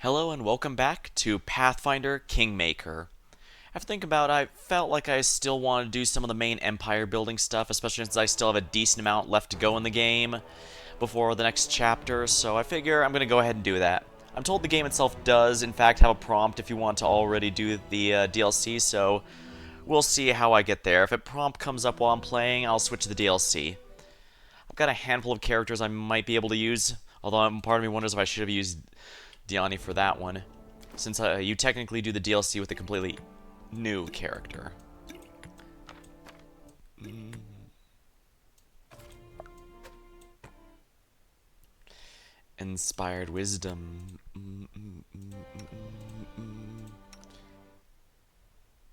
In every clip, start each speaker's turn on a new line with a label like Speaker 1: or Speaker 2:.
Speaker 1: Hello and welcome back to Pathfinder Kingmaker. After thinking about it, I felt like I still wanted to do some of the main empire building stuff, especially since I still have a decent amount left to go in the game before the next chapter, so I figure I'm going to go ahead and do that. I'm told the game itself does, in fact, have a prompt if you want to already do the DLC, so we'll see how I get there. If a prompt comes up while I'm playing, I'll switch to the DLC. I've got a handful of characters I might be able to use, although part of me wonders if I should have used Diani for that one, since you technically do the DLC with a completely new character. Inspired wisdom.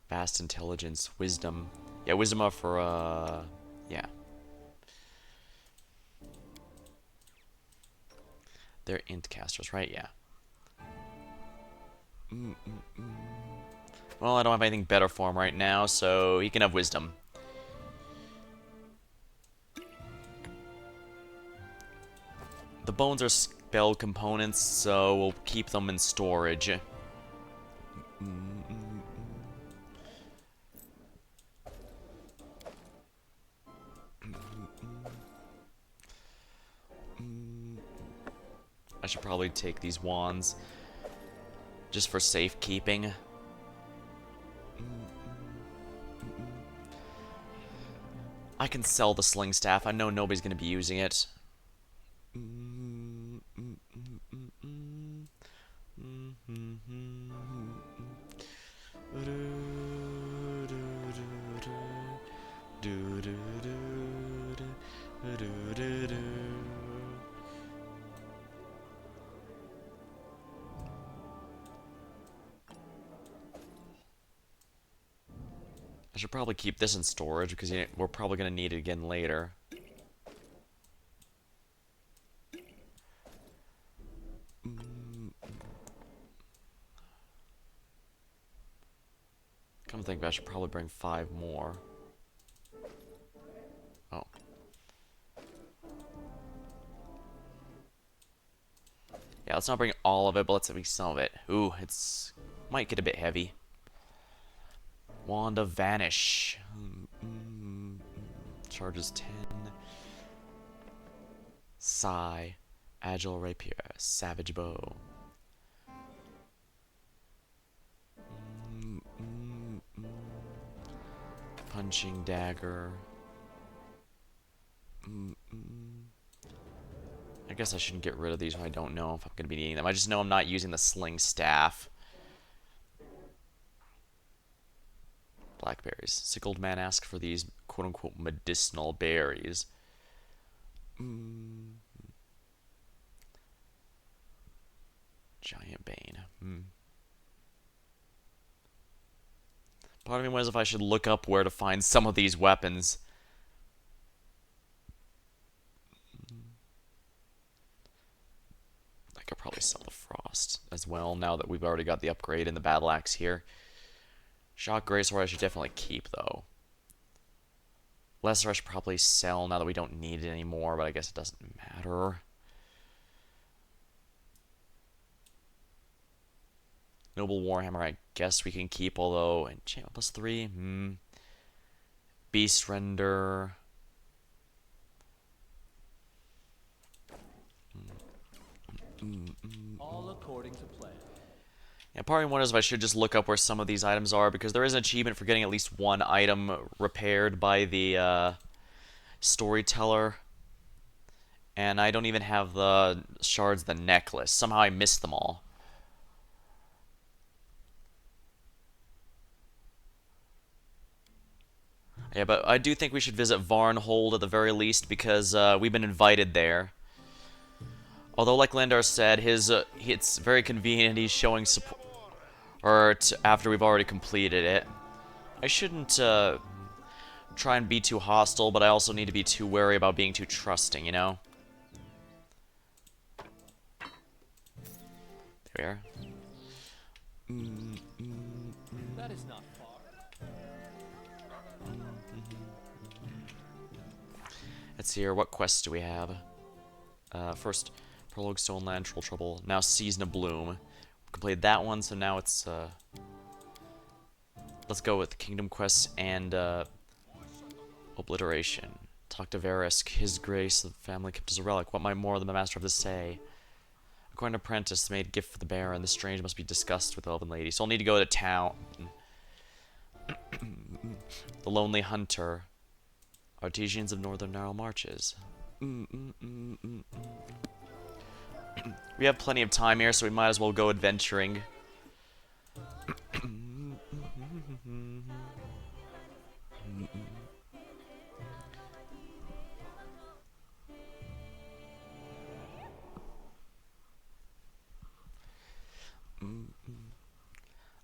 Speaker 1: Vast intelligence. Wisdom. Yeah, wisdom are for, yeah. They're int casters, right? Yeah. Well, I don't have anything better for him right now, so he can have wisdom. The bones are spell components, so we'll keep them in storage. I should probably take these wands just for safekeeping. I can sell the sling staff. I know nobody's going to be using it. I should probably keep this in storage because we're probably going to need it again later. Come to think of it, I should probably bring 5 more. Oh. Yeah, let's not bring all of it, but let's bring some of it. Ooh, it's might get a bit heavy. Wand of Vanish. Charges 10. Sigh. Agile Rapier. Savage Bow. Punching Dagger. I guess I shouldn't get rid of these when I don't know if I'm going to be needing them. I just know I'm not using the sling staff. Blackberries. Sickled man asked for these quote-unquote medicinal berries. Giant Bane. Part of me wonders if I should look up where to find some of these weapons. I could probably sell the Frost as well, now that we've already got the upgrade in the Battle Axe here. Shock Greatsword I should definitely keep, though. Lesser I should probably sell now that we don't need it anymore, but I guess it doesn't matter. Noble Warhammer I guess we can keep, although... Enchantment plus 3? Beast Render...
Speaker 2: All according to plan.
Speaker 1: Yeah, part of me wonders if I should just look up where some of these items are, because there is an achievement for getting at least one item repaired by the storyteller. And I don't even have the shards of the necklace. Somehow I missed them all. Yeah, but I do think we should visit Varnhold at the very least, because we've been invited there. Although, like Lindar said, it's very convenient he's showing support after we've already completed it. I shouldn't try and be too hostile, but I also need to be too wary about being too trusting, you know? There we are.
Speaker 2: That is not far.
Speaker 1: Let's see here, what quests do we have? First, Prologue Stoneland, Troll Trouble. Now Season of Bloom. completed that one, so now it's, let's go with Kingdom Quests and, Obliteration. Talk to Verisk. His grace, the family kept as a relic. What might more than the master have to say? According to Apprentice, made gift for the Baron. The strange must be discussed with the Elven Lady. So I'll need to go to town. The Lonely Hunter. Artesians of Northern Narrow Marches. We have plenty of time here, so we might as well go adventuring.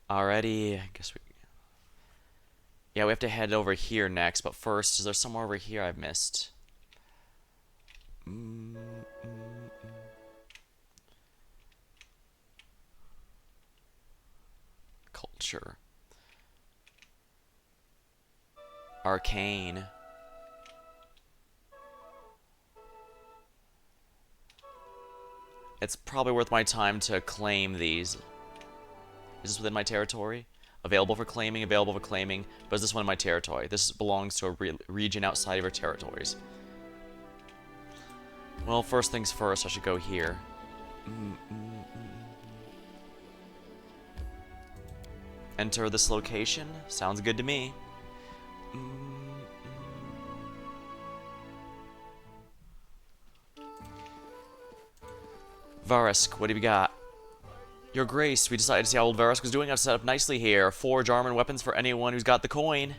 Speaker 1: Alrighty, I guess we... Yeah, we have to head over here next, but first, is there somewhere over here I've missed? Culture. Arcane. It's probably worth my time to claim these. Is this within my territory? Available for claiming, but is this one in my territory? This belongs to a region outside of your territories. Well, first things first, I should go here. Enter this location? Sounds good to me. Varisk, what have you got? Your Grace, we decided to see how old Varisk was doing. I've set up nicely here. Forge armor and weapons for anyone who's got the coin.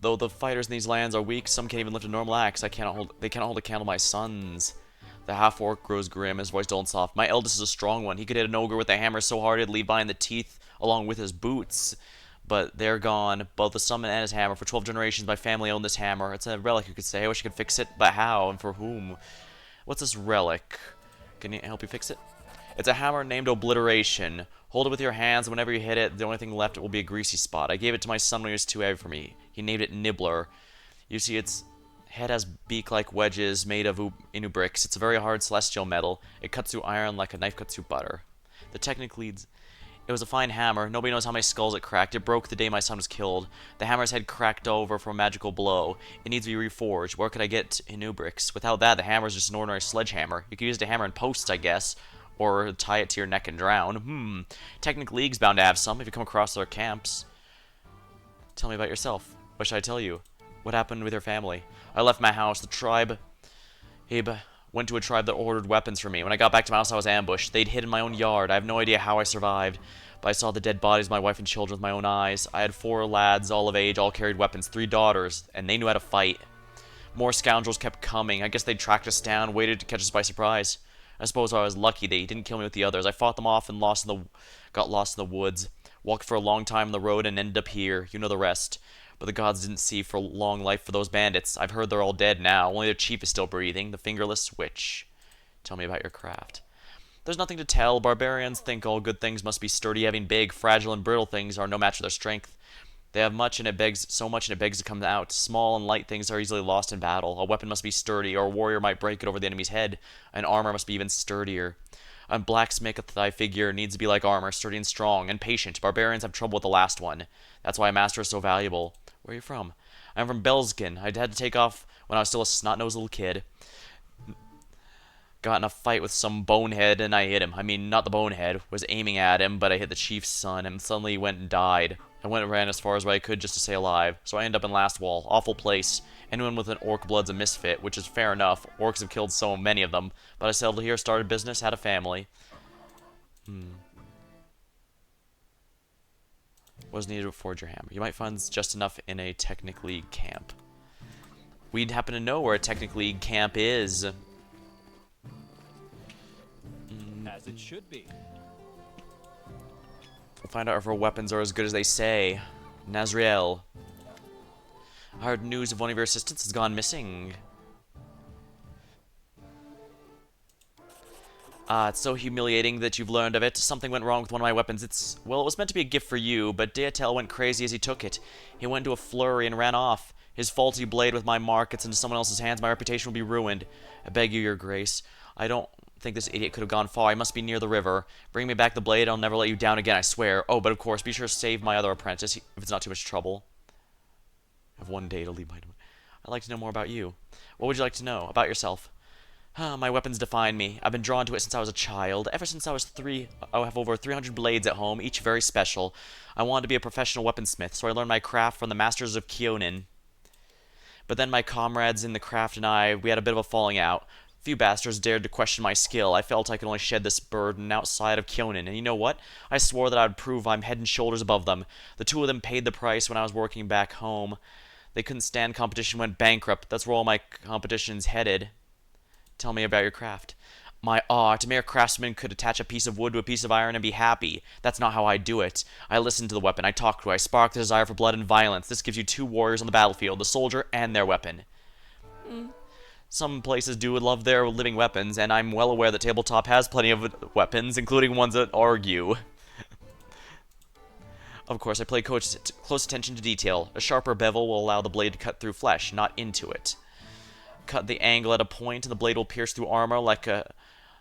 Speaker 1: Though the fighters in these lands are weak, some can't even lift a normal axe. They cannot hold a candle to my sons. The half-orc grows grim, his voice dull and soft. My eldest is a strong one. He could hit an ogre with a hammer so hard it'd leave behind the teeth along with his boots. But they're gone, both the summon and his hammer. For 12 generations, my family owned this hammer. It's a relic, you could say. I wish I could fix it, but how and for whom? What's this relic? Can you help you fix it? It's a hammer named Obliteration. Hold it with your hands, and whenever you hit it, the only thing left will be a greasy spot. I gave it to my son when he was too heavy for me. He named it Nibbler. You see, its head has beak-like wedges made of inubrix. It's a very hard celestial metal. It cuts through iron like a knife cuts through butter. The technique leads... It was a fine hammer. Nobody knows how many skulls it cracked. It broke the day my son was killed. The hammer's head cracked over from a magical blow. It needs to be reforged. Where could I get inubrix? Without that, the hammer's just an ordinary sledgehammer. You could use it to hammer in posts, I guess. Or tie it to your neck and drown. Technic League's bound to have some if you come across their camps. Tell me about yourself. What should I tell you? What happened with your family? I left my house. The tribe... Abe went to a tribe that ordered weapons for me. When I got back to my house, I was ambushed. They'd hid in my own yard. I have no idea how I survived. But I saw the dead bodies of my wife and children with my own eyes. I had 4 lads, all of age, all carried weapons. 3 daughters, and they knew how to fight. More scoundrels kept coming. I guess they tracked us down, waited to catch us by surprise. I suppose I was lucky they didn't kill me with the others. I fought them off and got lost in the woods. Walked for a long time on the road and ended up here. You know the rest. But the gods didn't see for long life for those bandits. I've heard they're all dead now. Only their chief is still breathing, the fingerless witch. Tell me about your craft. There's nothing to tell. Barbarians think all good things must be sturdy, having big, fragile, and brittle things are no match for their strength. They have so much and it begs to come out. Small and light things are easily lost in battle. A weapon must be sturdy, or a warrior might break it over the enemy's head. An armor must be even sturdier. A blacksmith thy figure needs to be like armor, sturdy and strong, and patient. Barbarians have trouble with the last one. That's why a master is so valuable. Where are you from? I'm from Belskin. I had to take off when I was still a snot-nosed little kid. Got in a fight with some bonehead and I hit him. I mean, not the bonehead. Was aiming at him, but I hit the chief's son, and suddenly he went and died. I went and ran as far as I could just to stay alive, so I ended up in Last Wall. Awful place. Anyone with an orc blood's a misfit, which is fair enough. Orcs have killed so many of them. But I settled here, started business, had a family. Was needed to forge your hammer. You might find just enough in a Technic League camp. We'd happen to know where a Technic League camp is.
Speaker 2: As it should be.
Speaker 1: We'll find out if our weapons are as good as they say. Nazriel. I heard news of one of your assistants has gone missing. It's so humiliating that you've learned of it. Something went wrong with one of my weapons. Well, it was meant to be a gift for you, but Deatel went crazy as he took it. He went into a flurry and ran off. His faulty blade with my mark gets into someone else's hands, my reputation will be ruined. I beg you, your grace. I don't think this idiot could have gone far. I must be near the river. Bring me back the blade. I'll never let you down again, I swear. Oh, but of course, be sure to save my other apprentice if it's not too much trouble. I have one day to leave my... I'd like to know more about you. What would you like to know about yourself? My weapons define me. I've been drawn to it since I was a child. Ever since I was 3, I have over 300 blades at home, each very special. I wanted to be a professional weaponsmith, so I learned my craft from the masters of Kyonin. But then my comrades in the craft and we had a bit of a falling out. Few bastards dared to question my skill. I felt I could only shed this burden outside of Kyonin, and you know what? I swore that I would prove I'm head and shoulders above them. The two of them paid the price when I was working back home. They couldn't stand competition, went bankrupt. That's where all my competition's headed. Tell me about your craft. My art. A mere craftsman could attach a piece of wood to a piece of iron and be happy. That's not how I do it. I listen to the weapon. I talk to it. I spark the desire for blood and violence. This gives you two warriors on the battlefield, the soldier and their weapon. Some places do love their living weapons, and I'm well aware that tabletop has plenty of weapons, including ones that argue. Of course, I pay close attention to detail. A sharper bevel will allow the blade to cut through flesh, not into it. Cut the angle at a point, and the blade will pierce through armor like a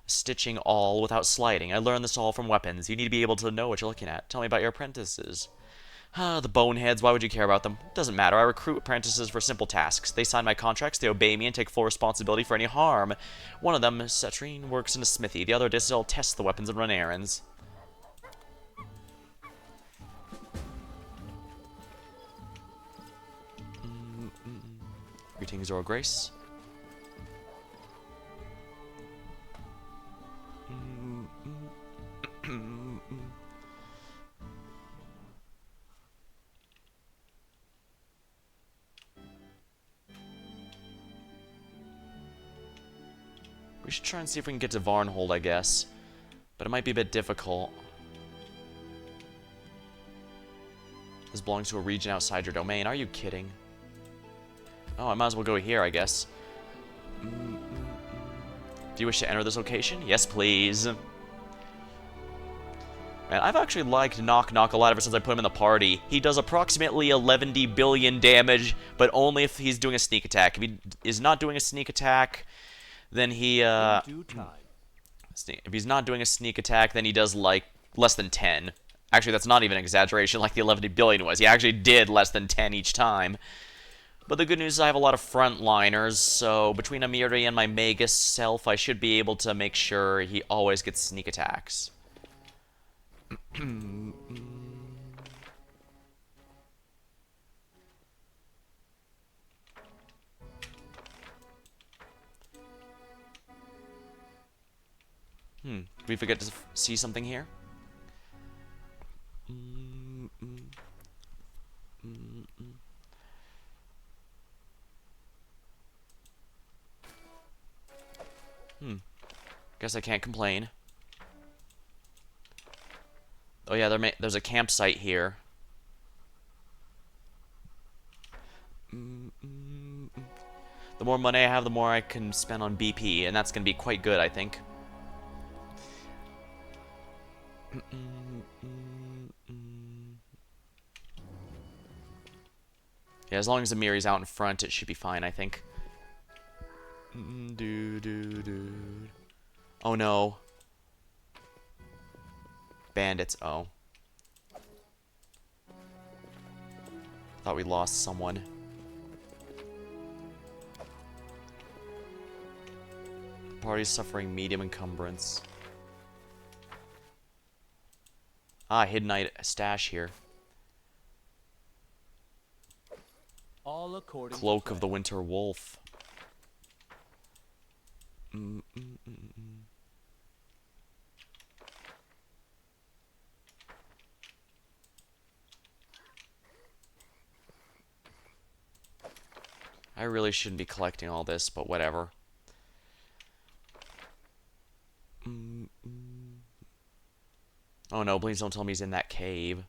Speaker 1: stitching awl without sliding. I learned this all from weapons. You need to be able to know what you're looking at. Tell me about your apprentices. The boneheads, why would you care about them? Doesn't matter. I recruit apprentices for simple tasks. They sign my contracts, they obey me, and take full responsibility for any harm. One of them, Cetrine, works in a smithy. The other Distel tests the weapons and run errands. Greetings, Your Grace. We should try and see if we can get to Varnhold, I guess. But it might be a bit difficult. This belongs to a region outside your domain. Are you kidding? Oh, I might as well go here, I guess. Do you wish to enter this location? Yes, please. Man, I've actually liked Knock Knock a lot ever since I put him in the party. He does approximately 11 billion damage, but only if he's doing a sneak attack. If he is not doing a sneak attack, then he,
Speaker 2: In due time.
Speaker 1: if he's not doing a sneak attack, then he does, like, less than 10. Actually, that's not even an exaggeration like the 11 billion was. He actually did less than 10 each time. But the good news is I have a lot of frontliners, so between Amiri and my Magus self, I should be able to make sure he always gets sneak attacks. Did we forget to see something here? Guess I can't complain. Oh yeah, there's a campsite here. The more money I have, the more I can spend on BP, and that's going to be quite good, I think. Yeah, as long as Amiri's out in front, it should be fine, I think. Oh no. Bandits, oh. Thought we lost someone. The party's suffering medium encumbrance. Ah, hidden stash here.
Speaker 2: All according
Speaker 1: Cloak
Speaker 2: to
Speaker 1: of the
Speaker 2: plan.
Speaker 1: Winter Wolf. I really shouldn't be collecting all this, but whatever. Oh no, please don't tell me he's in that cave.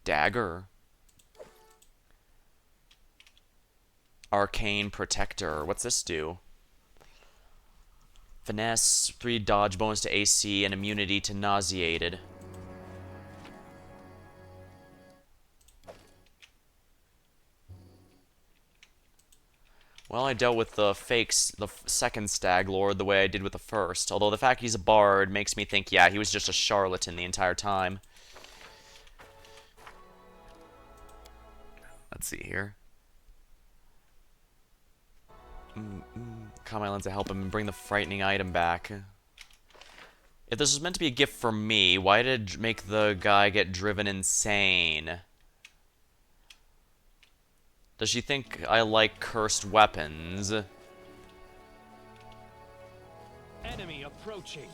Speaker 1: Dagger. Arcane Protector. What's this do? Finesse, 3 dodge bonus to AC, and immunity to nauseated. Well, I dealt with the fakes, the second Stag Lord, the way I did with the first. Although the fact he's a bard makes me think, yeah, he was just a charlatan the entire time. Let's see here. Calm my lens to help him bring the frightening item back. If this was meant to be a gift for me, why did it make the guy get driven insane? Does she think I like cursed weapons?
Speaker 2: Enemy approaching.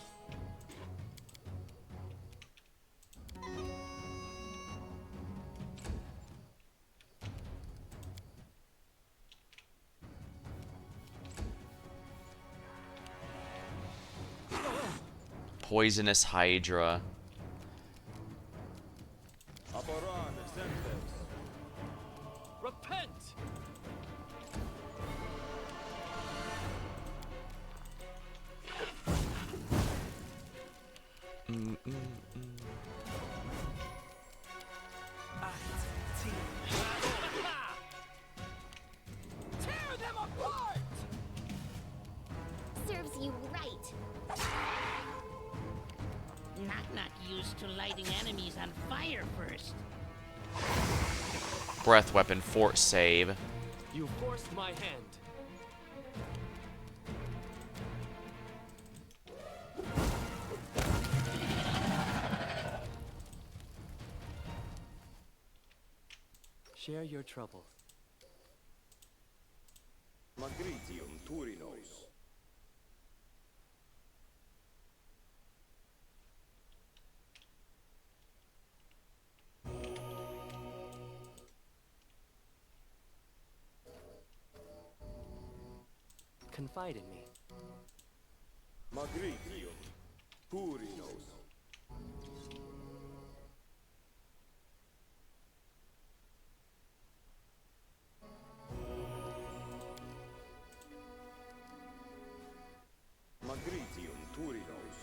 Speaker 1: Poisonous Hydra.
Speaker 2: Repent! Tear them apart!
Speaker 3: Serves you right.
Speaker 4: Knock-knock used to lighting enemies on fire first.
Speaker 1: Breath weapon, fort save.
Speaker 2: You forced my hand. Share your troubles.
Speaker 5: Magritium Turinos.
Speaker 2: Confide in me.
Speaker 5: Magritium Turinos. Magritium Turinos.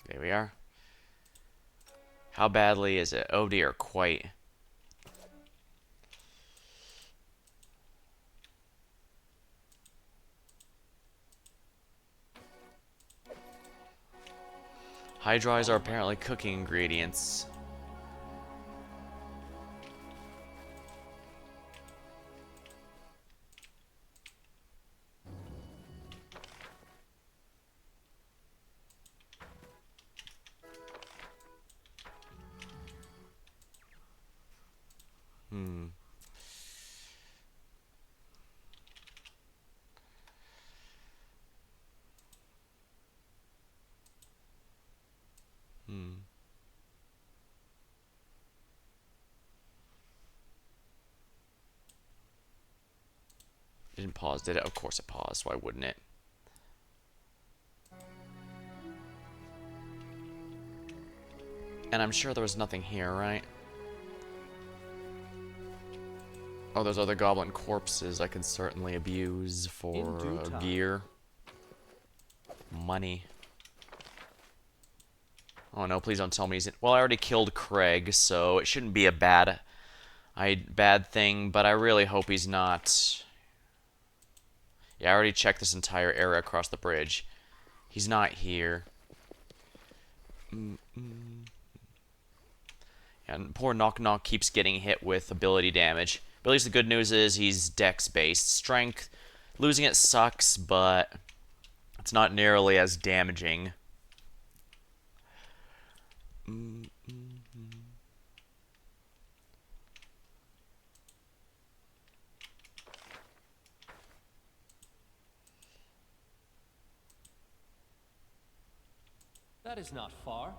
Speaker 1: There we are. How badly is it? Oh dear, quite. Hydrides are apparently cooking ingredients. Hmm. Didn't pause, did it? Of course it paused. Why wouldn't it? And I'm sure there was nothing here, right? Oh, those other goblin corpses I can certainly abuse for
Speaker 2: In due time.
Speaker 1: gear. Money. Oh no, please don't tell me he's in... Well, I already killed Craig, so it shouldn't be a bad thing, but I really hope he's not... Yeah, I already checked this entire area across the bridge. He's not here. And poor Knock Knock keeps getting hit with ability damage. But at least the good news is he's dex-based. Strength, losing it sucks, but it's not nearly as damaging.
Speaker 2: That is not far.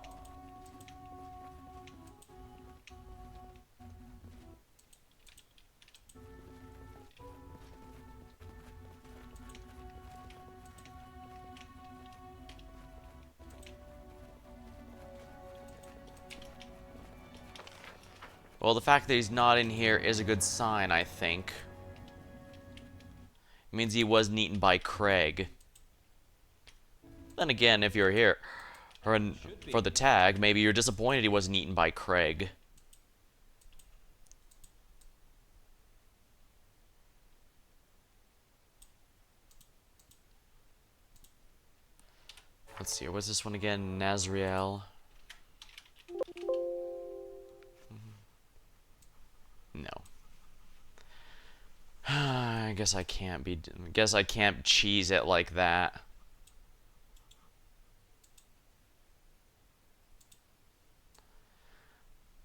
Speaker 1: Well, the fact that he's not in here is a good sign, I think. It means he wasn't eaten by Craig. Then again, if you're here for the tag, maybe you're disappointed he wasn't eaten by Craig. Let's see, what's this one again? Nazriel. No. I guess I can't be. Guess I can't cheese it like that.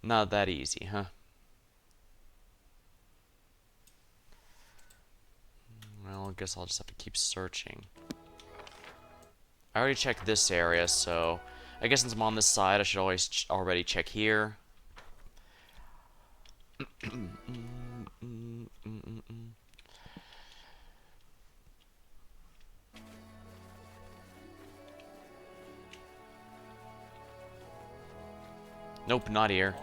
Speaker 1: Not that easy, huh? Well, I guess I'll just have to keep searching. I already checked this area, so I guess since I'm on this side, I should always already check here. Nope, not here.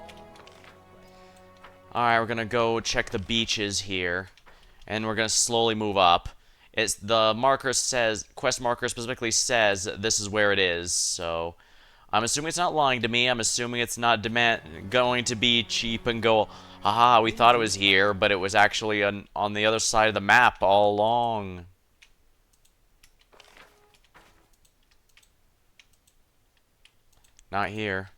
Speaker 1: Alright, we're gonna go check the beaches here. And we're gonna slowly move up. It's the marker says, quest marker specifically says this is where it is, so I'm assuming it's not lying to me. I'm assuming it's not going to be cheap and go, haha, we thought it was here, but it was actually on the other side of the map all along. Not here.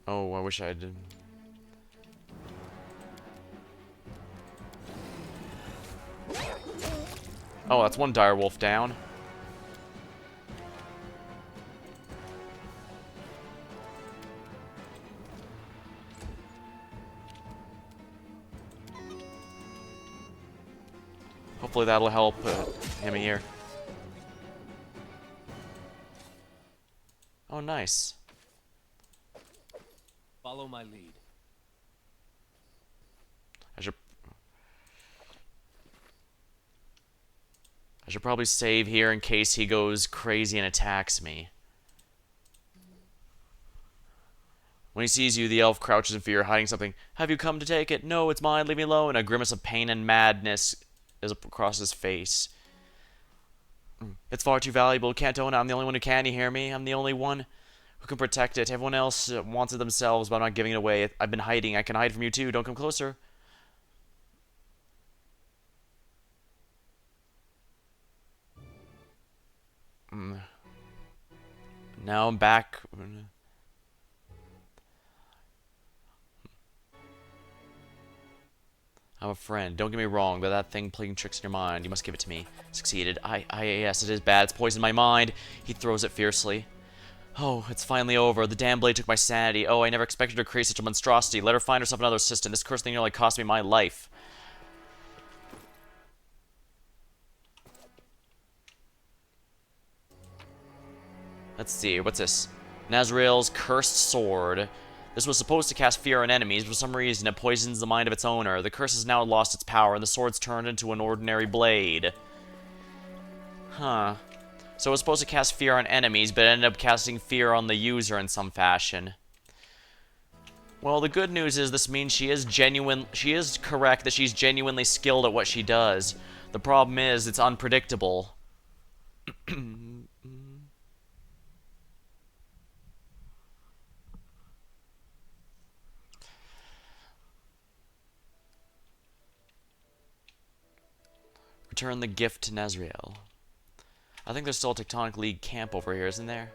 Speaker 1: Oh, I wish I did. Oh, that's one direwolf down. Hopefully that'll help him here. Oh, nice.
Speaker 2: Follow my lead.
Speaker 1: I should probably save here in case he goes crazy and attacks me. When he sees you, the elf crouches in fear, hiding something. Have you come to take it? No, it's mine. Leave me alone. A grimace of pain and madness is across his face. It's far too valuable. Can't own it. I'm the only one who can. You hear me? I'm the only one who can protect it. Everyone else wants it themselves, but I'm not giving it away. I've been hiding. I can hide from you too. Don't come closer. Now I'm back. I'm a friend. Don't get me wrong, but that thing playing tricks in your mind. You must give it to me. Succeeded. Yes, it is bad. It's poisoned my mind. He throws it fiercely. Oh, it's finally over. The damn blade took my sanity. Oh, I never expected her to create such a monstrosity. Let her find herself another assistant. This cursed thing nearly cost me my life. Let's see. What's this? Nazriel's cursed sword. This was supposed to cast fear on enemies, but for some reason it poisons the mind of its owner. The curse has now lost its power, and the sword's turned into an ordinary blade. Huh. So it was supposed to cast fear on enemies, but it ended up casting fear on the user in some fashion. Well, the good news is this means she is correct that she's genuinely skilled at what she does. The problem is, it's unpredictable. Return the gift to Nazriel. I think there's still a Tectonic League camp over here, isn't there?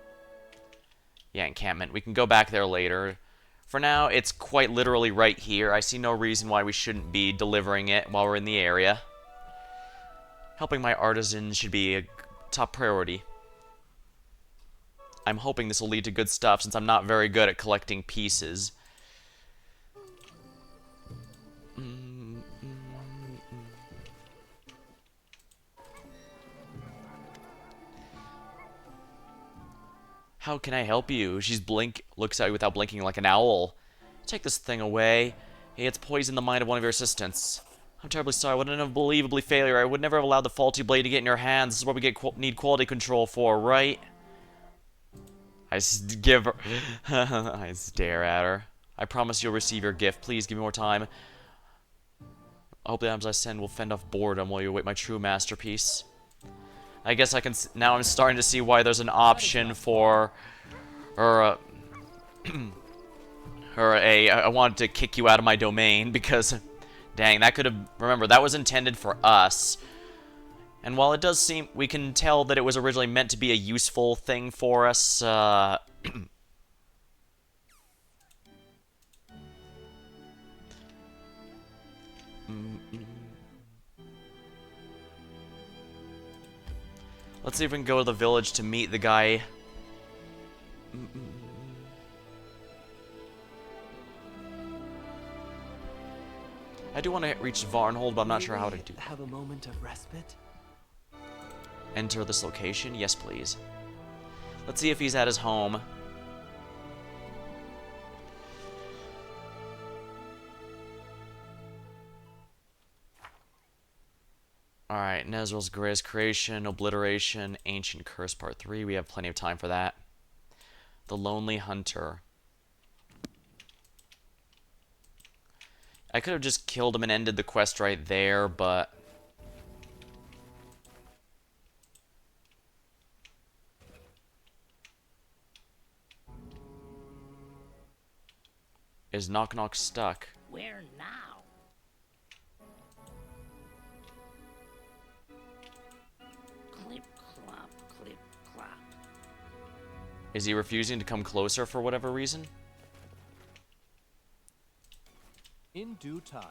Speaker 1: Yeah, encampment. We can go back there later. For now, it's quite literally right here. I see no reason why we shouldn't be delivering it while we're in the area. Helping my artisans should be a top priority. I'm hoping this will lead to good stuff since I'm not very good at collecting pieces. How can I help you? Looks at you without blinking like an owl. Take this thing away. It's poisoned the mind of one of your assistants. I'm terribly sorry. What an unbelievably failure. I would never have allowed the faulty blade to get in your hands. This is what we need quality control for, right? Give her... I stare at her. I promise you'll receive your gift. Please give me more time. I hope the items I send will fend off boredom while you await my true masterpiece. I guess I can... Now I'm starting to see why there's an option for... Or, I wanted to kick you out of my domain because... Dang, that could have... Remember, that was intended for us. And while it does seem... We can tell that it was originally meant to be a useful thing for us, Let's see if we can go to the village to meet the guy. I do want to reach Varnhold, but I'm not sure how to do.
Speaker 2: Have a moment of respite.
Speaker 1: Enter this location? Yes, please. Let's see if he's at his home. Alright, Nezral's Greatest Creation, Obliteration, Ancient Curse Part 3. We have plenty of time for that. The Lonely Hunter. I could have just killed him and ended the quest right there, but... Is Knock Knock stuck?
Speaker 4: Where now? Clip clop, clip clop.
Speaker 1: Is he refusing to come closer for whatever reason?
Speaker 2: In due time.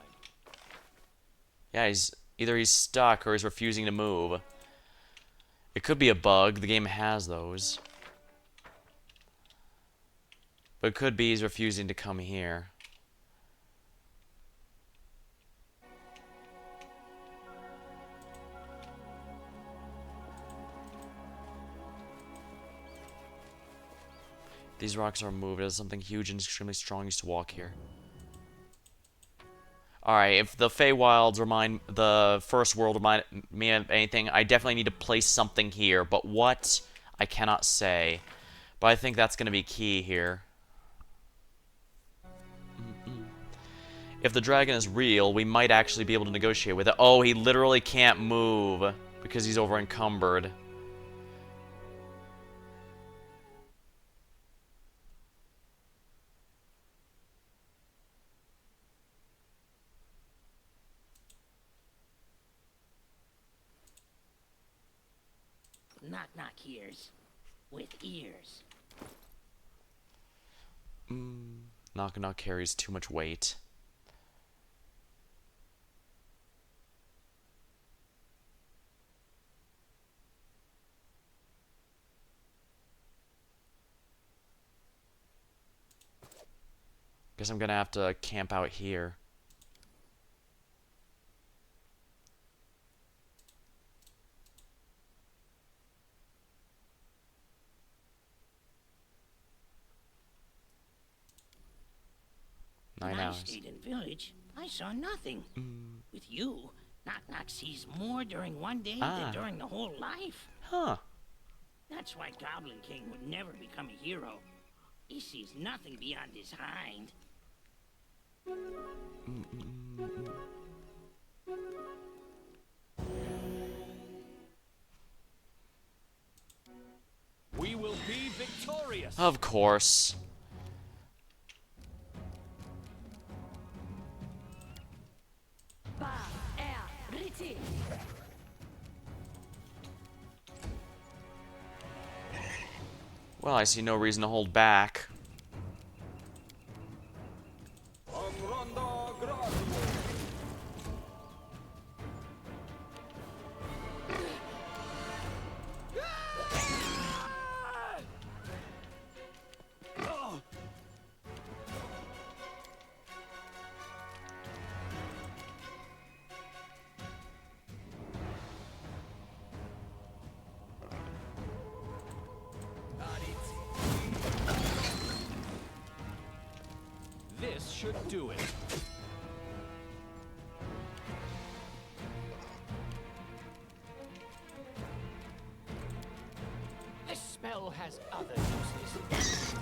Speaker 1: Yeah, he's stuck or he's refusing to move. It could be a bug. The game has those. But it could be he's refusing to come here. These rocks are moved as something huge and extremely strong used to walk here. Alright, if the Feywilds remind the first world remind me of anything, I definitely need to place something here. But what? I cannot say. But I think that's going to be key here. If the dragon is real, we might actually be able to negotiate with it. Oh, he literally can't move because he's over encumbered.
Speaker 4: Knock knock ears. With ears.
Speaker 1: Knock Knock carries too much weight. Guess I'm gonna have to camp out here.
Speaker 4: When
Speaker 1: 9
Speaker 4: I
Speaker 1: hours.
Speaker 4: stayed in village, I saw nothing. With you, Knock Knock sees more during one day than during the whole life.
Speaker 1: Huh.
Speaker 4: That's why Goblin King would never become a hero. He sees nothing beyond his hind.
Speaker 2: We will be victorious.
Speaker 1: Of course. Well, I see no reason to hold back.
Speaker 5: Amranda Gradio.
Speaker 2: should do it. This spell has other uses.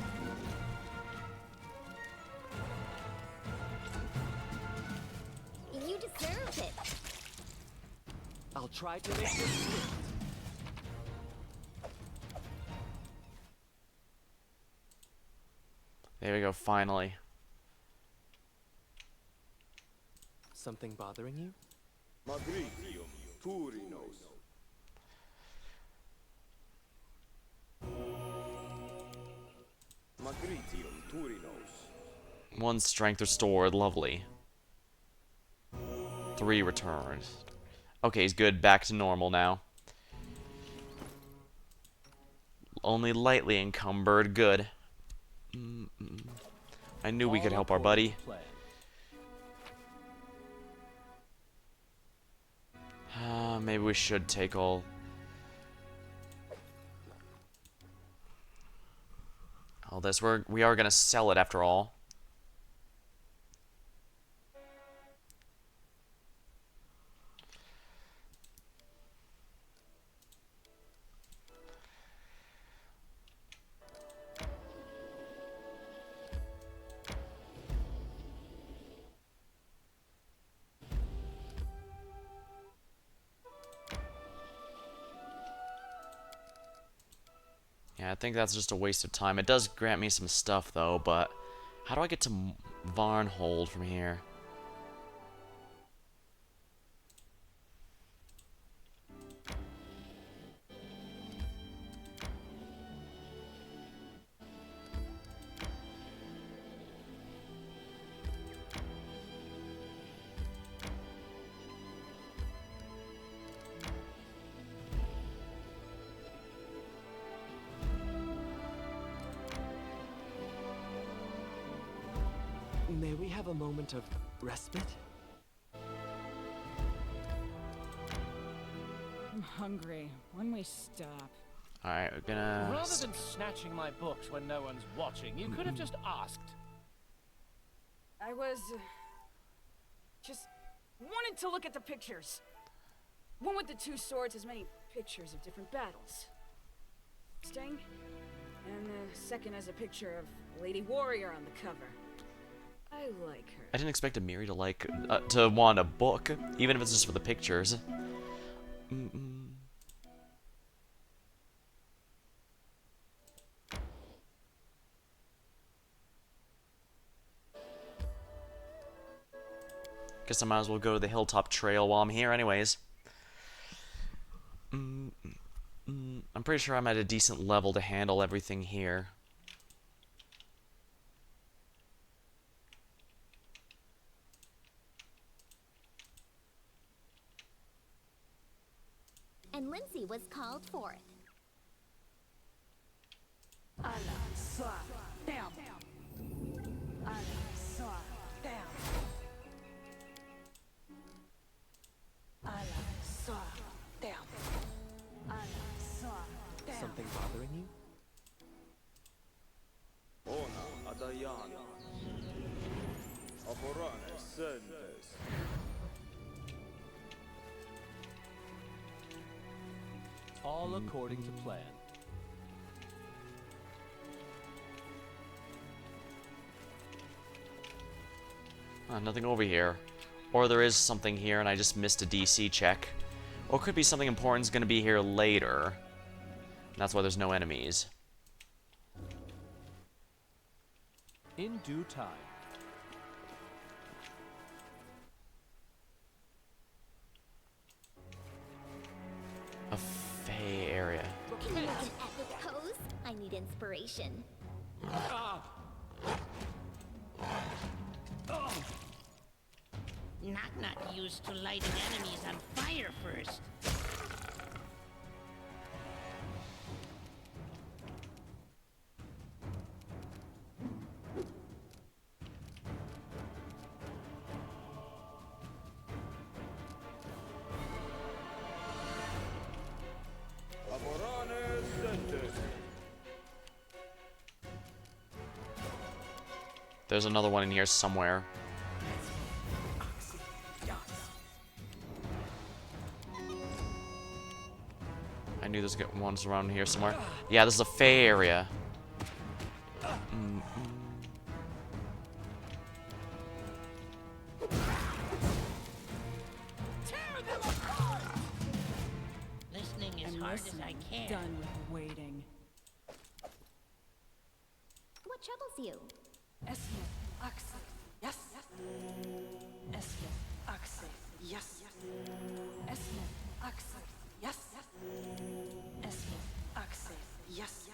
Speaker 3: You deserve it.
Speaker 2: I'll try to make this swift.
Speaker 1: There we go, finally.
Speaker 2: Something bothering you?
Speaker 5: Magritium Turinos. Magritium Turinos.
Speaker 1: 1 strength restored, lovely. 3 returned. Okay, he's good, back to normal now. Only lightly encumbered, good. I knew we could help our buddy. Maybe we should take all this. We are gonna sell it after all. Yeah, I think that's just a waste of time. It does grant me some stuff, though, but how do I get to Varnhold from here?
Speaker 2: May we have a moment of respite?
Speaker 6: I'm hungry. When we stop?
Speaker 1: Alright, we're gonna...
Speaker 2: Rather than snatching my books when no one's watching, you could have just asked.
Speaker 6: I was... just wanted to look at the pictures. One with the 2 swords has many pictures of different battles. Sting. And the second has a picture of Lady Warrior on the cover. I like her.
Speaker 1: I didn't expect Amiri to like... to want a book, even if it's just for the pictures. Guess I might as well go to the Hilltop Trail while I'm here anyways. I'm pretty sure I'm at a decent level to handle everything here.
Speaker 3: And Lindsay was called forth.
Speaker 2: Something bothering you?
Speaker 5: Ona Adayana. Aborane Sentes.
Speaker 2: All according to plan.
Speaker 1: Nothing over here. Or there is something here and I just missed a DC check. Or it could be something important's gonna be here later. And that's why there's no enemies.
Speaker 2: In due time.
Speaker 1: A Fey area.
Speaker 3: Can you make an epic pose? I need inspiration.
Speaker 4: Knock used to lighting enemies on fire first.
Speaker 5: Aborane Sentes.
Speaker 1: There's another one in here somewhere. I knew there's ones around here somewhere. Yeah, this is a Fey area.
Speaker 4: Listening as
Speaker 7: I'm
Speaker 4: hard as I
Speaker 7: listening.
Speaker 4: can.
Speaker 7: Done with waiting.
Speaker 3: What troubles you?
Speaker 6: Esmith, Axel, yes. Esmith, Axel, yes. Esmith, Axel, yes. Esmith, Axel, yes.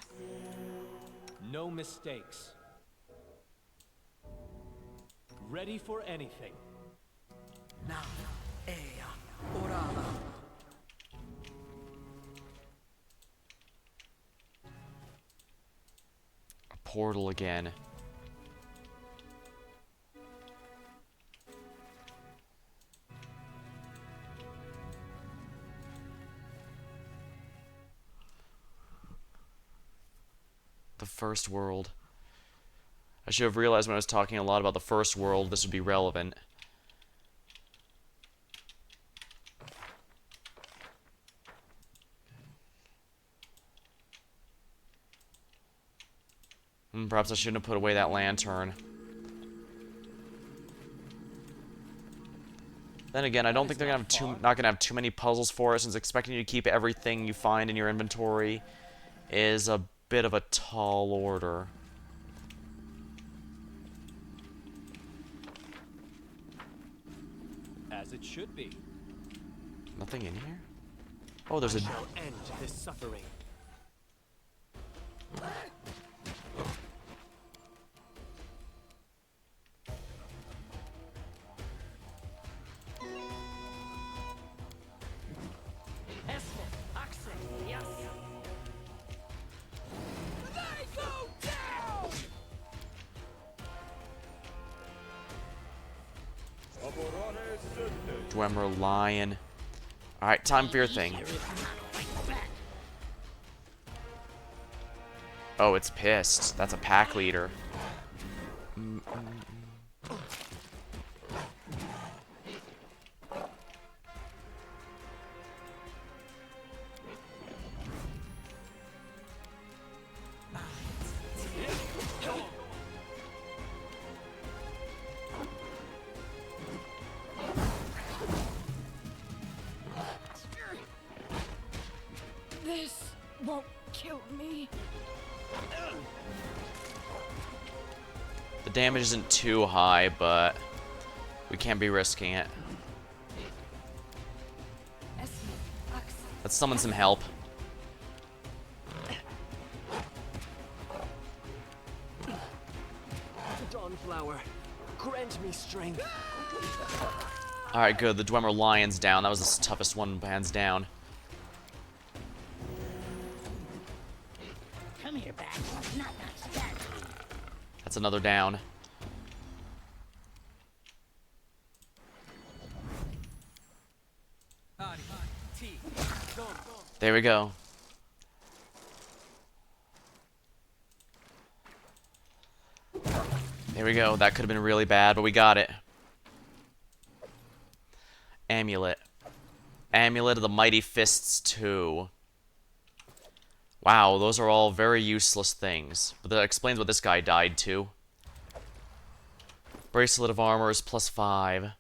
Speaker 2: No mistakes. Ready for anything.
Speaker 1: A portal again. The first world. I should have realized when I was talking a lot about the first world, this would be relevant. Perhaps I shouldn't have put away that lantern. Then again, I don't think they're gonna have not gonna have too many puzzles for us, since expecting you to keep everything you find in your inventory is a bit of a tall order.
Speaker 2: As it should be.
Speaker 1: Nothing in here? Oh, there's a...
Speaker 2: Shall end this suffering.
Speaker 6: Esmith, Axel, yes. They go down!
Speaker 5: Aborane Sunday.
Speaker 1: Dwemer Lion. Alright, time for your thing. Oh, it's pissed. That's a pack leader.
Speaker 6: This won't kill me.
Speaker 1: The damage isn't too high, but we can't be risking it.
Speaker 6: Esmith, Axel.
Speaker 1: Let's summon some help.
Speaker 2: Dawnflower, grant me strength.
Speaker 1: Alright, good. The Dwemer Lion's down. That was the toughest one, hands down.
Speaker 4: Come here, back. Not that.
Speaker 1: That's another down. There we go. There we go. That could have been really bad, but we got it. Amulet. Amulet of the Mighty Fists 2. Wow, those are all very useless things. But that explains what this guy died to. Bracelet of Armor is +5.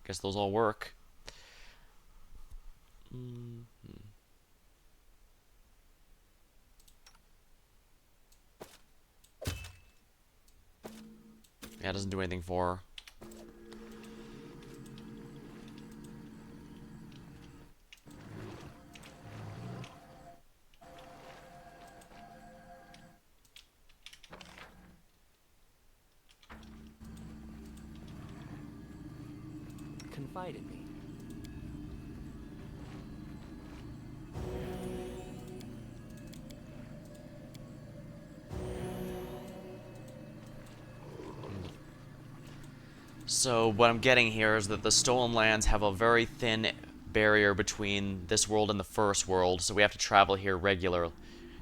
Speaker 1: Guess those all work. Yeah, it doesn't do anything for her.
Speaker 2: Confide in me.
Speaker 1: So what I'm getting here is that the Stolen Lands have a very thin barrier between this world and the first world, so we have to travel here regularly.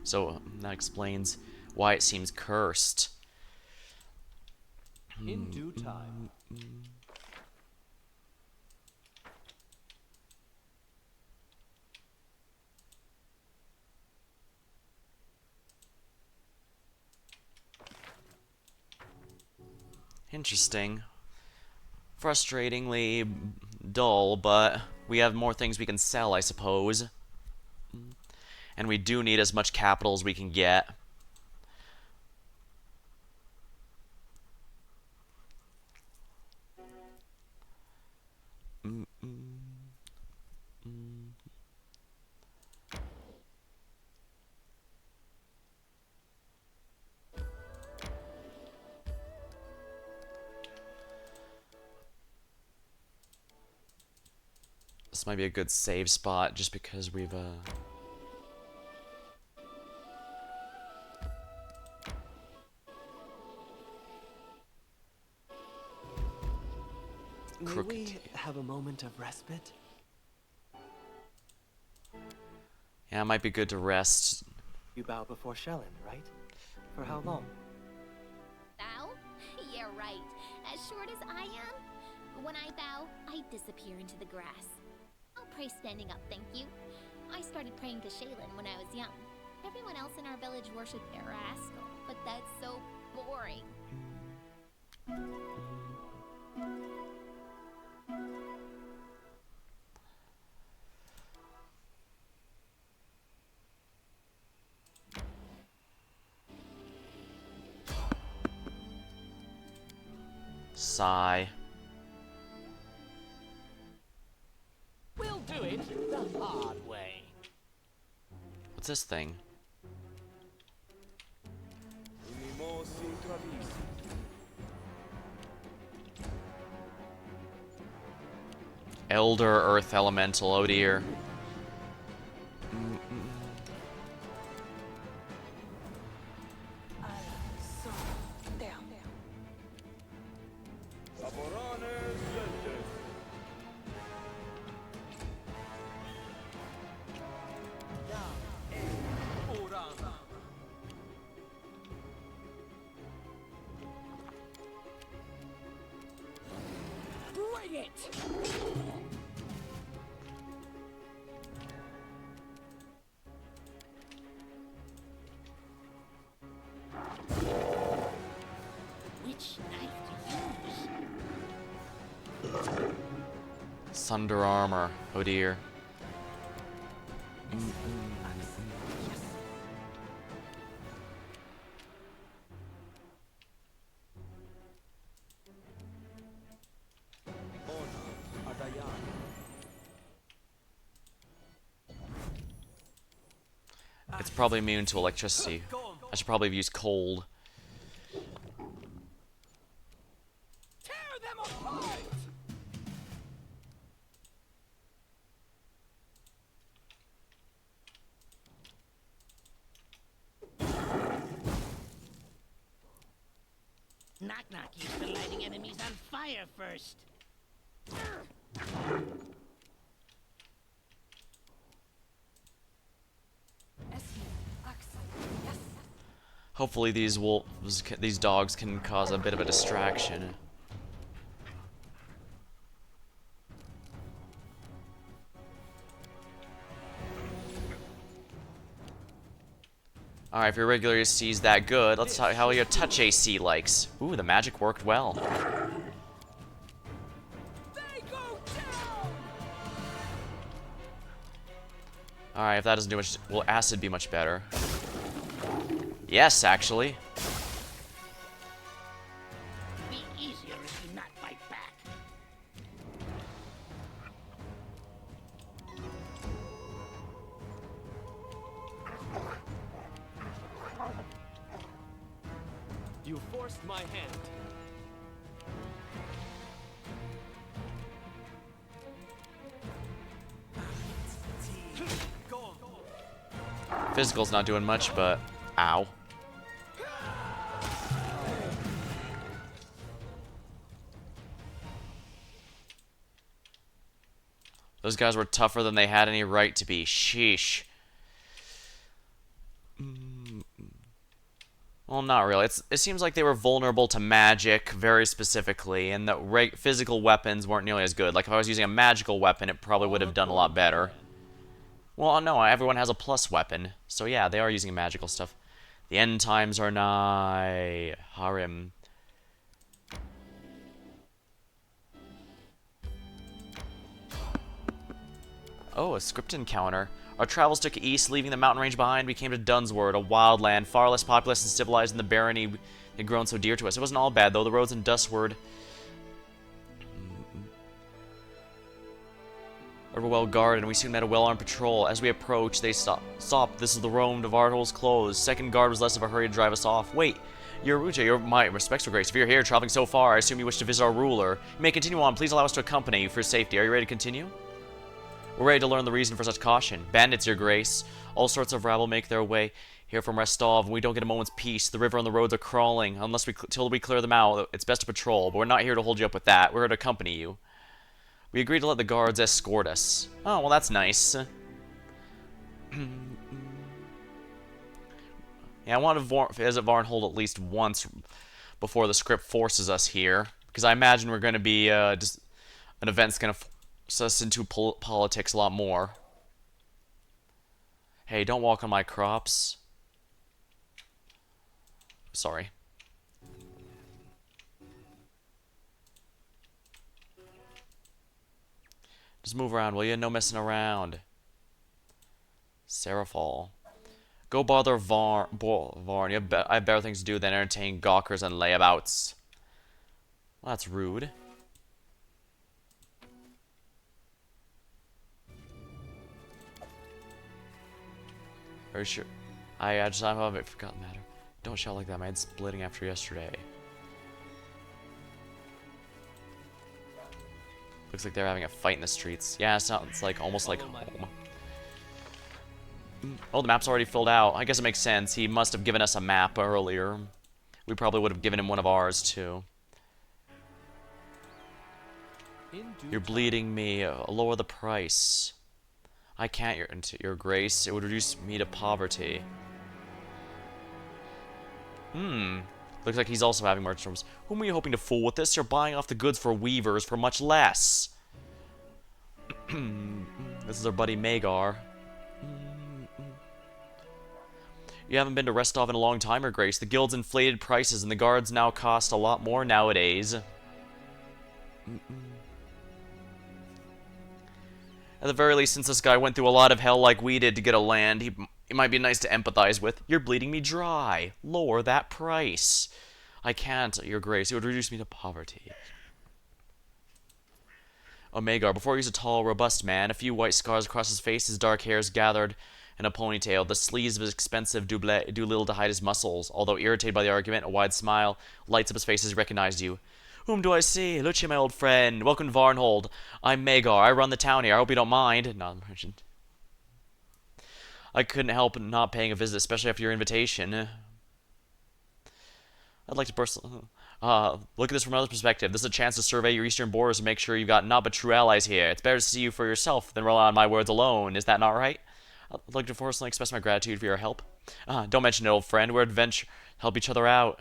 Speaker 1: So that explains why it seems cursed.
Speaker 2: In due time.
Speaker 1: Interesting. Frustratingly dull, but we have more things we can sell, I suppose. And we do need as much capital as we can get. This might be a good save spot just because we've
Speaker 7: May we have a moment of respite?
Speaker 1: Yeah, it might be good to rest.
Speaker 7: You bow before Shellen, right? For how long?
Speaker 3: Bow? Yeah, right. As short as I am, when I bow, I disappear into the grass. I'll pray standing up, thank you. I started praying to Shaylin when I was young. Everyone else in our village worshipped their rascal, but that's so boring.
Speaker 1: Sigh.
Speaker 2: We'll do it the hard way.
Speaker 1: What's this thing?
Speaker 5: Unimos intravis.
Speaker 1: Elder Earth Elemental, oh dear.
Speaker 5: Laboranes sentes.
Speaker 6: Bring it!
Speaker 4: Which knife to use?
Speaker 1: Sunder armor, oh dear. It's probably immune to electricity. I should probably have used cold.
Speaker 6: Tear them apart!
Speaker 4: Knock Knock used to lighting enemies on fire first.
Speaker 1: Hopefully these wolves, these dogs can cause a bit of a distraction. Alright, if your regular AC is that good, let's talk how your touch AC likes. Ooh, the magic worked well.
Speaker 6: They go down!
Speaker 1: Alright, if that doesn't do much, will acid be much better? Yes, actually.
Speaker 4: Be easier if you not fight back.
Speaker 2: You forced my hand.
Speaker 1: Physical's not doing much, but ow. Those guys were tougher than they had any right to be. Sheesh. Well, not really. It seems like they were vulnerable to magic very specifically, and that physical weapons weren't nearly as good. Like, if I was using a magical weapon, it probably would have done a lot better. Well, no, everyone has a plus weapon. So yeah, they are using magical stuff. The end times are nigh. Harim. Oh, a script encounter. Our travels took east, leaving the mountain range behind. We came to Dunsword, a wild land, far less populous and civilized than the barony had grown so dear to us. It wasn't all bad, though. The roads in Dunsword were well guarded, and we soon met a well-armed patrol. As we approached, they stopped. Stop! This is the road of Vartol's closed. Second guard was less of a hurry to drive us off. Wait! You're Ruja, my respects for Grace. If you're here, traveling so far, I assume you wish to visit our ruler. You may continue on. Please allow us to accompany you for safety. Are you ready to continue? We're ready to learn the reason for such caution. Bandits, your grace. All sorts of rabble make their way here from Restov, and we don't get a moment's peace. The river and the roads are crawling. Till we clear them out, it's best to patrol. But we're not here to hold you up with that. We're here to accompany you. We agreed to let the guards escort us. Oh, well, that's nice. Yeah, I want to visit Varnhold at least once before the script forces us here. Because I imagine we're going to be, just an event's going to us into politics a lot more. Hey, don't walk on my crops. Sorry. Just move around, will you? No messing around. Serafall. Go bother Varn. I have better things to do than entertain gawkers and layabouts. Well, that's rude. Are you sure? I forgot the matter. Don't shout like that. My head's splitting after yesterday. Looks like they're having a fight in the streets. Yeah, it sounds like almost like home. Oh, the map's already filled out. I guess it makes sense. He must have given us a map earlier. We probably would have given him one of ours too. You're bleeding me. Lower the price. I can't, your grace. It would reduce me to poverty. Looks like he's also having merchant rooms. Whom are you hoping to fool with this? You're buying off the goods for weavers for much less. This is our buddy Magar. You haven't been to Restov in a long time, your grace. The guild's inflated prices and the guards now cost a lot more nowadays. At the very least, since this guy went through a lot of hell like we did to get a land, he might be nice to empathize with. You're bleeding me dry. Lower that price. I can't, your grace. It would reduce me to poverty. Omegar, before he's a tall, robust man, a few white scars across his face, his dark hair is gathered in a ponytail. The sleeves of his expensive doublet do little to hide his muscles. Although irritated by the argument, a wide smile lights up his face as he recognized you. Whom do I see? Lucia, my old friend. Welcome to Varnhold. I'm Magar. I run the town here. I hope you don't mind. Not the merchant. I couldn't help not paying a visit, especially after your invitation. I'd like to personally... look at this from another perspective. This is a chance to survey your eastern borders and make sure you've got not but true allies here. It's better to see you for yourself than rely on my words alone. Is that not right? I'd like to personally express my gratitude for your help. Don't mention it, old friend. We're adventure. Help each other out.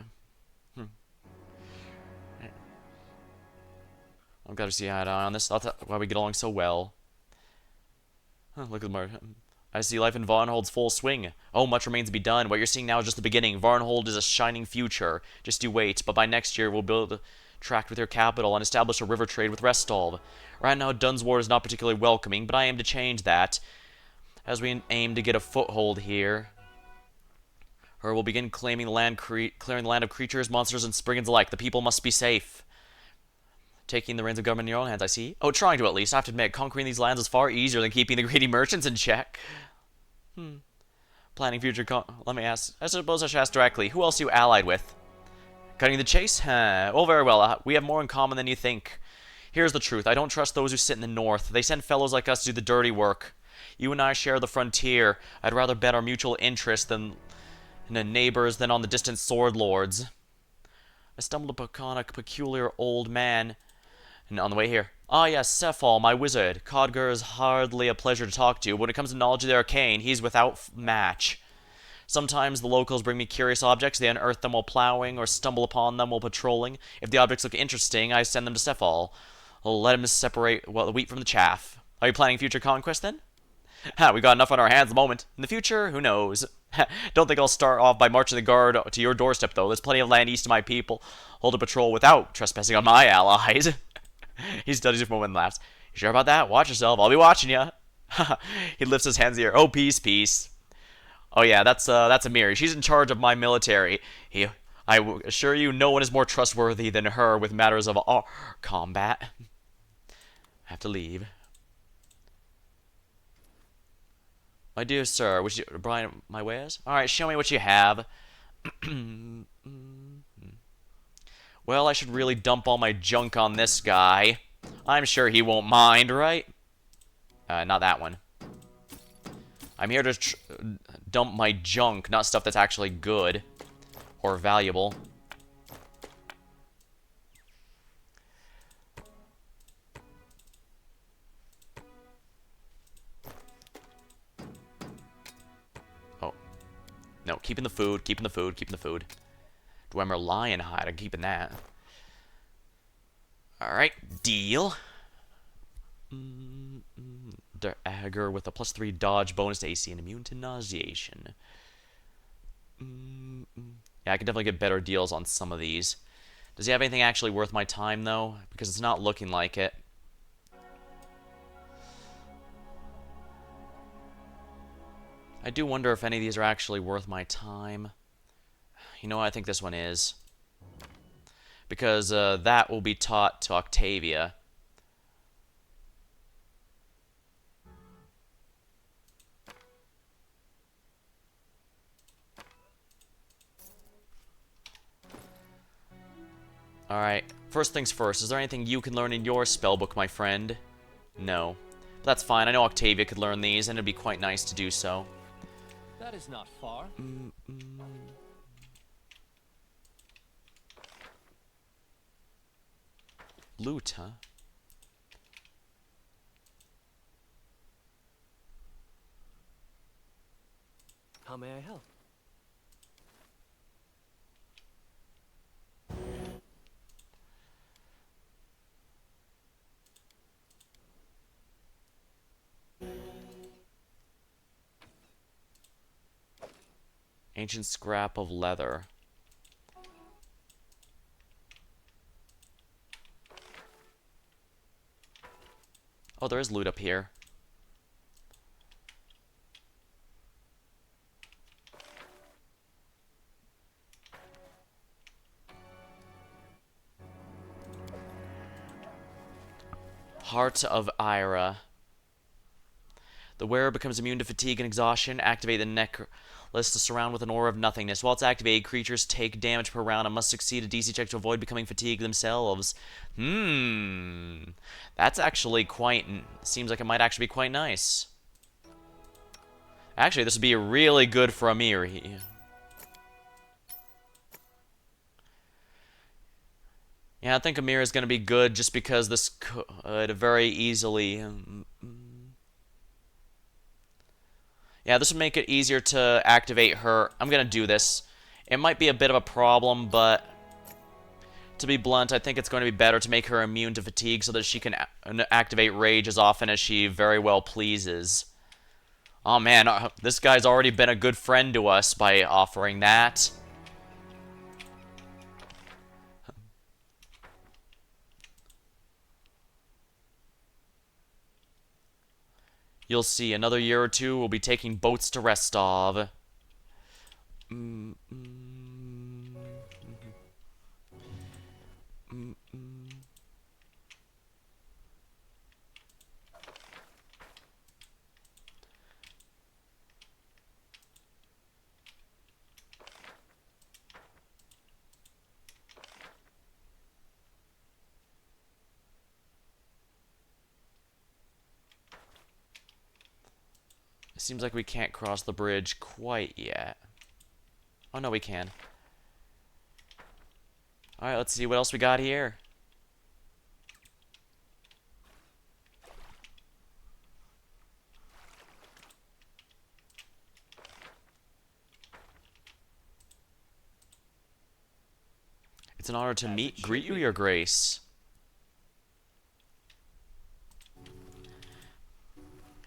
Speaker 1: I'm glad to see eye to eye on this. That's why we get along so well. Look at the I see life in Varnhold's full swing. Oh, much remains to be done. What you're seeing now is just the beginning. Varnhold is a shining future. Just you wait. But by next year, we'll build a tract with your capital and establish a river trade with Restov. Right now, Dunsward is not particularly welcoming, but I aim to change that. As we aim to get a foothold here, or we'll begin claiming the land, clearing the land of creatures, monsters, and spriggans alike. The people must be safe. Taking the reins of government in your own hands, I see. Oh, trying to at least. I have to admit, conquering these lands is far easier than keeping the greedy merchants in check. Planning future let me ask. I suppose I should ask directly. Who else are you allied with? Cutting the chase? Well, very well. We have more in common than you think. Here's the truth. I don't trust those who sit in the north. They send fellows like us to do the dirty work. You and I share the frontier. I'd rather bet our mutual interest than in the neighbors than on the distant sword lords. I stumbled upon a peculiar old man And on the way here. Ah, yes, Cephal, my wizard. Codger is hardly a pleasure to talk to. When it comes to knowledge of the arcane, he's without match. Sometimes the locals bring me curious objects. They unearth them while plowing or stumble upon them while patrolling. If the objects look interesting, I send them to Cephal. I'll let him separate the wheat from the chaff. Are you planning future conquest then? Ha, we got enough on our hands at the moment. In the future, who knows? Don't think I'll start off by marching the guard to your doorstep, though. There's plenty of land east of my people. Hold a patrol without trespassing on my allies. He studies it for a moment and laughs. You sure about that? Watch yourself. I'll be watching you. He lifts his hands in the air. Oh, peace, peace. Oh yeah, that's Amiri. She's in charge of my military. I assure you, no one is more trustworthy than her with matters of combat. I have to leave. My dear sir, would you buy my wares? Alright, show me what you have. Well, I should really dump all my junk on this guy. I'm sure he won't mind, right? Not that one. I'm here to dump my junk, not stuff that's actually good or valuable. Oh. No, keeping the food, keeping the food, keeping the food. Dwemer lion hide, I'm keeping that. Alright, deal. Dagger with a +3 dodge bonus to AC and immune to nauseation. Yeah, I can definitely get better deals on some of these. Does he have anything actually worth my time, though? Because it's not looking like it. I do wonder if any of these are actually worth my time. You know what? I think this one is. Because that will be taught to Octavia. Alright, first things first, is there anything you can learn in your spellbook, my friend? No. But that's fine, I know Octavia could learn these, and it'd be quite nice to do so.
Speaker 2: That is not far.
Speaker 1: Loot, huh?
Speaker 7: How may I help?
Speaker 1: Ancient scrap of leather. Oh, there is loot up here. Heart of Ira. The wearer becomes immune to fatigue and exhaustion. Activate the necklace to surround with an aura of nothingness. While it's activated, creatures take damage per round and must succeed a DC check to avoid becoming fatigued themselves. That's actually quite... Seems like it might actually be quite nice. Actually, this would be really good for Amiri. Yeah, I think Amiri is going to be good just because this could very easily... Yeah, this would make it easier to activate her. I'm going to do this. It might be a bit of a problem, but to be blunt, I think it's going to be better to make her immune to fatigue so that she can activate rage as often as she very well pleases. Oh man, this guy's already been a good friend to us by offering that. You'll see, another year or two, we'll be taking boats to Restov. It seems like we can't cross the bridge quite yet. Oh no, we can. Alright, let's see what else we got here. It's an honor to greet you, Your Grace.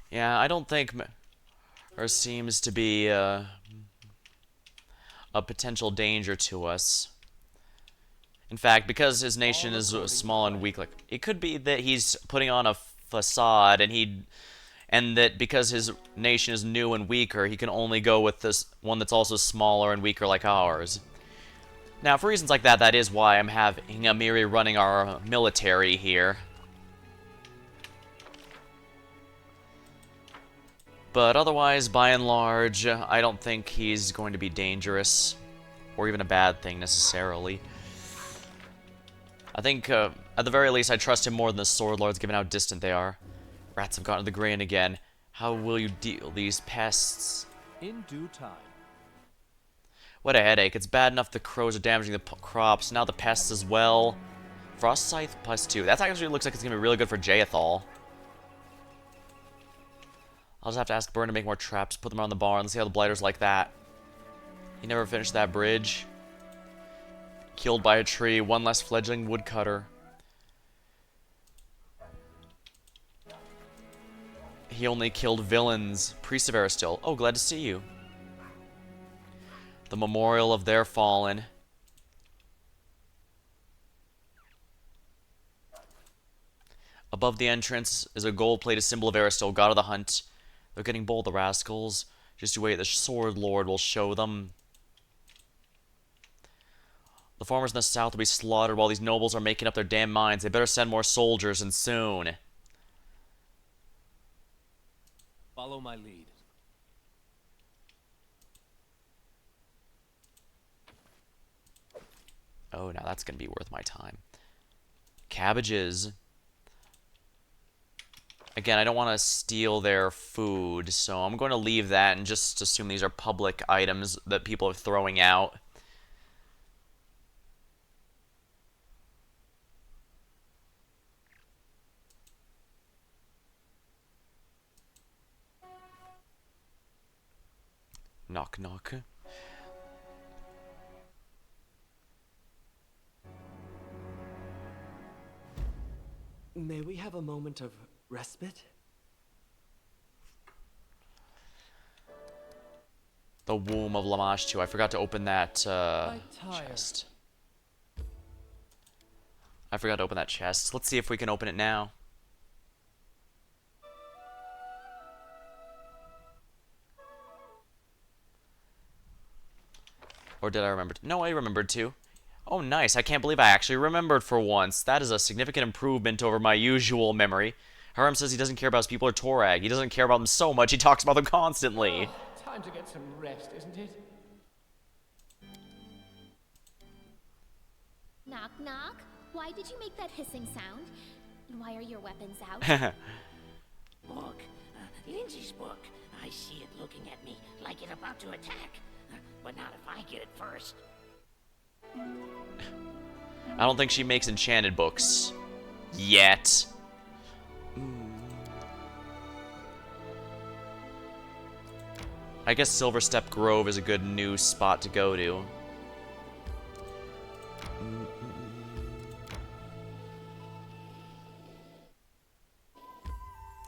Speaker 1: Yeah, I don't think there seems to be a potential danger to us. In fact, because his nation is small and weak, like it could be that he's putting on a facade, and that because his nation is new and weaker, he can only go with this one that's also smaller and weaker like ours. Now, for reasons like that, that is why I'm having Amiri running our military here. But otherwise, by and large, I don't think he's going to be dangerous, or even a bad thing necessarily. I think, at the very least, I trust him more than the Sword Lords, given how distant they are. Rats have gotten to the grain again. How will you deal these pests?
Speaker 2: In due time.
Speaker 1: What a headache. It's bad enough the crows are damaging the crops, now the pests as well. Frost Scythe +2. That actually looks like it's going to be really good for Jaethal. I'll just have to ask Burn to make more traps, put them around the barn. Let's see how the Blighters like that. He never finished that bridge. Killed by a tree, one less fledgling woodcutter. He only killed villains. Priest of Aristil. Oh, glad to see you. The memorial of their fallen. Above the entrance is a gold-plated symbol of Aristil, god of the hunt. They're getting bold, the rascals. Just you wait, the Sword Lord will show them. The farmers in the south will be slaughtered while these nobles are making up their damn minds. They better send more soldiers, and soon.
Speaker 2: Follow my lead.
Speaker 1: Oh, now that's going to be worth my time. Cabbages. Again, I don't want to steal their food, so I'm going to leave that and just assume these are public items that people are throwing out. Knock, knock.
Speaker 7: May we have a moment of respite?
Speaker 1: The womb of Lamashtu. I forgot to open that chest. I forgot to open that chest. Let's see if we can open it now. Or did I remember to? No, I remembered to. Oh, nice. I can't believe I actually remembered for once. That is a significant improvement over my usual memory. Harem says he doesn't care about his people or Torag. He doesn't care about them so much, he talks about them constantly.
Speaker 2: Oh, time to get some rest, isn't it?
Speaker 3: Knock, knock. Why did you make that hissing sound? And why are your weapons out?
Speaker 4: Look, Lindsay's book. I see it looking at me like it's about to attack. But not if I get it first.
Speaker 1: I don't think she makes enchanted books. Yet. I guess Silverstep Grove is a good new spot to go to.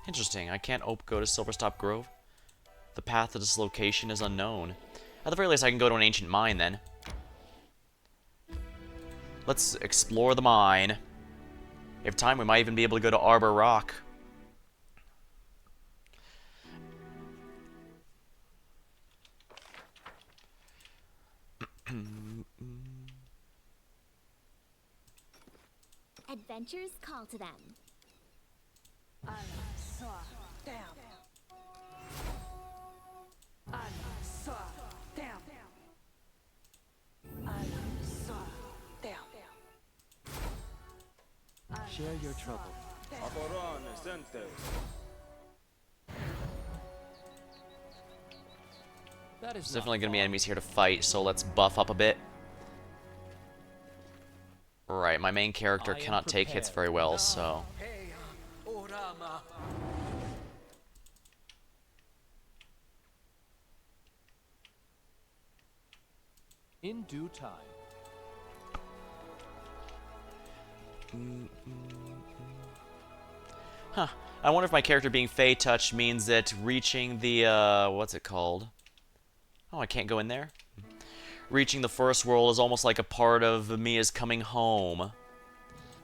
Speaker 1: Interesting. I can't go to Silverstop Grove. The path to this location is unknown. At the very least, I can go to an ancient mine then. Let's explore the mine. If time, we might even be able to go to Arbor Rock.
Speaker 3: Adventures call to them.
Speaker 7: Share your trouble.
Speaker 5: Aporone, sente.
Speaker 2: That is
Speaker 1: There's definitely going to be enemies here to fight, so let's buff up a bit. Right, my main character cannot take hits very well, so...
Speaker 2: in due time.
Speaker 1: Huh. I wonder if my character being Fey Touch means that reaching the, what's it called? Oh, I can't go in there? Reaching the first world is almost like a part of me is coming home.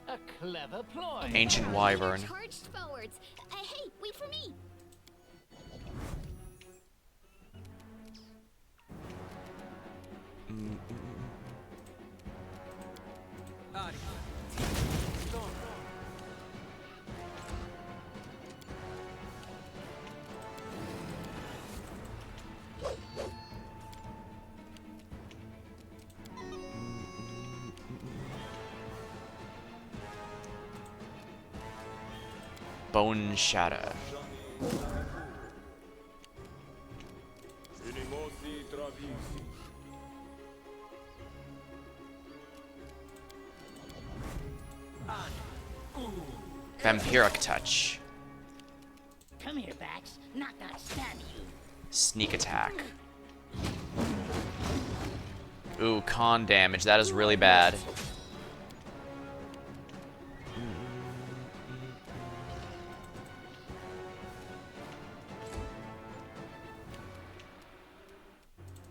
Speaker 2: A clever ploy.
Speaker 1: Ancient Wyvern.
Speaker 3: Charged forwards. Hey, wait for me.
Speaker 1: Bone Shatter.
Speaker 5: Inimosi travisi.
Speaker 1: Vampiric Touch.
Speaker 4: Come here, Bax. Knock knock stab you.
Speaker 1: Sneak Attack. Ooh, con damage. That is really bad.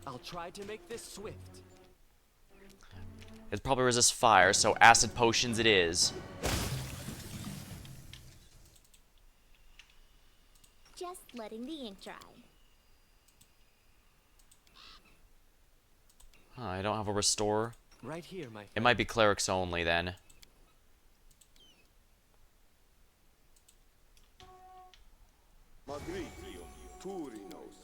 Speaker 8: I'll try to make this swift.
Speaker 1: It probably resists fire, so acid potions it is.
Speaker 3: Just letting the ink dry.
Speaker 1: Huh, I don't have a restore.
Speaker 8: Right here, my friend.
Speaker 1: It might be clerics only then.
Speaker 5: Magritium Turinos.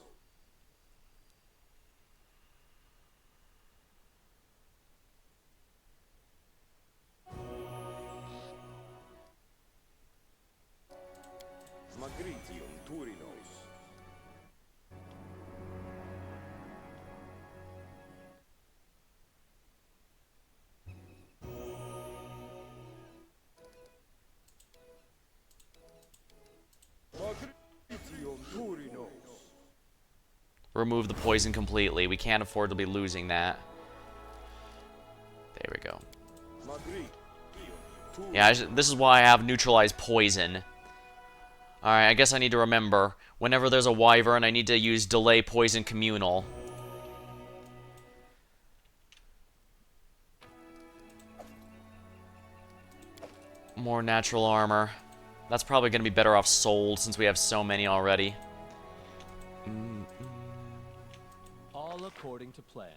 Speaker 5: Magritium Turinos. Magritium Turinos.
Speaker 1: Remove the poison completely. We can't afford to be losing that. There we go.
Speaker 5: Magritium
Speaker 1: Yeah, this is why I have neutralized poison. Alright, I guess I need to remember. Whenever there's a wyvern, I need to use delay poison communal. More natural armor. That's probably going to be better off sold since we have so many already.
Speaker 2: All according to plan.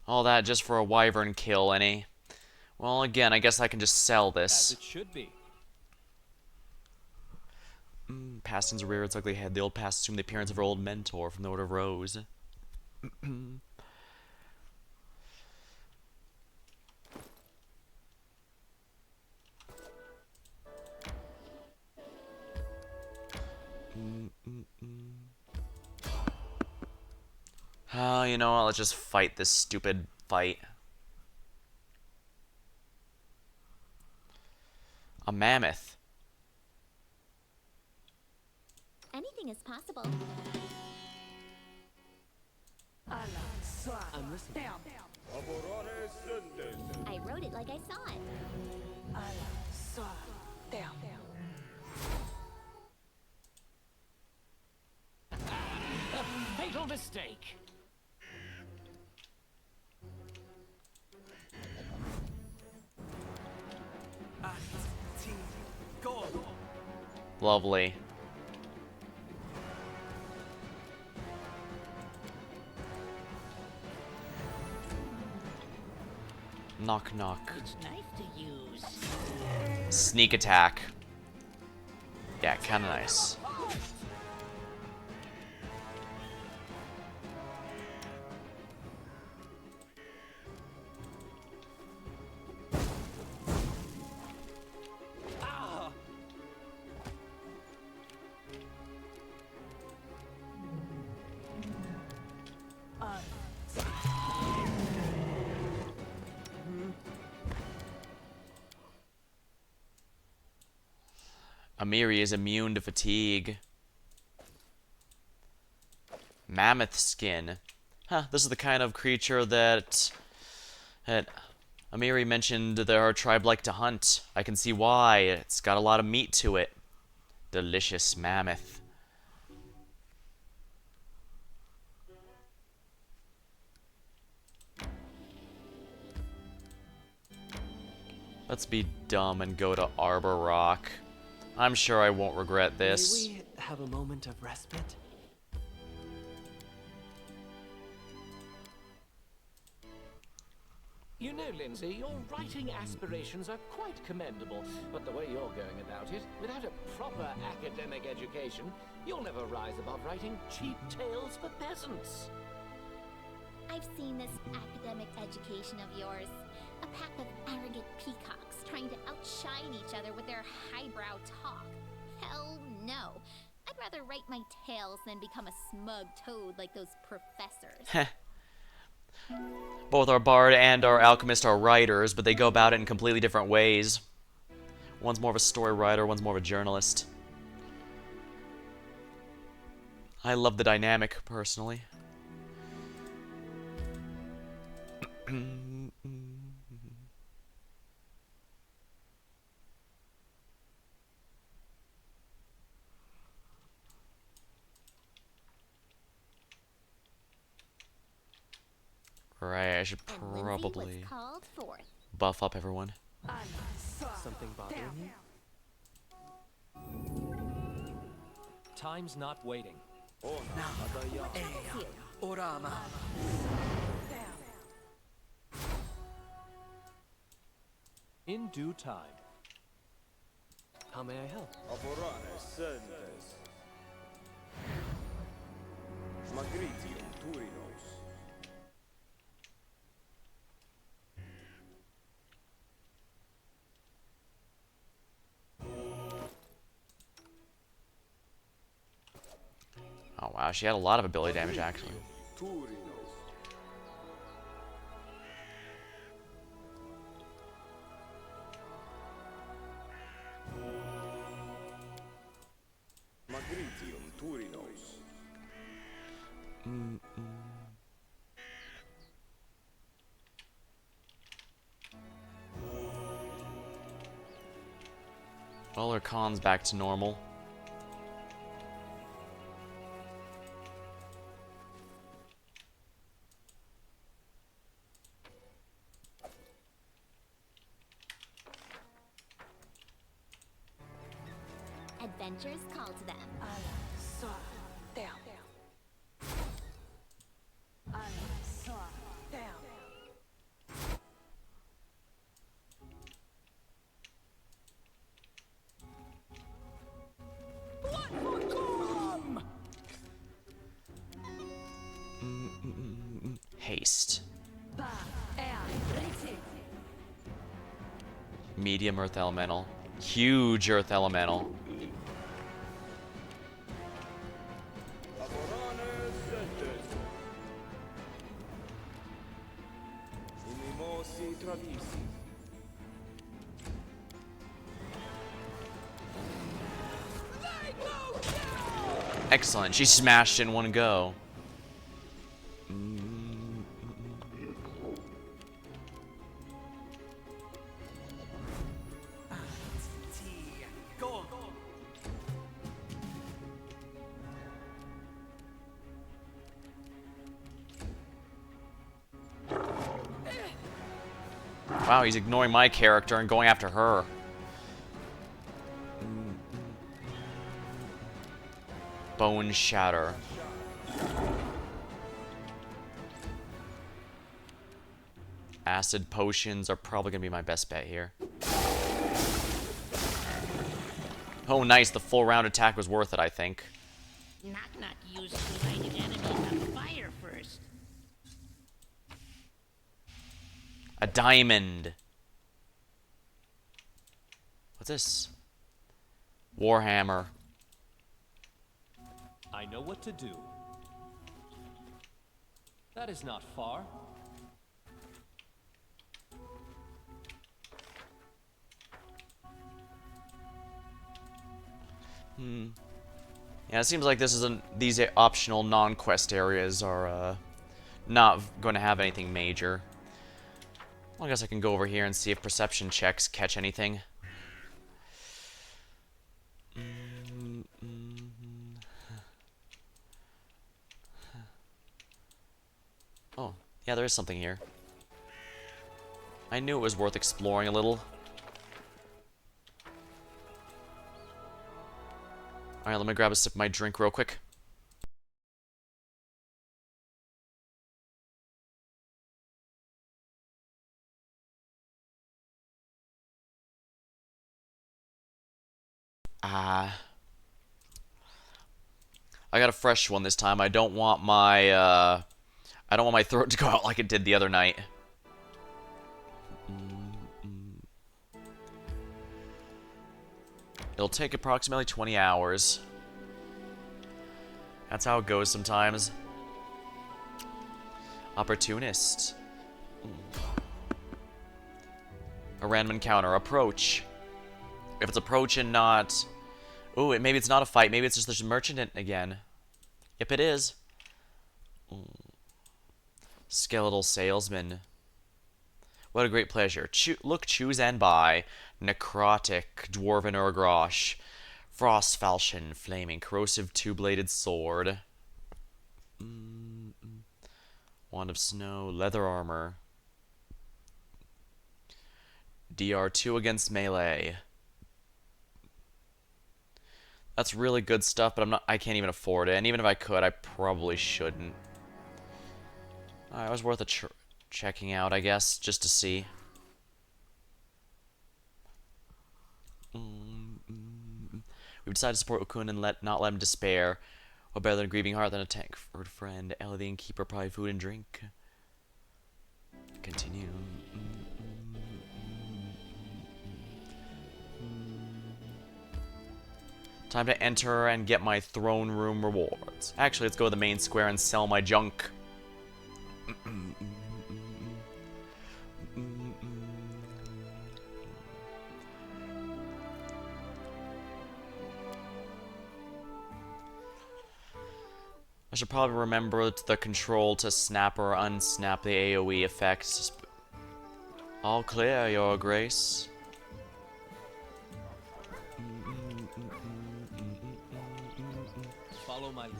Speaker 1: All that just for a wyvern kill, any? Well, again, I guess I can just sell
Speaker 2: As
Speaker 1: this.
Speaker 2: it should be.
Speaker 1: Paston's rear its ugly head. The old past assumed the appearance of her old mentor from the Order of Rose. You know what? Let's just fight this stupid fight. A mammoth.
Speaker 3: Anything is possible.
Speaker 8: I'm listening.
Speaker 5: Aborone Sendes.
Speaker 3: I wrote it like I saw it.
Speaker 2: Fatal mistake.
Speaker 1: Lovely. Knock knock.
Speaker 4: It's nice to use.
Speaker 1: Sneak attack. Yeah, kinda nice. Amiri is immune to fatigue. Mammoth skin. Huh, this is the kind of creature that Amiri mentioned that our tribe like to hunt. I can see why. It's got a lot of meat to it. Delicious mammoth. Let's be dumb and go to Arbor Rock. I'm sure I won't regret this.
Speaker 8: May we have a moment of respite?
Speaker 2: You know, Lindsay, your writing aspirations are quite commendable, but the way you're going about it, without a proper academic education, you'll never rise above writing cheap tales for peasants.
Speaker 3: I've seen this academic education of yours. A pack of arrogant peacocks trying to outshine each other with their highbrow talk. Hell no. I'd rather write my tales than become a smug toad like those professors.
Speaker 1: Both our bard and our alchemist are writers, but they go about it in completely different ways. One's more of a story writer, one's more of a journalist. I love the dynamic, personally. Right, I should
Speaker 3: And Lindsay
Speaker 1: probably
Speaker 3: was called forth.
Speaker 1: buff up everyone.
Speaker 8: Something bothering you?
Speaker 9: Time's not waiting.
Speaker 7: Orama.
Speaker 9: In due time.
Speaker 8: How may I help?
Speaker 5: Aboranes sentes. Magritium turinos.
Speaker 1: Oh wow, she had a lot of ability damage actually.
Speaker 5: Turinos. Magritium turinos.
Speaker 1: Well, her con's back to normal.
Speaker 3: Adventures call to them.
Speaker 1: Haste. Medium earth elemental. Huge earth elemental.
Speaker 5: Aboranes sentes. Unimosi travisi.
Speaker 1: Excellent, she smashed in one go. Wow, he's ignoring my character and going after her. Bone Shatter. Acid potions are probably going to be my best bet here. Oh, nice. The full round attack was worth it, I think.
Speaker 4: Knock used to light an enemy on fire first.
Speaker 1: A diamond. What's this? Warhammer.
Speaker 9: I know what to do. That is not far.
Speaker 1: Yeah, it seems like these optional non-quest areas are not going to have anything major. Well, I guess I can go over here and see if perception checks catch anything. Oh, yeah, there is something here. I knew it was worth exploring a little. Alright, let me grab a sip of my drink real quick. I got a fresh one this time. I don't want my throat to go out like it did the other night. It'll take approximately 20 hours. That's how it goes sometimes. Opportunist. A random encounter. Approach. If it's approach and not... Ooh, maybe it's not a fight. Maybe it's just this merchant again. Yep, it is. Skeletal salesman. What a great pleasure. Look, choose, and buy. Necrotic, dwarven Urgrosh. Frost falchion, flaming, corrosive two-bladed sword. Wand of snow, leather armor. DR2 against melee. That's really good stuff, but I can't even afford it. And even if I could, I probably shouldn't. It was worth checking out, I guess, just to see. We've decided to support Okun and not let him despair. What better than a grieving heart than a tank for a friend? Ella the innkeeper, probably food and drink. Continue. Time to enter and get my throne room rewards. Actually, let's go to the main square and sell my junk. I should probably remember the control to snap or unsnap the AoE effects. All clear, Your Grace.
Speaker 9: Follow my lead.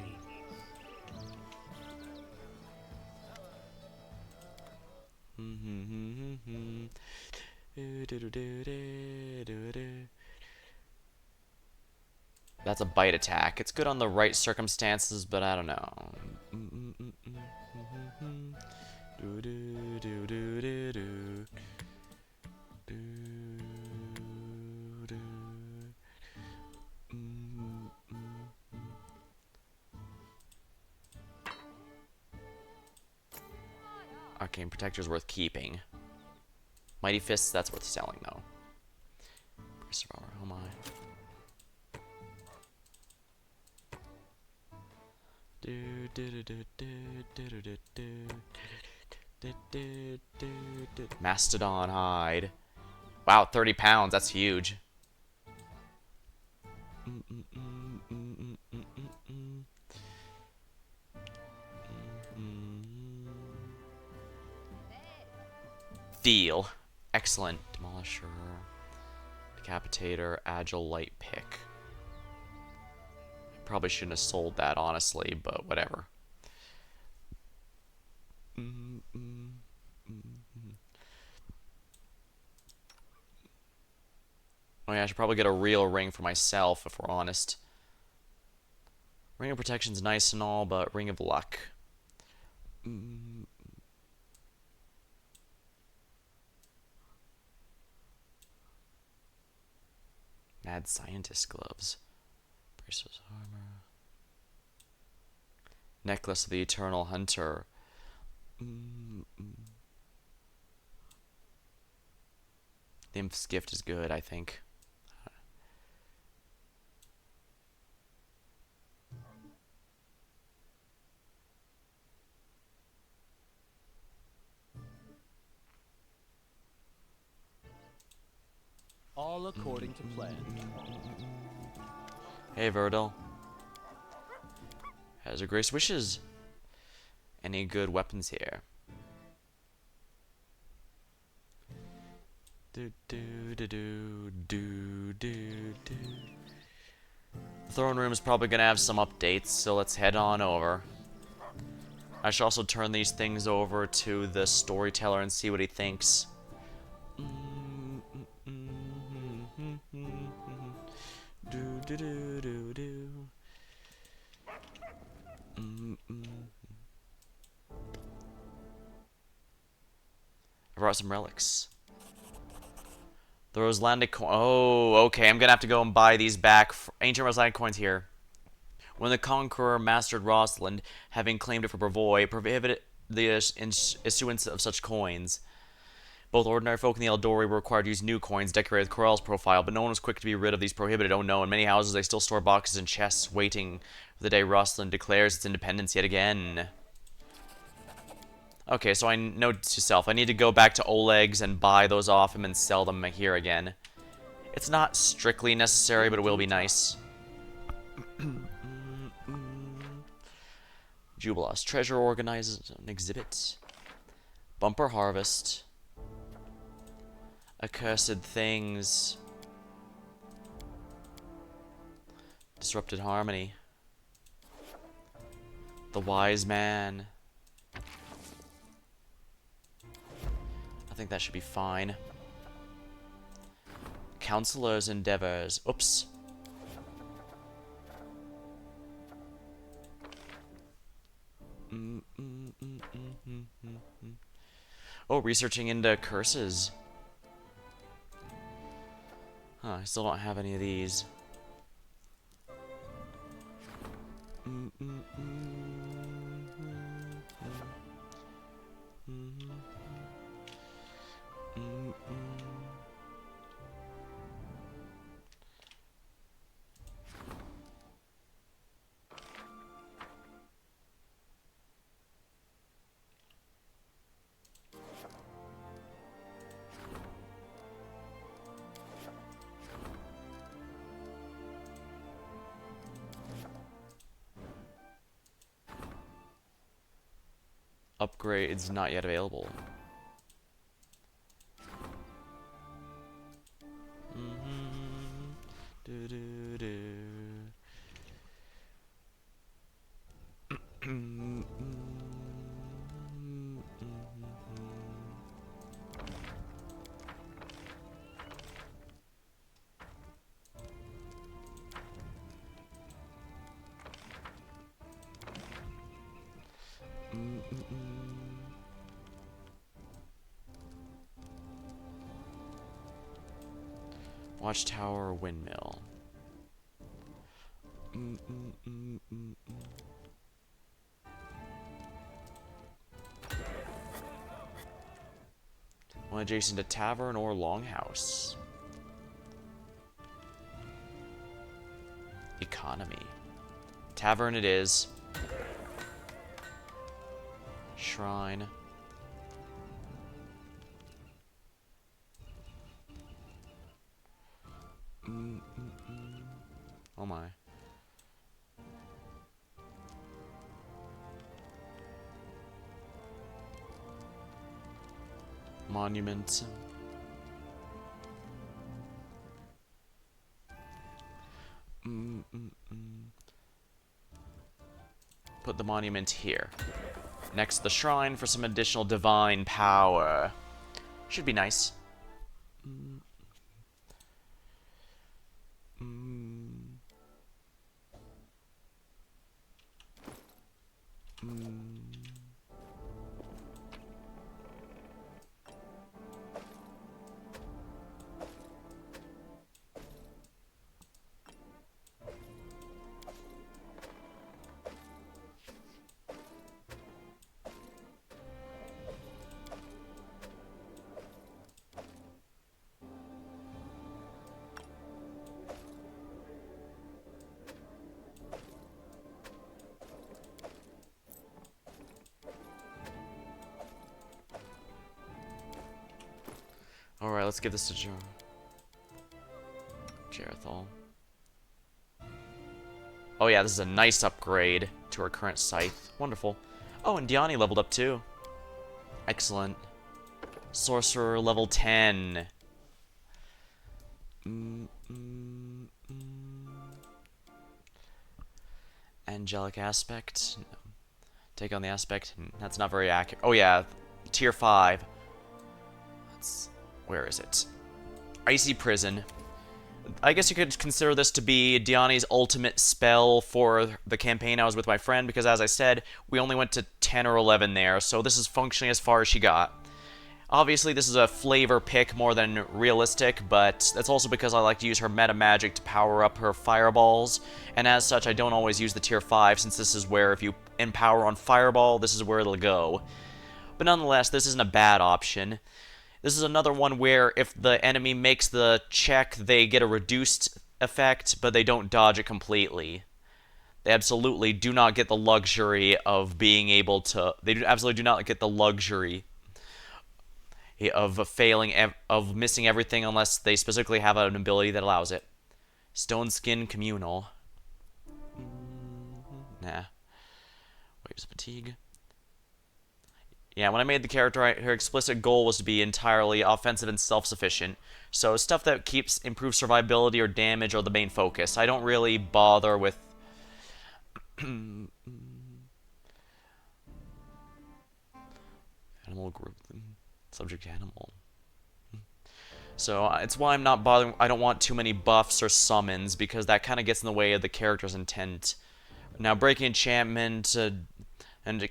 Speaker 1: That's a bite attack. It's good on the right circumstances, but I don't know. Arcane Protector's worth keeping. Mighty Fists, that's worth selling, though. Priest of Armor, oh my. Mastodon hide. Wow, 30 pounds, that's huge. Deal. Excellent. Demolisher. Decapitator. Agile light pick. Probably shouldn't have sold that, honestly, but whatever. Oh yeah, I should probably get a real ring for myself, if we're honest. Ring of Protection's nice and all, but Ring of Luck. Mad Scientist gloves. Bracelets armor. Necklace of the Eternal Hunter. Nymph's Gift is good, I think.
Speaker 9: All according to plan.
Speaker 1: Hey, Verdal. How's your grace wishes? Any good weapons here? Do do do do do do do. The throne room is probably gonna have some updates, so let's head on over. I should also turn these things over to the storyteller and see what he thinks. Do do do do do. I brought some relics. The Roselandic coin. Oh, okay. I'm gonna have to go and buy these back. Ancient Roselandic coins here. When the conqueror mastered Rosalind, having claimed it for Brevoy, prohibited the issuance of such coins. Both ordinary folk and the Eldori were required to use new coins decorated with Corell's profile, but no one was quick to be rid of these prohibited. Oh no, in many houses they still store boxes and chests, waiting for the day Rosalind declares its independence yet again. Okay, so I note to self, I need to go back to Oleg's and buy those off him and sell them here again. It's not strictly necessary, but it will be nice. Jubilos. Treasure organizes an exhibit. Bumper harvest. Accursed things. Disrupted harmony. The wise man. I think that should be fine. Counselor's endeavors. Oops. Oh, researching into curses. Huh, I still don't have any of these. Upgrades not yet available. Do, do, do. Watchtower windmill. One adjacent to tavern or longhouse. Economy. Tavern it is. Shrine. Oh my. Monument. Put the monument here. Next to the shrine for some additional divine power. Should be nice. Alright, let's give this to Jarethal. Oh yeah, this is a nice upgrade to our current scythe. Wonderful. Oh, and Diani leveled up too. Excellent. Sorcerer level 10. Angelic aspect. No. Take on the aspect. That's not very accurate. Oh yeah, tier 5. Where is it? Icy Prison. I guess you could consider this to be Diani's ultimate spell for the campaign I was with my friend, because as I said, we only went to 10 or 11 there, so this is functionally as far as she got. Obviously, this is a flavor pick more than realistic, but that's also because I like to use her meta magic to power up her fireballs, and as such, I don't always use the tier 5, since this is where if you empower on fireball, this is where it'll go. But nonetheless, this isn't a bad option. This is another one where if the enemy makes the check, they get a reduced effect, but they don't dodge it completely. They absolutely do not get the luxury of being able to... They absolutely do not get the luxury of of missing everything unless they specifically have an ability that allows it. Stone Skin Communal. Nah. Waves of Fatigue. Yeah, when I made the character, her explicit goal was to be entirely offensive and self-sufficient. So stuff that improves survivability or damage are the main focus. I don't really bother with... Animal group. Subject animal. So it's why I'm not bothering... I don't want too many buffs or summons, because that kind of gets in the way of the character's intent. Now, breaking enchantment... and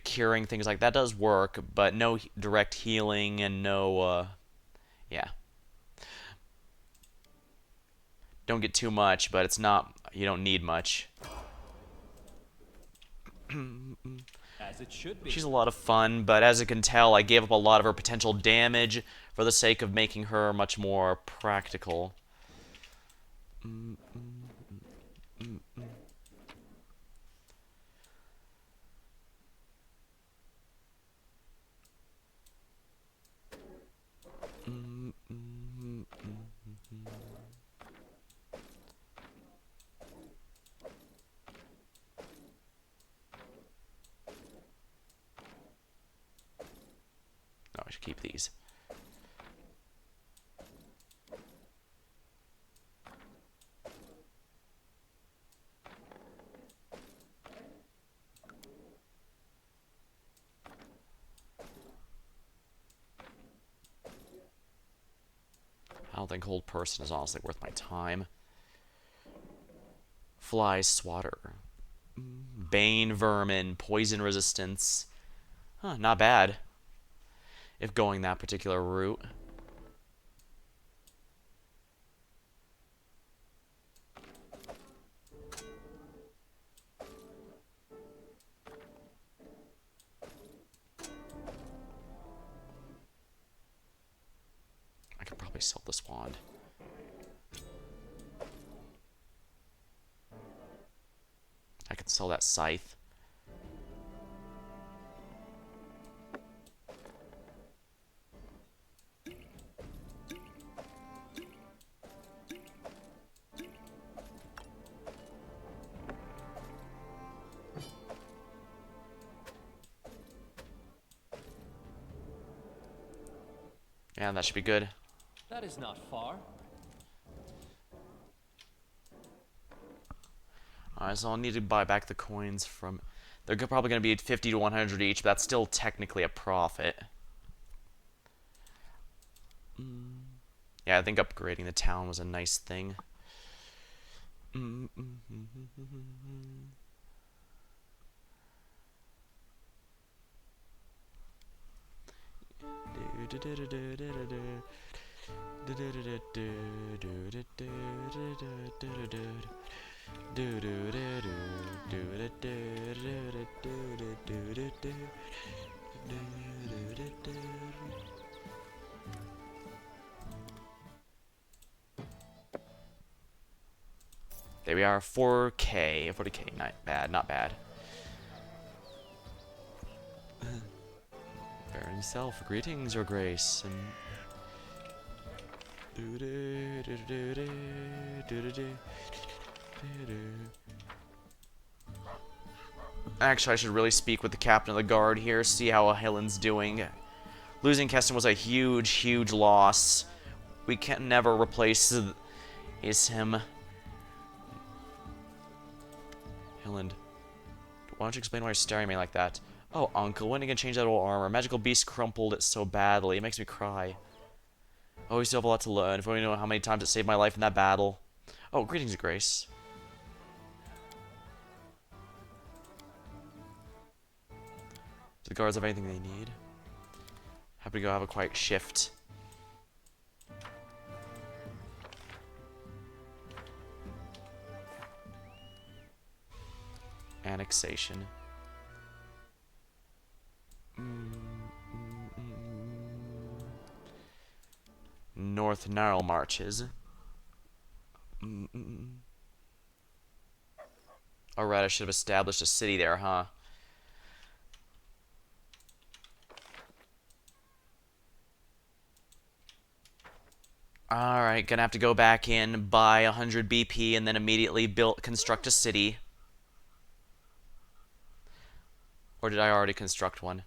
Speaker 1: curing, things like that does work, but no direct healing and no, yeah. Don't get too much, but it's not, you don't need much.
Speaker 9: As it should be.
Speaker 1: She's a lot of fun, but as you can tell, I gave up a lot of her potential damage for the sake of making her much more practical. No, I should keep these. I don't think Hold Person is honestly worth my time. Fly Swatter. Bane Vermin. Poison Resistance. Huh, not bad. If going that particular route. I could probably sell this wand. I could sell that scythe. Yeah, that should be good.
Speaker 9: That is not far.
Speaker 1: Alright, so I'll need to buy back the coins from... They're probably going to be 50 to 100 each, but that's still technically a profit. Yeah, I think upgrading the town was a nice thing. There we are, 4K. 40K, not bad, not bad. Baron self, greetings, your grace. And Actually, I should really speak with the captain of the guard here, see how Helen's doing. Losing Keston was a huge, huge loss. We can never replace him. Helen, why don't you explain why you're staring at me like that? Oh, Uncle, when are you gonna change that old armor? Magical Beast crumpled it so badly. It makes me cry. Oh, we still have a lot to learn. If only knew how many times it saved my life in that battle. Oh, greetings, Grace. Do the guards have anything they need? Happy to go have a quiet shift. Annexation. North Narrow Marches. Alright, I should have established a city there, huh? Alright, gonna have to go back in, buy 100 BP, and then immediately construct a city. Or did I already construct one?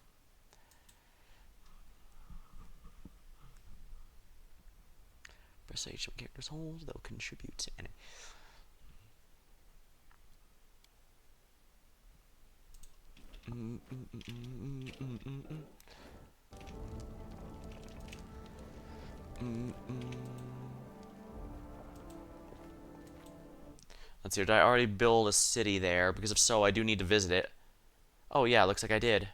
Speaker 1: Press H when characters hold, they'll contribute to any. Let's see, did I already build a city there? Because if so, I do need to visit it. Oh yeah, looks like I did.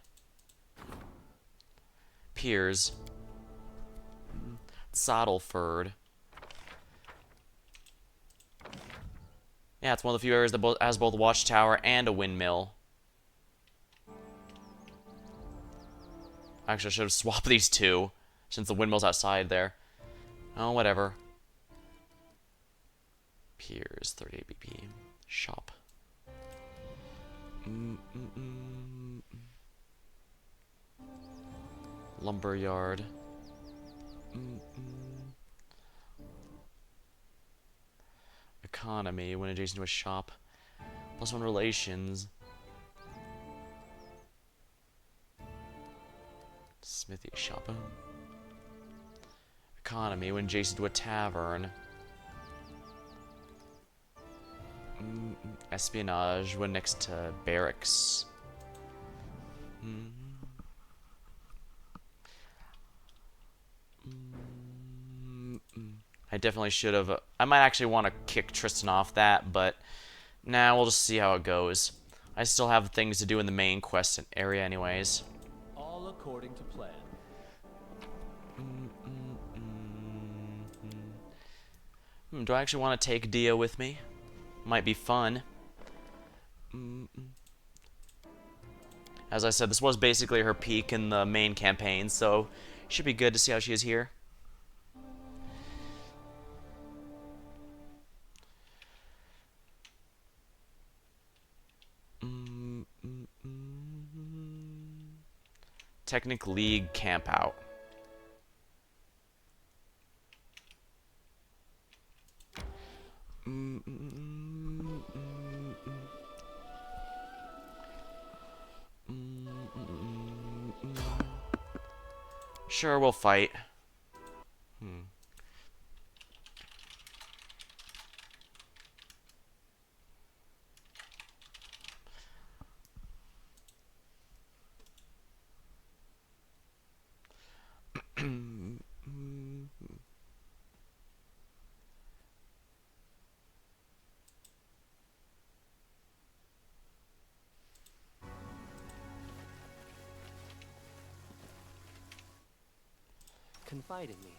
Speaker 1: Piers. Saddleford. Yeah, it's one of the few areas that has both a watchtower and a windmill. Actually, I should have swapped these two, since the windmill's outside there. Oh, whatever. Piers, 38 BP. Shop. Lumberyard. Economy, when adjacent to a shop. +1 relations. Smithy shop. Economy, when adjacent to a tavern. Espionage, when next to barracks. I definitely should have. I might actually want to kick Tristan off that, but nah, we'll just see how it goes. I still have things to do in the main quest area anyways.
Speaker 9: All according to plan.
Speaker 1: Do I actually want to take Dia with me? Might be fun. As I said, this was basically her peak in the main campaign, so should be good to see how she is here. Technic League Campout. Sure, we'll fight.
Speaker 8: Confide in me.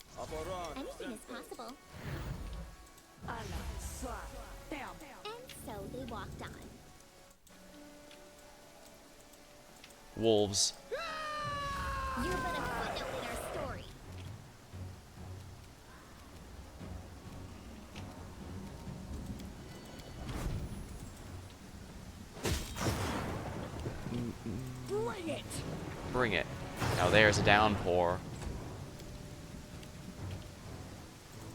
Speaker 3: Anything is possible. And so they walked on.
Speaker 1: Wolves.
Speaker 3: You're but a footnote in our story.
Speaker 4: Bring it!
Speaker 1: Bring it. Now there's a downpour.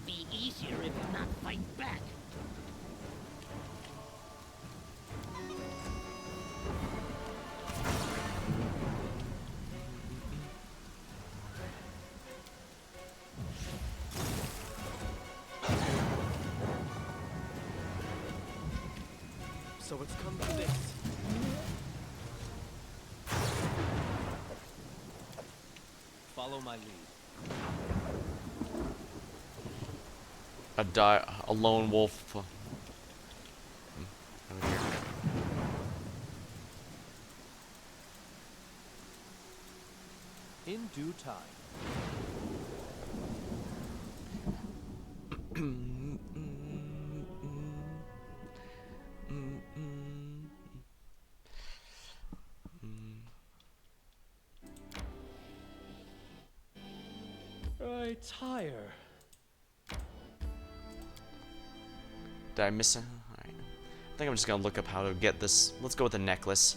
Speaker 4: Be easier if you not fight back.
Speaker 8: So it's come to this.
Speaker 9: Follow my lead.
Speaker 1: A lone wolf. Over here.
Speaker 9: In due time. I tire.
Speaker 1: Did I miss it? Alright. I think I'm just gonna look up how to get this. Let's go with the necklace.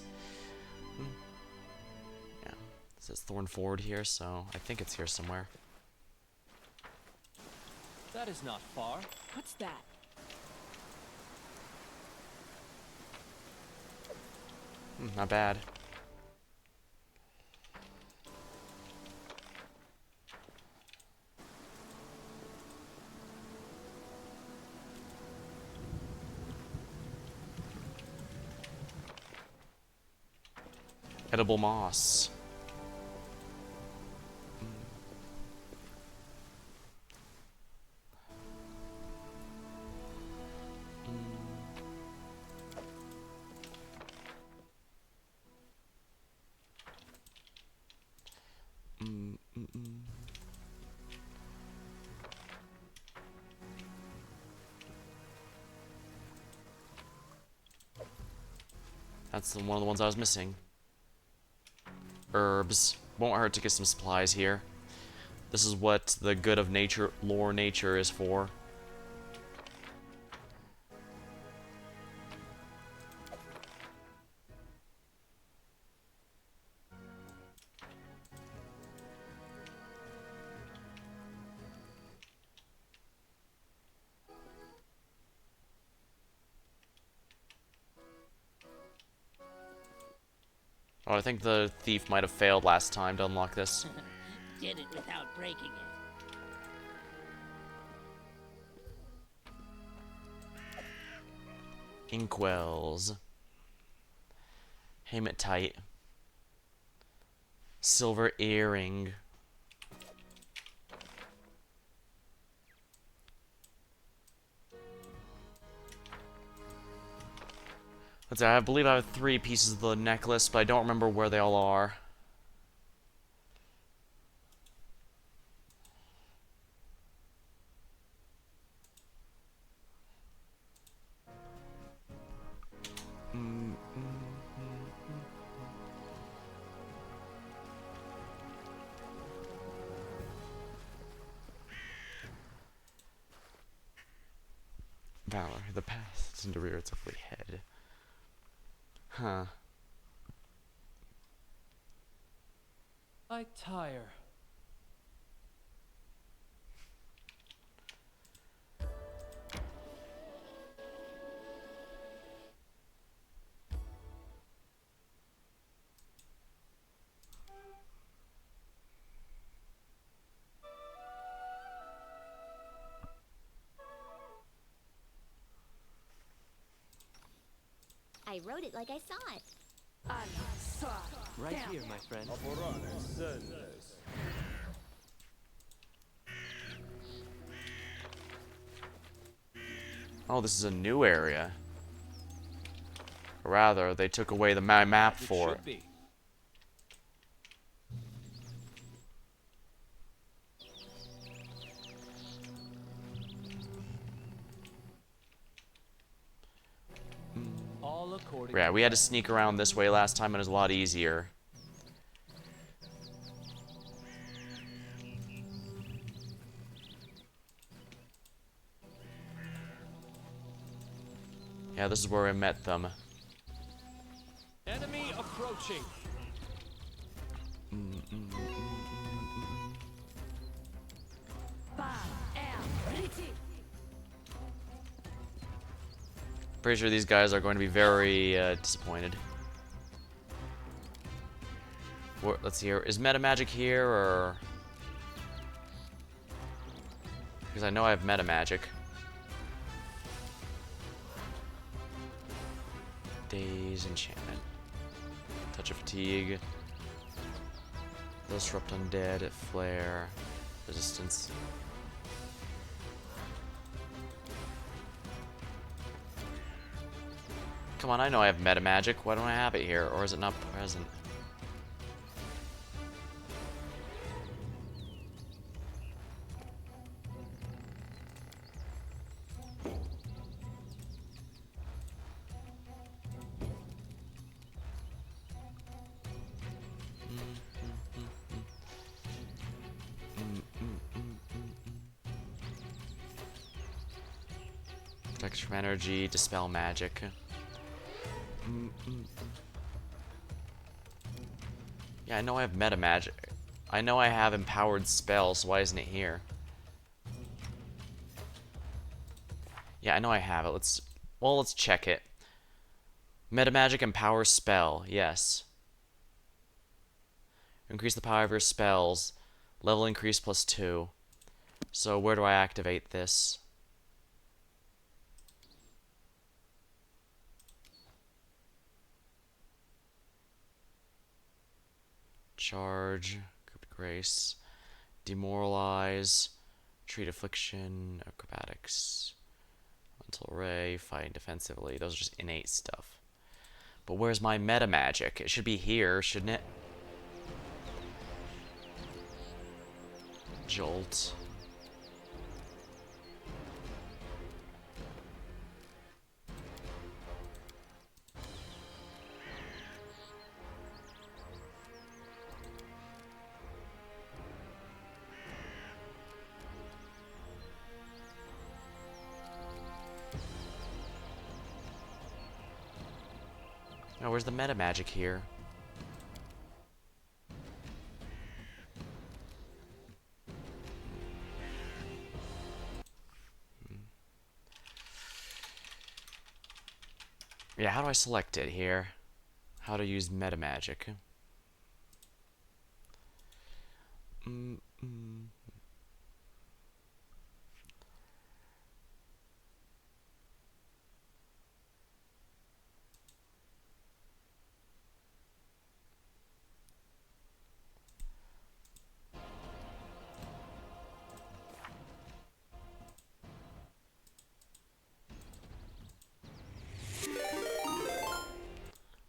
Speaker 1: Yeah. It says Thorn Forward here, so I think it's here somewhere.
Speaker 9: That is not far.
Speaker 6: What's that?
Speaker 1: Not bad. Edible moss. That's one of the ones I was missing. Herbs. Won't hurt to get some supplies here. This is what the good of nature, lore nature is for. Oh, I think the thief might have failed last time to unlock this.
Speaker 4: Did it without breaking it.
Speaker 1: Inkwells. Hematite. Silver earring. Let's see, I believe I have 3 pieces of the necklace, but I don't remember where they all are. Valor, the path into rear its ugly head. Huh.
Speaker 9: I tire.
Speaker 3: I wrote it like I saw it.
Speaker 8: Right here, my friend.
Speaker 1: Oh, this is a new area. Or rather, they took away the map for it.
Speaker 9: Should be. All according
Speaker 1: Yeah,
Speaker 9: to
Speaker 1: we had to sneak around this way last time and it was a lot easier. Yeah, this is where I met them.
Speaker 9: enemy approaching. Pretty sure these guys are going to be very disappointed. Let's see here. Is meta magic here or? Because I know I have meta magic.
Speaker 1: Daze enchantment. Touch of fatigue. Disrupt undead. Flare. Resistance. Come on, I know I have meta magic. Why don't I have it here? Or is it not present? Protect from energy, dispel magic. Yeah, I know I have meta magic. I know I have empowered spells, so why isn't it here? Yeah, I know I have it. Let's check it. Meta magic empower spell, yes. Increase the power of your spells. Level increase +2. So where do I activate this? Charge, Crypt Grace, Demoralize, Treat Affliction, Acrobatics, Mental Ray, Fighting Defensively. Those are just innate stuff. But where's my meta magic? It should be here, shouldn't it? Jolt. Oh, where's the meta magic here? Yeah, how do I select it here? How to use meta magic?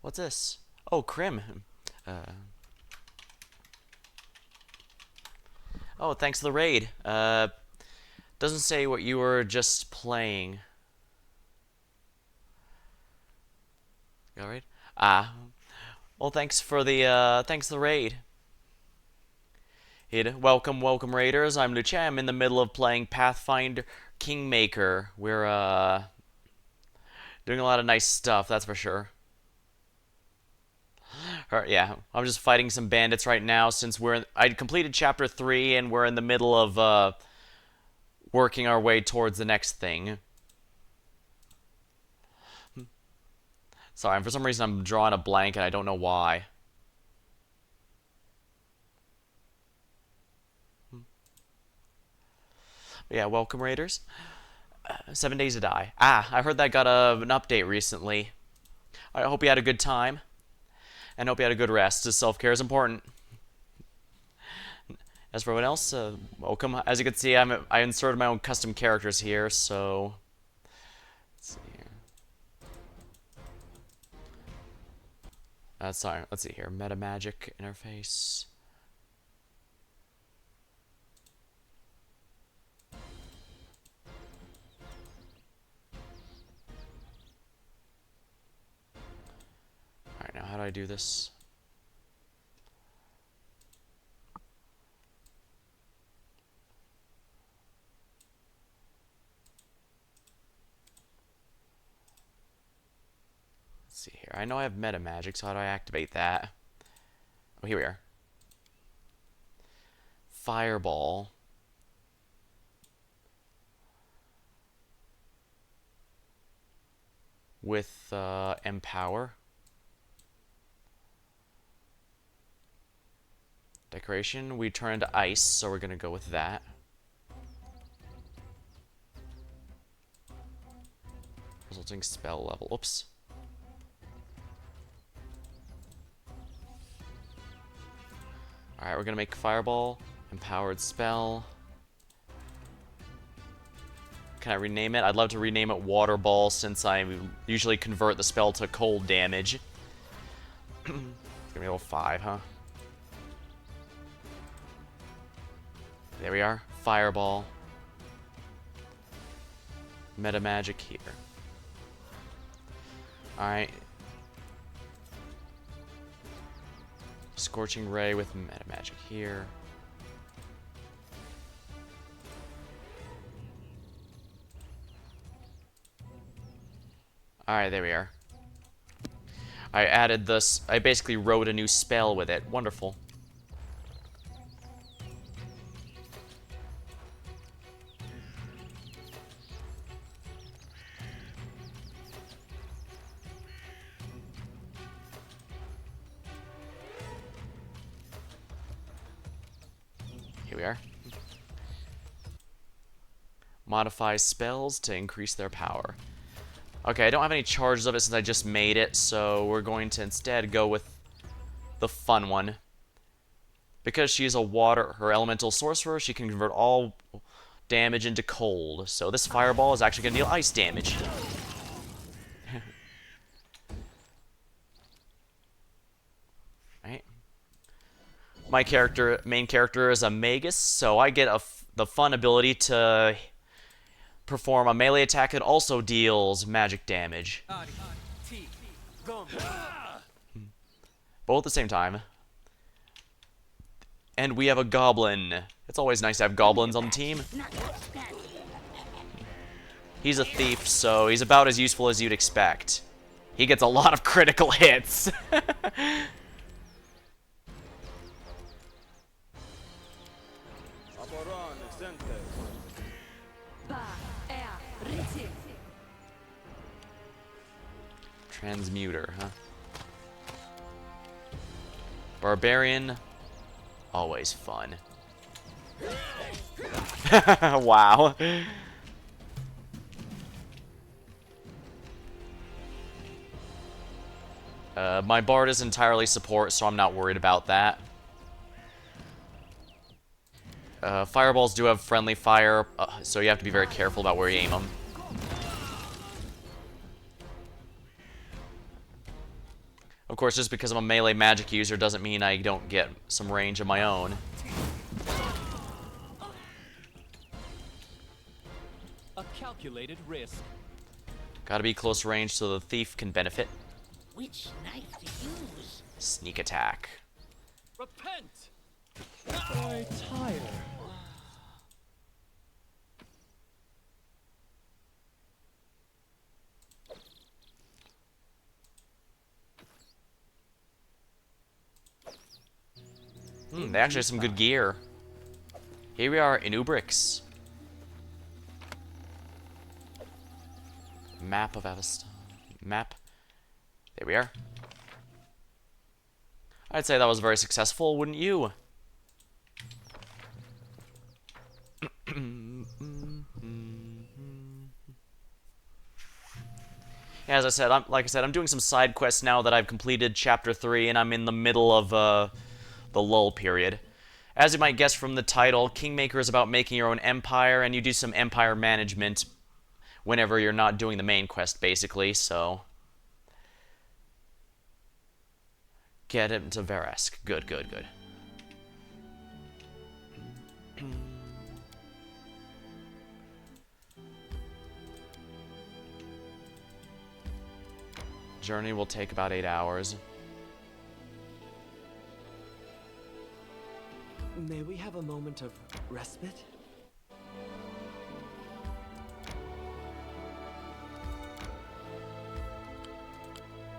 Speaker 1: What's this? Oh, Crim. Oh, thanks for the raid. Doesn't say what you were just playing. You alright? Well, thanks for the raid. Welcome, raiders. I'm Lucia. I'm in the middle of playing Pathfinder Kingmaker. We're doing a lot of nice stuff, that's for sure. Yeah, I'm just fighting some bandits right now since I completed chapter 3 and we're in the middle of working our way towards the next thing. Sorry, for some reason I'm drawing a blank and I don't know why. But yeah, welcome, raiders. 7 Days to Die. I heard that got an update recently. I hope you had a good time. And hope you had a good rest, as self-care is important. As for everyone else, welcome. As you can see, I inserted my own custom characters here, so... Let's see here. Sorry, let's see here. Meta Magic interface. Alright, now how do I do this? Let's see here. I know I have meta magic, so how do I activate that? Oh, here we are. Fireball. With Empower. Decoration, we turn into ice, so we're gonna go with that. Resulting spell level. Oops. Alright, we're gonna make Fireball. Empowered spell. Can I rename it? I'd love to rename it Water Ball since I usually convert the spell to cold damage. It's gonna be level 5, huh? There we are. Fireball. Meta Magic here. Alright. Scorching Ray with Meta Magic here. Alright, there we are. I added this. I basically wrote a new spell with it. Wonderful. Here we are. Modify spells to increase their power. Okay, I don't have any charges of it since I just made it, so we're going to instead go with the fun one. Because she's a water, her elemental sorcerer, she can convert all damage into cold. So this fireball is actually going to deal ice damage. Right. My main character is a magus, so I get the fun ability to perform a melee attack that also deals magic damage. Both at the same time. And we have a goblin. It's always nice to have goblins on the team. He's a thief, so he's about as useful as you'd expect. He gets a lot of critical hits. Transmuter, huh? Barbarian. Always fun. Wow. My bard is entirely support, so I'm not worried about that. Fireballs do have friendly fire, so you have to be very careful about where you aim them. Of course, just because I'm a melee magic user doesn't mean I don't get some range of my own.
Speaker 10: A calculated risk.
Speaker 1: Gotta be close range so the thief can benefit.
Speaker 4: Which knife to use?
Speaker 1: Sneak attack.
Speaker 10: Repent! I tire.
Speaker 1: They actually have some good gear. Here we are in Ubrix. Map of Avastan. Map. There we are. I'd say that was very successful, wouldn't you? Yeah, as I said, I'm doing some side quests now that I've completed Chapter 3, and I'm in the middle of the lull period. As you might guess from the title, Kingmaker is about making your own empire, and you do some empire management whenever you're not doing the main quest, basically, so... Get him to Veresk. Good, good, good. Journey will take about 8 hours.
Speaker 8: May we have a moment of respite?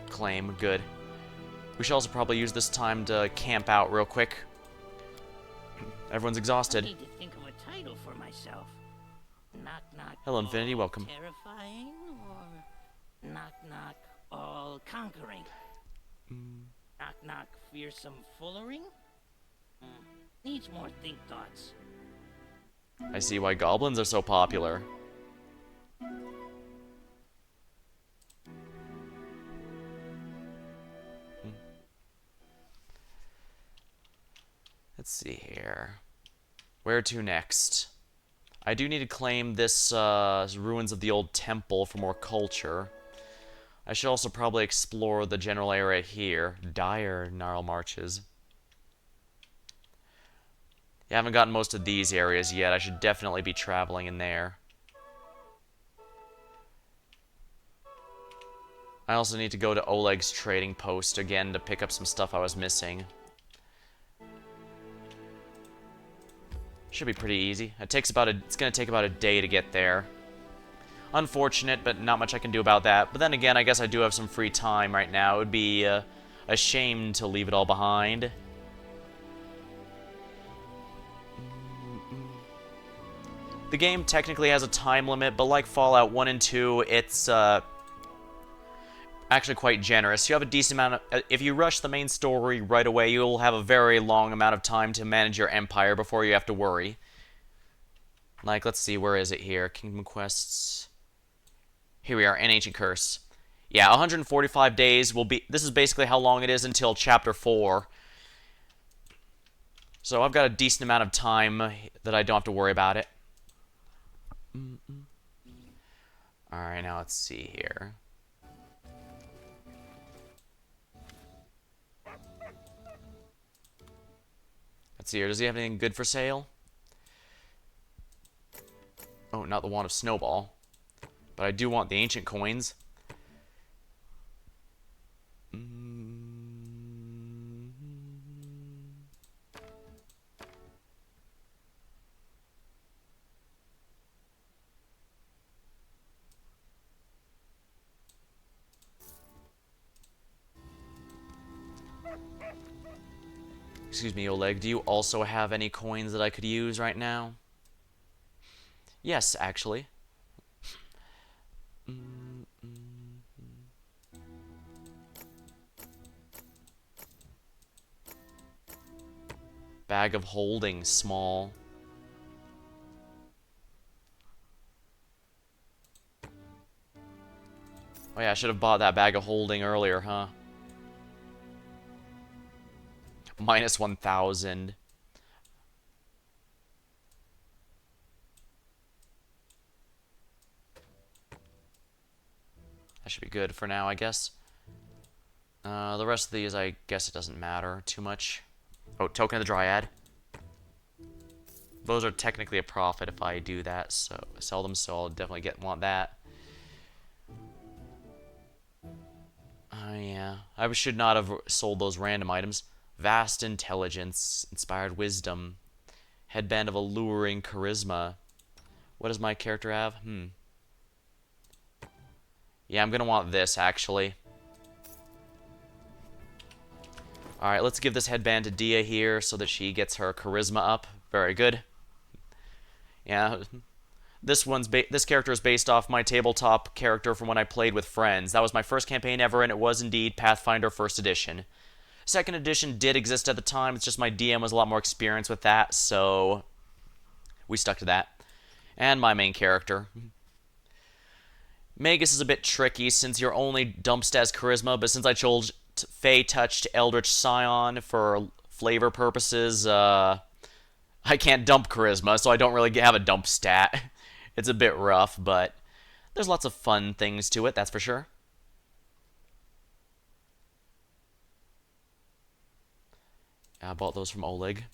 Speaker 1: Claim, good. We should also probably use this time to camp out real quick. Everyone's
Speaker 4: I
Speaker 1: exhausted.
Speaker 4: need to think of a title for myself. Knock knock.
Speaker 1: Hello, Infinity,
Speaker 4: all
Speaker 1: welcome.
Speaker 4: Terrifying or knock knock all conquering. Knock knock fearsome fullering. Needs more think thoughts.
Speaker 1: I see why goblins are so popular. Let's see here. Where to next? I do need to claim this ruins of the old temple for more culture. I should also probably explore the general area here. Dire Gnarl Marches. Yeah, I haven't gotten most of these areas yet. I should definitely be traveling in there. I also need to go to Oleg's trading post again to pick up some stuff I was missing. Should be pretty easy. It's gonna take about a day to get there. Unfortunate, but not much I can do about that. But then again, I guess I do have some free time right now. It would be a shame to leave it all behind. The game technically has a time limit, but like Fallout 1 and 2, it's actually quite generous. You have a decent amount of... If you rush the main story right away, you'll have a very long amount of time to manage your empire before you have to worry. Like, let's see, where is it here? Kingdom Quests. Here we are, An Ancient Curse. Yeah, 145 days will be... This is basically how long it is until Chapter 4. So I've got a decent amount of time that I don't have to worry about it. Alright, now let's see here. Let's see here. Does he have anything good for sale? Oh, not the Wand of Snowball. But I do want the ancient coins. Excuse me, Oleg, do you also have any coins that I could use right now? Yes, actually. Bag of holding, small. Oh yeah, I should have bought that bag of holding earlier, huh? Minus 1,000. That should be good for now, I guess. The rest of these, I guess it doesn't matter too much. Oh, Token of the Dryad. Those are technically a profit if I do that, so sell them, so I'll definitely want that. Oh yeah, I should not have sold those random items. Vast intelligence, inspired wisdom, headband of alluring charisma. What does my character have? Yeah, I'm gonna want this, actually. Alright, let's give this headband to Dia here so that she gets her charisma up. Very good. Yeah, this character is based off my tabletop character from when I played with friends. That was my first campaign ever, and it was indeed Pathfinder 1st Edition. 2nd Edition did exist at the time, it's just my DM was a lot more experienced with that, so we stuck to that. And my main character. Magus is a bit tricky since you're only dumped as charisma, but since I chose Fey Touched Eldritch Scion for flavor purposes, I can't dump charisma, so I don't really have a dump stat. It's a bit rough, but there's lots of fun things to it, that's for sure. I bought those from Oleg.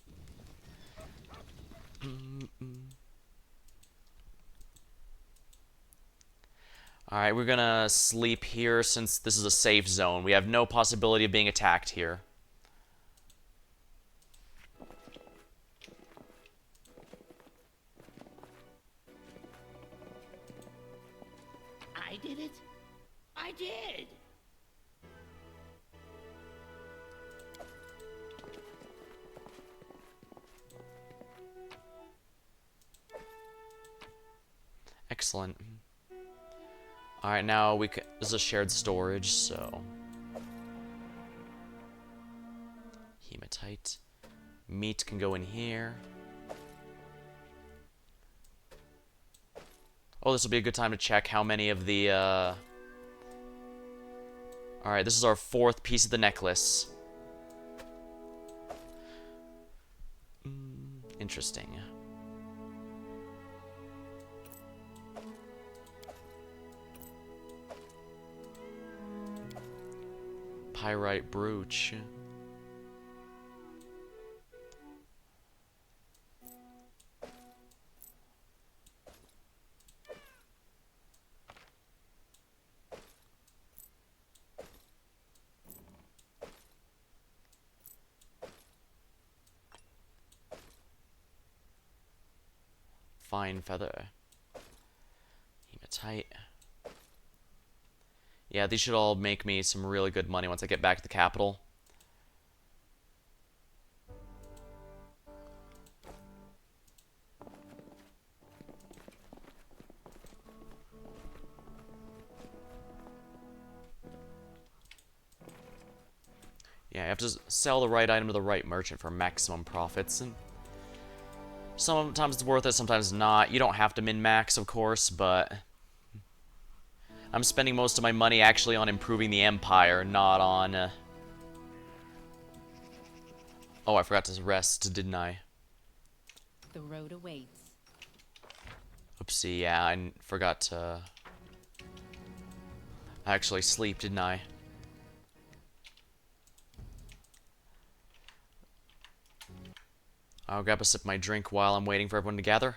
Speaker 1: Alright, we're gonna sleep here since this is a safe zone. We have no possibility of being attacked here.
Speaker 4: I did it? I did!
Speaker 1: Excellent. Alright, now this is a shared storage, so... Hematite. Meat can go in here. Oh, this will be a good time to check how many of the, Alright, this is our 4th piece of the necklace. Interesting. Pyrite brooch. Fine feather. Hematite. Yeah, these should all make me some really good money once I get back to the capital. Yeah, I have to sell the right item to the right merchant for maximum profits. And sometimes it's worth it, sometimes not. You don't have to min-max, of course, but I'm spending most of my money actually on improving the Empire, not on... Oh, I forgot to rest, didn't I?
Speaker 11: The road awaits.
Speaker 1: Oopsie, yeah, I forgot to actually sleep, didn't I? I'll grab a sip of my drink while I'm waiting for everyone to gather.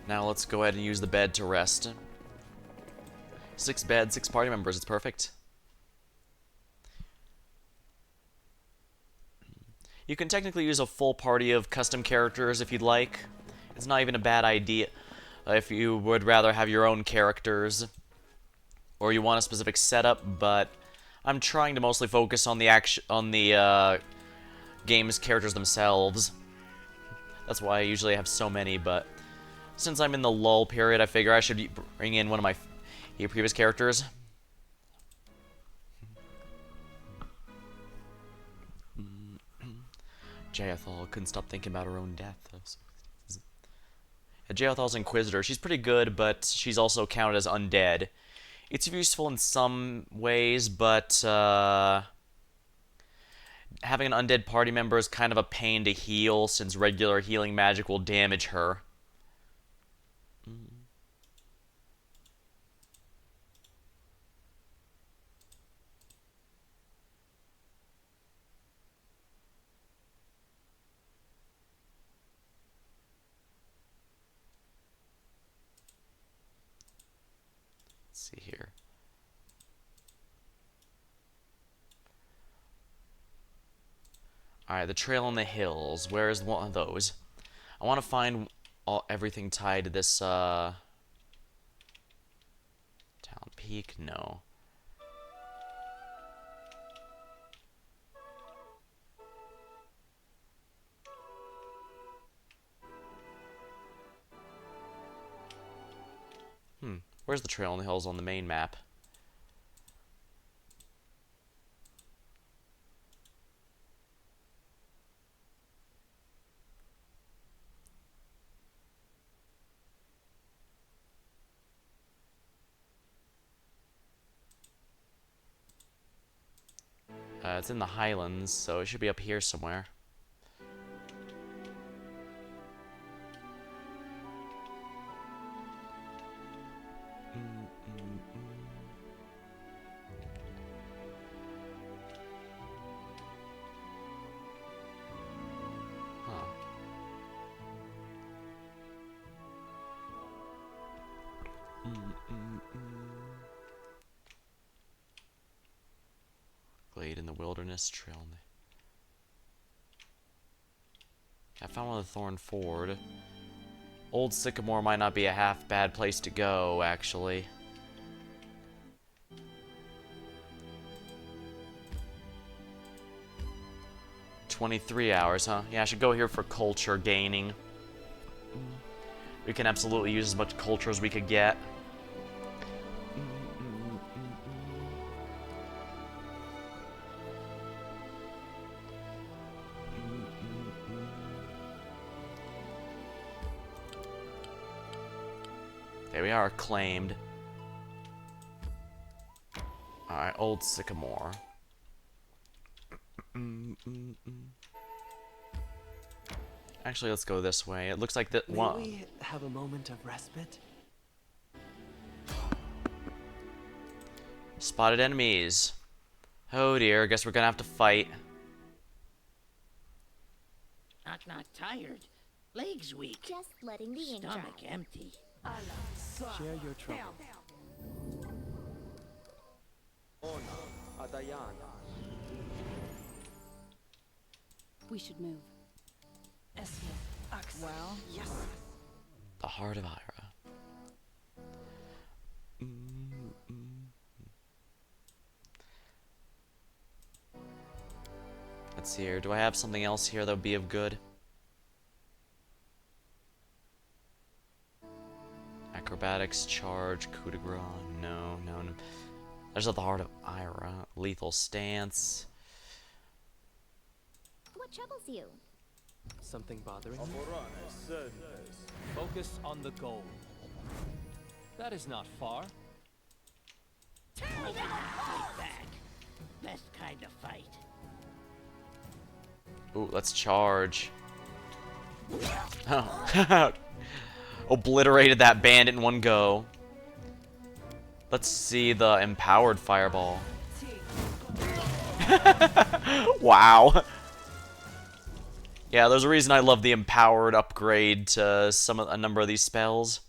Speaker 1: Now let's go ahead and use the bed to rest. 6 beds, 6 party members, it's perfect. You can technically use a full party of custom characters if you'd like. It's not even a bad idea if you would rather have your own characters or you want a specific setup, but I'm trying to mostly focus on the game's characters themselves. That's why I usually have so many, but since I'm in the lull period, I figure I should bring in one of my previous characters. Jaethal couldn't stop thinking about her own death. Jaethal's Inquisitor. She's pretty good, but she's also counted as undead. It's useful in some ways, but having an undead party member is kind of a pain to heal, since regular healing magic will damage her. Let's see here. Alright, the trail in the hills. Where is one of those? I want to find everything tied to this, Town Peak? No. Where's the trail in the hills on the main map? It's in the Highlands, so it should be up here somewhere. Glade in the Wilderness, Trail in the... I found one of the Thorn Ford. Old Sycamore might not be a half bad place to go, actually. "23 hours, huh? Yeah, I should go here for culture gaining. We can absolutely use as much culture as we could get. Okay, we are claimed. Alright, Old Sycamore. Actually, let's go this way. It looks like that
Speaker 8: May
Speaker 1: one.
Speaker 8: we have a moment of respite?
Speaker 1: Spotted enemies. Oh dear, guess we're gonna have to fight.
Speaker 4: Knock knock tired. Legs weak.
Speaker 3: Just letting the ink dry.
Speaker 4: Stomach empty.
Speaker 8: Share your trouble.
Speaker 5: Adayana.
Speaker 11: We should move. Well,
Speaker 1: The Heart of Ira. Let's see here. Do I have something else here that would be of good? Acrobatics, charge, coup de grace. No, no, no. There's not the Heart of Ira. Lethal stance.
Speaker 3: What troubles you?
Speaker 8: Something bothering you?
Speaker 5: Amorane sentes.
Speaker 10: Focus on the goal. That is not far.
Speaker 4: Fight back. Best kind of fight.
Speaker 1: Ooh, let's charge. Oh. Obliterated that bandit in one go. Let's see the empowered fireball. Wow. Yeah, there's a reason I love the empowered upgrade to a number of these spells.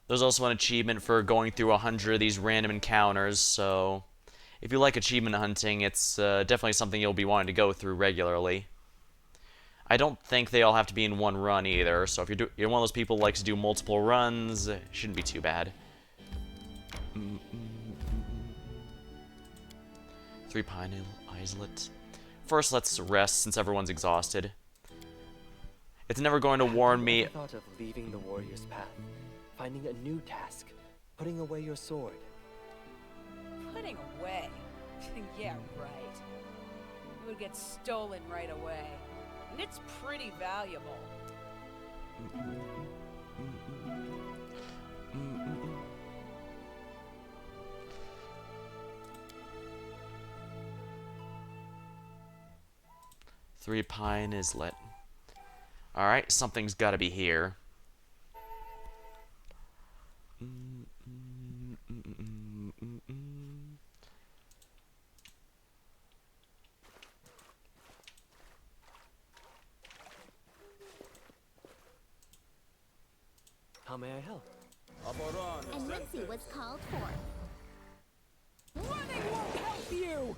Speaker 1: There's also an achievement for going through 100 of these random encounters, so if you like achievement hunting, it's definitely something you'll be wanting to go through regularly. I don't think they all have to be in one run either, so if you're one of those people who likes to do multiple runs, it shouldn't be too bad. 3 Pine Islet. First, let's rest since everyone's exhausted. It's never going to warn me.
Speaker 7: I thought of leaving the warrior's path, finding a new task, putting away your sword.
Speaker 6: Putting away? Yeah, right. It would get stolen right away. And it's pretty valuable.
Speaker 1: Three Pine Islet. Alright, something's gotta be here.
Speaker 8: How may I help?
Speaker 5: Amorane
Speaker 3: And let's see
Speaker 5: sentes.
Speaker 3: what's called for.
Speaker 6: Running won't help you!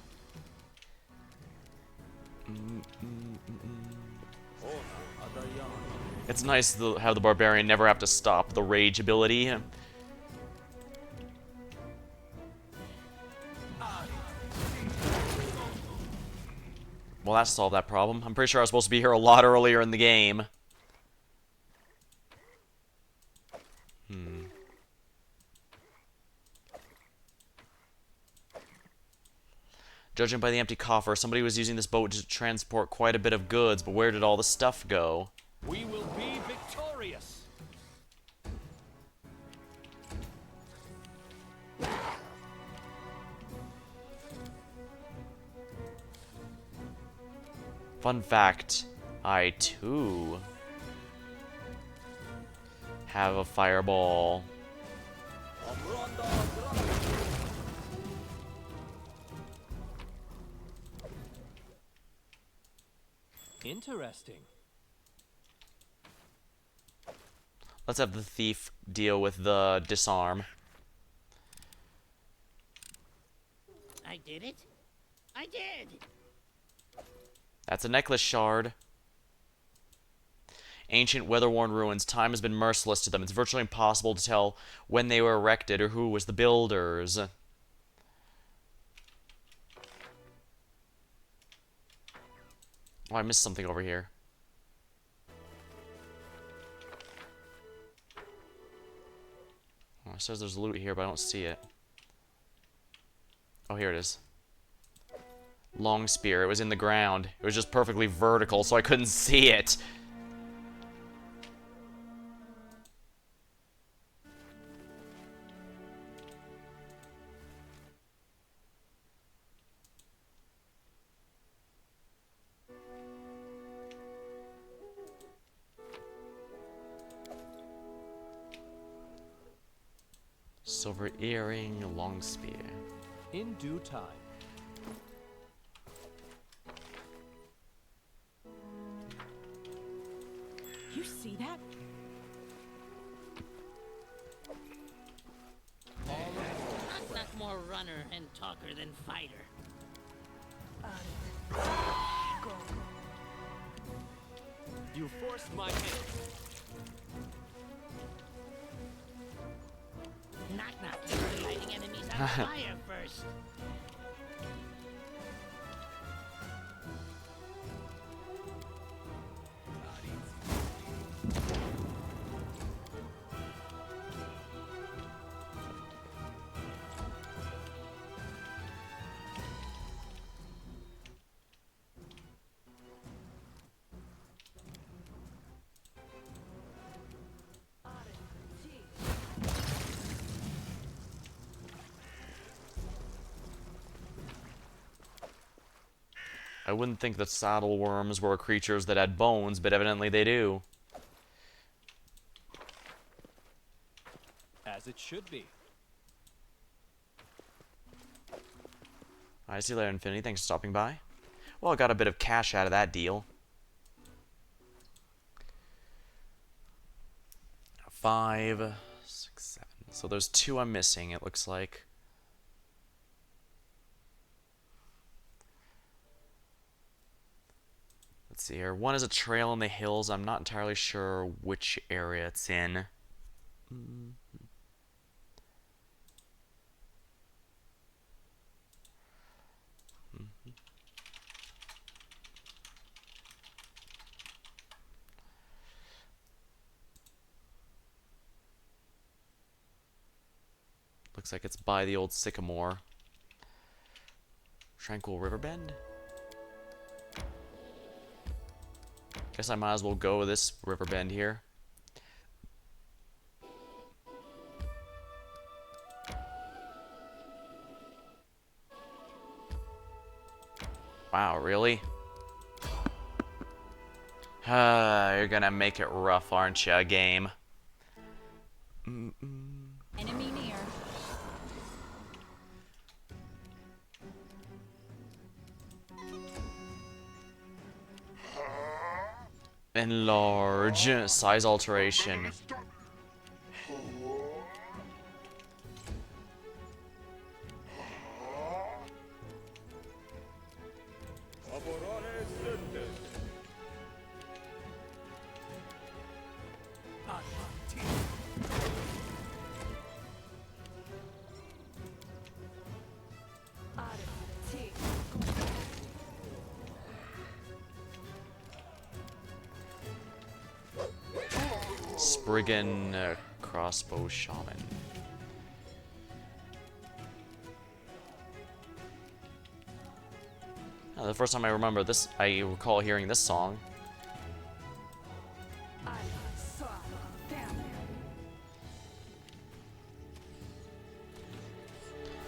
Speaker 5: Adayana.
Speaker 1: It's nice to have the barbarian never have to stop the rage ability. Well, that solved that problem. I'm pretty sure I was supposed to be here a lot earlier in the game. Judging by the empty coffer, somebody was using this boat to transport quite a bit of goods, but where did all the stuff go?
Speaker 10: We will be victorious.
Speaker 1: Fun fact, I too have a fireball.
Speaker 10: Interesting.
Speaker 1: Let's have the thief deal with the disarm.
Speaker 4: I did it. I did.
Speaker 1: That's a necklace shard. Ancient weather-worn ruins. Time has been merciless to them. It's virtually impossible to tell when they were erected or who was the builders. Oh, I missed something over here. Oh, it says there's loot here, but I don't see it. Oh, here it is. long spear. It was in the ground. It was just perfectly vertical, so I couldn't see it. Silver earring, long spear.
Speaker 10: In due time.
Speaker 6: You see that?
Speaker 4: Knock more runner and talker than fighter.
Speaker 10: You forced my hand.
Speaker 4: Knock, you're lighting enemies on fire first.
Speaker 1: I wouldn't think that saddle worms were creatures that had bones, but evidently they do.
Speaker 10: As it should be.
Speaker 1: I see you later, Infinity. Thanks for stopping by. Well, I got a bit of cash out of that deal. 5, 6, 7. So there's 2 I'm missing, it looks like. Let's see here. One is a trail in the hills. I'm not entirely sure which area it's in. Looks like it's by the old sycamore. Tranquil Riverbend? Guess I might as well go with this riverbend here. Wow, really? You're gonna make it rough, aren't ya, game?
Speaker 11: Enemy near.
Speaker 1: Enlarge. Size alteration. Spriggan crossbow shaman. The first time I remember this, I recall hearing this song.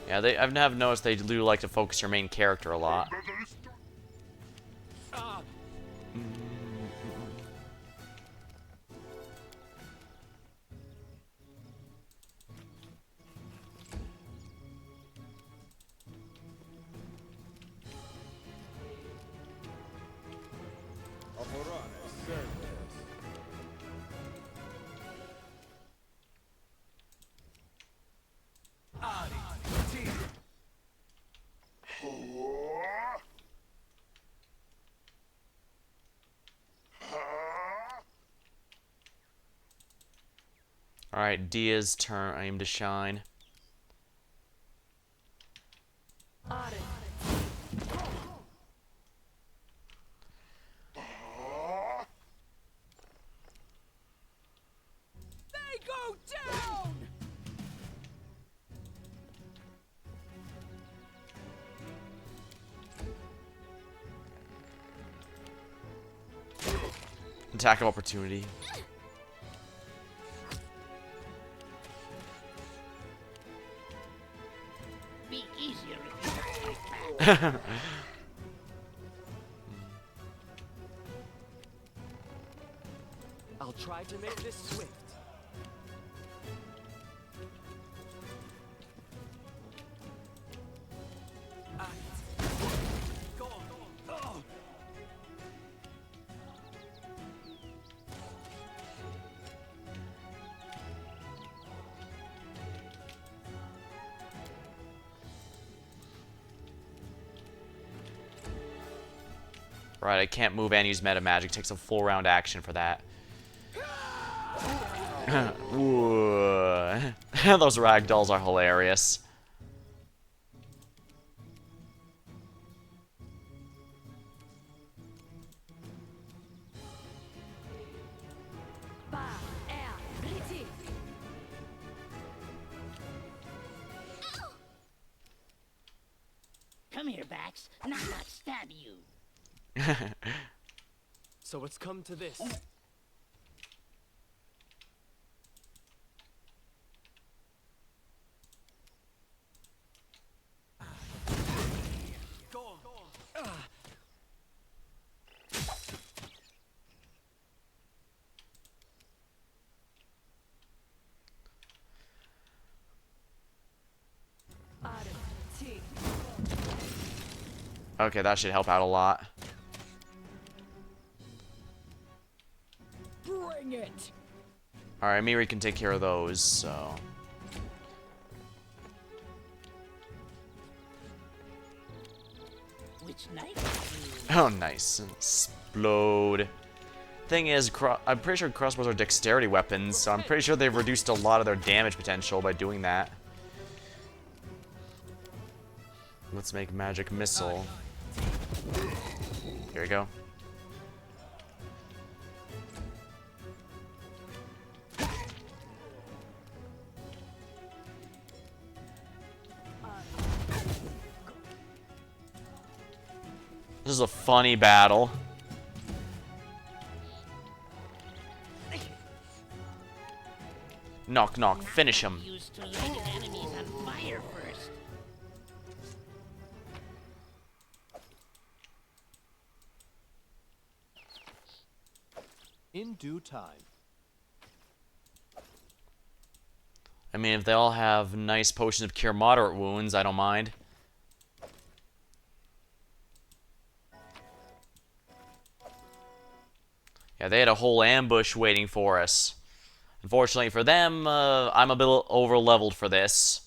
Speaker 1: Yeah, I've noticed they do like to focus your main character a lot. Alright, Dia's turn. Aim to shine.
Speaker 6: They go down!
Speaker 1: Attack of opportunity.
Speaker 4: Be easier if you cross my path.
Speaker 8: I'll try to make this swift. Go on, go on. Oh.
Speaker 1: Right, I can't move and use meta magic. Takes a full round action for that. Ooh. Those ragdolls are hilarious.
Speaker 4: Come here, Bax. Not stab you.
Speaker 8: So it's come to this. Go on, go on.
Speaker 1: Okay, that should help out a lot.
Speaker 4: Bring it.
Speaker 1: Alright, Miri can take care of those, so...
Speaker 4: Which knife?
Speaker 1: Oh, nice. Explode. Thing is, I'm pretty sure crossbows are dexterity weapons, so I'm pretty sure they've reduced a lot of their damage potential by doing that. Let's make magic missile. Here we go. This is a funny battle. Knock, knock, finish him.
Speaker 4: Used to lighting enemies on fire first.
Speaker 10: In due time.
Speaker 1: I mean, if they all have nice potions of cure moderate wounds, I don't mind. Yeah, they had a whole ambush waiting for us. Unfortunately for them, I'm a bit over-leveled for this.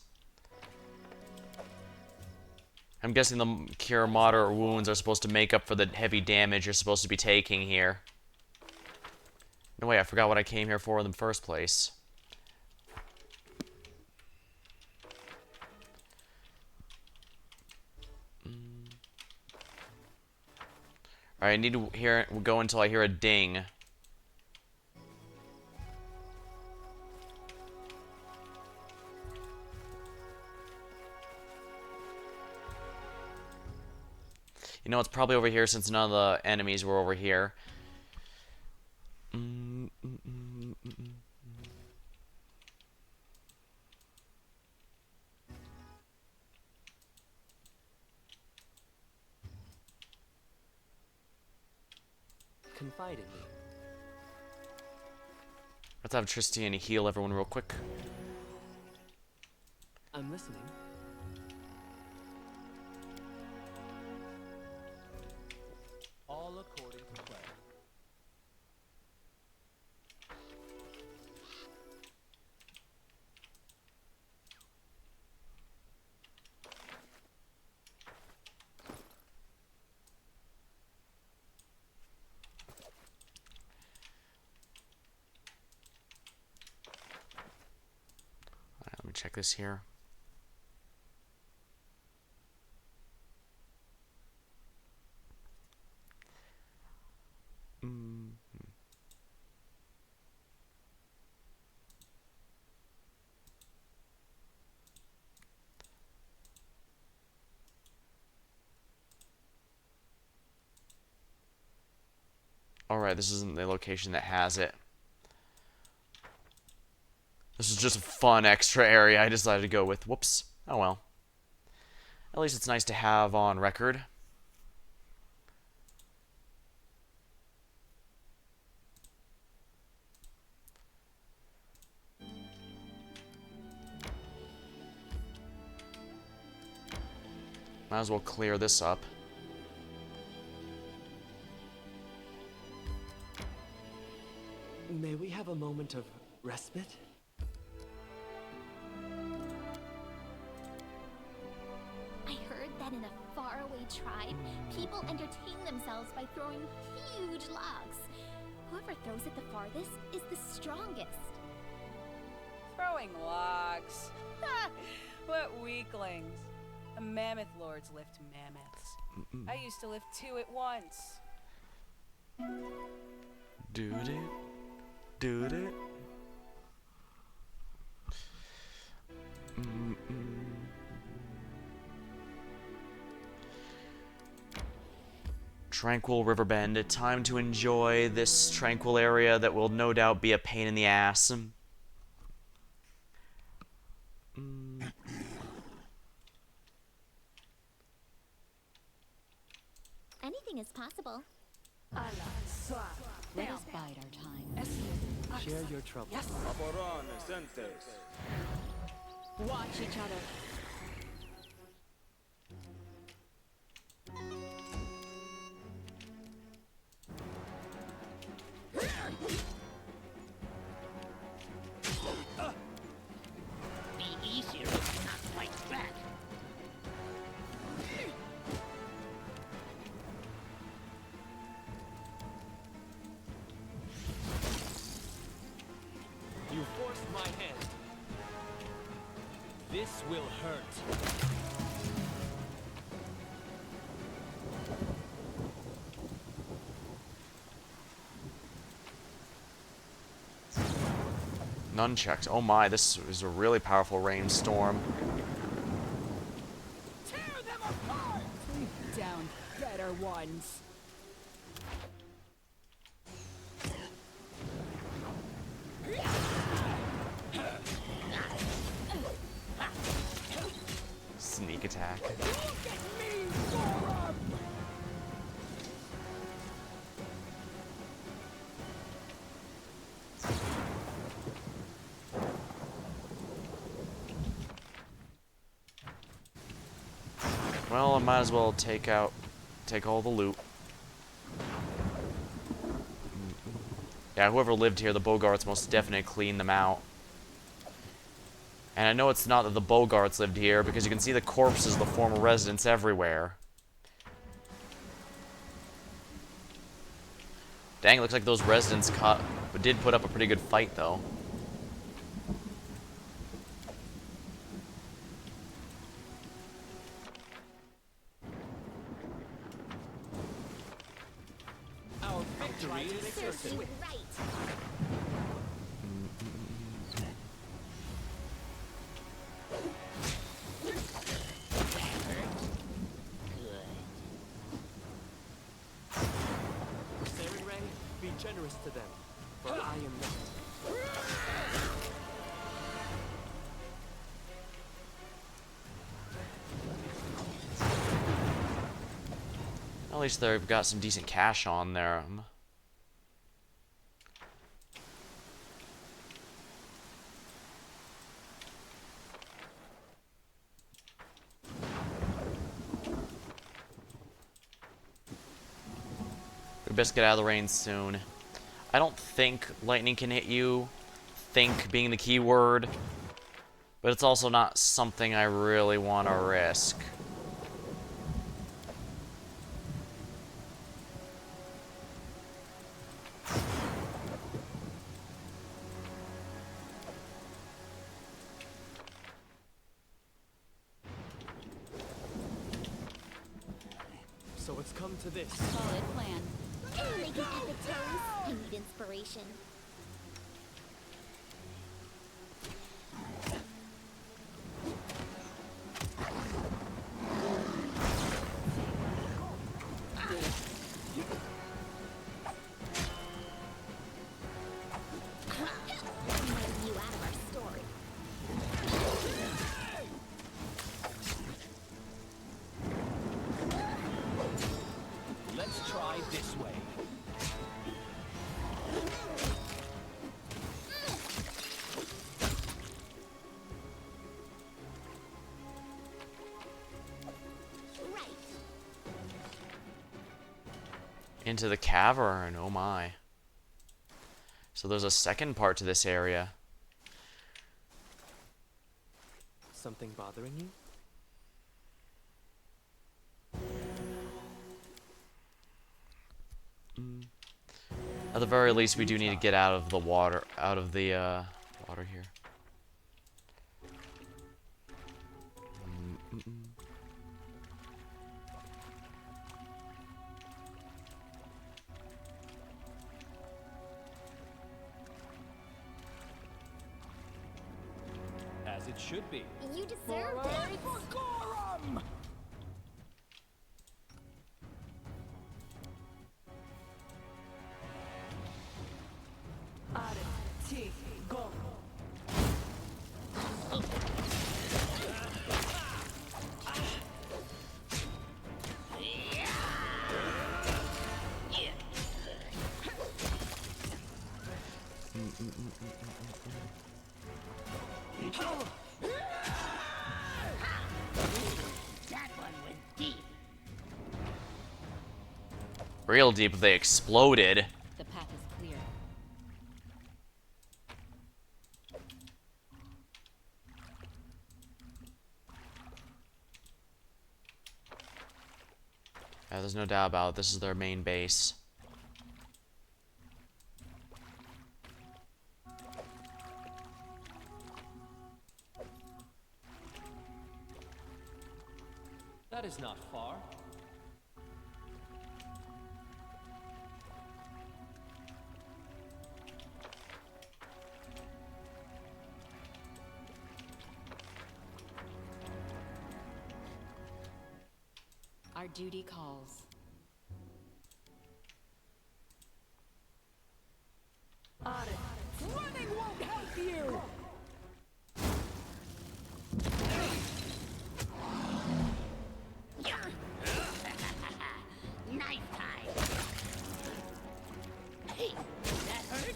Speaker 1: I'm guessing the cure moderate wounds are supposed to make up for the heavy damage you're supposed to be taking here. No way, I forgot what I came here for in the first place. Alright, I need to go until I hear a ding. You know, it's probably over here since none of the enemies were over here.
Speaker 8: Confide in me.
Speaker 1: Let's have Tristian heal everyone real quick.
Speaker 8: I'm listening.
Speaker 10: All according to plan.
Speaker 1: Alright, let me check this here. Alright, this isn't the location that has it. This is just a fun extra area I decided to go with. Whoops. Oh well. At least it's nice to have on record. Might as well clear this up.
Speaker 8: May we have a moment of respite?
Speaker 3: I heard that in a faraway tribe, people entertain themselves by throwing huge logs. Whoever throws it the farthest is the strongest.
Speaker 6: Throwing logs. Ha! What weaklings. The mammoth lords lift mammoths. I used to lift 2 at once.
Speaker 1: Dude it. Dude it. Tranquil Riverbend. Time to enjoy this tranquil area that will no doubt be a pain in the ass.
Speaker 3: Anything is possible.
Speaker 11: Let us bide our time.
Speaker 8: Share your trouble.
Speaker 5: Laboran Sentes.
Speaker 11: Watch each other.
Speaker 4: Be easier if you not fight back.
Speaker 10: You forced my hand. This will hurt.
Speaker 1: Nunchucks. Oh my, this is a really powerful rainstorm.
Speaker 6: Tear them apart!
Speaker 11: Down, better ones.
Speaker 1: Sneak attack. Well, I might as well take all the loot. Yeah, whoever lived here, the Bogarts most definitely cleaned them out. And I know it's not that the Bogarts lived here, because you can see the corpses of the former residents everywhere. Dang, it looks like those residents did put up a pretty good fight, though.
Speaker 10: Our victory is
Speaker 3: Serves
Speaker 10: certain.
Speaker 3: you right.
Speaker 8: Ray, be generous to them, for I am not.
Speaker 1: At least they've got some decent cash on there. We best get out of the rain soon. I don't think lightning can hit you. Think being the key word. But it's also not something I really want to risk.
Speaker 8: So it's come to this.
Speaker 11: Solid plan.
Speaker 3: Can you make an epic toast? I need inspiration.
Speaker 1: Into the cavern. Oh my. So there's a second part to this area.
Speaker 8: Something bothering you?
Speaker 1: At the very least, we do need to get out of the water, water here.
Speaker 10: As it should be.
Speaker 3: You deserve it.
Speaker 4: That one went deep.
Speaker 1: Real deep, they exploded.
Speaker 11: The path is clear.
Speaker 1: Yeah, there's no doubt about it. This is their main base.
Speaker 10: That is not far.
Speaker 11: Our duty calls.
Speaker 6: Running won't help you!
Speaker 4: Knife time. Hey, that hurt?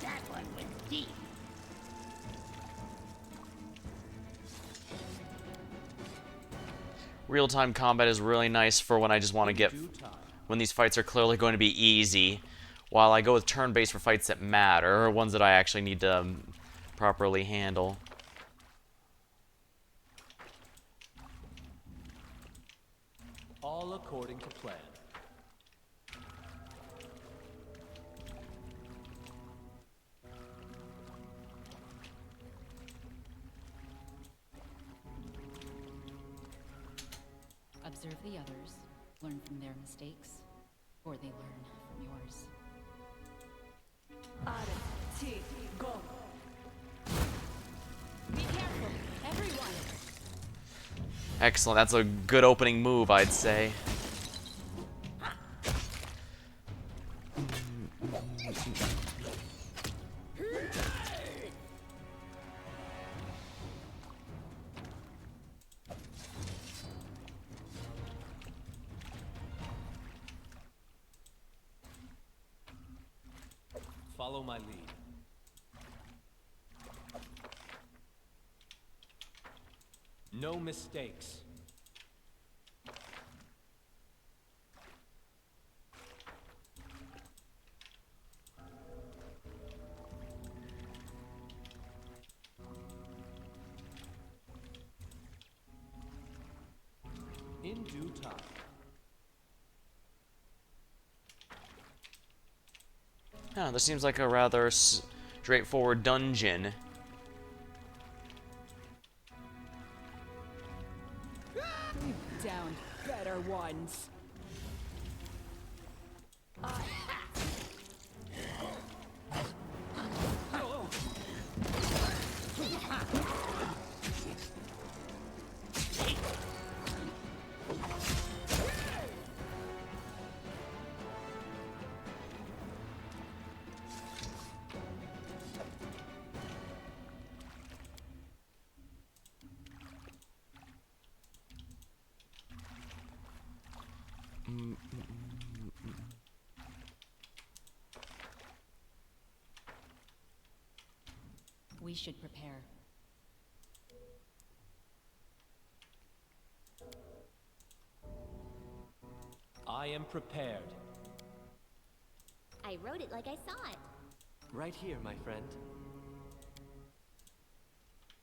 Speaker 4: That one went deep.
Speaker 1: Real-time combat is really nice for when I just want to get... when these fights are clearly going to be easy, while I go with turn-based for fights that matter, or ones that I actually need to properly handle.
Speaker 10: All according to plan.
Speaker 11: Observe the others, learn from their mistakes, or they learn from yours.
Speaker 6: Go.
Speaker 11: Be careful, everyone!
Speaker 1: Excellent, that's a good opening move, I'd say.
Speaker 10: Follow my lead. No mistakes. In due time.
Speaker 1: Yeah, this seems like a rather straightforward dungeon.
Speaker 11: Down, better ones. We should prepare.
Speaker 10: I am prepared.
Speaker 3: I wrote it like I saw it.
Speaker 8: Right here, my friend.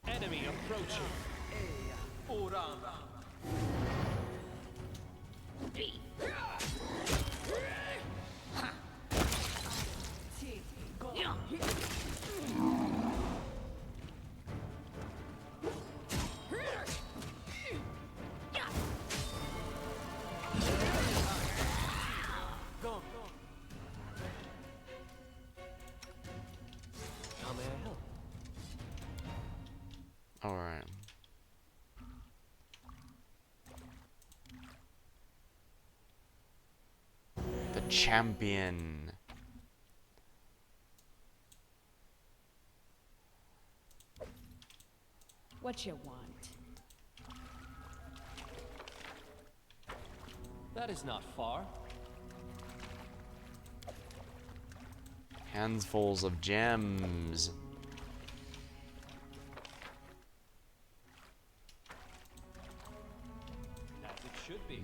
Speaker 10: Enemy approaching. Urama.
Speaker 8: How may I help?
Speaker 1: All right. The champion.
Speaker 12: What you want?
Speaker 10: That is not far.
Speaker 1: Handfuls of gems.
Speaker 10: As it should be.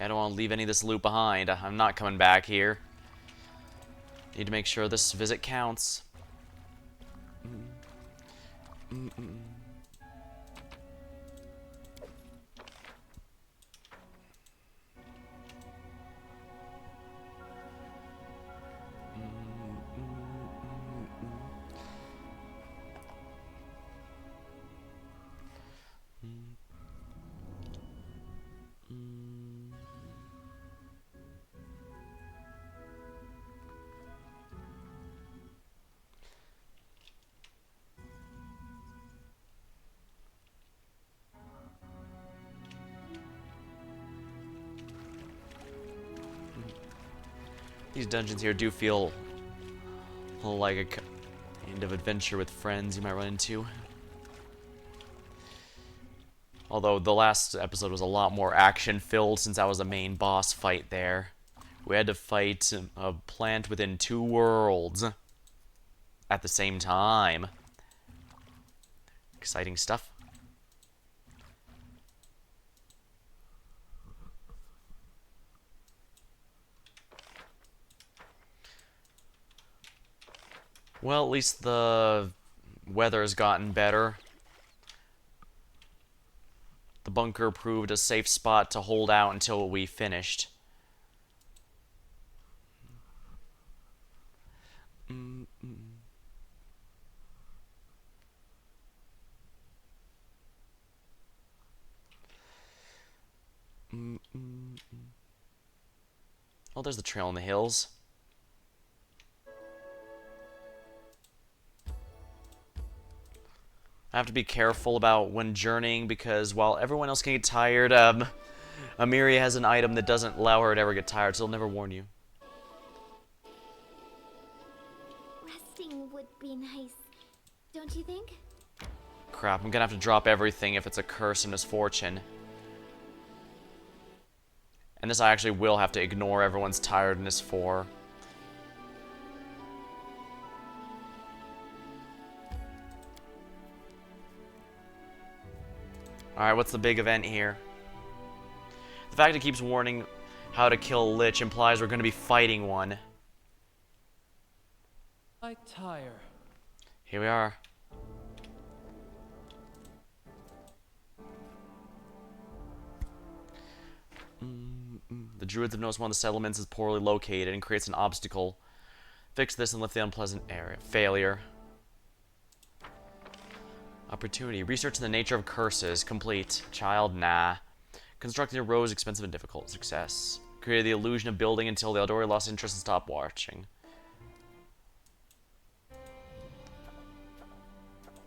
Speaker 1: I don't want to leave any of this loot behind. I'm not coming back here. Need to make sure this visit counts. These dungeons here do feel like a kind of adventure with friends you might run into. Although the last episode was a lot more action-filled since that was the main boss fight there. We had to fight a plant within 2 worlds at the same time. Exciting stuff. Well, at least the weather's gotten better. The bunker proved a safe spot to hold out until we finished. Oh, there's the trail in the hills. I have to be careful about when journeying because while everyone else can get tired, Amiri has an item that doesn't allow her to ever get tired, so it'll never warn you.
Speaker 3: Resting would be nice, don't you think?
Speaker 1: Crap, I'm gonna have to drop everything if it's a curse and misfortune. And this I actually will have to ignore everyone's tiredness for. Alright, what's the big event here? The fact it keeps warning how to kill a lich implies we're going to be fighting one.
Speaker 10: I tire.
Speaker 1: Here we are. The druids have noticed one of the settlements is poorly located and creates an obstacle. Fix this and lift the unpleasant area. Failure. Opportunity. Research the nature of curses. Complete. Child, nah. Constructing a row is expensive and difficult. Success. Created the illusion of building until the Eldori lost interest and stopped watching.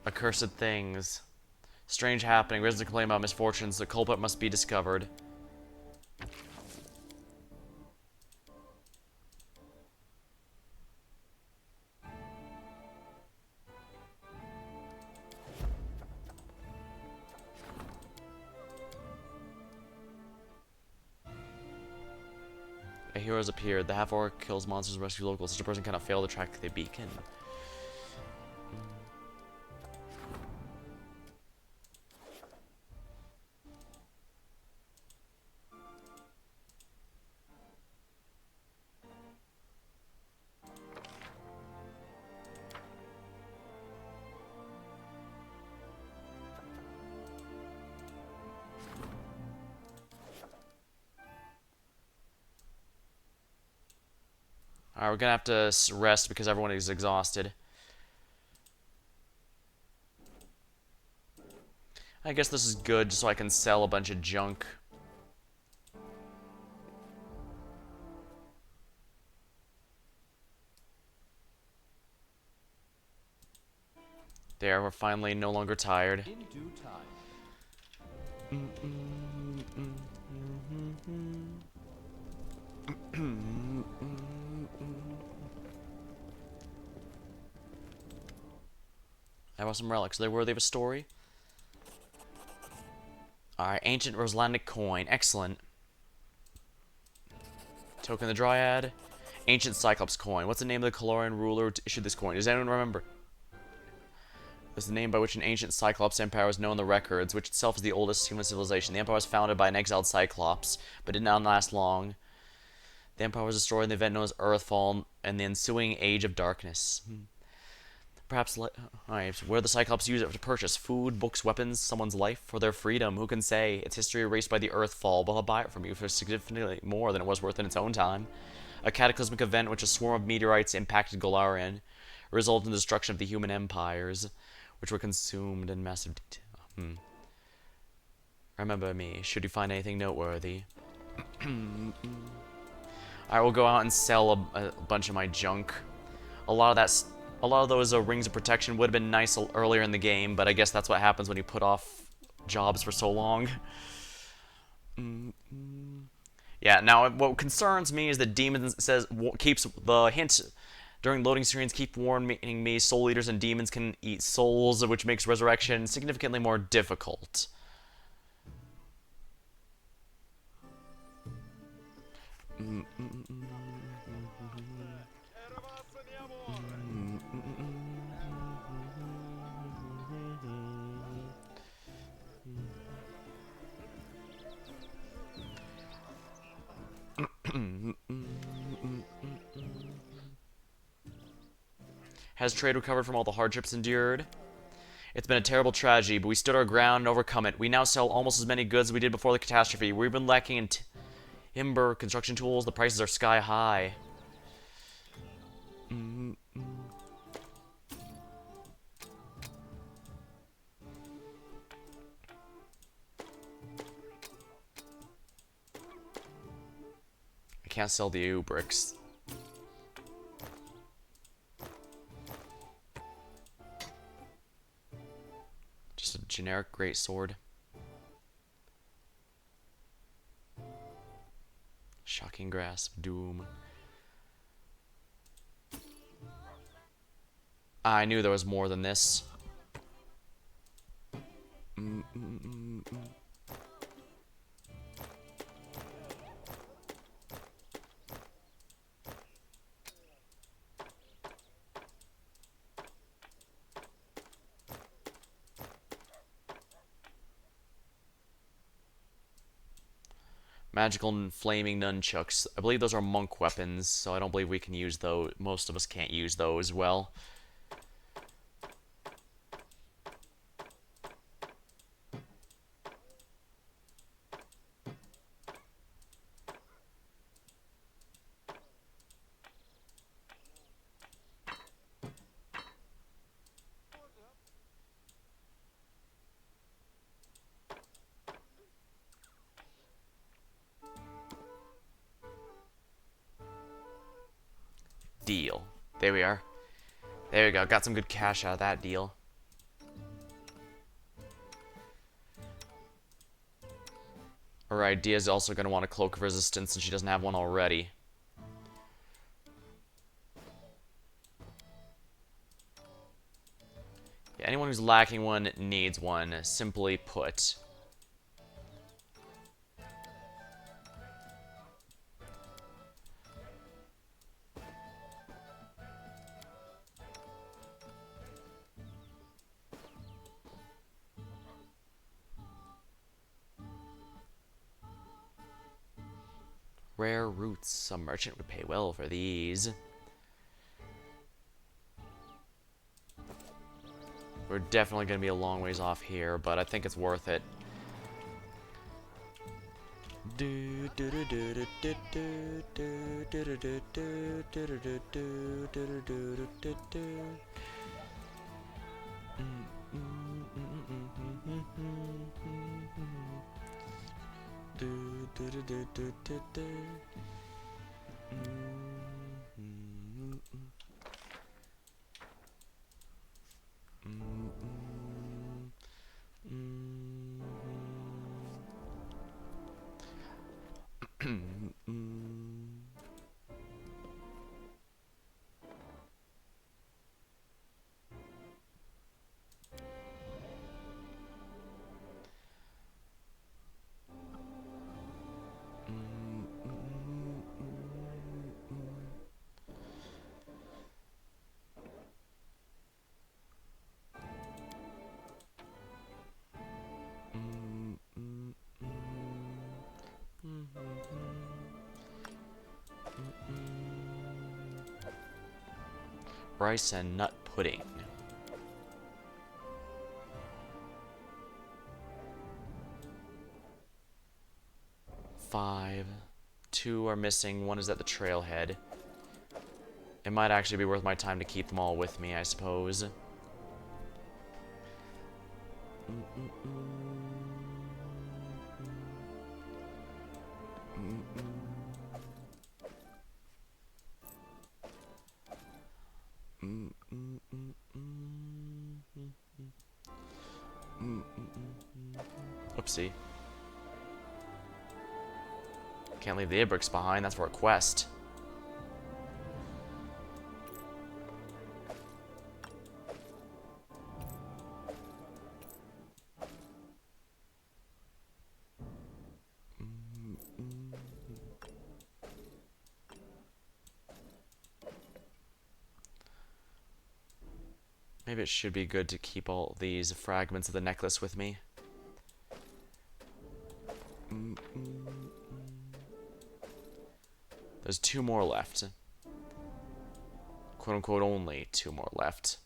Speaker 1: Accursed things. Strange happening. Residents complain about misfortunes. The culprit must be discovered. A heroes appeared. The half-orc kills monsters and rescues locals. Such a person cannot fail to track the beacon. Alright, we're gonna have to rest because everyone is exhausted. I guess this is good just so I can sell a bunch of junk. There, we're finally no longer tired.
Speaker 10: In due time.
Speaker 1: I brought some relics. Are they worthy of a story? Alright, ancient Roslandic coin. Excellent. Token of the Dryad. Ancient Cyclops coin. What's the name of the Calorian ruler who issued this coin? Does anyone remember? It's the name by which an ancient Cyclops empire was known in the records, which itself is the oldest human civilization. The empire was founded by an exiled Cyclops, but did not last long. The empire was destroyed in the event known as Earthfall and the ensuing Age of Darkness. Perhaps, alright, where the Cyclops use it to purchase food, books, weapons, someone's life, or their freedom. Who can say? Its history erased by the Earthfall, but I'll buy it from you for significantly more than it was worth in its own time. A cataclysmic event which a swarm of meteorites impacted Golarion, resulted in the destruction of the human empires, which were consumed in massive detail. Remember me, should you find anything noteworthy. I will go out and sell a bunch of my junk. A lot of those rings of protection would have been nice earlier in the game, but I guess that's what happens when you put off jobs for so long. Yeah, now what concerns me is that demons keeps the hint during loading screens keep warning me soul eaters and demons can eat souls, which makes resurrection significantly more difficult. Has trade recovered from all the hardships endured? It's been a terrible tragedy, but we stood our ground and overcome it. We now sell almost as many goods as we did before the catastrophe. We've been lacking in timber, construction tools. The prices are sky high. I can't sell the EU bricks. Just a generic greatsword. Shocking grasp, doom. I knew there was more than this. Magical and flaming nunchucks. I believe those are monk weapons, so I don't believe we can use those. Most of us can't use those well. Deal. There we are. There we go. Got some good cash out of that deal. Alright, Dia's also going to want a Cloak of Resistance since she doesn't have one already. Yeah, anyone who's lacking one needs one, simply put. Rare roots. Some merchant would pay well for these. We're definitely going to be a long ways off here, but I think it's worth it. Rice and nut pudding. 5. 2 are missing. 1 is at the trailhead. It might actually be worth my time to keep them all with me, I suppose. Oopsie. Can't leave the Ibrix behind, that's for a quest. Maybe it should be good to keep all these fragments of the necklace with me. There's 2 more left. Quote unquote only 2 more left.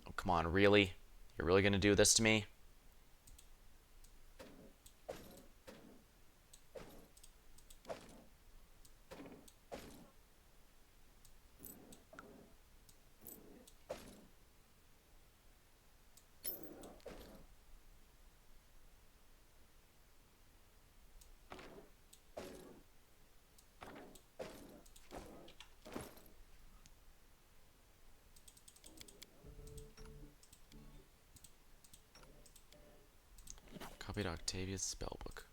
Speaker 1: Oh, come on, really? You're really gonna do this to me? Copied Octavia's spellbook.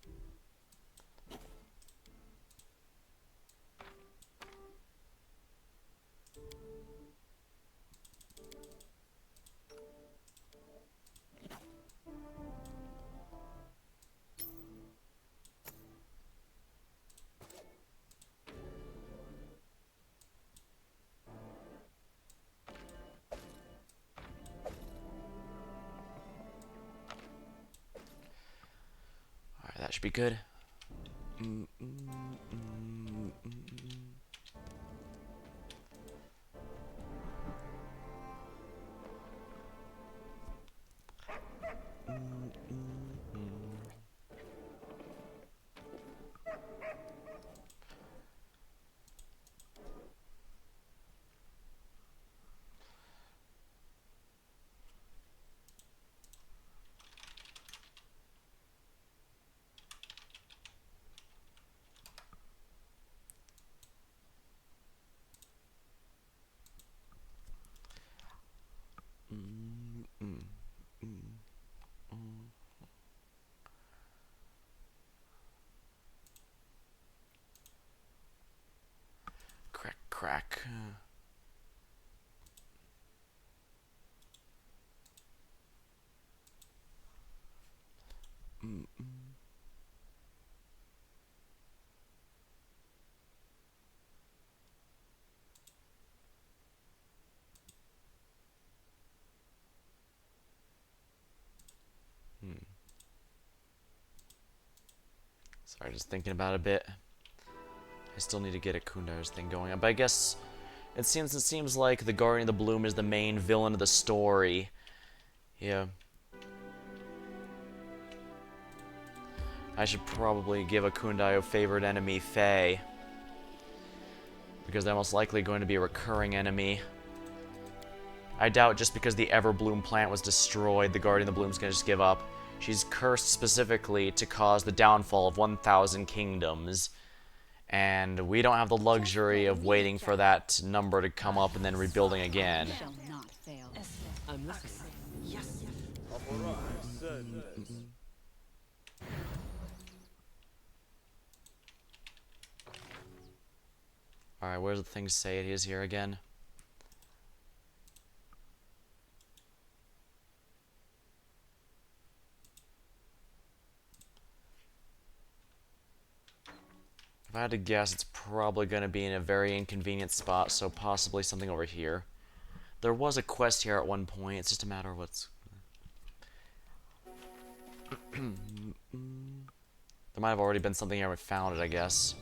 Speaker 1: Alright, that should be good. back. Sorry, just thinking about it a bit. I still need to get a Kundar's thing going, but I guess it seems like the Guardian of the Bloom is the main villain of the story. Yeah. I should probably give a Kundayo favorite enemy, Faye. Because they're most likely going to be a recurring enemy. I doubt just because the Everbloom plant was destroyed, the Guardian of the Bloom's gonna just give up. She's cursed specifically to cause the downfall of 1,000 kingdoms. And we don't have the luxury of waiting for that number to come up and then rebuilding again.
Speaker 11: Shall not fail.
Speaker 8: I'm listening.
Speaker 1: Alright, where's the thing say it is here again? If I had to guess, it's probably going to be in a very inconvenient spot, so possibly something over here. There was a quest here at one point, it's just a matter of what's... There might have already been something here we found it, I guess.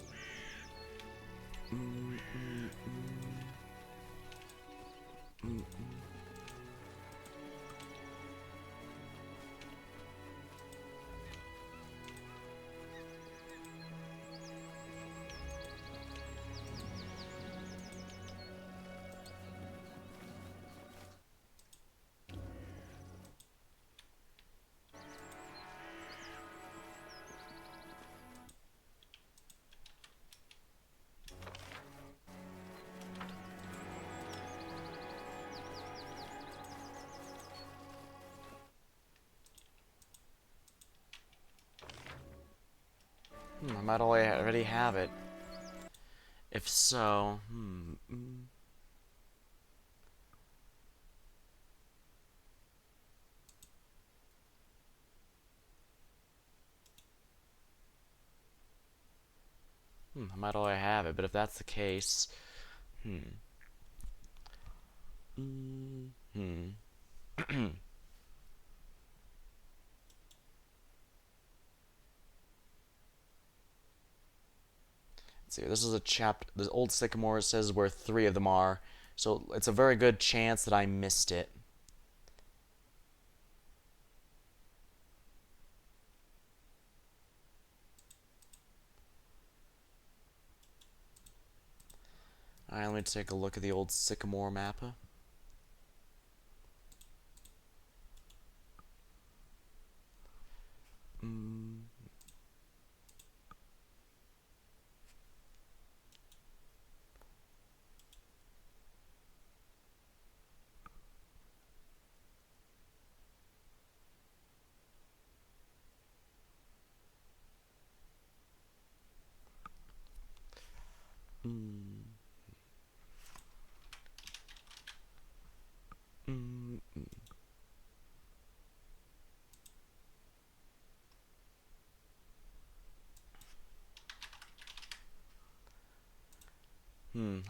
Speaker 1: I might already have it. If so, I might already have it, but if that's the case, Let's see, this is a the old sycamore says where 3 of them are, so it's a very good chance that I missed it. Alright, let me take a look at the old sycamore map.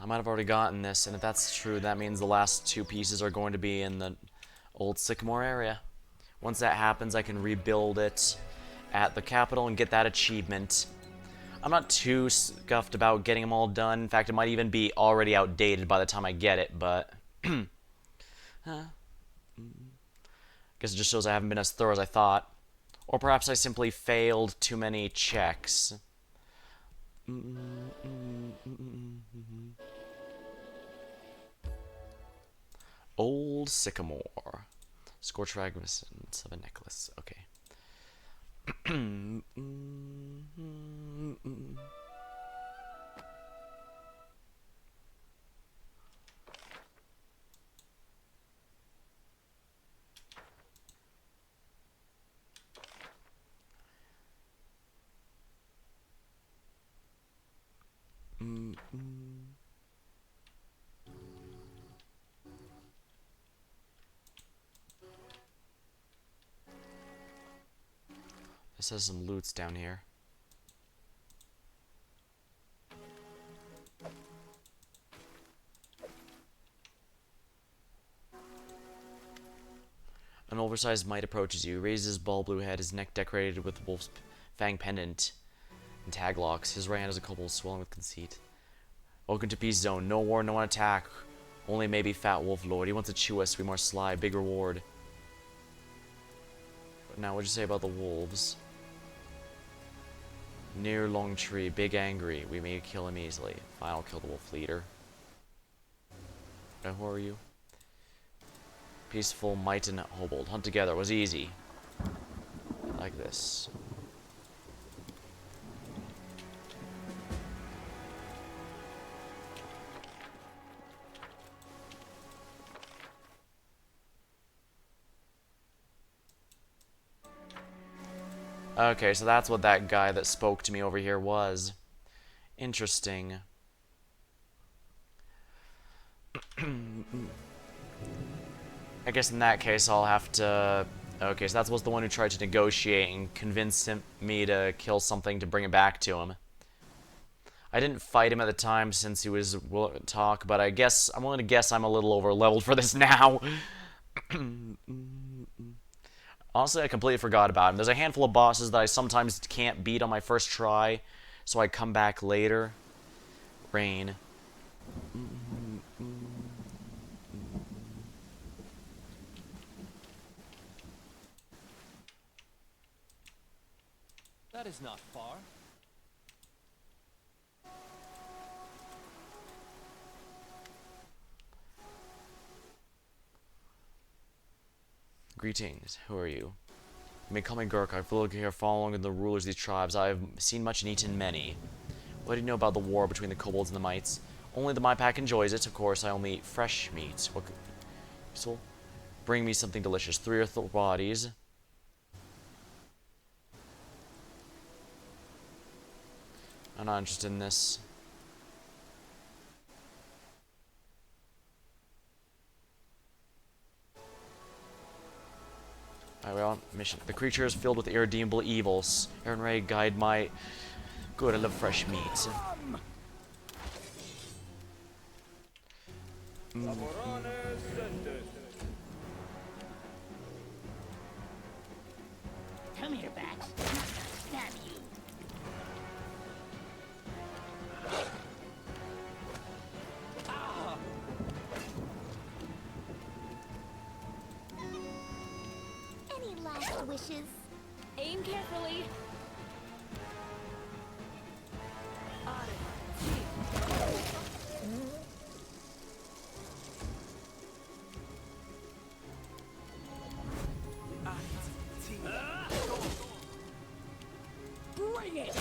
Speaker 1: I might have already gotten this, and if that's true, that means the last 2 pieces are going to be in the old sycamore area. Once that happens, I can rebuild it at the capital and get that achievement. I'm not too scuffed about getting them all done. In fact, it might even be already outdated by the time I get it, but... guess it just shows I haven't been as thorough as I thought. Or perhaps I simply failed too many checks. Old sycamore. Scorch fragments of a necklace. Okay. It says some loot's down here. An oversized mite approaches you. He raises his bald blue head, his neck decorated with wolf's fang pendant and tag locks. His right hand is a kobold swelling with conceit. Welcome to Peace Zone. No war, no attack. Only maybe fat wolf lord. He wants to chew us to be more sly. Big reward. But now, what'd you say about the wolves? Near long tree, big angry. We may kill him easily. Fine, I'll kill the wolf leader. Now, who are you? Peaceful, mite and kobold. Hunt together was easy. Like this. Okay, so that's what that guy that spoke to me over here was. Interesting. I guess in that case I'll have to... Okay, so that was the one who tried to negotiate and convince me to kill something to bring it back to him. I didn't fight him at the time since he was willing to talk, but I'm willing to guess I'm a little over-leveled for this now. Honestly, I completely forgot about him. There's a handful of bosses that I sometimes can't beat on my first try, so I come back later. Rain.
Speaker 10: That is not far.
Speaker 1: Greetings, who are you? You may call me Gurk. I've lived here following the rulers of these tribes. I have seen much and eaten many. What do you know about the war between the kobolds and the mites? Only the my pack enjoys it. Of course, I only eat fresh meat. What useful? Bring me something delicious. 3 or 4 bodies. I'm not interested in this. Alright, we're on mission. The creature is filled with irredeemable evils. Aaron Ray, guide my... Good, I love fresh meat.
Speaker 4: Come here, Bats. I'm not gonna stab you.
Speaker 3: Any last wishes?
Speaker 12: Aim carefully.
Speaker 4: Bring it!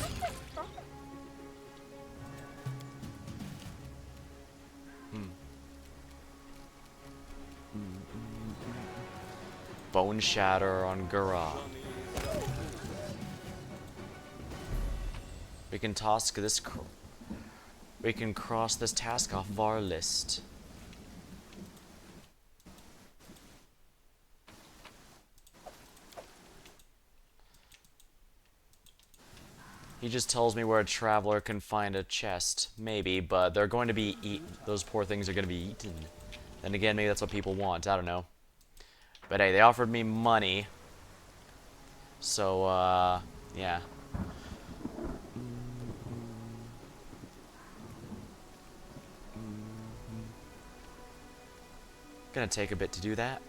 Speaker 1: Bone shatter on Gura. We can we can cross this task off of our list. He just tells me where a traveler can find a chest. Maybe, but they're going to be those poor things are going to be eaten. Then again, maybe that's what people want. I don't know. But hey, they offered me money. So, yeah. Gonna take a bit to do that.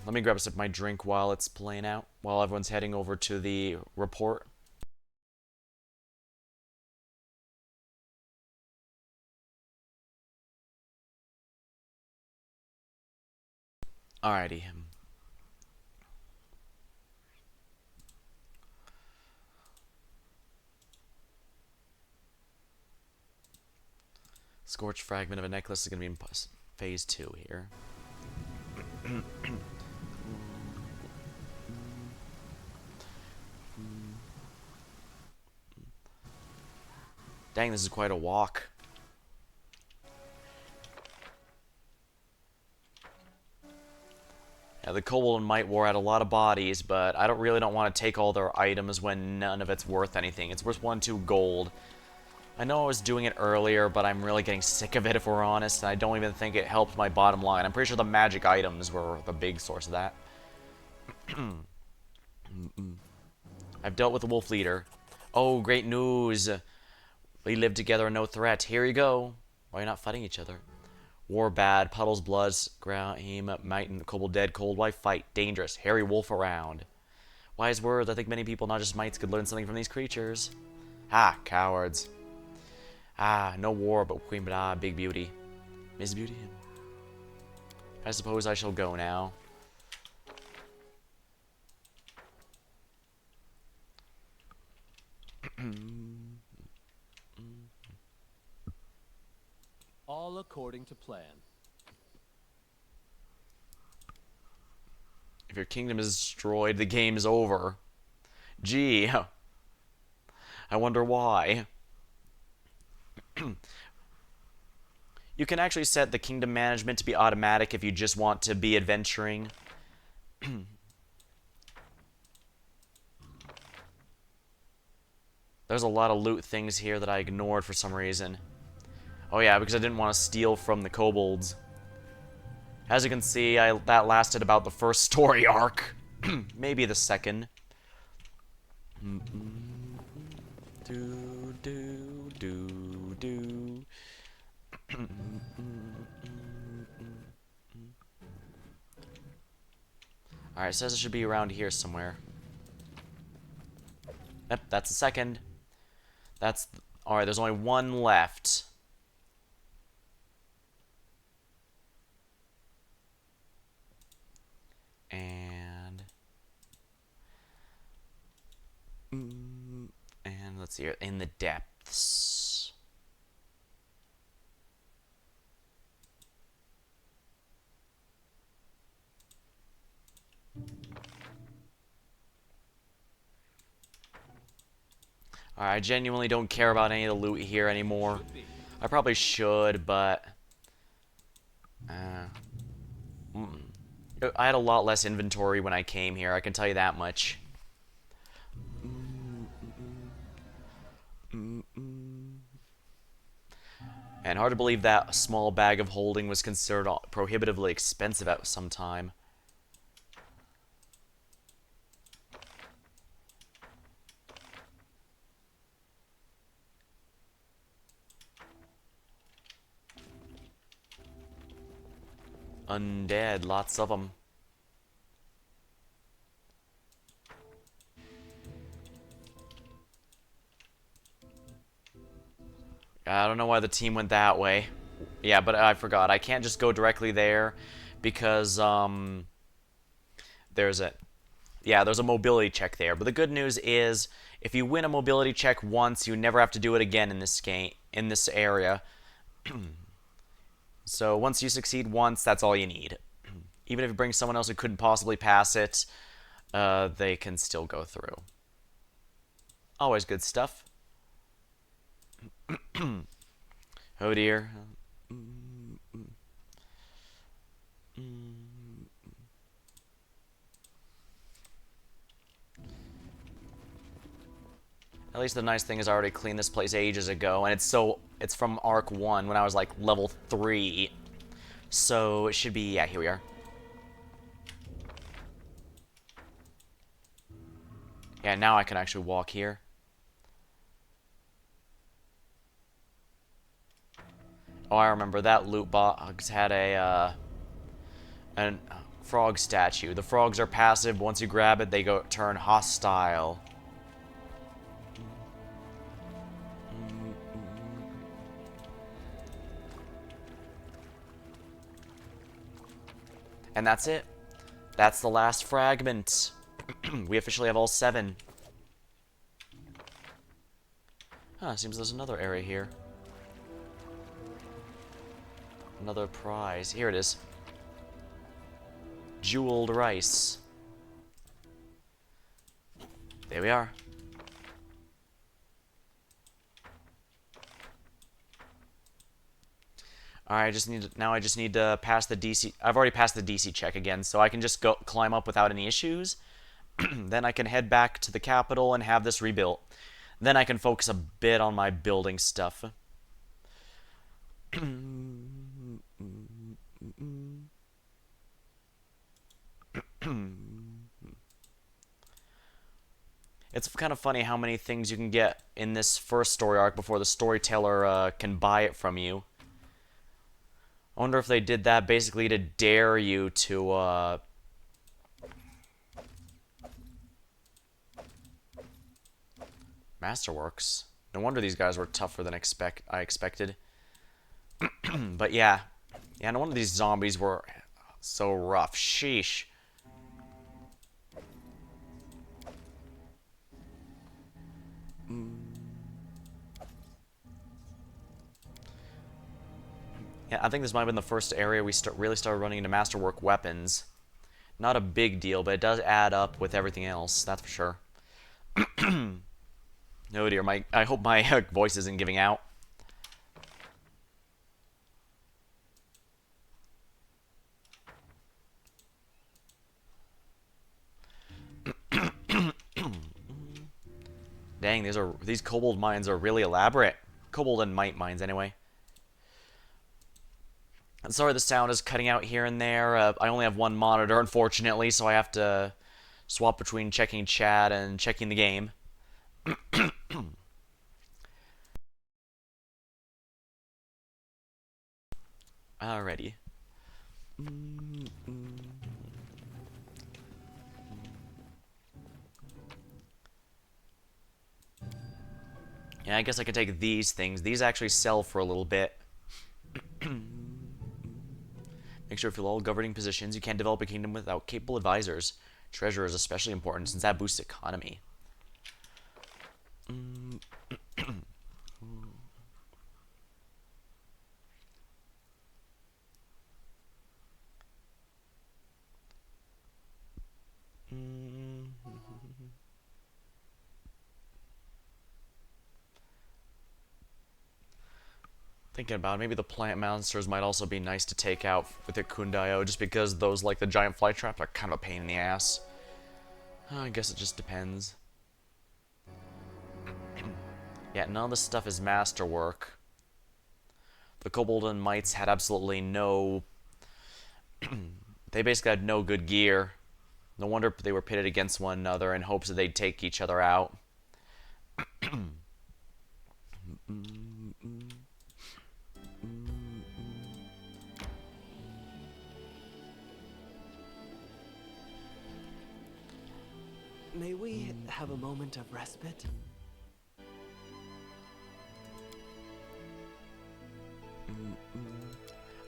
Speaker 1: Let me grab a sip of my drink while it's playing out. While everyone's heading over to the report. Alrighty. Scorched fragment of a necklace is going to be in phase 2 here. Dang, this is quite a walk. Yeah, the kobold and mite war had a lot of bodies, but I really don't want to take all their items when none of it's worth anything. It's worth 1, 2 gold. I know I was doing it earlier, but I'm really getting sick of it if we're honest, and I don't even think it helped my bottom line. I'm pretty sure the magic items were the big source of that. I've dealt with the wolf leader. Oh, great news! We live together and no threat. Here you go. Why are you not fighting each other? War bad, puddles, bloods, grime, might and kobold dead, cold, why fight? Dangerous, hairy wolf around. Wise words, I think many people, not just mites, could learn something from these creatures. Ha, cowards. Ah, no war, but queen, but ah, big beauty. Miss Beauty. I suppose I shall go now.
Speaker 10: All according to plan.
Speaker 1: If your kingdom is destroyed, the game's over. Gee, I wonder why. You can actually set the kingdom management to be automatic if you just want to be adventuring. There's a lot of loot things here that I ignored for some reason. Oh yeah, because I didn't want to steal from the kobolds. As you can see, that lasted about the first story arc. Maybe the second. Do, do, do, do. Alright, it says it should be around here somewhere. Yep, that's the second. That's... Alright, there's only one left. And... And let's see here. In the depths. Alright, I genuinely don't care about any of the loot here anymore. I probably should, but... I had a lot less inventory when I came here, I can tell you that much. And hard to believe that a small bag of holding was considered prohibitively expensive at some time. Undead, lots of them. I don't know why the team went that way. Yeah, but I forgot. I can't just go directly there because there's a mobility check there. But the good news is if you win a mobility check once, you never have to do it again in this game, in this area. So once you succeed once, that's all you need. Even if you bring someone else who couldn't possibly pass it, they can still go through. Always good stuff. Oh dear. At least the nice thing is I already cleaned this place ages ago, and it's from Arc 1 when I was like level 3. So it should be, yeah, here we are. Yeah, now I can actually walk here. Oh, I remember that loot box had a frog statue. The frogs are passive. Once you grab it, they turn hostile. And that's it. That's the last fragment. We officially have all 7. Huh, seems there's another area here. Another prize. Here it is. Jeweled rice. There we are. Alright, I just need to pass the DC. I've already passed the DC check again, so I can just go climb up without any issues. Then I can head back to the capital and have this rebuilt. Then I can focus a bit on my building stuff. It's kind of funny how many things you can get in this first story arc before the storyteller can buy it from you. I wonder if they did that basically to dare you to, Masterworks. No wonder these guys were tougher than I expected. But yeah. Yeah, no wonder these zombies were so rough. Sheesh. Yeah, I think this might have been the first area we really started running into Masterwork weapons. Not a big deal, but it does add up with everything else, that's for sure. Oh dear, I hope my voice isn't giving out. Dang, these kobold mines are really elaborate. Kobold and mite mines, anyway. I'm sorry the sound is cutting out here and there. I only have one monitor, unfortunately, so I have to swap between checking chat and checking the game. Alrighty. Yeah, I guess I could take these things. These actually sell for a little bit. Make sure to fill all governing positions. You can't develop a kingdom without capable advisors. Treasure is especially important since that boosts economy. Thinking about it, maybe the plant monsters might also be nice to take out with their Kundayo, just because those, like the giant fly traps, are kind of a pain in the ass. I guess it just depends. Yeah, none of this stuff is masterwork. The kobold and mites had absolutely no... they basically had no good gear. No wonder they were pitted against one another in hopes that they'd take each other out.
Speaker 8: May we have a moment of respite?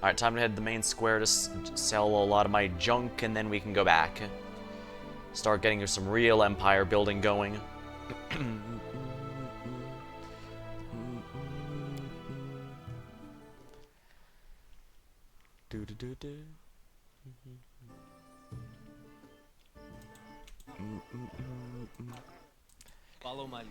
Speaker 1: Alright, time to head to the main square to sell a lot of my junk, and then we can go back. Start getting some real empire building going.
Speaker 8: Follow my lead.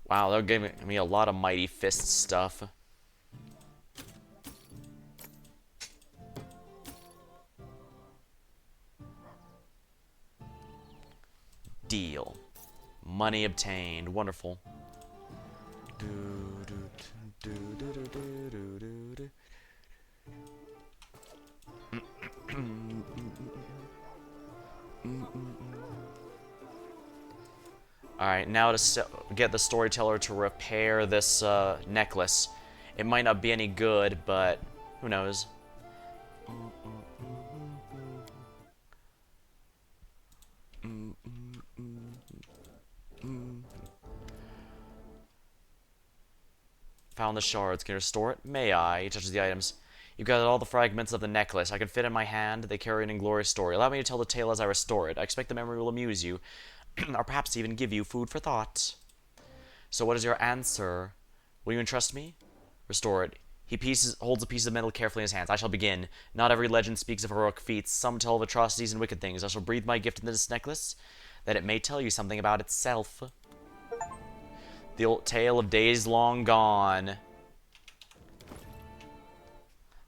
Speaker 1: Wow, they're giving me a lot of mighty fist stuff. Deal. Money obtained. Wonderful. Alright, now to get the storyteller to repair this necklace. It might not be any good, but who knows. Found the shards. Can you restore it? May I? He touches the items. You've got all the fragments of the necklace. I can fit in my hand. They carry an inglorious story. Allow me to tell the tale as I restore it. I expect the memory will amuse you, or perhaps even give you food for thought. So what is your answer? Will you entrust me? Restore it. holds a piece of metal carefully in his hands. I shall begin. Not every legend speaks of heroic feats. Some tell of atrocities and wicked things. I shall breathe my gift into this necklace, that it may tell you something about itself. The old tale of days long gone.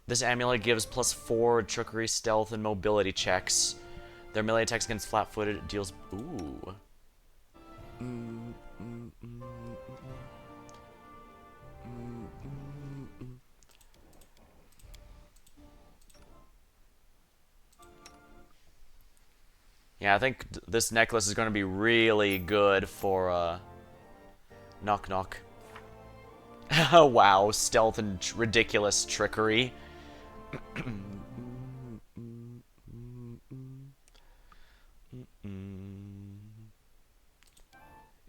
Speaker 1: This amulet gives +4 trickery, stealth, and mobility checks. Their melee attacks against flat-footed deals... Ooh. Yeah, I think this necklace is going to be really good for, knock knock. Wow, stealth and ridiculous trickery.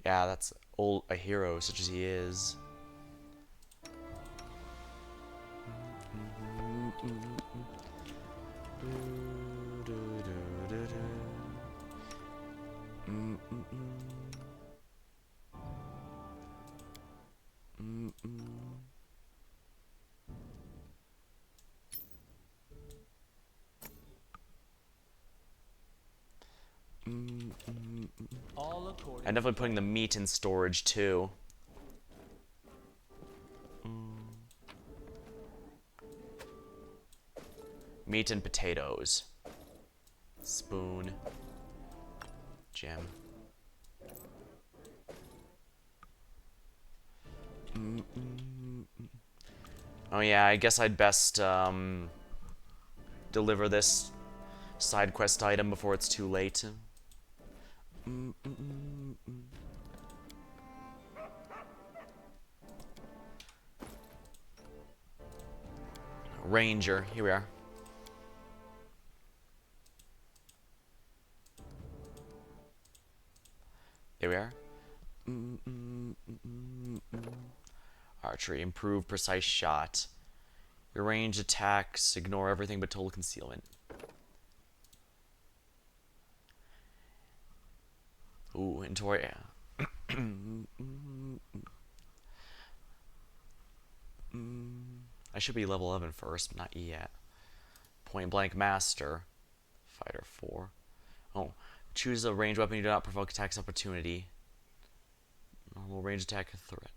Speaker 1: Yeah, that's a hero such as he is. I'm definitely putting the meat in storage too. Meat and potatoes. Spoon. Gem. Oh yeah, I guess I'd best deliver this side quest item before it's too late. Ranger, here we are. There we are. Archery, improve precise shot. Your range attacks ignore everything but total concealment. Ooh, inventory. I should be level 11 first, but not yet. Point blank master. Fighter 4. Oh, choose a ranged weapon you do not provoke attacks opportunity. Normal range attack threat.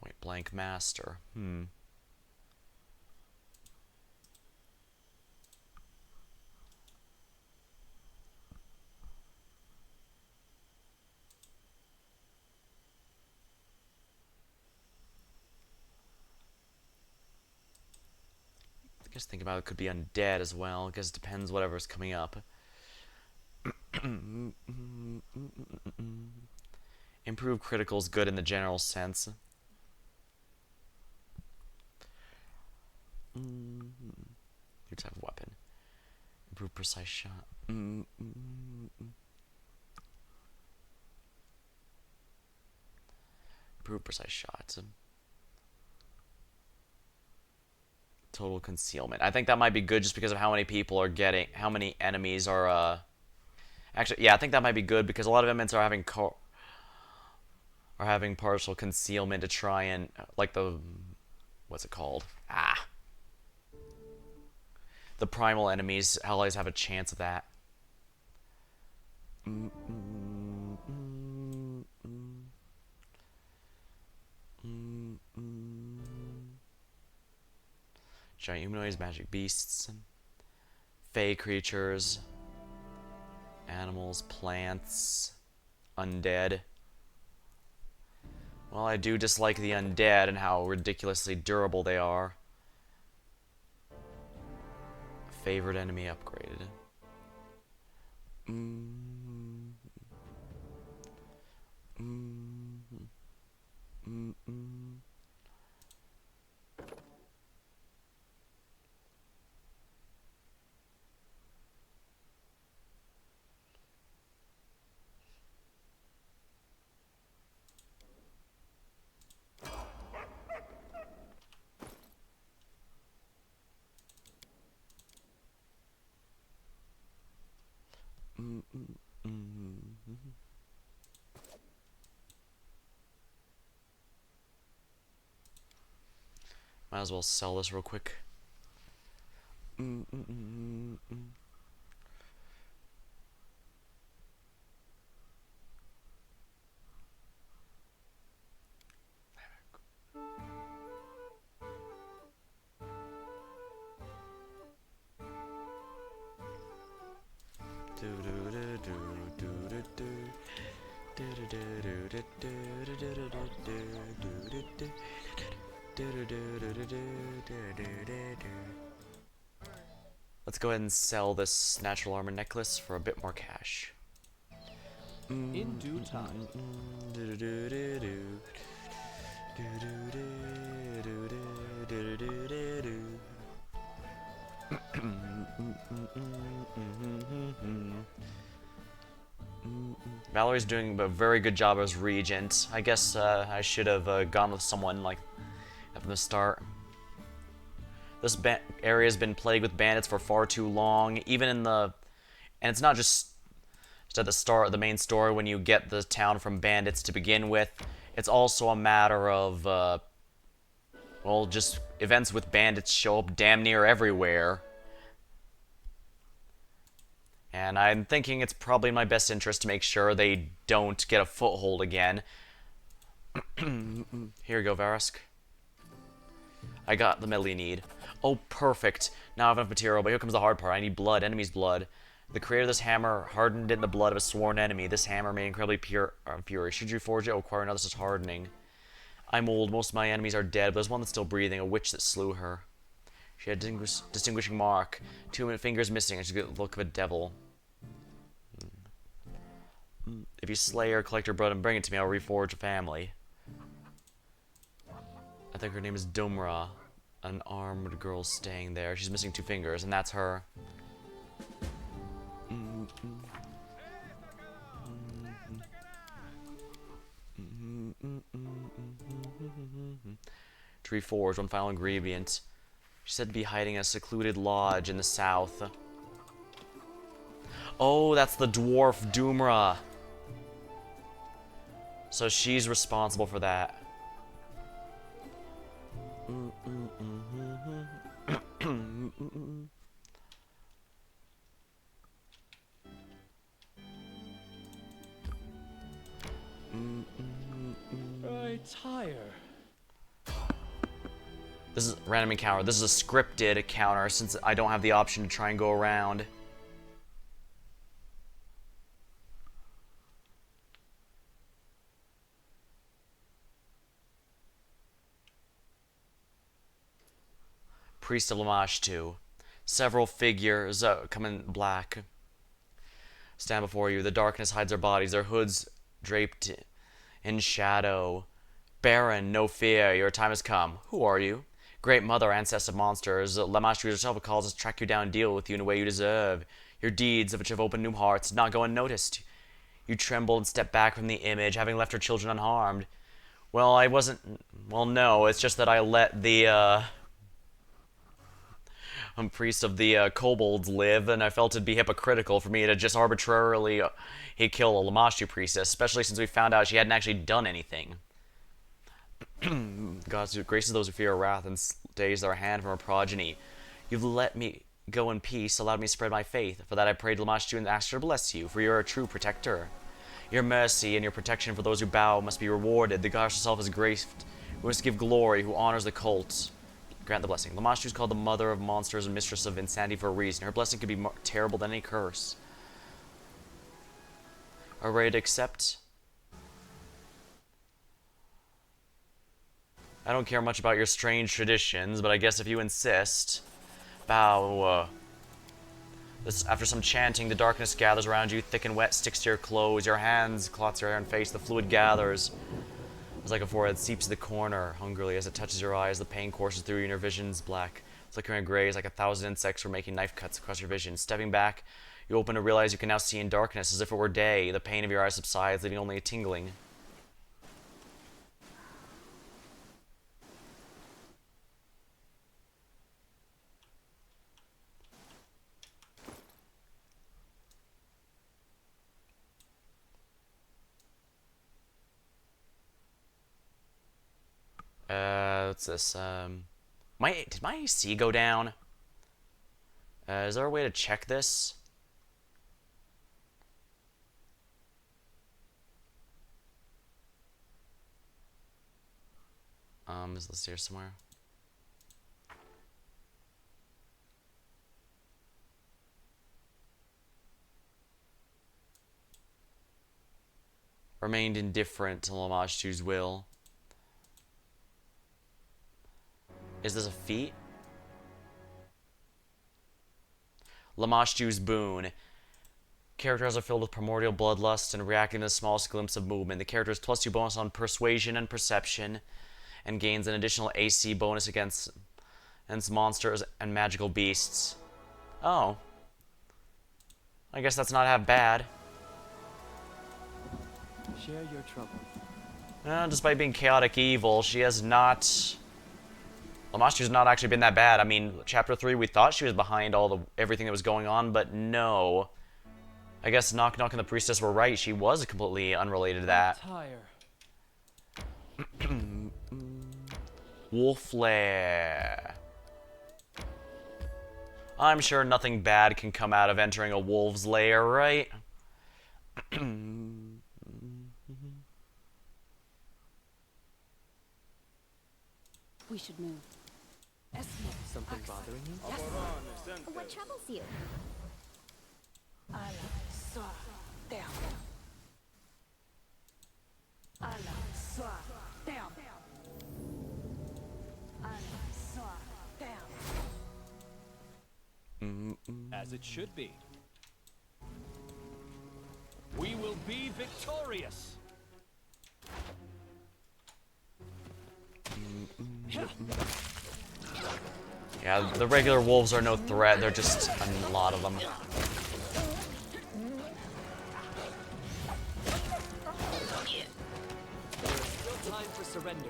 Speaker 1: Point blank master. I guess think about it, could be undead as well. I guess it depends whatever's coming up. Improve criticals good in the general sense. Your type of weapon. Improve precise shot. Improve precise shots. Total concealment. I think that might be good just because of how many people are getting, how many enemies are, actually, yeah, I think that might be good because a lot of enemies are having partial concealment to try and, like the, what's it called? The primal enemies, allies have a chance of that. Giant humanoids, magic beasts, fey creatures, animals, plants, undead. Well, I do dislike the undead and how ridiculously durable they are. Favorite enemy upgraded. Might as well sell this real quick. Let's go ahead and sell this natural armor necklace for a bit more cash.
Speaker 10: In due time.
Speaker 1: Valerie's doing a very good job as regent. I guess I should have gone with someone like from the start. This area has been plagued with bandits for far too long. Even in the... And it's not just at the start of the main story when you get the town from bandits to begin with. It's also a matter of, well, just events with bandits show up damn near everywhere. And I'm thinking it's probably in my best interest to make sure they don't get a foothold again. Here you go, Varisk. I got the metal you need. Oh, perfect. Now I have enough material, but here comes the hard part. I need blood, enemy's blood. The creator of this hammer hardened it in the blood of a sworn enemy. This hammer made incredibly pure fury. Should you forge it, acquire another such hardening. I'm old. Most of my enemies are dead, but there's one that's still breathing, a witch that slew her. She had a distinguishing mark. 2 fingers missing, and she got the look of a devil. If you slay her, collect her blood, and bring it to me, I'll reforge a family. I think her name is Dumra. An armed girl staying there. She's missing 2 fingers, and that's her. To reforge one final ingredient. She said to be hiding in a secluded lodge in the south. Oh, that's the dwarf Dumra. So she's responsible for that.
Speaker 10: I tire.
Speaker 1: This is a random encounter. This is a scripted encounter since I don't have the option to try and go around. Priest of Lamash 2. Several figures come in black. Stand before you. The darkness hides their bodies, their hoods draped in shadow. Baron, no fear, your time has come. Who are you? Great mother, ancestor of monsters. Lamash herself calls us to track you down and deal with you in a way you deserve. Your deeds, of which have opened new hearts, did not go unnoticed. You trembled and stepped back from the image, having left her children unharmed. Well, I wasn't... Well, no, it's just that I let the, priest of the kobolds live, and I felt it'd be hypocritical for me to just arbitrarily kill a Lamashtu priestess, especially since we found out she hadn't actually done anything. God graces those who fear her wrath and stays their hand from her progeny. You've let me go in peace, allowed me to spread my faith. For that I prayed Lamashtu and asked her to bless you, for you are a true protector. Your mercy and your protection for those who bow must be rewarded. The goddess herself is graced, who must give glory, who honors the cult. Grant the blessing. Lamashtu is called the mother of monsters and mistress of insanity for a reason. Her blessing could be more terrible than any curse. Are we ready to accept? I don't care much about your strange traditions, but I guess if you insist. Bow. After some chanting, the darkness gathers around you, thick and wet, sticks to your clothes, your hands, clots your hair and face, the fluid gathers. It's like a forehead seeps to the corner, hungrily, as it touches your eyes, the pain courses through you and your vision's black. Flickering gray is like 1,000 insects were making knife cuts across your vision. Stepping back, you open to realize you can now see in darkness, as if it were day. The pain of your eyes subsides, leaving only a tingling. What's this? Did my AC go down? Is there a way to check this? Is this here somewhere? Remained indifferent to Lamashtu's will. Is this a feat? Lamashtu's boon. Characters are filled with primordial bloodlust and reacting to the smallest glimpse of movement. The character is +2 bonus on persuasion and perception, and gains an additional AC bonus against monsters and magical beasts. Oh. I guess that's not half bad.
Speaker 8: Share your troubles.
Speaker 1: Despite being chaotic evil, she has not... Lamashtu's not actually been that bad. I mean, Chapter 3, we thought she was behind everything that was going on, but no. I guess Knock Knock and the Priestess were right. She was completely unrelated to that. Wolf Lair. I'm sure nothing bad can come out of entering a wolf's lair, right?
Speaker 11: We should move.
Speaker 8: Something bothering you?
Speaker 3: What troubles you?
Speaker 10: As it should be. We will be victorious.
Speaker 1: Yeah, the regular wolves are no threat. They're just a lot of them.
Speaker 8: There is still time for surrender.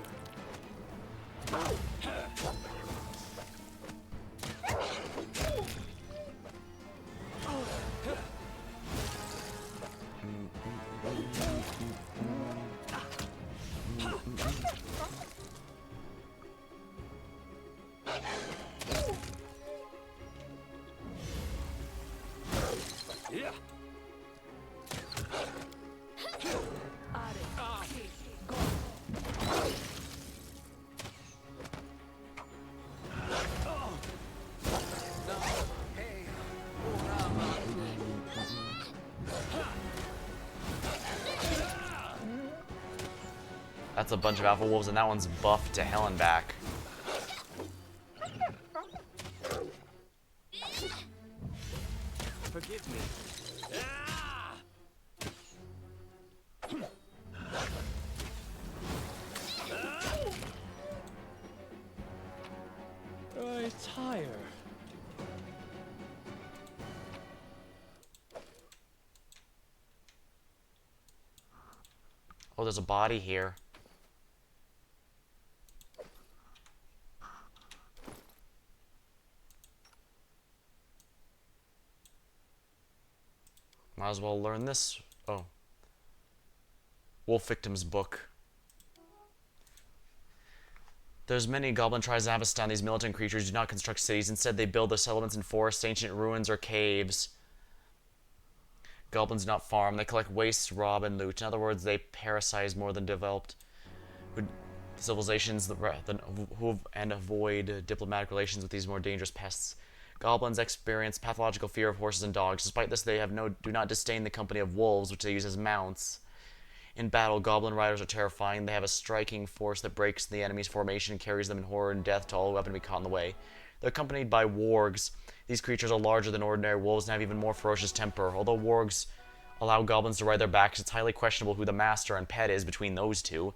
Speaker 1: That's a bunch of alpha wolves, and that one's buffed to hell and back.
Speaker 8: Forgive me. I tire.
Speaker 1: Oh, there's a body here. Might as well learn this. Oh. Wolf Victims Book. There's many goblin tribes in Avestan. These militant creatures do not construct cities. Instead, they build their settlements in forests, ancient ruins, or caves. Goblins do not farm. They collect waste, rob, and loot. In other words, they parasite more than developed civilizations and avoid diplomatic relations with these more dangerous pests. Goblins experience pathological fear of horses and dogs. Despite this, they do not disdain the company of wolves, which they use as mounts. In battle, goblin riders are terrifying. They have a striking force that breaks the enemy's formation and carries them in horror and death to all weapon to be caught in the way. They're accompanied by wargs. These creatures are larger than ordinary wolves and have even more ferocious temper. Although wargs allow goblins to ride their backs, it's highly questionable who the master and pet is between those two.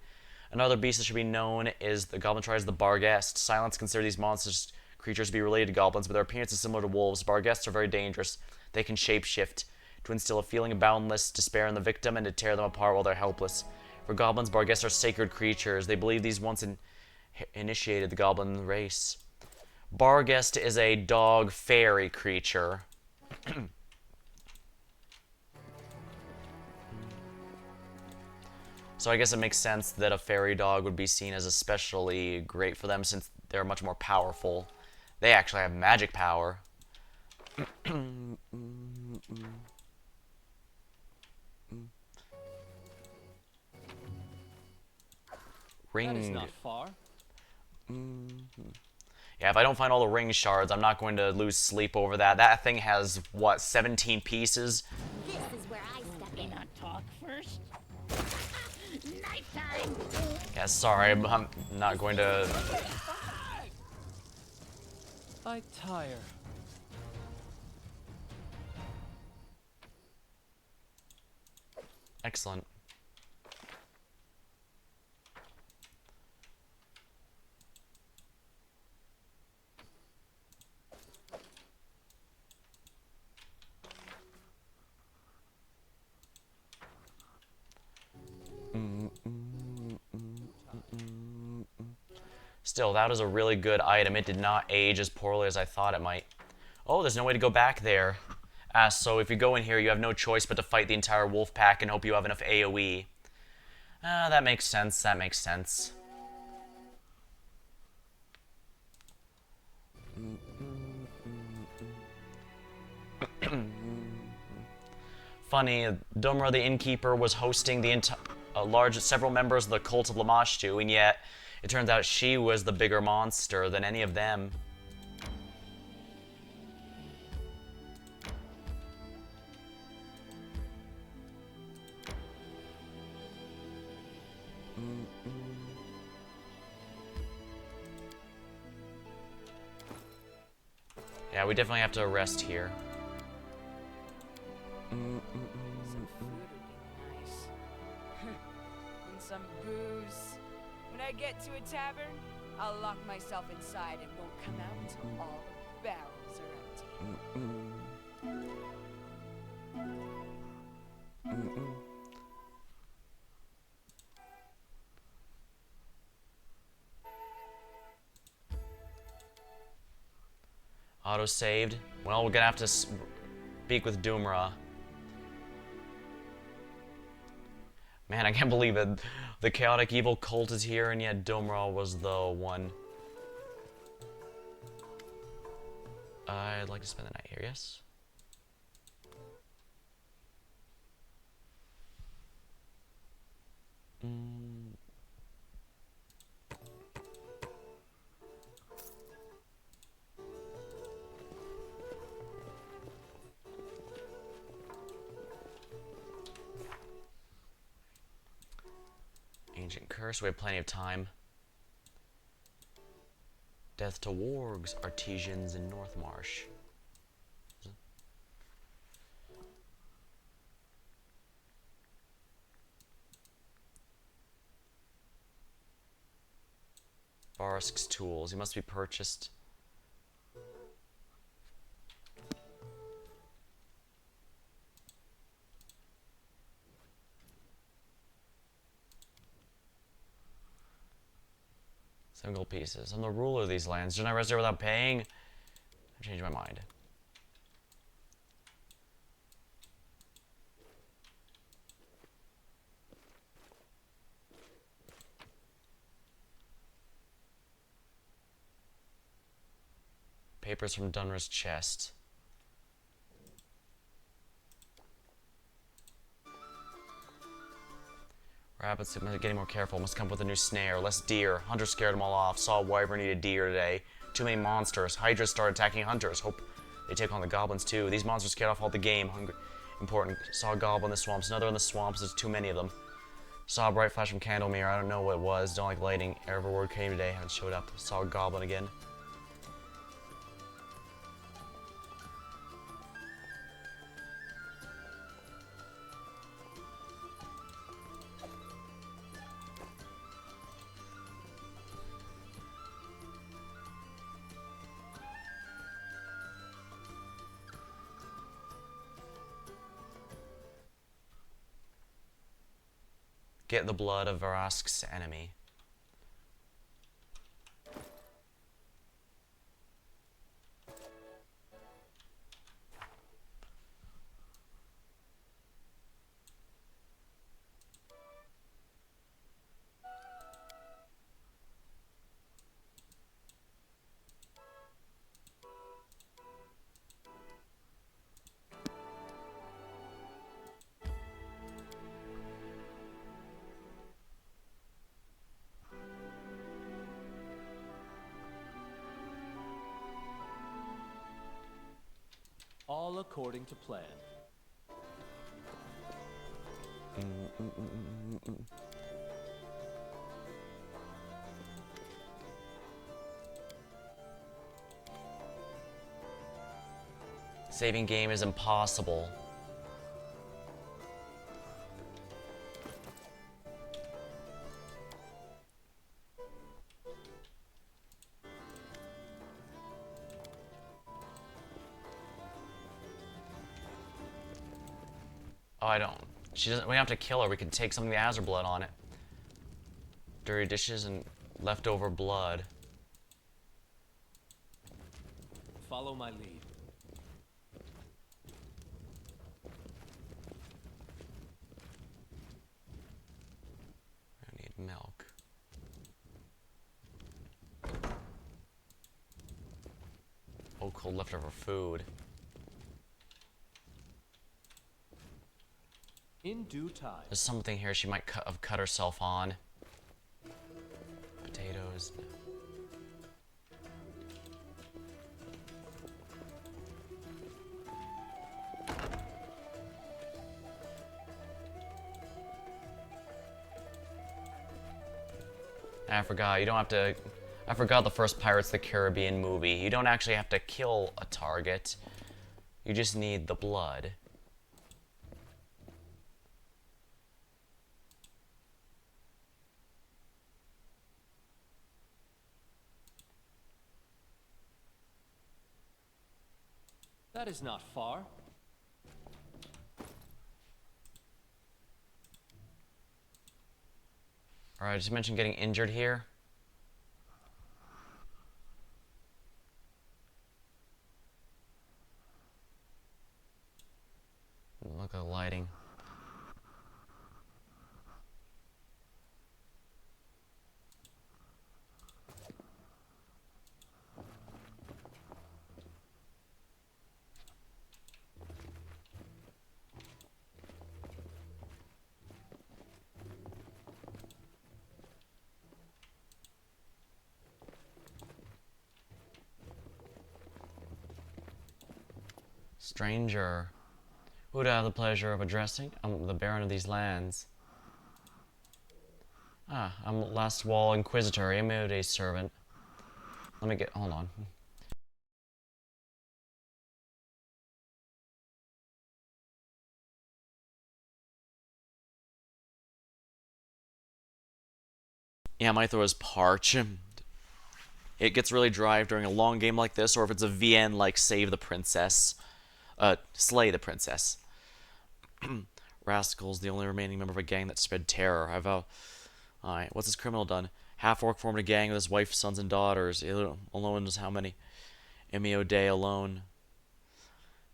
Speaker 1: Another beast that should be known is the goblin tribe, the Barghest. Silence consider these monsters creatures to be related to goblins, but their appearance is similar to wolves. Barghests are very dangerous. They can shapeshift to instill a feeling of boundless despair in the victim and to tear them apart while they're helpless. For goblins, Barghests are sacred creatures. They believe these once initiated the goblin race. Barghest is a dog fairy creature. So I guess it makes sense that a fairy dog would be seen as especially great for them since they're much more powerful. They actually have magic power. Ring.
Speaker 10: That is not far.
Speaker 1: Yeah, if I don't find all the ring shards, I'm not going to lose sleep over that. That thing has, what, 17 pieces?
Speaker 3: This is where I step
Speaker 4: Can we
Speaker 3: in.
Speaker 4: not talk first? Nighttime!
Speaker 1: Yeah, sorry, I'm not going to...
Speaker 10: I tire.
Speaker 1: Excellent. Still, that was a really good item. It did not age as poorly as I thought it might. Oh, there's no way to go back there. So if you go in here, you have no choice but to fight the entire wolf pack and hope you have enough AoE. That makes sense. That makes sense. Funny, Domra the innkeeper was hosting the several members of the cult of Lamashtu, and yet it turns out she was the bigger monster than any of them. Yeah, we definitely have to rest here.
Speaker 6: Some food would be nice. And some booze. When I get to a tavern, I'll lock myself inside and won't come out until all the barrels are empty.
Speaker 1: Auto-saved. Well, we're gonna have to speak with Doomra. Man, I can't believe it. The chaotic evil cult is here, and yet Domra was the one. I'd like to spend the night here, yes? Ancient curse, we have plenty of time. Death to wargs, artisans in Northmarsh. Barisk's tools, he must be purchased. Single pieces. I'm the ruler of these lands. Didn't I rest here without paying? I changed my mind. Papers from Dunra's chest. Rabbits are getting more careful. Must come up with a new snare. Less deer. Hunters scared them all off. Saw a wyvern eat a deer today. Too many monsters. Hydras started attacking hunters. Hope they take on the goblins too. These monsters scared off all the game. Hungry. Important. Saw a goblin in the swamps. Another in the swamps. There's too many of them. Saw a bright flash from Candlemere. I don't know what it was. Don't like lighting. Every word came today. Haven't showed up. Saw a goblin again. Get the blood of Varask's enemy.
Speaker 10: All according to plan.
Speaker 1: Saving game is impossible. Oh, I don't. She doesn't. We don't have to kill her. We can take something that has her blood on it. Dirty dishes and leftover blood.
Speaker 10: Follow my lead.
Speaker 1: I need milk. Oh, cold leftover food.
Speaker 10: In due time.
Speaker 1: There's something here she might have cut herself on. Potatoes. I forgot, you don't have to... I forgot the first Pirates of the Caribbean movie. You don't actually have to kill a target. You just need the blood.
Speaker 10: That is not far.
Speaker 1: Alright, I just mentioned getting injured here. Look at the lighting. Stranger. Who would I have the pleasure of addressing? I'm the Baron of these lands. Ah, I'm Last Wall Inquisitor, Amiode's servant. Let me get... hold on. Yeah, my throw is parch. It gets really dry during a long game like this, or if it's a VN like Save the Princess. Slay the Princess. Rascal's the only remaining member of a gang that spread terror. I vow. Alright, what's this criminal done? Half-orc formed a gang with his wife, sons, and daughters. Alone knows how many. Emio Day alone.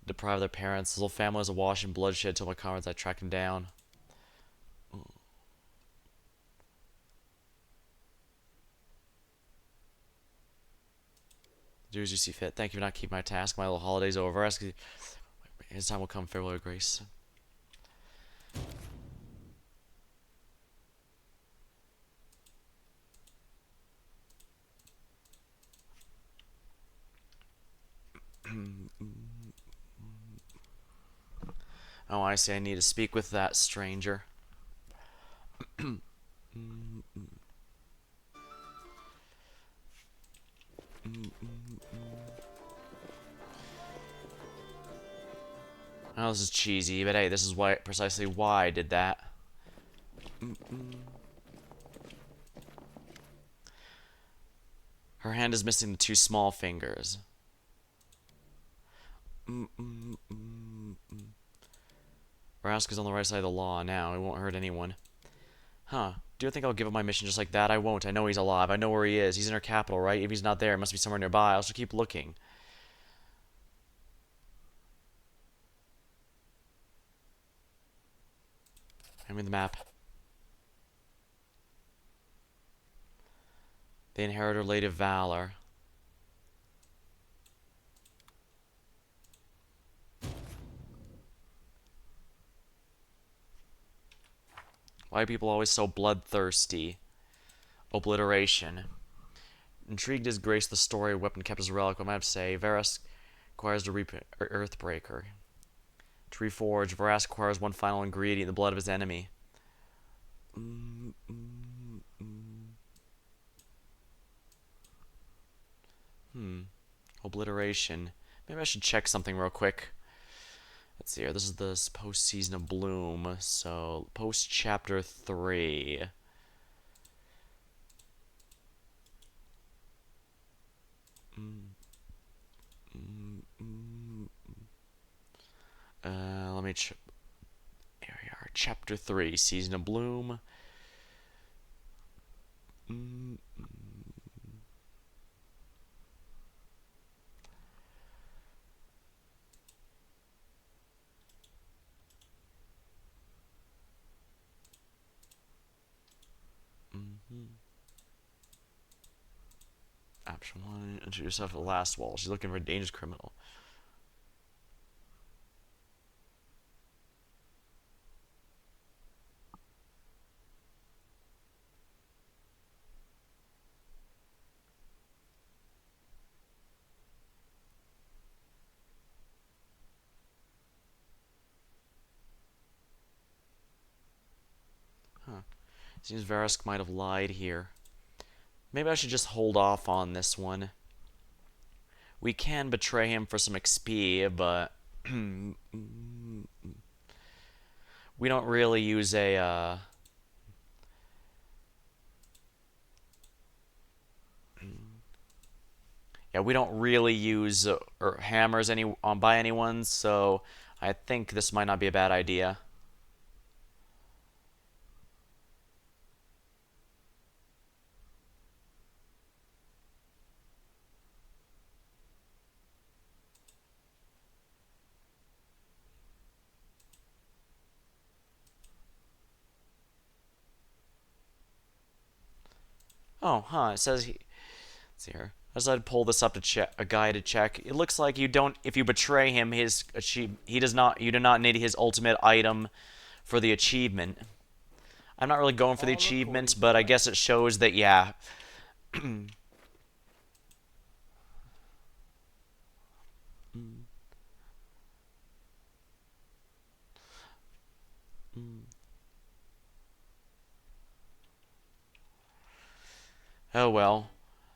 Speaker 1: Deprived their parents. His whole family was awash in bloodshed till my comrades I tracked him down. Do as you see fit. Thank you for not keeping my task. My little holiday's over. His time will come, farewell, grace. Oh, I see. I need to speak with that stranger. Oh, this is cheesy, but hey, this is why precisely why I did that. Her hand is missing the two small fingers. Rask is on the right side of the law now. It won't hurt anyone. Huh. Do you think I'll give up my mission just like that? I won't. I know he's alive. I know where he is. He's in our capital, right? If he's not there, it must be somewhere nearby. I'll just keep looking. Hand me the map. The Inheritor Lady of Valor. Why are people always so bloodthirsty? Obliteration. Intrigued as Grace the story, weapon kept as a relic. What might I have to say? Varus Requires the Earthbreaker. To reforge, Vrask requires one final ingredient, the blood of his enemy. Obliteration. Maybe I should check something real quick. Let's see here. This is the post-season of Bloom. So, post-chapter 3. Let me check. Here we are. Chapter 3, Season of Bloom. Option 1, introduce yourself to the last wall. She's looking for a dangerous criminal. Seems Verisk might have lied here. Maybe I should just hold off on this one. We can betray him for some XP, but we don't really use a yeah, we don't really use or hammers by anyone, so I think this might not be a bad idea. Oh, it says he. Let's see here. I decided to pull this up to check a guy to check. It looks like you don't. If you betray him, he does not. You do not need his ultimate item for the achievement. I'm not really going for the achievement, but I guess it shows that yeah. Oh well.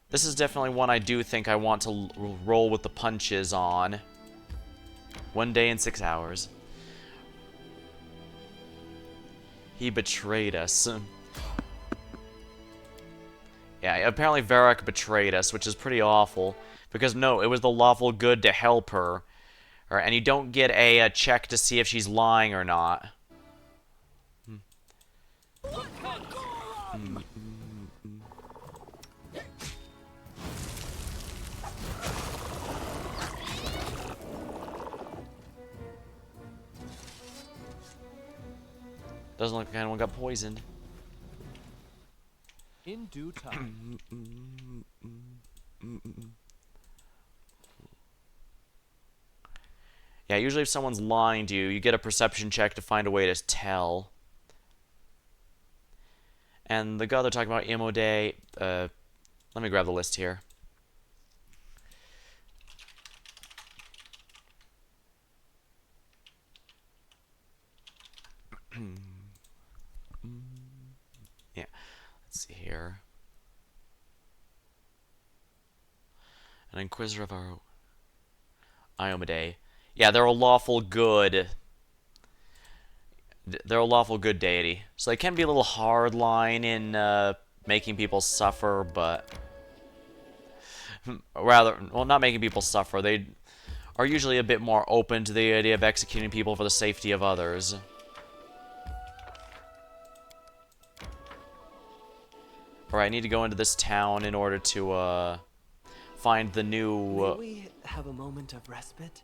Speaker 1: This is definitely one I do think I want to roll with the punches on. 1 day and 6 hours. He betrayed us. Yeah, apparently Varric betrayed us, which is pretty awful. Because no, it was the lawful good to help her. And you don't get a check to see if she's lying or not. Doesn't look like anyone got poisoned.
Speaker 10: In due time.
Speaker 1: Yeah, usually if someone's lying to you, you get a perception check to find a way to tell. And the guy they're talking about, Imode, let me grab the list here. Yeah, let's see here. An Inquisitor of our Iomade. Yeah, they're a lawful good. They're a lawful good deity. So they can be a little hard line in making people suffer, but rather, well, not making people suffer. They are usually a bit more open to the idea of executing people for the safety of others. Alright, I need to go into this town in order to find the new...
Speaker 7: May we have a moment of respite?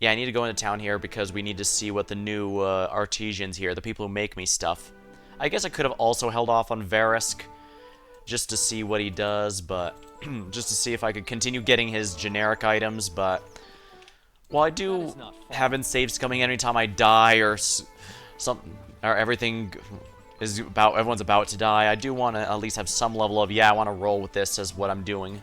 Speaker 1: Yeah, I need to go into town here because we need to see what the new artisans here, the people who make me stuff. I guess I could have also held off on Verisk just to see what he does, but just to see if I could continue getting his generic items, but well, I do have saves coming anytime I die or something, or everything is everyone's about to die. I do want to at least have some level of, yeah, I want to roll with this as what I'm doing.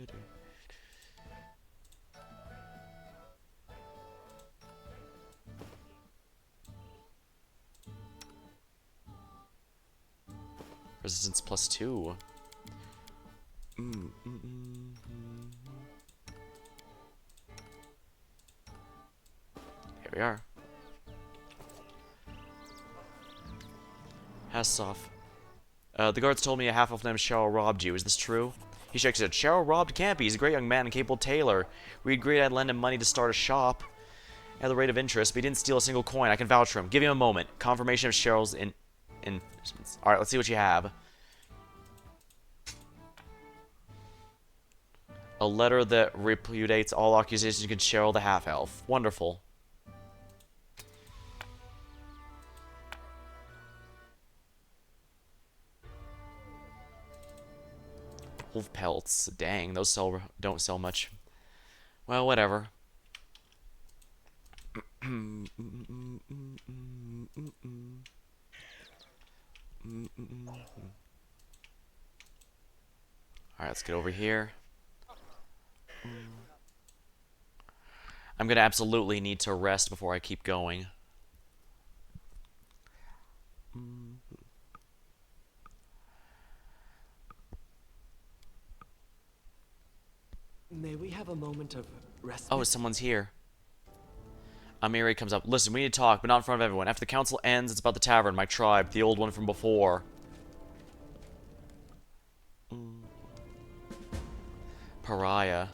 Speaker 1: Resistance +2. Here we are. Hassoff. The guards told me a half-elf named Cheryl robbed you. Is this true? He shakes his head. Cheryl robbed Campy. He's a great young man and capable tailor. We agreed I'd lend him money to start a shop at the rate of interest, but he didn't steal a single coin. I can vouch for him. Give him a moment. Confirmation of Cheryl's in... Alright, let's see what you have. A letter that repudiates all accusations against Cheryl the half-elf. Wonderful. Wolf pelts. Dang, those don't sell much. Well, whatever. Alright, let's get over here. I'm gonna absolutely need to rest before I keep going.
Speaker 8: May we have a moment of rest?
Speaker 1: Oh, someone's here. Amiri comes up. Listen, we need to talk, but not in front of everyone. After the council ends, it's about the tavern, my tribe, the old one from before. Pariah.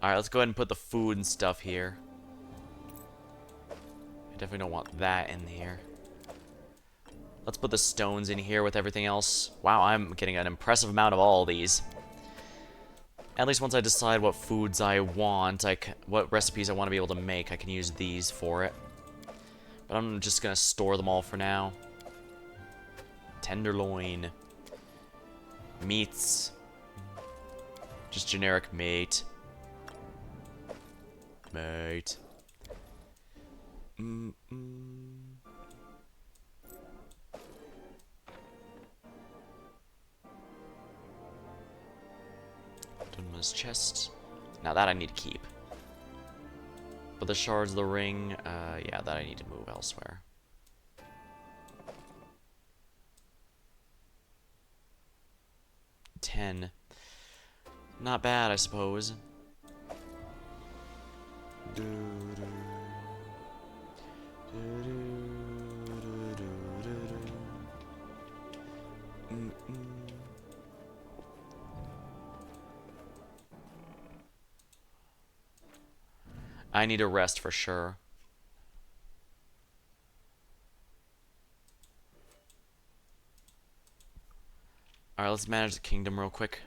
Speaker 1: Alright, let's go ahead and put the food and stuff here. I definitely don't want that in here. Let's put the stones in here with everything else. Wow, I'm getting an impressive amount of all these. At least once I decide what foods I want, what recipes I want to be able to make, I can use these for it. But I'm just going to store them all for now. Tenderloin. Meats. Just generic meat. Mate. Dunma's chest. Now that I need to keep. But the shards of the ring, yeah, that I need to move elsewhere. $10. Not bad, I suppose. I need a rest for sure. Alright, let's manage the kingdom real quick.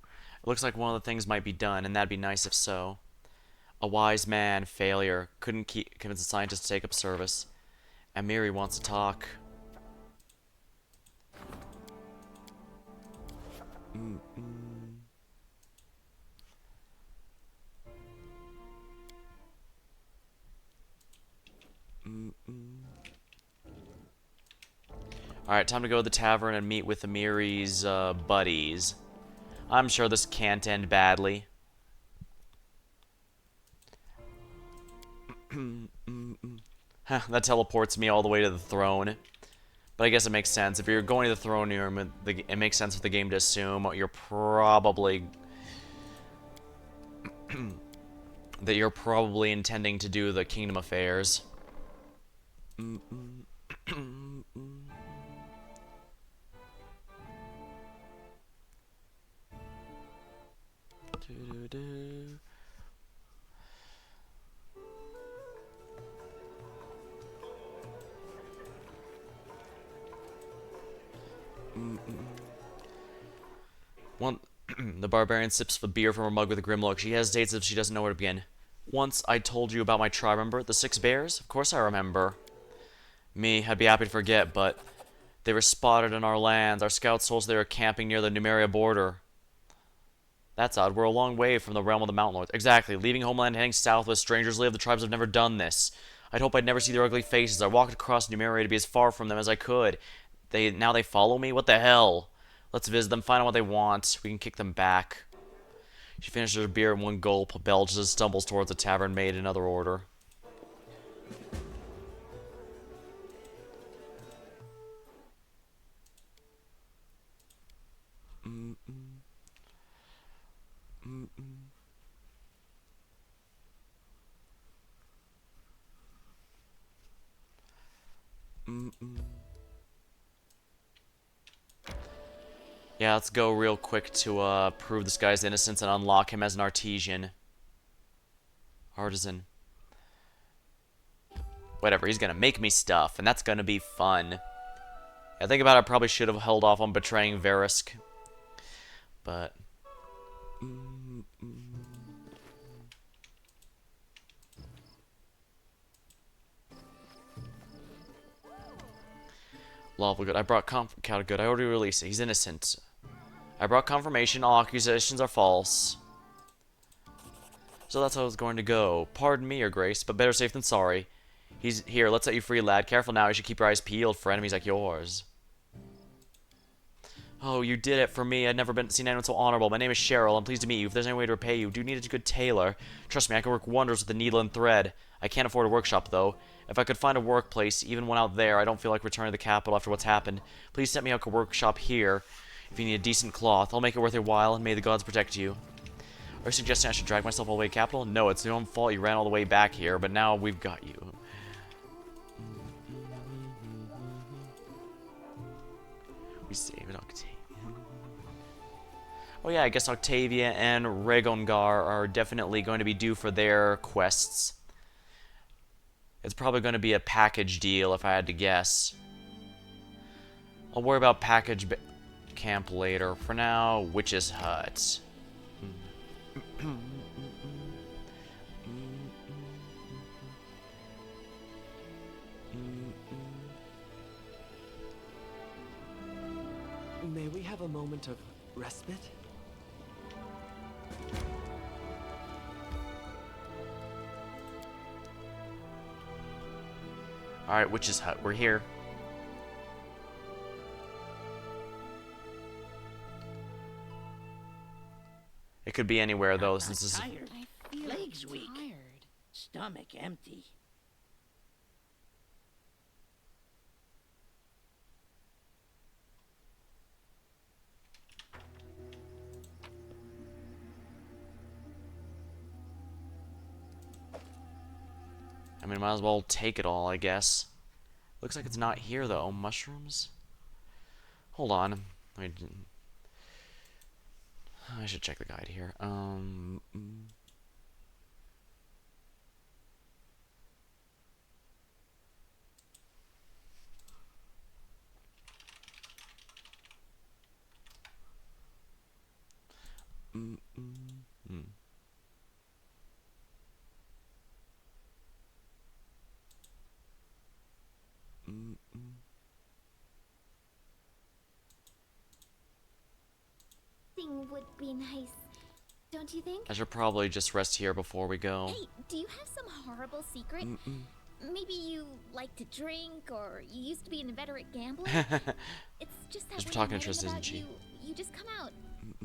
Speaker 1: It looks like one of the things might be done, and that'd be nice if so. A wise man, failure, couldn't convince a scientist to take up service. Amiri wants to talk. Alright, time to go to the tavern and meet with Amiri's buddies. I'm sure this can't end badly. That teleports me all the way to the throne. But I guess it makes sense. If you're going to the throne room, it makes sense for the game to assume you're probably... that you're probably intending to do the kingdom affairs. The barbarian sips the beer from her mug with a grim look. She hesitates as if she doesn't know where to begin. Once I told you about my tribe, remember? The 6 bears? Of course I remember. Me, I'd be happy to forget, but they were spotted in our lands. Our scouts told us they were camping near the Numeria border. That's odd. We're a long way from the realm of the Mountain Lords. Exactly. Leaving homeland and heading south where strangers live, the tribes have never done this. I'd hope I'd never see their ugly faces. I walked across Numeria to be as far from them as I could. Now they follow me? What the hell? Let's visit them, find out what they want. We can kick them back. She finishes her beer in one gulp, belches, and stumbles towards the tavern maid in another order. Yeah, let's go real quick to prove this guy's innocence and unlock him as an artisan. Artisan. Whatever, he's gonna make me stuff, and that's gonna be fun. I think about it, I probably should have held off on betraying Verisk. But... Lawful good. I brought counter good. I already released it. He's innocent. I brought confirmation. All accusations are false. So that's how it's going to go. Pardon me, Your Grace, but better safe than sorry. He's here. Let's set you free, lad. Careful now. You should keep your eyes peeled for enemies like yours. Oh, you did it for me. I'd never seen anyone so honorable. My name is Cheryl. I'm pleased to meet you. If there's any way to repay you, do need a good tailor. Trust me, I can work wonders with the needle and thread. I can't afford a workshop, though. If I could find a workplace, even one out there, I don't feel like returning to the capital after what's happened. Please set me up a workshop here. If you need a decent cloth, I'll make it worth your while, and may the gods protect you. Are you suggesting I should drag myself all the way to the capital? No, it's your own fault you ran all the way back here, but now we've got you. We save it, Octavia. Oh yeah, I guess Octavia and Regongar are definitely going to be due for their quests. It's probably going to be a package deal if I had to guess. I'll worry about package camp later. For now, Witch's Hut.
Speaker 8: May we have a moment of respite?
Speaker 1: Alright, Witch's Hut, we're here. It could be anywhere though, since this is...
Speaker 4: Tired. Legs weak. Stomach empty.
Speaker 1: I mean, might as well take it all, I guess. Looks like it's not here, though. Mushrooms? Hold on. I should check the guide here.
Speaker 3: Thing would be nice, don't you think?
Speaker 1: I should probably just rest here before we go.
Speaker 3: Hey, do you have some horrible secret? Maybe you like to drink, or you used to be an inveterate gambler? It's just that
Speaker 1: Just
Speaker 3: when
Speaker 1: talking
Speaker 3: I'm
Speaker 1: to Tristan,
Speaker 3: about
Speaker 1: isn't she?
Speaker 3: you just come out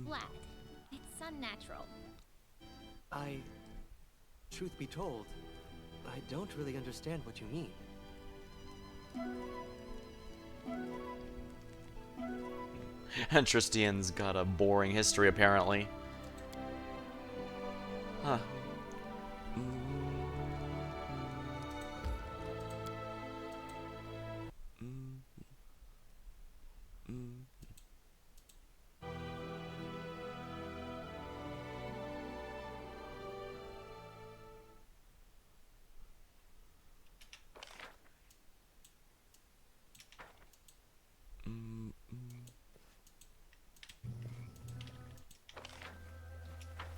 Speaker 3: flat. It's unnatural.
Speaker 8: Truth be told, I don't really understand what you mean.
Speaker 1: And Tristian's got a boring history, apparently. Huh.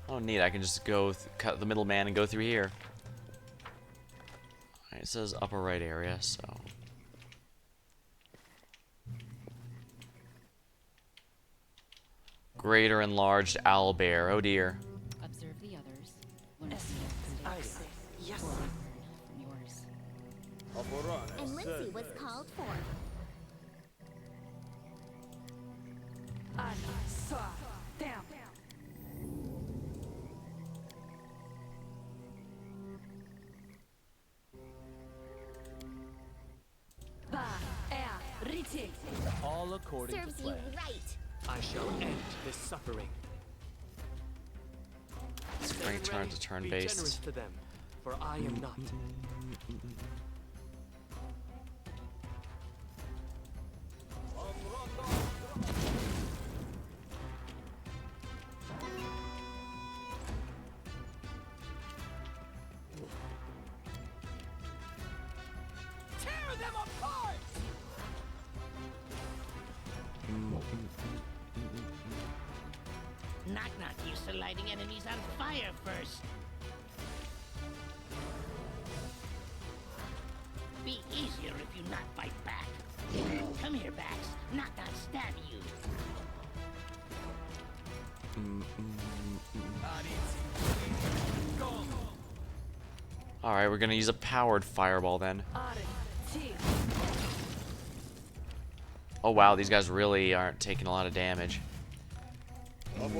Speaker 1: Oh, neat. I can just go cut the middleman and go through here. Alright, it says upper right area, so... Greater enlarged owlbear. Oh dear.
Speaker 11: Observe the others. Learn from their mistakes.
Speaker 4: Yes.
Speaker 11: Or learn from yours.
Speaker 3: And Lindsay was called for.
Speaker 8: All according
Speaker 3: Serves
Speaker 8: to
Speaker 3: you
Speaker 8: plan.
Speaker 3: right.
Speaker 8: I shall end this suffering.
Speaker 1: Spring turn to
Speaker 8: Be
Speaker 1: turn-based.
Speaker 8: generous to them, for I am not.
Speaker 4: Knock Knock used to lighting enemies on fire first. Be easier if you not fight back. Come here, Bax. Knock Knock stab you.
Speaker 1: Alright, we're gonna use a powered fireball then. Oh wow, these guys really aren't taking a lot of damage.
Speaker 4: I'm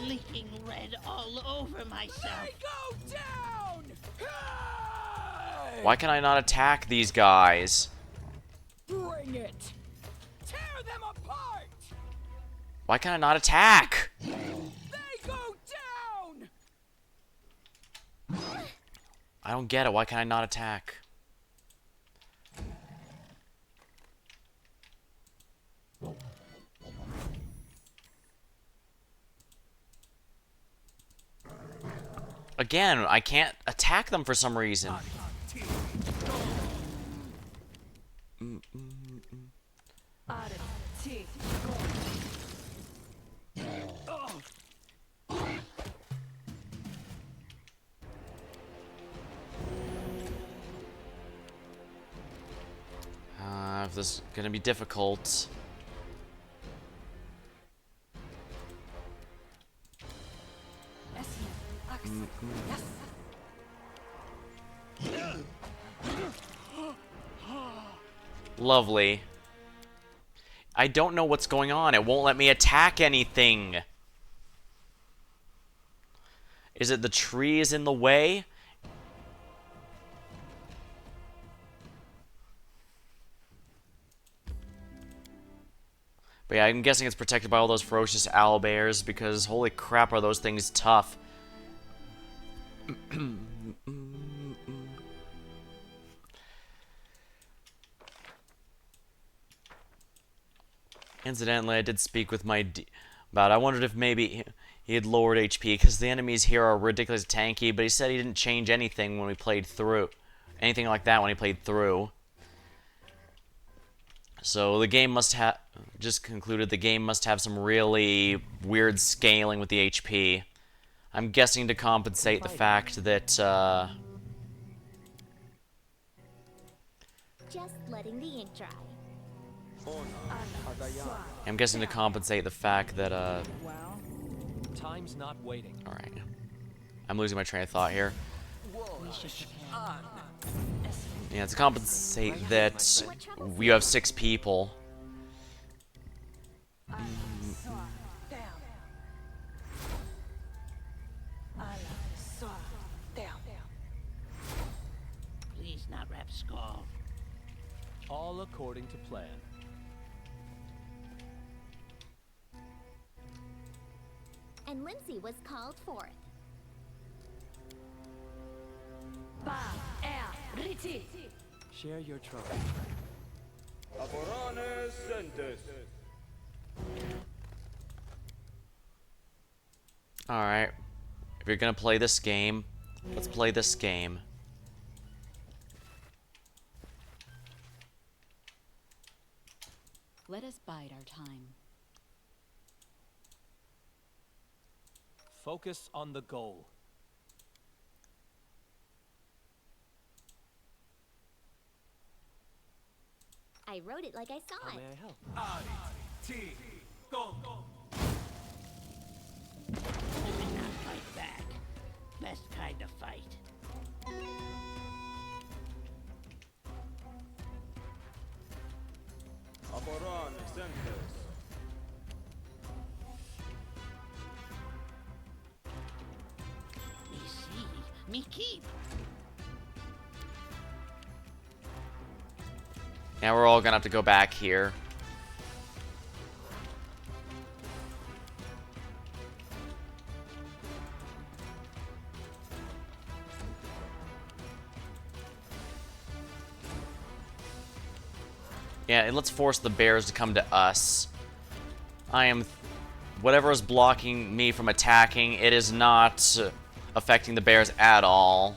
Speaker 4: leaking red all over myself.
Speaker 6: Go down!
Speaker 1: Why can I not attack these guys?
Speaker 6: Bring it! Tear them apart!
Speaker 1: Why can I not attack?
Speaker 6: They go down!
Speaker 1: I don't get it. Why can I not attack? Again, I can't attack them for some reason. If this is gonna be difficult. Lovely. I don't know what's going on. It won't let me attack anything. Is it the tree is in the way? But yeah, I'm guessing it's protected by all those ferocious owlbears because holy crap are those things tough. Incidentally, I did speak with my about. I wondered if maybe he had lowered HP because the enemies here are ridiculously tanky. But he said he didn't change anything when we played through, anything like that when he played through. So the game must have just concluded the game must have some really weird scaling with the HP. I'm guessing to compensate the fact that
Speaker 3: Just letting the ink dry.
Speaker 1: I'm guessing to compensate the fact that
Speaker 8: Time's not waiting.
Speaker 1: all right. I'm losing my train of thought here. Yeah, to compensate that you have 6 people.
Speaker 4: Please not rap skull.
Speaker 8: All according to plan.
Speaker 3: And Lindsay was called forth.
Speaker 8: Share your trouble.
Speaker 1: Alright. If you're gonna play this game, let's play this game.
Speaker 11: Let us bide our time.
Speaker 8: Focus on the goal.
Speaker 3: I wrote it like I saw
Speaker 8: How
Speaker 3: it.
Speaker 8: may I help?
Speaker 4: Not fight back. Best kind of fight. Me see, me keep.
Speaker 1: Now we're all gonna have to go back here. Yeah, and let's force the bears to come to us. I am whatever is blocking me from attacking, it is not affecting the bears at all.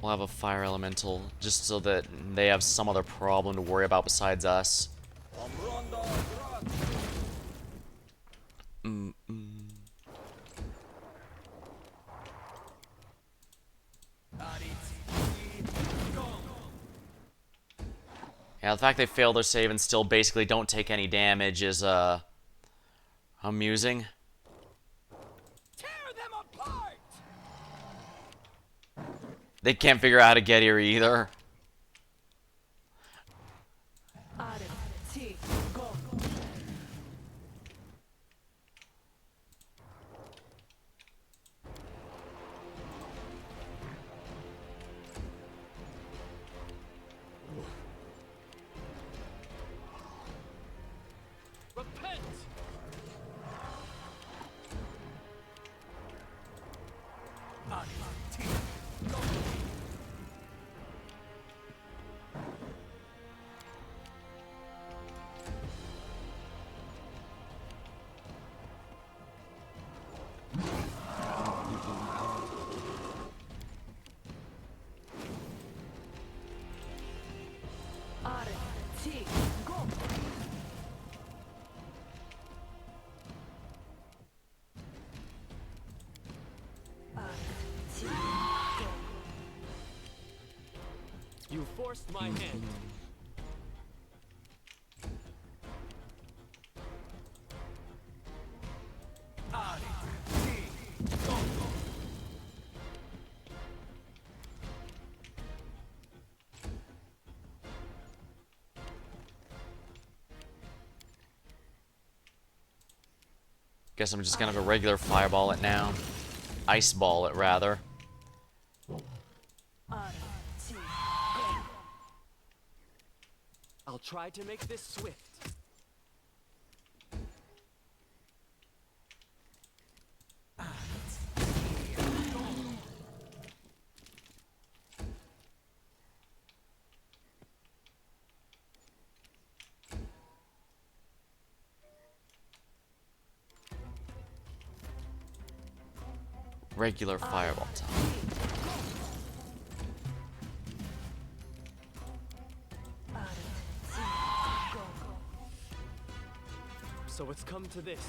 Speaker 1: We'll have a fire elemental just so that they have some other problem to worry about besides us. Yeah, the fact they failed their save and still basically don't take any damage is amusing. They can't figure out how to get here either.
Speaker 8: Repent! You forced my hand.
Speaker 1: Guess I'm just gonna have a regular fireball it now. Ice ball it, rather.
Speaker 8: I'll try to make this swift.
Speaker 1: Regular fireball time.
Speaker 8: So it's come to this.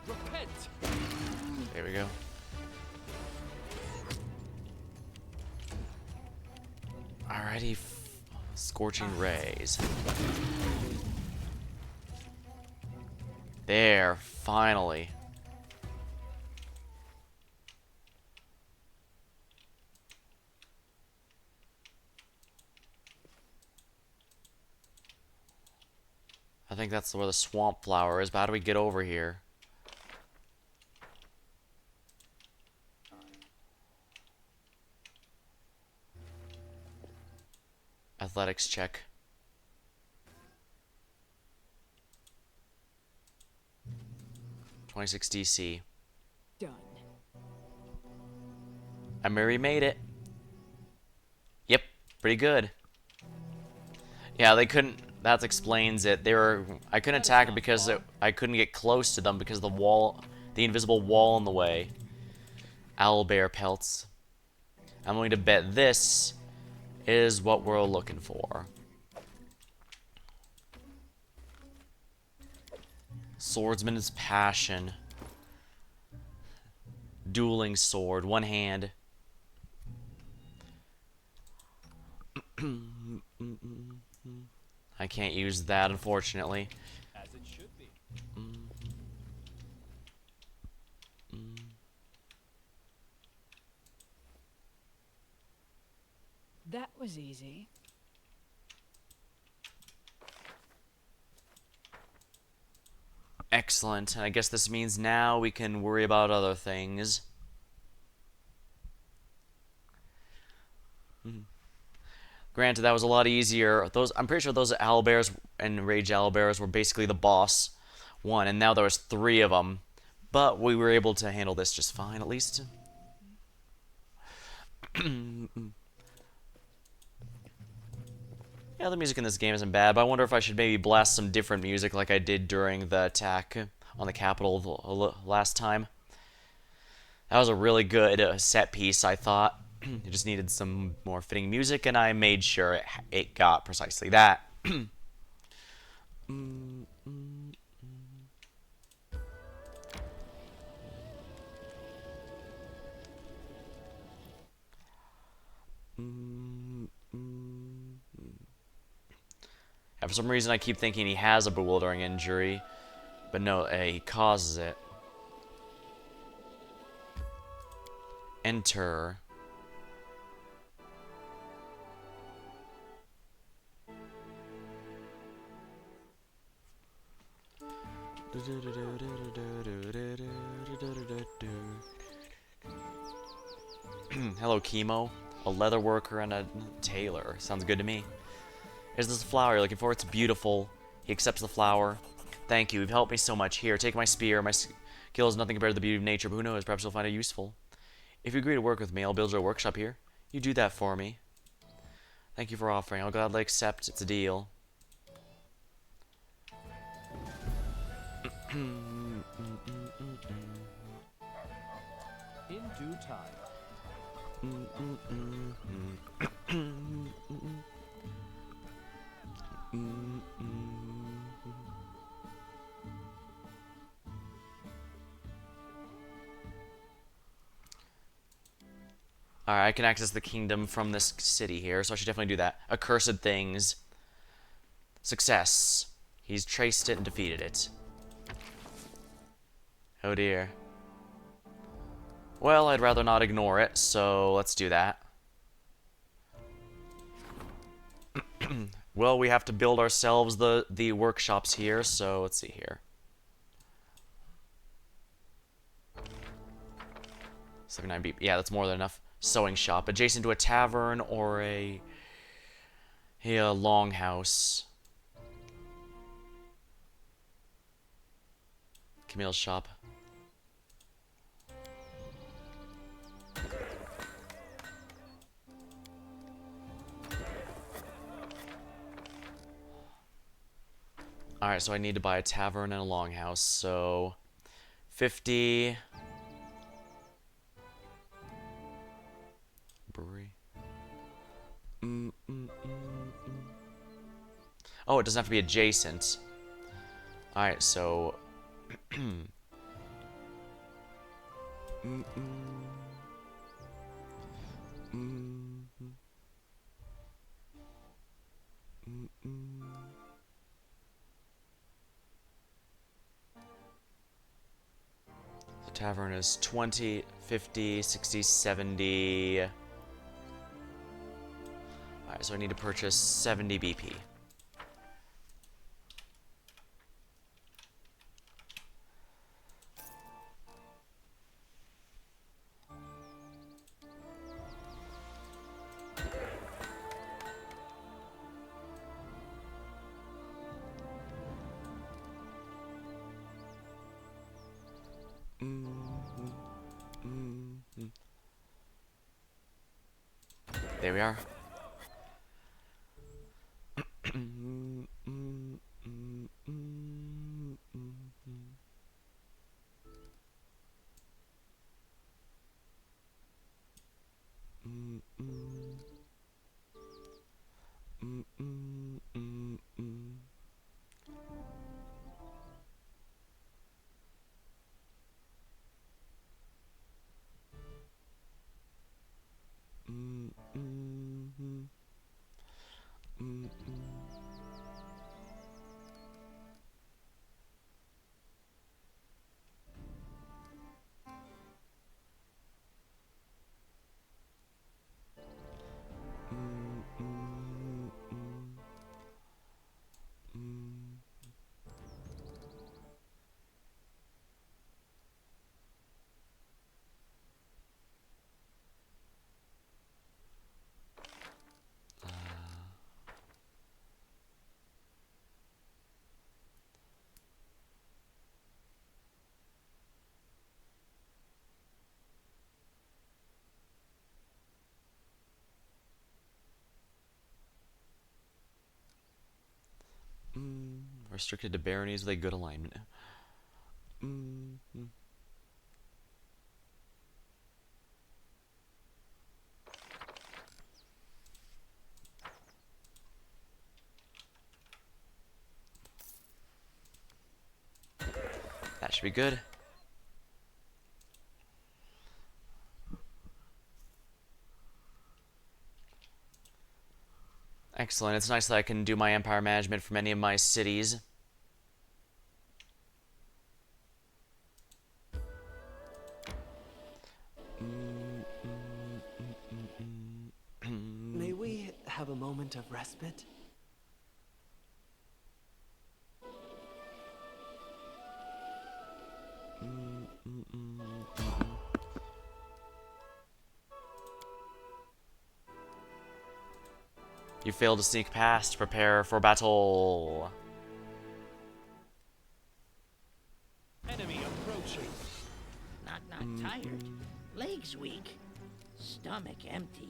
Speaker 8: Repent!
Speaker 1: There we go. Alrighty, scorching rays. There, finally. I think that's where the swamp flower is, but how do we get over here? Athletics check. .26 DC.
Speaker 12: Done.
Speaker 1: I already made it. Yep, pretty good. Yeah, they couldn't. That explains it. They were. I couldn't attack it because I couldn't get close to them because the wall, the invisible wall in the way. Owlbear pelts. I'm going to bet this is what we're looking for. Swordsman's passion. dueling sword, one hand. I can't use that, unfortunately.
Speaker 10: As it should be.
Speaker 12: That was easy.
Speaker 1: Excellent. And I guess this means now we can worry about other things. Granted, that was a lot easier. I'm pretty sure those owlbears and rage owlbears were basically the boss one, and now there was 3 of them. But we were able to handle this just fine, at least. Yeah, the music in this game isn't bad, but I wonder if I should maybe blast some different music like I did during the attack on the Capitol last time. That was a really good set piece, I thought. It just needed some more fitting music, and I made sure it got precisely that. And for some reason, I keep thinking he has a bewildering injury, but no, he causes it. Enter. Hello, Chemo. A leather worker and a tailor. Sounds good to me. Is this a flower you're looking for? It's beautiful. He accepts the flower. Thank you. You've helped me so much. Here, take my spear. My skill is nothing compared to the beauty of nature, but who knows? Perhaps you'll find it useful. If you agree to work with me, I'll build you a workshop here. You do that for me. Thank you for offering. I'll gladly accept. It's a deal.
Speaker 10: In due time.
Speaker 1: Alright, I can access the kingdom from this city here, so I should definitely do that. Accursed things. Success. He's traced it and defeated it. Oh dear. Well, I'd rather not ignore it, so let's do that. Well, we have to build ourselves the workshops here, so let's see here. 79 BP. Yeah, that's more than enough. Sewing shop. Adjacent to a tavern or a longhouse. Camille's shop. Alright, so I need to buy a tavern and a longhouse, so 50 brewery. Oh, it doesn't have to be adjacent. Alright, so the tavern is 20, 50, 60, 70. Alright, so I need to purchase 70 BP. There we are. Restricted to baronies with a good alignment. Mm-hmm. That should be good. Excellent. It's nice that I can do my empire management from any of my cities.
Speaker 7: May we have a moment of respite?
Speaker 1: You failed to sneak past. Prepare for battle.
Speaker 10: Enemy approaching.
Speaker 4: Knock tired. Legs weak. Stomach empty.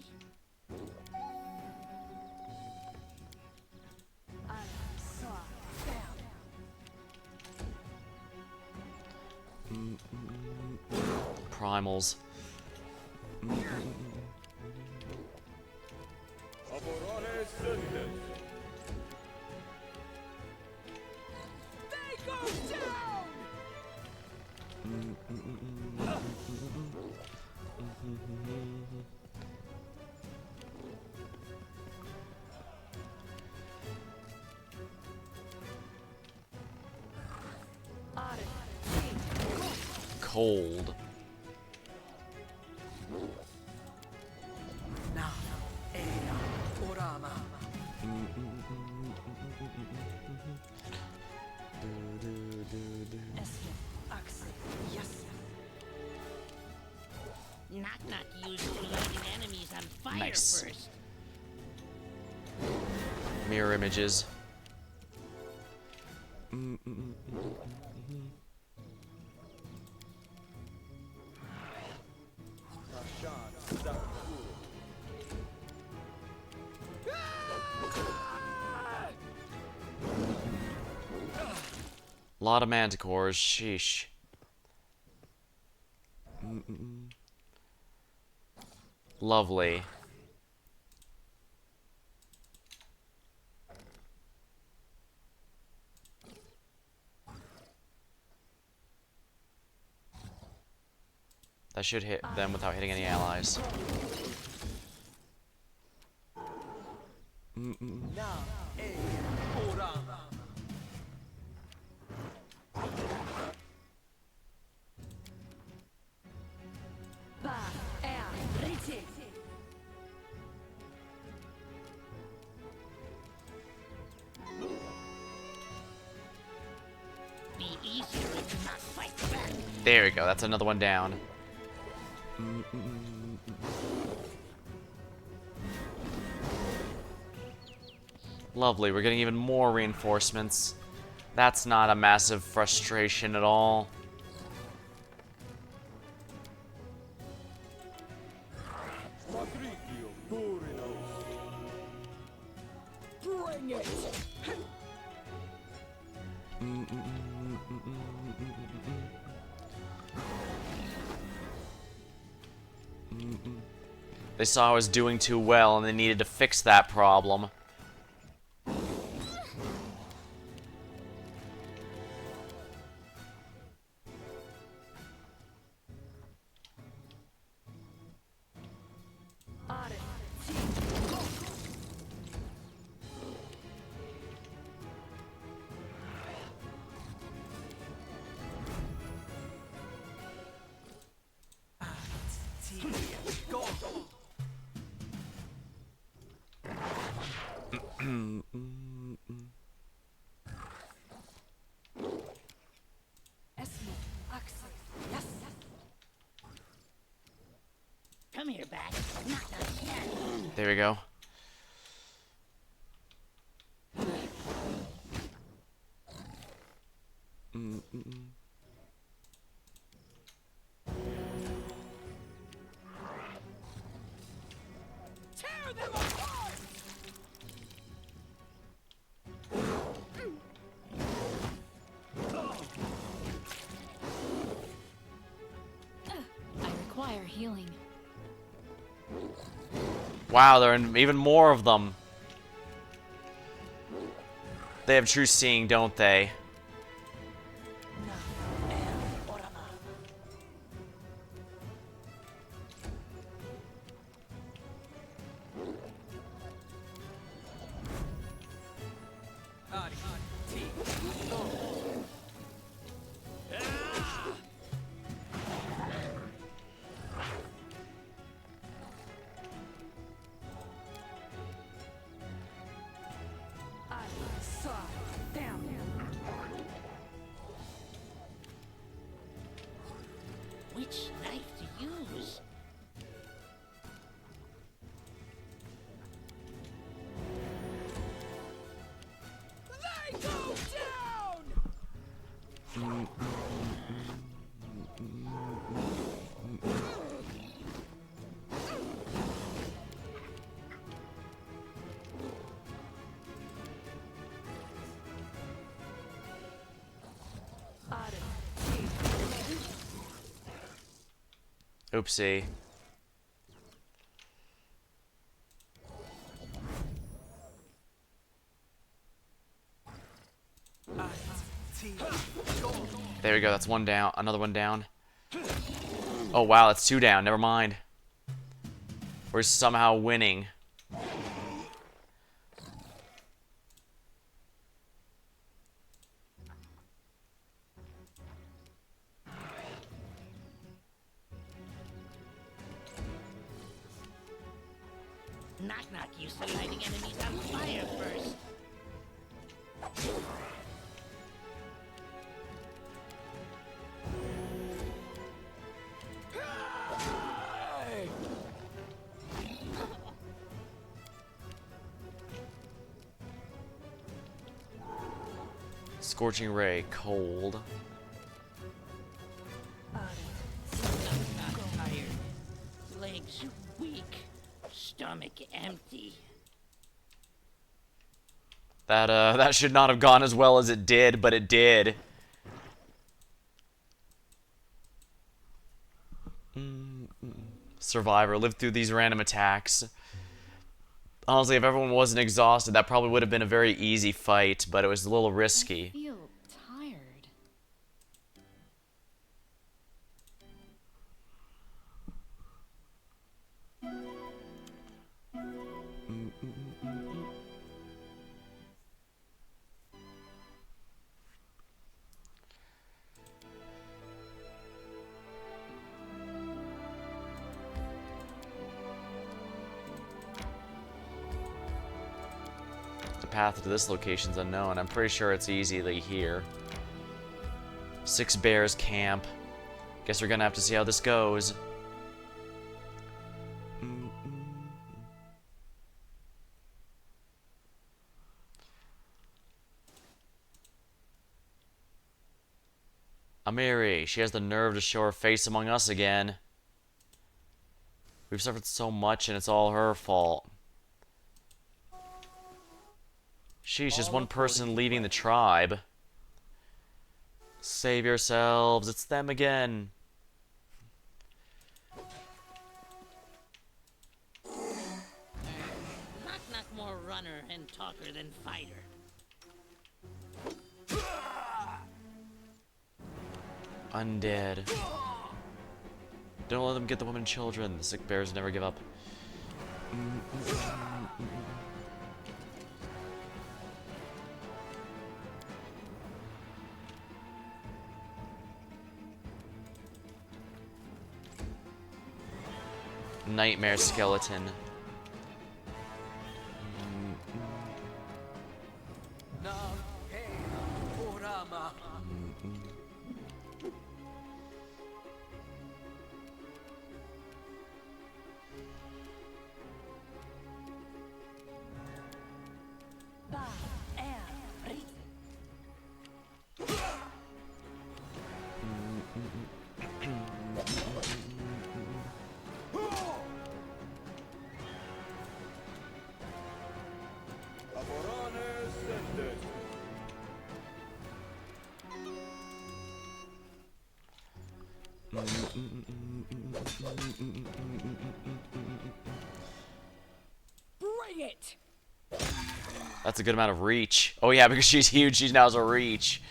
Speaker 1: Primals.
Speaker 6: They go down!
Speaker 1: Cold.
Speaker 4: Knock used to lighting enemies on fire
Speaker 1: Nice.
Speaker 4: first.
Speaker 1: Mirror images. Lot of manticores, sheesh. Lovely. That should hit them without hitting any allies.
Speaker 4: Be easier if you not fight back.
Speaker 1: There we go, that's another one down. Lovely, we're getting even more reinforcements. That's not a massive frustration at all.
Speaker 6: Bring it!
Speaker 1: They saw I was doing too well and they needed to fix that problem.
Speaker 4: Come here, back. Knock again.
Speaker 1: There we go.
Speaker 6: Tear them apart!
Speaker 12: healing.
Speaker 1: Wow, there are even more of them. They have true seeing, don't they?
Speaker 4: Which knife to use?
Speaker 6: They go down!
Speaker 1: Oopsie. There we go, that's one down. Another one down. Oh wow, that's two down. Never mind. We're somehow winning.
Speaker 4: Knock used to lighting enemies on fire first.
Speaker 1: Scorching ray, cold.
Speaker 4: Not tired. Legs weak. Stomach empty.
Speaker 1: That should not have gone as well as it did, but it did. Survivor, lived through these random attacks. Honestly, if everyone wasn't exhausted, that probably would have been a very easy fight, but it was a little
Speaker 11: I
Speaker 1: risky.
Speaker 11: feel tired.
Speaker 1: The path to this location's unknown. I'm pretty sure it's easily here. 6 Bears Camp. Guess we're gonna have to see how this goes. Amiri, she has the nerve to show her face among us again. We've suffered so much and it's all her fault. She's just one person leaving the tribe. Save yourselves, it's them again.
Speaker 4: Knock more runner and talker than fighter.
Speaker 1: Undead. Don't let them get the women and children. The sick bears never give up. Nightmare skeleton.
Speaker 6: Bring it!
Speaker 1: That's a good amount of reach. Oh yeah, because she's huge, she now has a reach.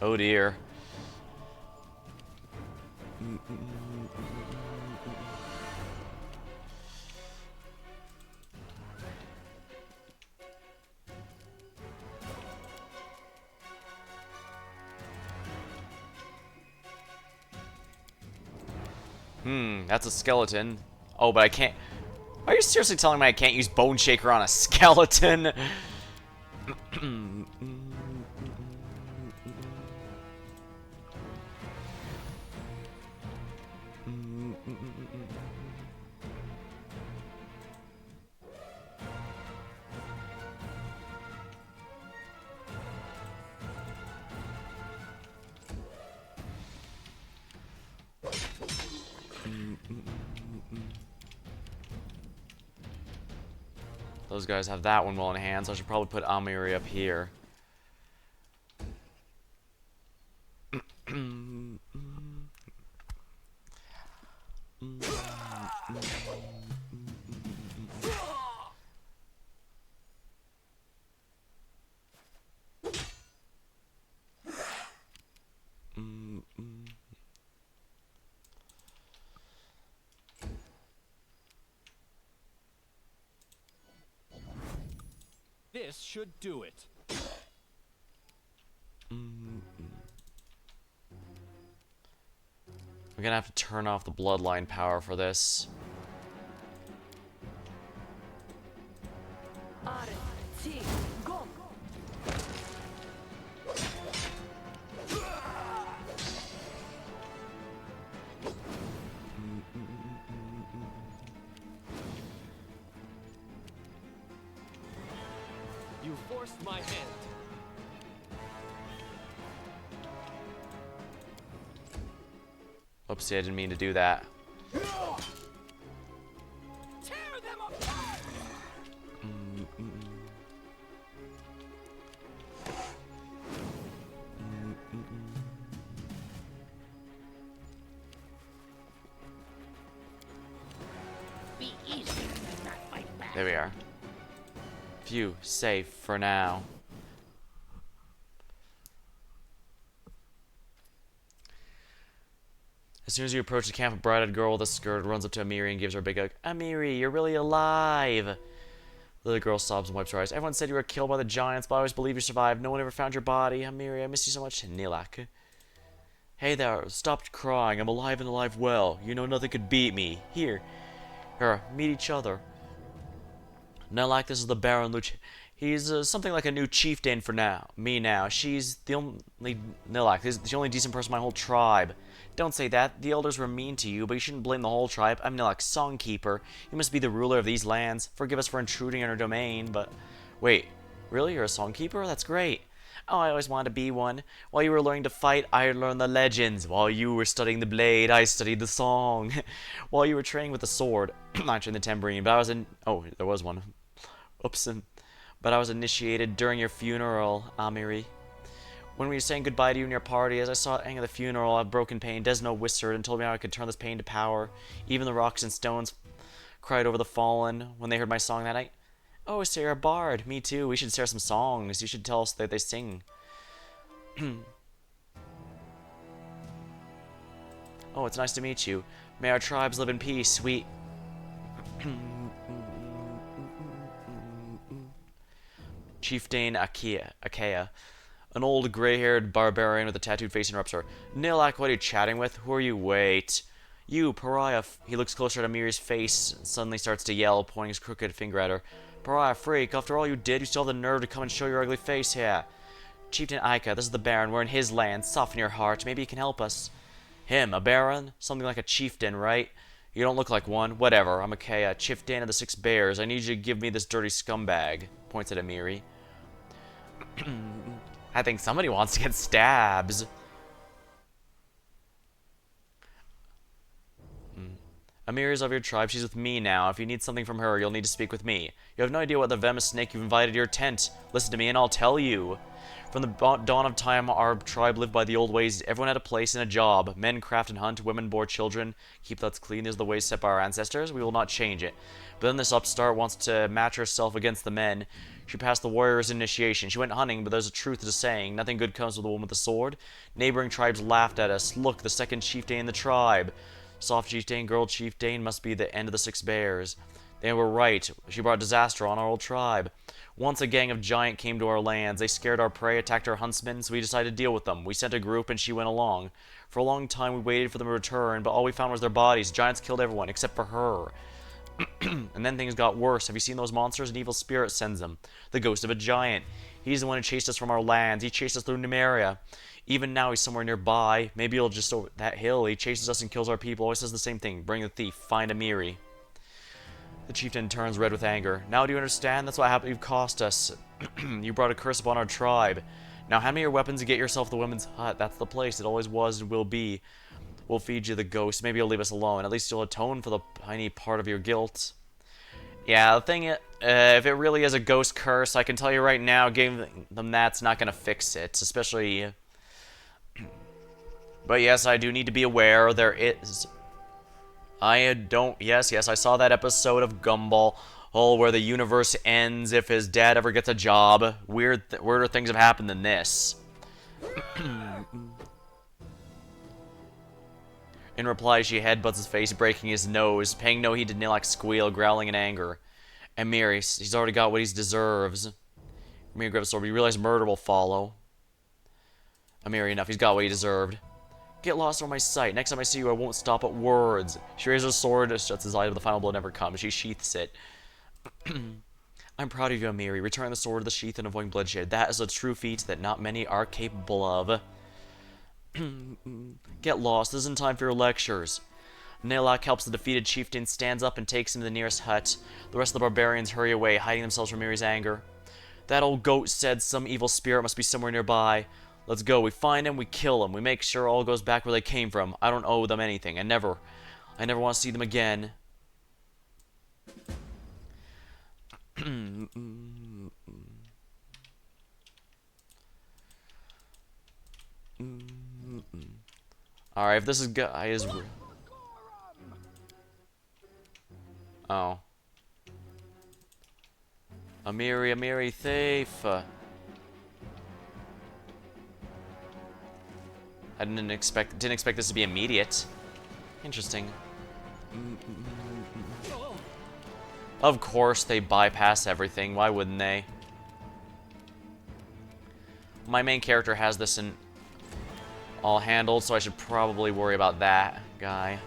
Speaker 1: Oh dear. That's a skeleton. Oh, but I can't... Are you seriously telling me I can't use Bone Shaker on a skeleton? Those guys have that one well in hand, so I should probably put Amiri up here.
Speaker 10: This should do it.
Speaker 1: We're gonna have to turn off the bloodline power for this.
Speaker 10: You forced my hand.
Speaker 1: Oopsie, I didn't mean to do that.
Speaker 6: Tear them apart!
Speaker 4: Be easy and not fight back.
Speaker 1: There we are. Phew, safe for now. As soon as you approach the camp, a bright-eyed girl with a skirt runs up to Amiri and gives her a big hug. Amiri, you're really alive! The little girl sobs and wipes her eyes. Everyone said you were killed by the giants, but I always believed you survived. No one ever found your body. Amiri, I miss you so much. Nilak. Hey there, stop crying. I'm alive and alive well. You know nothing could beat me. Here, meet each other. Nilak, this is the Baron Luch. He's something like a new chieftain for me now. She's the only... Nilak, this is the only decent person in my whole tribe. Don't say that. The elders were mean to you, but you shouldn't blame the whole tribe. I'm Nilak's songkeeper. You must be the ruler of these lands. Forgive us for intruding on our domain, but... Wait, really? You're a songkeeper? That's great. Oh, I always wanted to be one. While you were learning to fight, I learned the legends. While you were studying the blade, I studied the song. While you were training with the sword, I trained the tambourine, but I was in... Oh, there was one. Oops. But I was initiated during your funeral, Amiri. When we were saying goodbye to you and your party, as I saw at the end of the funeral, I had broken pain. Desno whispered and told me how I could turn this pain to power. Even the rocks and stones cried over the fallen when they heard my song that night. Oh, so you're a bard. Me too. We should share some songs. You should tell us that they sing. Oh, it's nice to meet you. May our tribes live in peace. We... Chieftain Achaea. An old gray-haired barbarian with a tattooed face interrupts her. Nilak, what are you chatting with? Who are you? Wait. You, pariah. He looks closer at Amiri's face and suddenly starts to yell, pointing his crooked finger at her. Pariah, freak, after all you did, you still have the nerve to come and show your ugly face here. Chieftain Aika, this is the Baron. We're in his land. Soften your heart. Maybe he can help us. Him, a Baron? Something like a chieftain, right? You don't look like one. Whatever. I'm a Kea, chieftain of the Six Bears. I need you to give me this dirty scumbag. Points at Amiri. I think somebody wants to get stabs. Amiri's of your tribe. She's with me now. If you need something from her, you'll need to speak with me. You have no idea what the venomous snake you've invited to your tent. Listen to me and I'll tell you. From the dawn of time, our tribe lived by the old ways. Everyone had a place and a job. Men craft and hunt, women bore children. Keep that clean. These are the ways set by our ancestors. We will not change it. But then this upstart wants to match herself against the men. She passed the warrior's initiation. She went hunting, but there's a truth to the saying. Nothing good comes with a woman with a sword. Neighboring tribes laughed at us. Look, the second chieftain in the tribe. Soft chieftain, girl chieftain must be the end of the Six Bears. They were right. She brought disaster on our old tribe. Once a gang of giant came to our lands. They scared our prey, attacked our huntsmen, so we decided to deal with them. We sent a group and she went along. For a long time we waited for them to return, but all we found was their bodies. Giants killed everyone, except for her. And then things got worse. Have you seen those monsters? An evil spirit sends them. The ghost of a giant. He's the one who chased us from our lands. He chased us through Numeria. Even now he's somewhere nearby. Maybe he'll just over that hill. He chases us and kills our people. Always says the same thing. Bring the thief. Find Amiri. The chieftain turns red with anger. Now do you understand? That's what happened. You've cost us. You brought a curse upon our tribe. Now hand me your weapons and get yourself the women's hut. That's the place. It always was and will be. We'll feed you the ghost. Maybe you'll leave us alone. At least you'll atone for the tiny part of your guilt. Yeah, the thing, if it really is a ghost curse, I can tell you right now, giving them that's not going to fix it. Especially... But yes, I do need to be aware there is... Yes, I saw that episode of Gumball, where the universe ends if his dad ever gets a job. Weirder things have happened than this. In reply, she headbutts his face, breaking his nose, paying no heed to Nilak's squeal, growling in anger. Amiri, he's already got what he deserves. Amiri grabs a sword, but you realize murder will follow. Amiri, enough, he's got what he deserved. Get lost from my sight. Next time I see you, I won't stop at words. She raises her sword, shuts his eye, but the final blow never comes. She sheaths it. I'm proud of you, Amiri. Return the sword to the sheath and avoiding bloodshed. That is a true feat that not many are capable of. Get lost. This isn't time for your lectures. Nilak helps the defeated chieftain, stands up and takes him to the nearest hut. The rest of the barbarians hurry away, hiding themselves from Amiri's anger. That old goat said some evil spirit must be somewhere nearby. Let's go. We find him, we kill him. We make sure all goes back where they came from. I don't owe them anything. I never want to see them again. Alright, if this guy is... Oh. Amiri, thief. I didn't expect this to be immediate. Interesting. Of course they bypass everything. Why wouldn't they? My main character has this in all handled, so I should probably worry about that guy.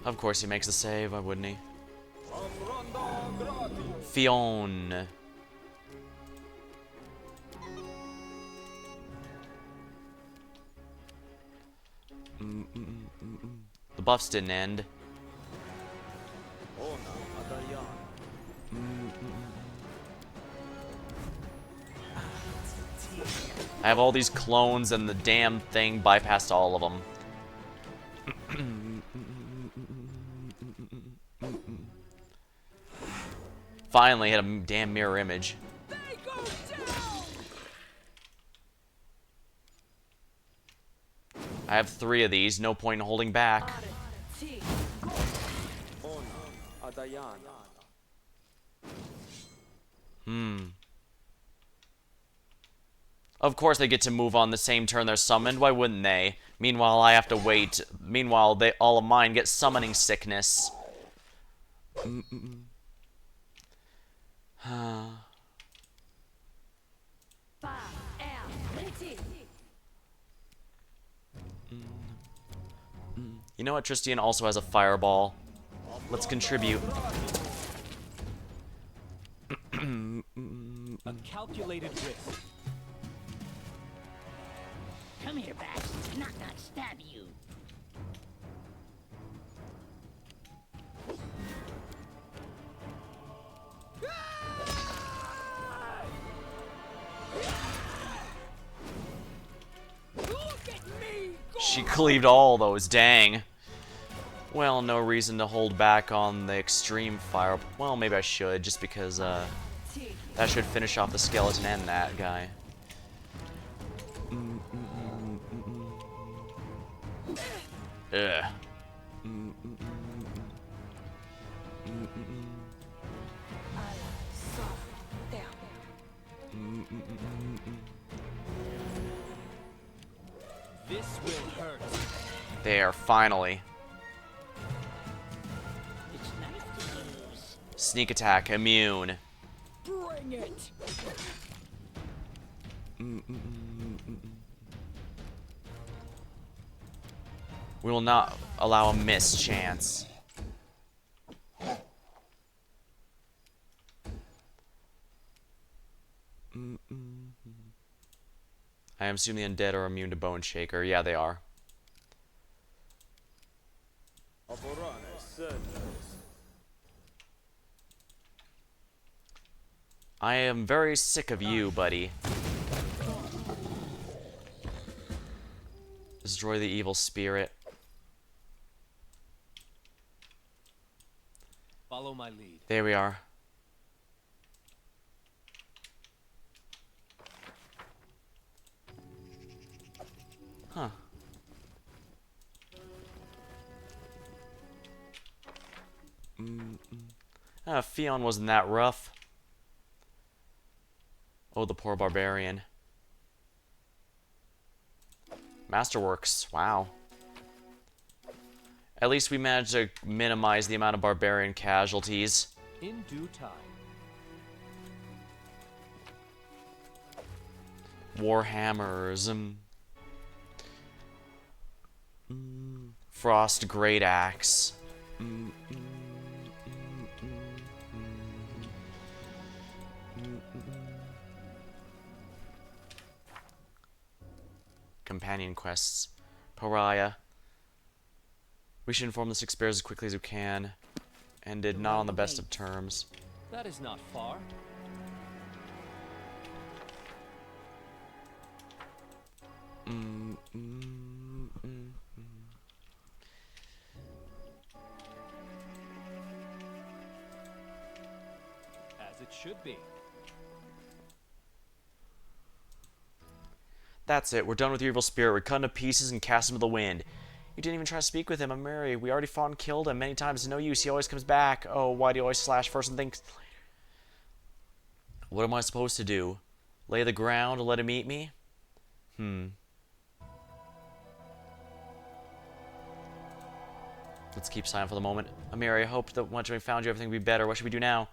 Speaker 1: Of course he makes the save. Why wouldn't he? Fionn. The buffs didn't end. I have all these clones and the damn thing bypassed all of them. Finally hit a damn mirror image. I have 3 of these, no point in holding back. Of course they get to move on the same turn they're summoned, why wouldn't they? Meanwhile, I have to wait. Meanwhile, all of mine get summoning sickness. You know what? Tristian also has a fireball. Let's contribute.
Speaker 10: A calculated risk.
Speaker 4: Come here, Bax. Knock knock stab you.
Speaker 1: She cleaved all those, dang. Well, no reason to hold back on the extreme fire. Well, maybe I should, just because that should finish off the skeleton and that guy. Ugh.
Speaker 10: This will hurt.
Speaker 1: There, finally.
Speaker 4: It's nice to lose.
Speaker 1: Sneak attack, immune.
Speaker 10: Bring it.
Speaker 1: We will not allow a mischance. I assume the undead are immune to Bone Shaker. Yeah, they are. I am very sick of you, buddy. Destroy the evil spirit.
Speaker 10: Follow my lead.
Speaker 1: There we are. Huh. Fion wasn't that rough. Oh, the poor barbarian. Masterworks, wow. At least we managed to minimize the amount of barbarian casualties.
Speaker 10: In due time.
Speaker 1: Warhammers. Frost Great Axe. Companion quests. Pariah. We should inform the Six Bears as quickly as we can. Ended not on the best of terms.
Speaker 10: That is not far. As it should be.
Speaker 1: That's it. We're done with your evil spirit. We're cut into pieces and cast him to the wind. You didn't even try to speak with him. I'm Mary. We already fought and killed him many times. No use. He always comes back. Oh, why do you always slash first and think? What am I supposed to do? Lay the ground and let him eat me? Let's keep silent for the moment. Amiri, I hoped that once we found you, everything would be better. What should we do now?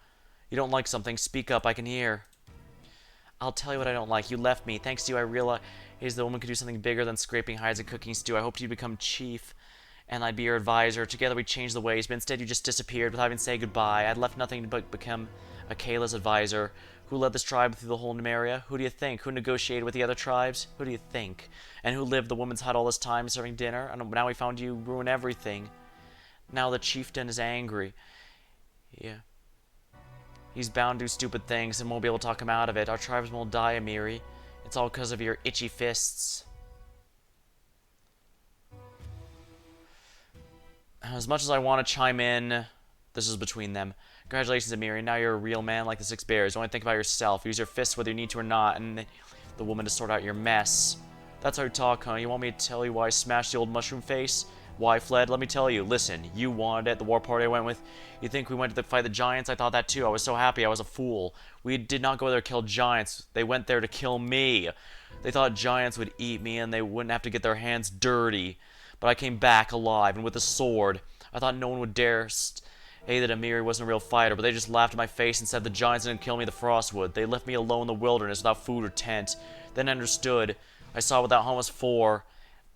Speaker 1: You don't like something. Speak up. I can hear. I'll tell you what I don't like. You left me. Thanks to you, I realized the woman could do something bigger than scraping hides and cooking stew. I hoped you'd become chief, and I'd be your advisor. Together we'd change the ways, but instead you just disappeared without even saying goodbye. I'd left nothing but become a Kayla's advisor. Who led this tribe through the whole Numeria? Who do you think? Who negotiated with the other tribes? Who do you think? And who lived the woman's hut all this time serving dinner? And now we found you ruin everything. Now the chieftain is angry. Yeah. He's bound to do stupid things and won't be able to talk him out of it. Our tribes won't die, Amiri. It's all because of your itchy fists. As much as I want to chime in, this is between them. Congratulations, Amiri. Now you're a real man like the Six Bears. Only think about yourself. Use your fists whether you need to or not, and the woman to sort out your mess. That's how you talk, huh? You want me to tell you why I smashed the old mushroom face? Why I fled? Let me tell you. Listen, you wanted it. The war party I went with. You think we went to fight the giants? I thought that too. I was so happy. I was a fool. We did not go there to kill giants. They went there to kill me. They thought giants would eat me and they wouldn't have to get their hands dirty. But I came back alive and with a sword. I thought no one would dare Hey, that Amiri wasn't a real fighter, but they just laughed in my face and said the giants didn't kill me, the frost would. They left me alone in the wilderness without food or tent. Then I understood. I saw what that home was for.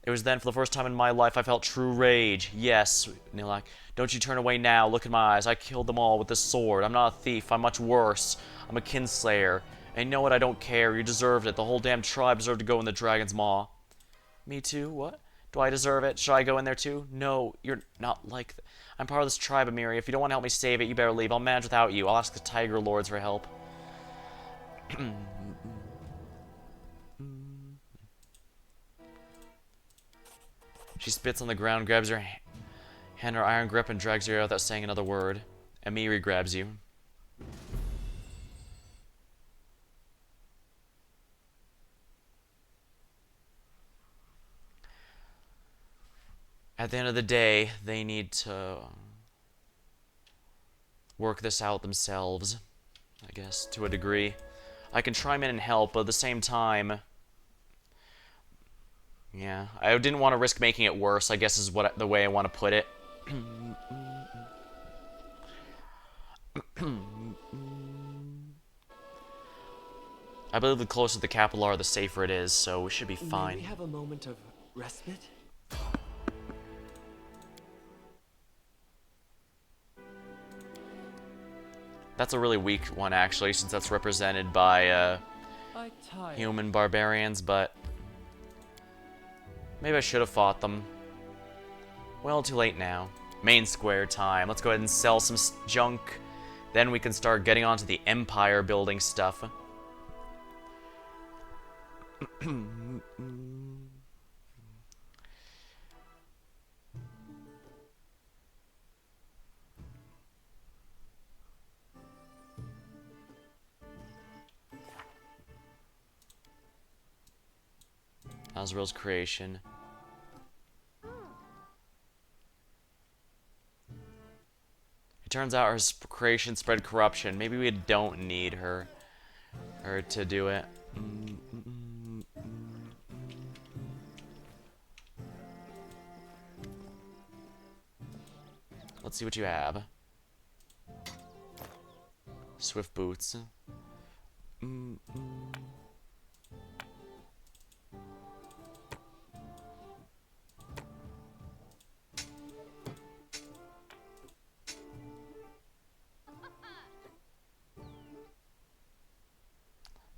Speaker 1: It was then, for the first time in my life, I felt true rage. Yes, Nilak, don't you turn away now. Look in my eyes. I killed them all with this sword. I'm not a thief. I'm much worse. I'm a kinslayer. And you know what? I don't care. You deserved it. The whole damn tribe deserved to go in the dragon's maw. Me too? What? Do I deserve it? Should I go in there too? No, you're not like I'm part of this tribe, Amiri. If you don't want to help me save it, you better leave. I'll manage without you. I'll ask the Tiger Lords for help. She spits on the ground, grabs your hand her iron grip, and drags you out without saying another word. Amiri grabs you. At the end of the day, they need to work this out themselves, I guess, to a degree. I can chime in and help, but at the same time, yeah, I didn't want to risk making it worse, I guess is what the way I want to put it. I believe the closer to the capital are, the safer it is, so we should be fine.
Speaker 8: May we have a moment of respite?
Speaker 1: That's a really weak one, actually, since that's represented by human barbarians, but maybe I should have fought them. Well, too late now. Main square time. Let's go ahead and sell some junk. Then we can start getting onto the empire building stuff. Azrael's creation. It turns out her creation spread corruption. Maybe we don't need her to do it. Let's see what you have. Swift boots.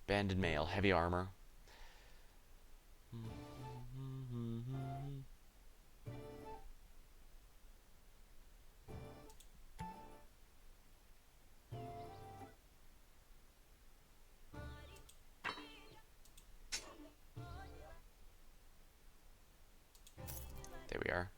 Speaker 1: Banded mail, heavy armor. There we are.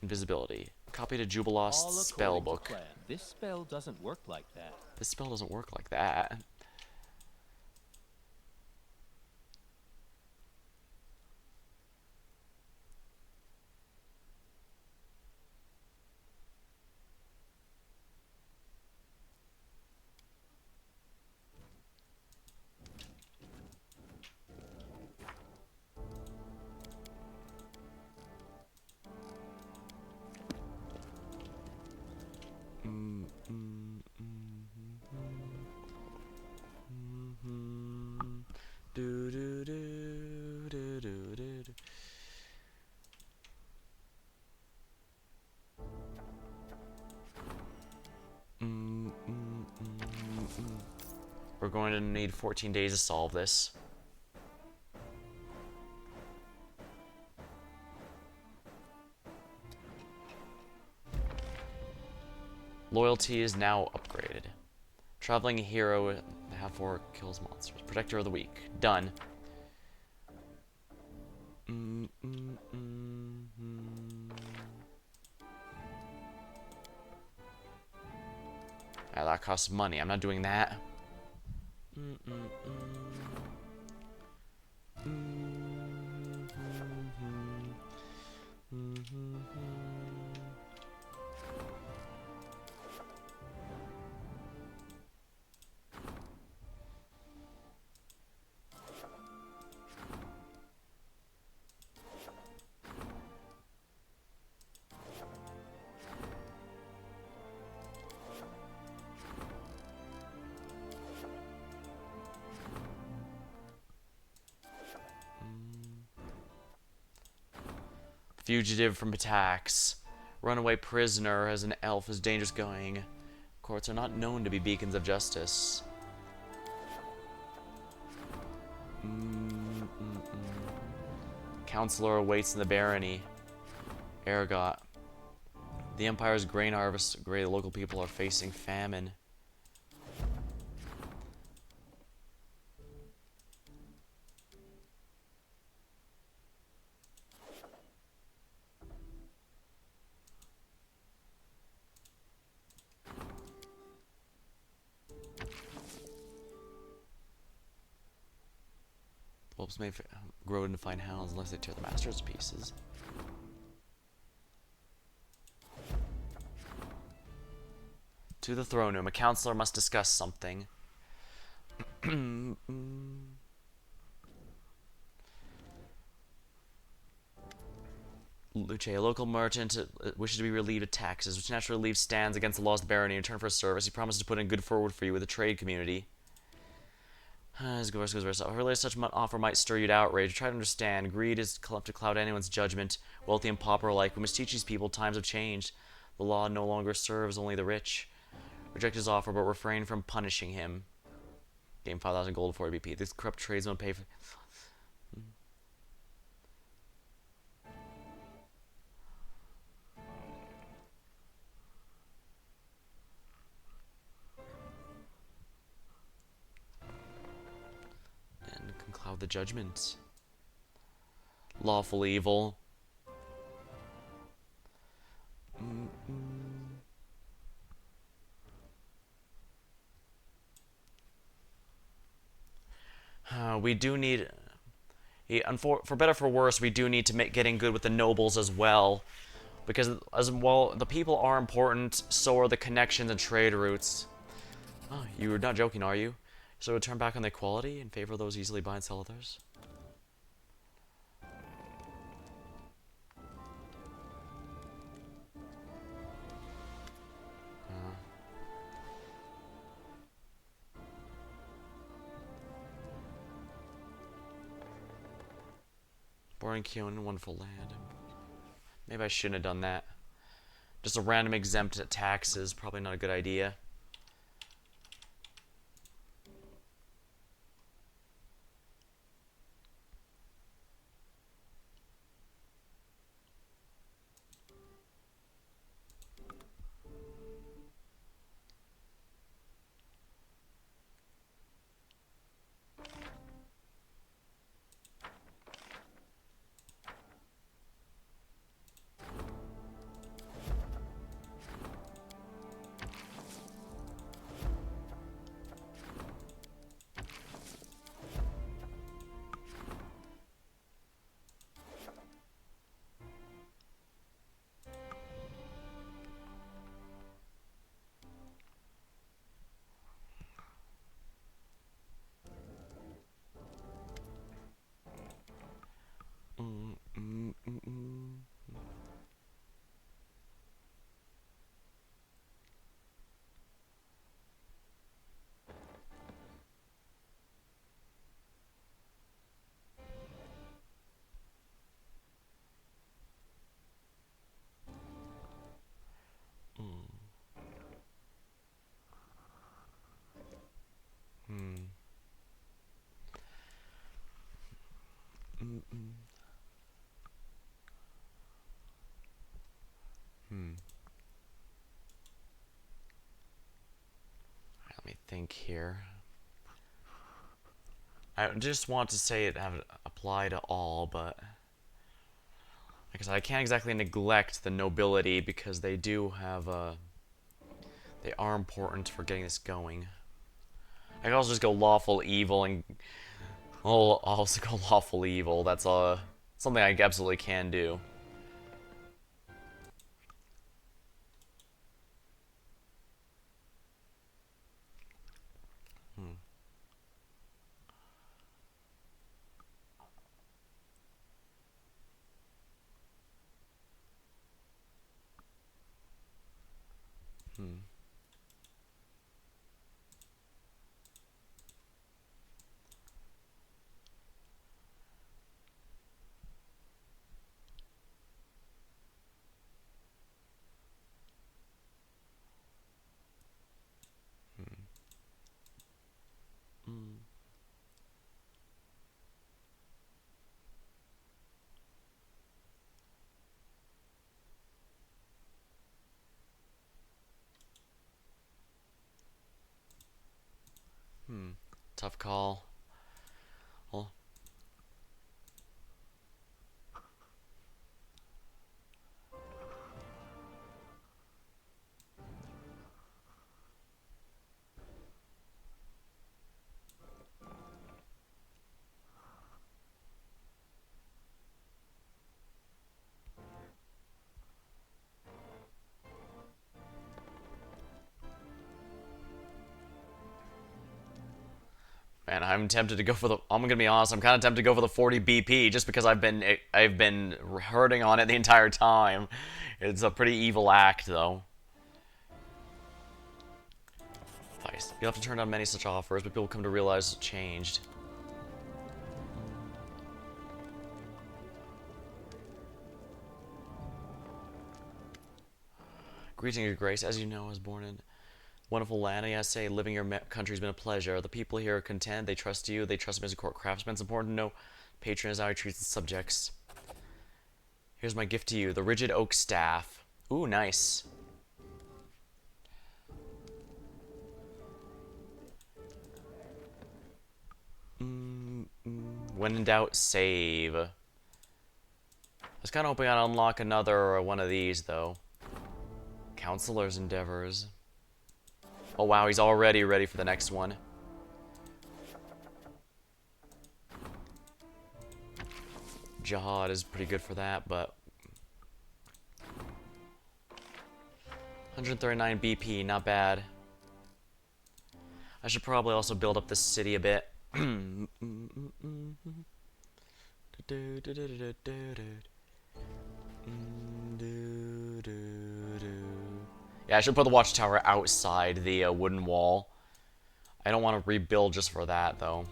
Speaker 1: Invisibility. Copy to Jubilost's spellbook.
Speaker 10: This spell doesn't work like that.
Speaker 1: This spell doesn't work like that. We're going to need 14 days to solve this. Loyalty is now upgraded. Traveling hero, half 4 kills monsters. Protector of the weak. Done. Ah, that costs money. I'm not doing that. Fugitive from attacks. Runaway prisoner as an elf is dangerous going. Courts are not known to be beacons of justice. Counselor awaits in the barony. Ergot. The Empire's grain harvest. Great, the local people are facing famine. Wolves may grow into fine hounds unless they tear the masters to pieces. To the throne room. A counselor must discuss something. Luce, a local merchant, wishes to be relieved of taxes, which naturally leaves stands against the laws of the barony. In return for his service, he promises to put in good forward for you with the trade community. Earlier, such an offer might stir you to outrage. Try to understand. Greed is to cloud anyone's judgment. Wealthy and pauper alike. We must teach these people times have changed. The law no longer serves only the rich. Reject his offer, but refrain from punishing him. Gain 5,000 gold for BP. This corrupt tradesman pay for... And can cloud the judgment. Lawful evil. We do need... for better or for worse, we do need to make getting good with the nobles as well. Because as well, the people are important, so are the connections and trade routes. Oh, you're not joking, are you? So we turn back on the equality in favor of those easily buy and sell others? Born Kyon, wonderful land. Maybe I shouldn't have done that. Just a random exempt taxes, probably not a good idea. Let me think here. I just want to say it have apply to all, but like I said, I can't exactly neglect the nobility because they do have they are important for getting this going. I can also just go lawful evil and I'll also go lawful evil. That's something I absolutely can do. Tough call. Well, man, I'm tempted to go for the. I'm gonna be honest. I'm kind of tempted to go for the 40 BP just because I've been hurting on it the entire time. It's a pretty evil act, though. Nice. You'll have to turn down many such offers, but people come to realize it's changed. Greeting your grace, as you know, I was born in wonderful land. I say, living in your country's been a pleasure. The people here are content. They trust you. They trust me as a court craftsman. It's important to know patron is how he treats the subjects. Here's my gift to you, the rigid oak staff. Ooh, nice. When in doubt, save. I was kind of hoping I'd unlock another one of these, though. Counselor's Endeavors. Oh wow, he's already ready for the next one. Jihad is pretty good for that, but 139 BP, not bad. I should probably also build up this city a bit. Yeah, I should put the watchtower outside the wooden wall. I don't want to rebuild just for that, though.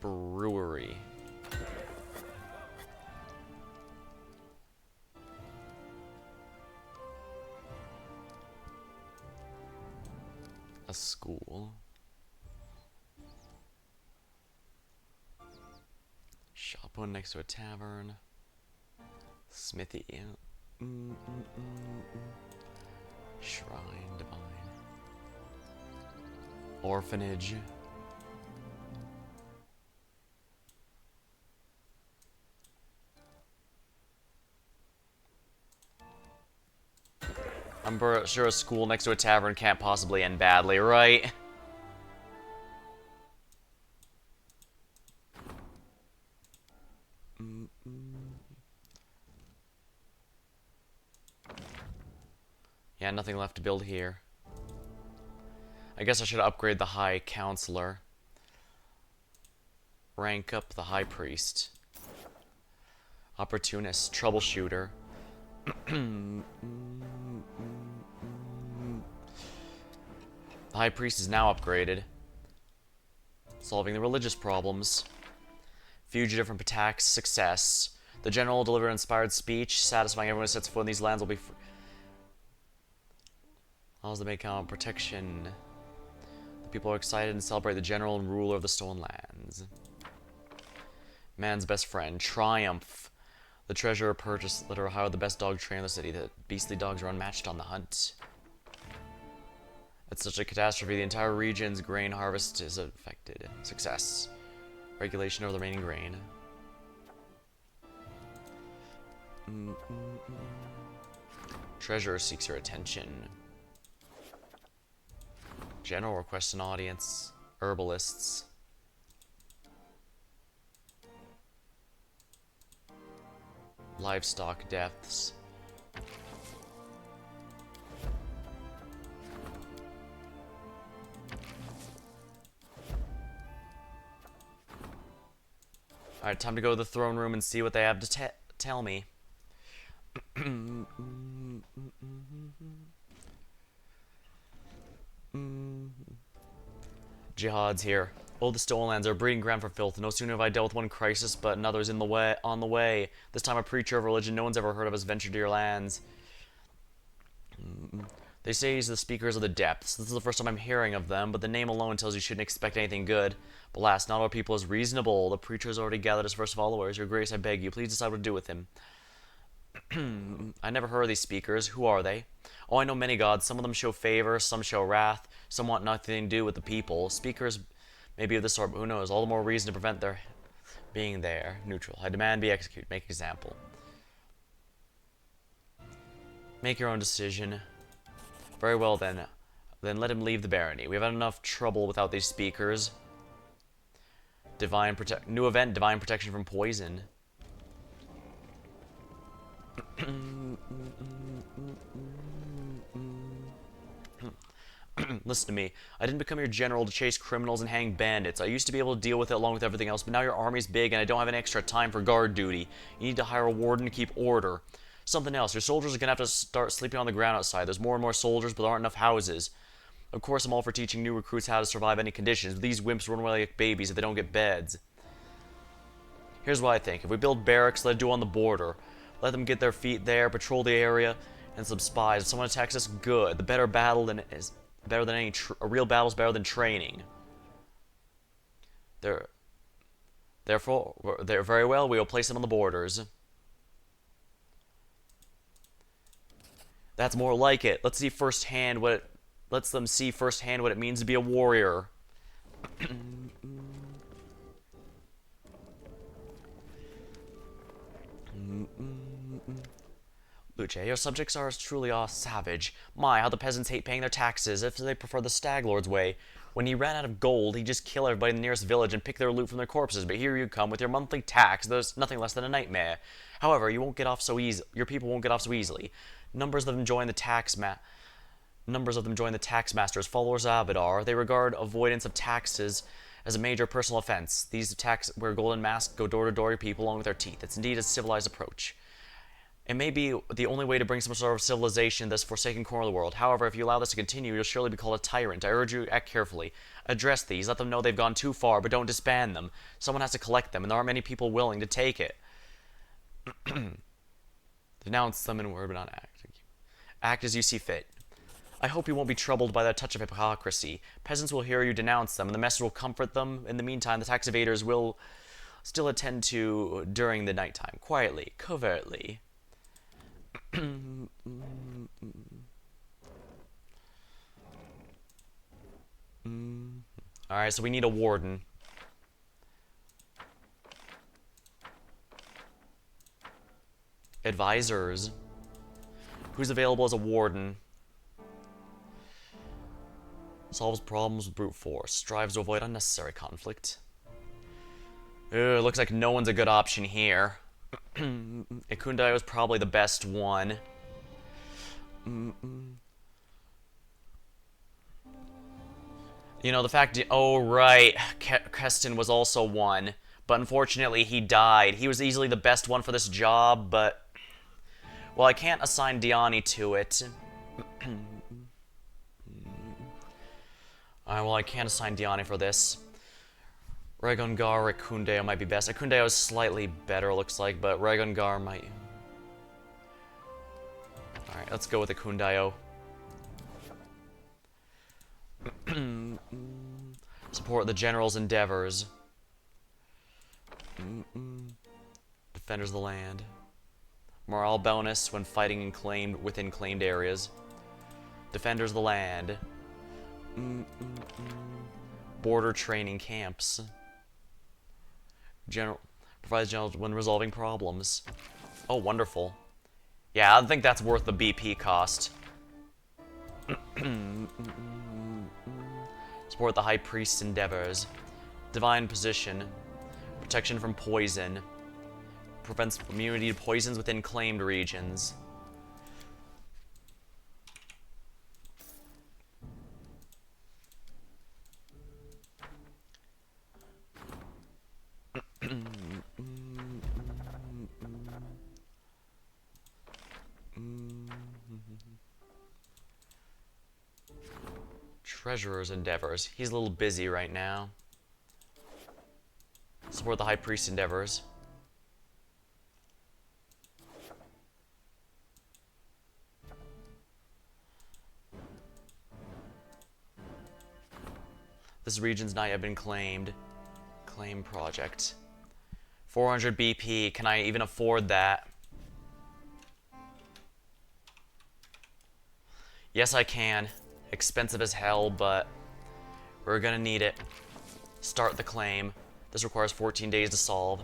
Speaker 1: Brewery. A school. Shop one next to a tavern. Smithy. Shrine divine. Orphanage. I'm sure a school next to a tavern can't possibly end badly, right? Yeah, nothing left to build here. I guess I should upgrade the High Counselor. Rank up the High Priest. Opportunist, Troubleshooter. The High Priest is now upgraded. Solving the religious problems. Fugitive from attacks, success. The general will deliver an inspired speech, satisfying everyone who sets foot in these lands will be allows the make out protection. The people are excited and celebrate the general and ruler of the stolen lands. Man's best friend, Triumph. The treasurer purchased that are hired the best dog trainer in the city. The beastly dogs are unmatched on the hunt. It's such a catastrophe. The entire region's grain harvest is affected. Success. Regulation over the remaining grain. Treasurer seeks your attention. General requests an audience. Herbalists. Livestock deaths. Alright, time to go to the throne room and see what they have to tell me. Jihad's here. Oh, the stolen lands are a breeding ground for filth. No sooner have I dealt with one crisis, but another is on the way. This time a preacher of religion no one's ever heard of has ventured to your lands. They say he's the speakers of the depths. This is the first time I'm hearing of them, but the name alone tells you shouldn't expect anything good. But alas, not all people is reasonable. The preacher has already gathered his first followers. Your grace, I beg you, please decide what to do with him. I never heard of these speakers. Who are they? Oh, I know many gods. Some of them show favor, some show wrath, some want nothing to do with the people. Speakers may be of this sort, but who knows? All the more reason to prevent their being there. Neutral. I demand be executed. Make example. Make your own decision. Very well then. Then let him leave the barony. We have had enough trouble without these speakers. New event, divine protection from poison. Listen to me. I didn't become your general to chase criminals and hang bandits. I used to be able to deal with it along with everything else, but now your army's big and I don't have any extra time for guard duty. You need to hire a warden to keep order. Something else. Your soldiers are going to have to start sleeping on the ground outside. There's more and more soldiers, but there aren't enough houses. Of course, I'm all for teaching new recruits how to survive any conditions, but these wimps run away like babies if they don't get beds. Here's what I think. If we build barracks, let it do on the border. Let them get their feet there, patrol the area, and some spies. If someone attacks us, good. The better battle than is better than a real battle is better than training. Therefore, very well. We will place them on the borders. That's more like it. Let's see firsthand what it lets them see firsthand what it means to be a warrior. Luce, your subjects are truly all savage. My, how the peasants hate paying their taxes, if they prefer the stag lord's way. When he ran out of gold, he'd just kill everybody in the nearest village and pick their loot from their corpses, but here you come with your monthly tax. There's nothing less than a nightmare. However, you won't get off so easy. Your people won't get off so easily. Numbers of them join the taxmasters, followers of Abadar. They regard avoidance of taxes as a major personal offense. These attacks wear golden masks, go door to door to people along with their teeth. It's indeed a civilized approach. It may be the only way to bring some sort of civilization to this forsaken corner of the world. However, if you allow this to continue, you'll surely be called a tyrant. I urge you, act carefully. Address these, let them know they've gone too far, but don't disband them. Someone has to collect them, and there aren't many people willing to take it. Denounce them in word, but not act. Act as you see fit. I hope you won't be troubled by that touch of hypocrisy. Peasants will hear you denounce them, and the message will comfort them. In the meantime, the tax evaders will still attend to during the nighttime, quietly, covertly. Alright, so we need a warden. Advisors. Who's available as a warden? Solves problems with brute force. Strives to avoid unnecessary conflict. Ugh, looks like no one's a good option here. Ikundai was probably the best one. You know, the fact... Oh, right. Keston was also one. But unfortunately, he died. He was easily the best one for this job, but... Well, I can't assign Diani to it. Alright, well, I can't assign Diani for this. Regongar, Ikundeo might be best. Ikundeo is slightly better, looks like, but Regongar might... Alright, let's go with Ikundeo. Support the general's endeavors. Defenders of the land. Morale bonus when fighting within claimed areas. Defenders of the land. Border training camps. Provides general when resolving problems. Oh, wonderful. Yeah, I think that's worth the BP cost. Support the High Priest's endeavors. Divine position. Protection from poison. Prevents immunity to poisons within claimed regions. Treasurer's endeavors. He's a little busy right now. support the High Priest endeavors. This region's not yet been claimed. Claim project. 400 BP. Can I even afford that? Yes, I can. Expensive as hell, but we're gonna need it. Start the claim. This requires 14 days to solve.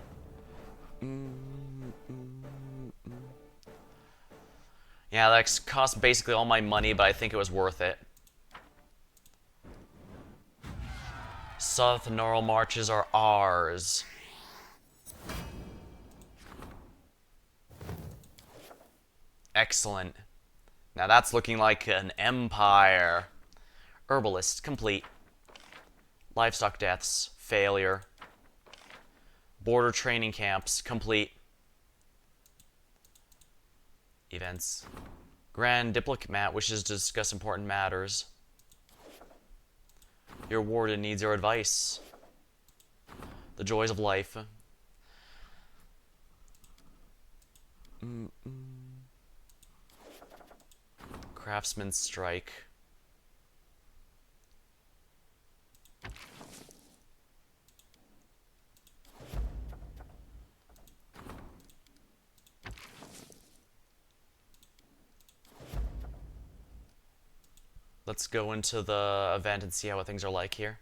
Speaker 1: Yeah, that cost basically all my money, but I think it was worth it. South Neural Marches are ours. Excellent. Now that's looking like an empire. Herbalist, complete. Livestock deaths, failure. Border training camps, complete. Events. Grand Diplomat wishes to discuss important matters. Your warden needs your advice. The joys of life. Craftsman's strike. Let's go into the event and see how things are like here.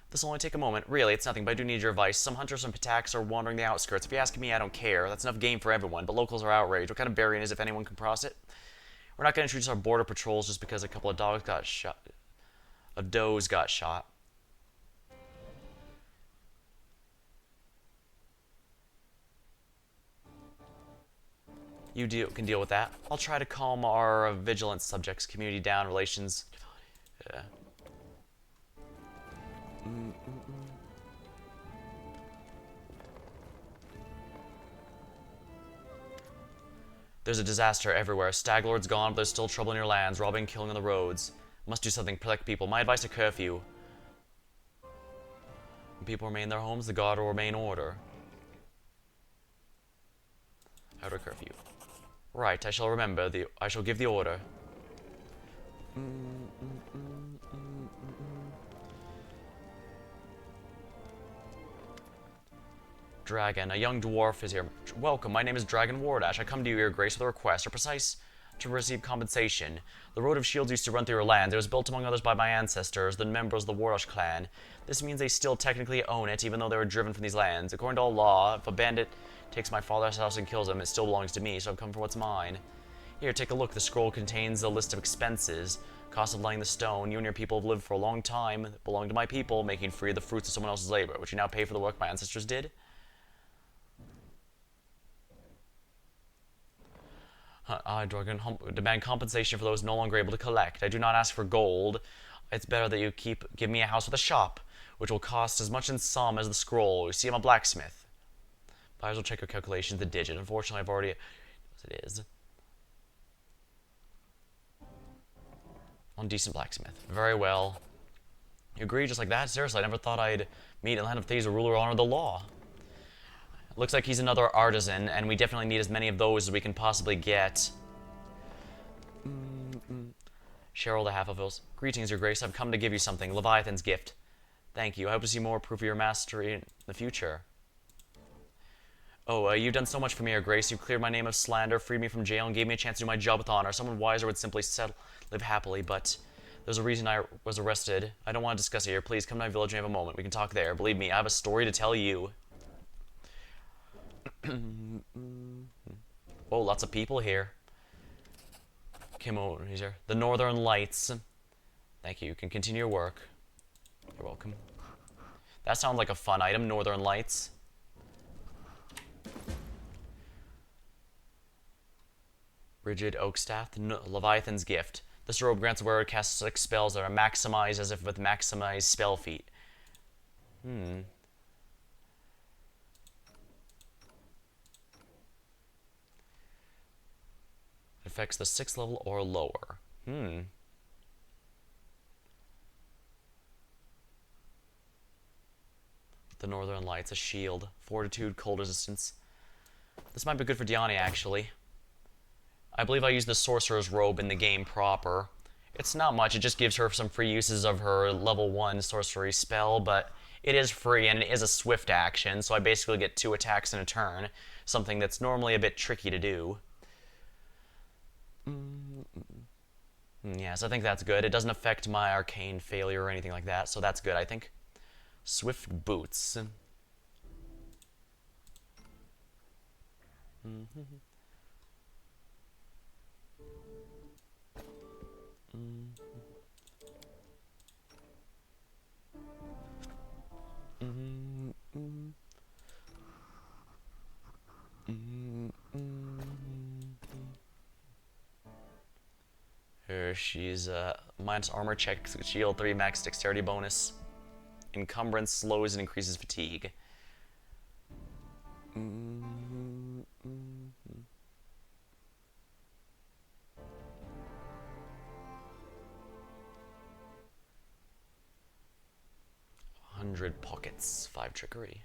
Speaker 1: This will only take a moment. Really, it's nothing, but I do need your advice. Some hunters from Pitax are wandering the outskirts. If you ask me, I don't care. That's enough game for everyone, but locals are outraged. What kind of barrier is if anyone can cross it? We're not going to introduce our border patrols just because a couple of dogs got shot. A does got shot. You can deal with that. I'll try to calm our vigilant subjects' community down, relations. Yeah. There's a disaster everywhere. Staglord's gone, but there's still trouble in your lands. Robbing, killing on the roads. Must do something. Protect people. My advice: a curfew. When people remain in their homes, the guard will remain order. Outer curfew. Right, I shall remember. I shall give the order. Dragon, a young dwarf is here. Welcome, my name is Dragon Wardash. I come to you, your grace, with a request, or precise to receive compensation. The Road of Shields used to run through your lands. It was built, among others, by my ancestors, the members of the Wardash clan. This means they still technically own it, even though they were driven from these lands. According to all law, if a bandit takes my father's house and kills him, it still belongs to me, so I've come for what's mine. Here, take a look. The scroll contains a list of expenses. Cost of laying the stone. You and your people have lived for a long time, belong to my people, making free the fruits of someone else's labor. Would you now pay for the work my ancestors did? I demand compensation for those no longer able to collect. I do not ask for gold. It's better that you give me a house with a shop, which will cost as much in sum as the scroll. You see, I'm a blacksmith. Buyers will check your calculations, the digit. Unfortunately, I've already... As it is. One decent blacksmith. Very well. You agree just like that? Seriously, I never thought I'd meet in Land of Thieves a ruler who honored the law. Looks like he's another artisan, and we definitely need as many of those as we can possibly get. Cheryl the Half-Elves. Greetings, your grace. I've come to give you something. Leviathan's gift. Thank you. I hope to see more proof of your mastery in the future. Oh, you've done so much for me, your grace. You've cleared my name of slander, freed me from jail, and gave me a chance to do my job with honor. Someone wiser would simply live happily, but there's a reason I was arrested. I don't want to discuss it here. Please come to my village and have a moment. We can talk there. Believe me, I have a story to tell you. Oh, lots of people here. Come over, he's here. The Northern Lights. Thank you. You can continue your work. You're welcome. That sounds like a fun item, Northern Lights. Rigid Oak Staff. Leviathan's Gift. This robe grants a wearer cast 6 spells that are maximized as if with maximized spell feat. Affects the 6th level or lower. The Northern Lights, a shield. Fortitude, cold resistance. This might be good for Diani, actually. I believe I used the Sorcerer's Robe in the game proper. It's not much, it just gives her some free uses of her level 1 sorcery spell, but it is free and it is a swift action, so I basically get 2 attacks in a turn, something that's normally a bit tricky to do. Yes, I think that's good. It doesn't affect my arcane failure or anything like that, so that's good, I think. Swift boots. Here she's minus armor check, shield 3, max dexterity bonus. Encumbrance slows and increases fatigue. 100 pockets, 5 trickery.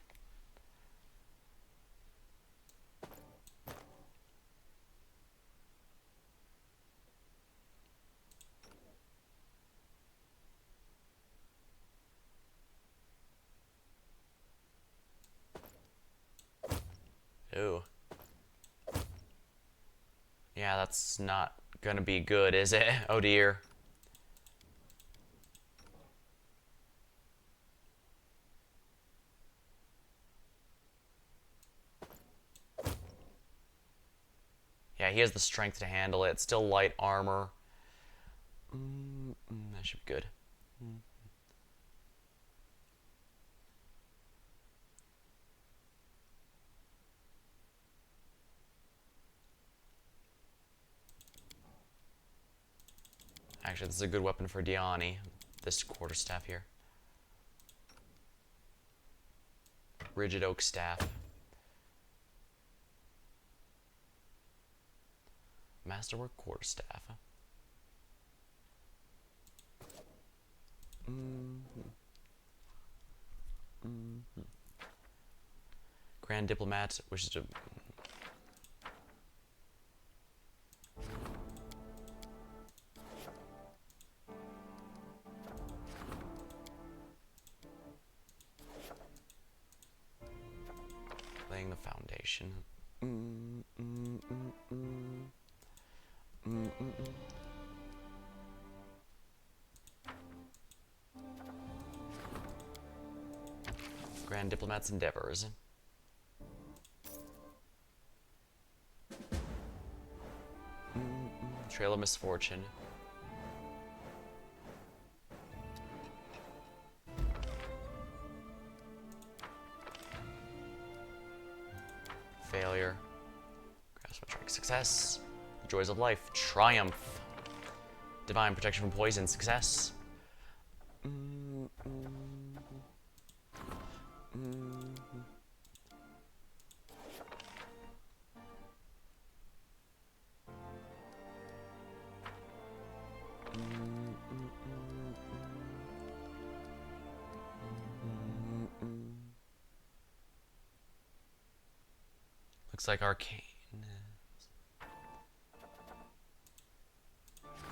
Speaker 1: Ooh. Yeah, that's not gonna be good, is it? Oh dear. Yeah, he has the strength to handle it. Still light armor. That should be good. Actually, this is a good weapon for Diani. This quarterstaff here. Rigid oak staff. Masterwork quarterstaff. Grand Diplomat, which is to... laying the foundation. Grand Diplomat's endeavors. Trail of misfortune. Failure. Grasp my trick. Success. Joys of life. Triumph. Divine protection from poison. Success. Looks like arcane.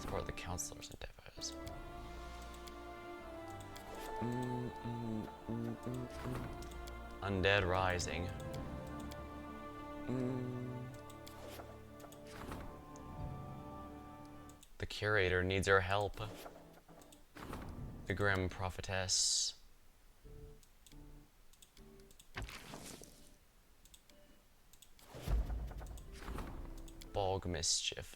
Speaker 1: Support the counselors' endeavors. Undead Rising. The curator needs our help. The grim prophetess. Bog mischief.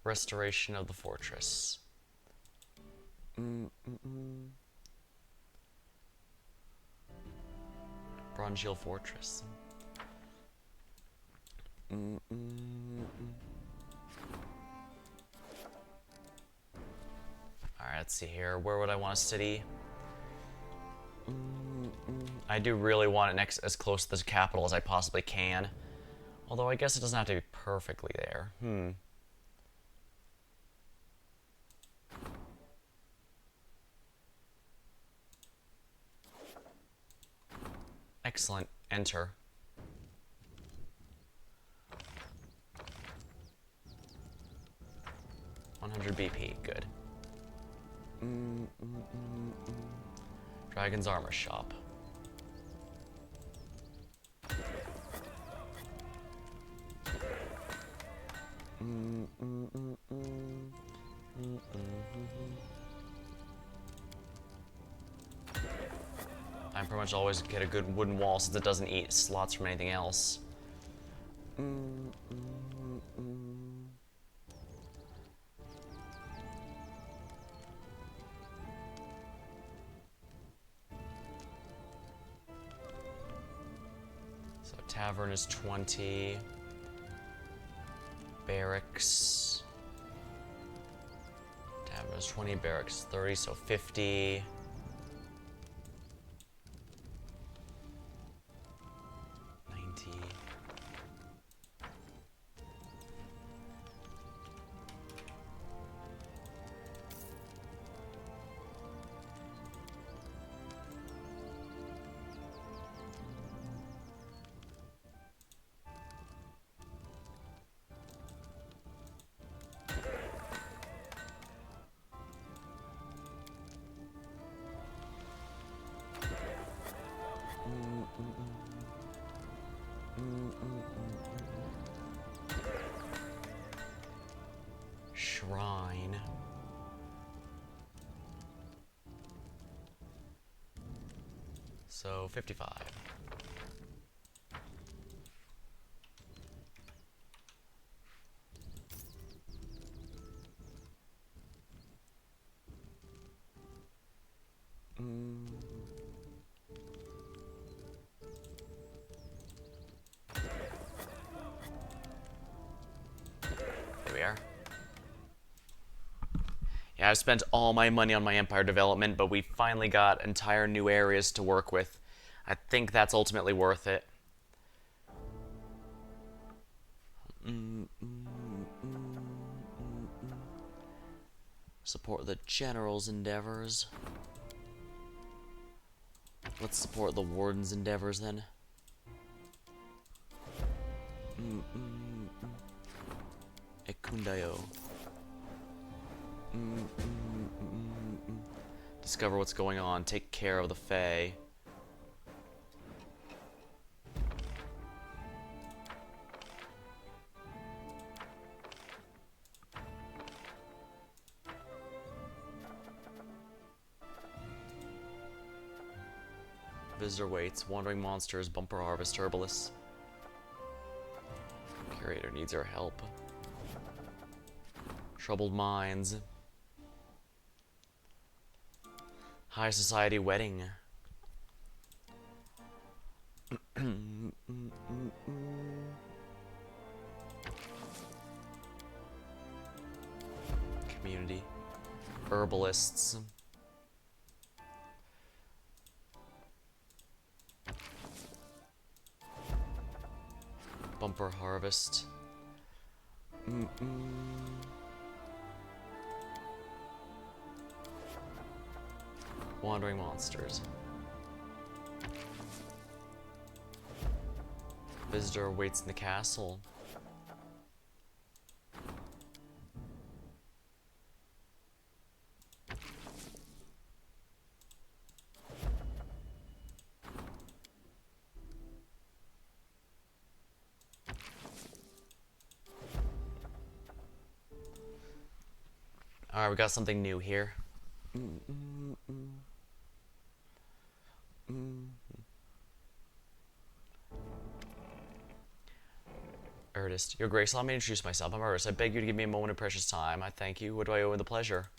Speaker 1: Restoration of the fortress. Bronze Shield Fortress. Alright, let's see here. Where would I want a city? I do really want it next as close to the capital as I possibly can. Although I guess it doesn't have to be perfectly there. Excellent. Enter. $100 BP. Good. Dragon's Armor Shop. I pretty much always get a good wooden wall since it doesn't eat slots from anything else. So tavern is 20. Barracks. Tavern is 20, barracks 30, so 50. 90. Shrine. So 55. There we are. Yeah, I've spent all my money on my empire development, but we finally got entire new areas to work with. I think that's ultimately worth it. Support the general's endeavors. Let's support the warden's endeavors then. Ekundayo. Discover what's going on. Take care of the Fae. Visitor waits. Wandering monsters. Bumper harvest. Herbalists. Curator needs our help. Troubled minds. High society wedding. Community. Herbalists. Bumper harvest. Wandering monsters. Visitor waits in the castle. Alright, we got something new here. Artist. Your Grace, allow me to introduce myself. I'm Artist. I beg you to give me a moment of precious time. I thank you. What do I owe in the pleasure?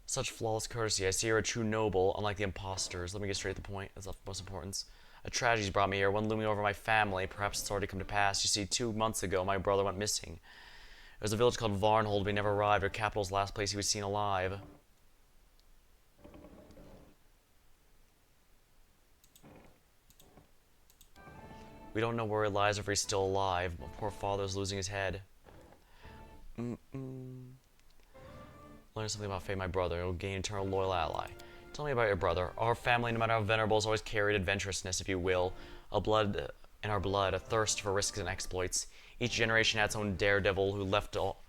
Speaker 1: Such flawless courtesy. I see you're a true noble, unlike the imposters. Let me get straight to the point. That's of most importance. A tragedy's brought me here, one looming over my family. Perhaps it's already come to pass. You see, 2 months ago, my brother went missing. It was a village called Varnhold. We never arrived. Our capital's last place he was seen alive. We don't know where he lies or if he's still alive. My poor father's losing his head. Learn something about Faye, my brother. You'll gain eternal loyal ally. Tell me about your brother. Our family, no matter how venerable, has always carried adventurousness, if you will. In our blood, a thirst for risks and exploits. Each generation had its own daredevil who left all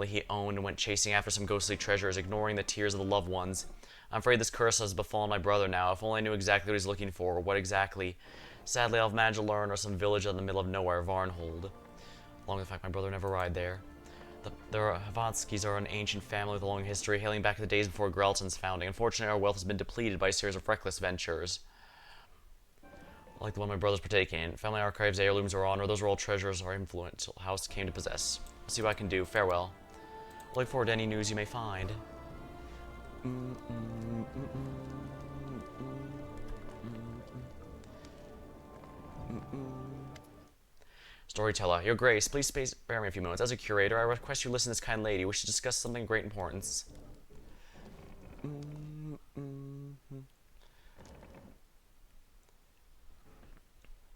Speaker 1: he owned and went chasing after some ghostly treasures, ignoring the tears of the loved ones. I'm afraid this curse has befallen my brother now. If only I knew exactly what he's looking for, or what exactly. Sadly, I'll have managed to learn, or some village in the middle of nowhere, Varnhold. Along with the fact my brother never arrived there. The Havanskis are an ancient family with a long history, hailing back to the days before Grelton's founding. Unfortunately, our wealth has been depleted by a series of reckless ventures, like the one my brother's partaking in. Family archives, heirlooms, or honor, those are all treasures our influential house came to possess. I'll see what I can do. Farewell. Look forward to any news you may find. Storyteller, Your Grace, please spare me a few moments. As a curator, I request you listen to this kind lady. We should discuss something of great importance.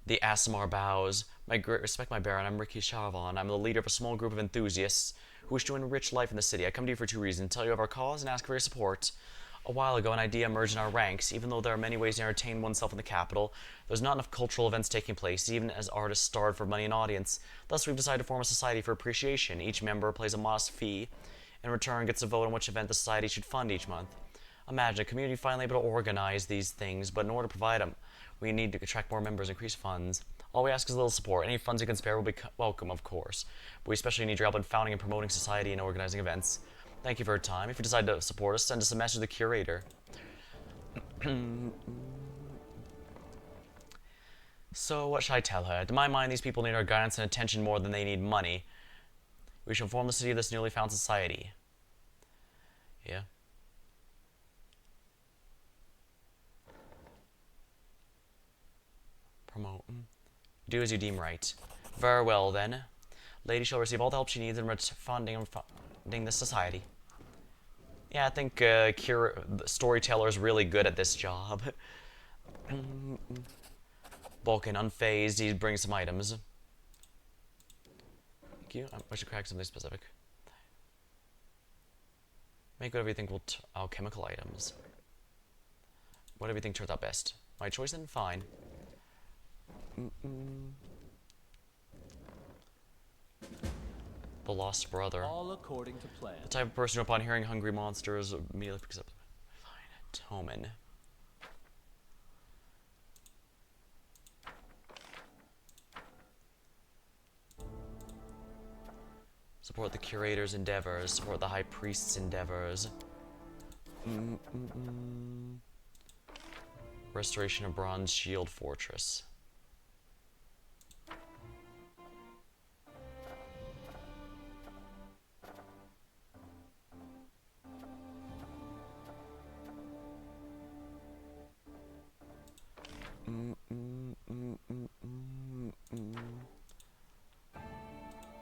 Speaker 1: The Asimar bows. Respect my baron, I'm Ricky Charvan. I'm the leader of a small group of enthusiasts who wish to enrich life in the city. I come to you for two reasons: tell you of our cause and ask for your support. A while ago, an idea emerged in our ranks. Even though there are many ways to entertain oneself in the capital, there's not enough cultural events taking place, even as artists starve for money and audience. Thus, we've decided to form a society for appreciation. Each member pays a modest fee, and in return gets a vote on which event the society should fund each month. Imagine a community finally able to organize these things, but in order to provide them, we need to attract more members and increase funds. All we ask is a little support. Any funds you can spare will be welcome, of course, but we especially need your help in founding and promoting society and organizing events. Thank you for your time. If you decide to support us, send us a message to the curator. So, what should I tell her? To my mind, these people need our guidance and attention more than they need money. We shall form the city of this newly found society. Yeah. Promote. Do as you deem right. Very well, then. Lady shall receive all the help she needs in funding this society. Yeah, I think the storyteller is really good at this job. Vulcan, unfazed, he brings some items. Thank you. I should crack something specific. Make whatever you think will alchemical items. Whatever you think turns out best. My choice then? Fine. The Lost Brother.
Speaker 10: All according to plan.
Speaker 1: The type of person who, upon hearing hungry monsters, immediately picks up. Fine. Toman. Support the curator's endeavors. Support the high priest's endeavors. Restoration of Bronze Shield Fortress.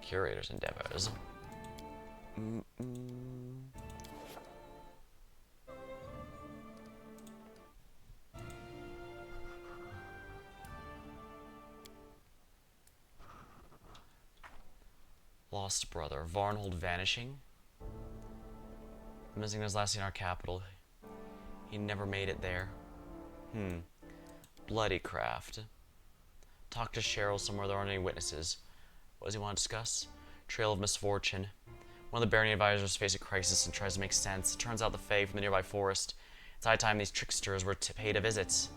Speaker 1: Curator's endeavors. Lost Brother. Varnhold vanishing. Missing his last scene in our capital. He never made it there. Bloody craft. Talk to Cheryl somewhere there aren't any witnesses. What does he want to discuss? Trail of misfortune. One of the Barony advisors face a crisis and tries to make sense. It turns out the Fae from the nearby forest. It's high time these tricksters were paid a visit.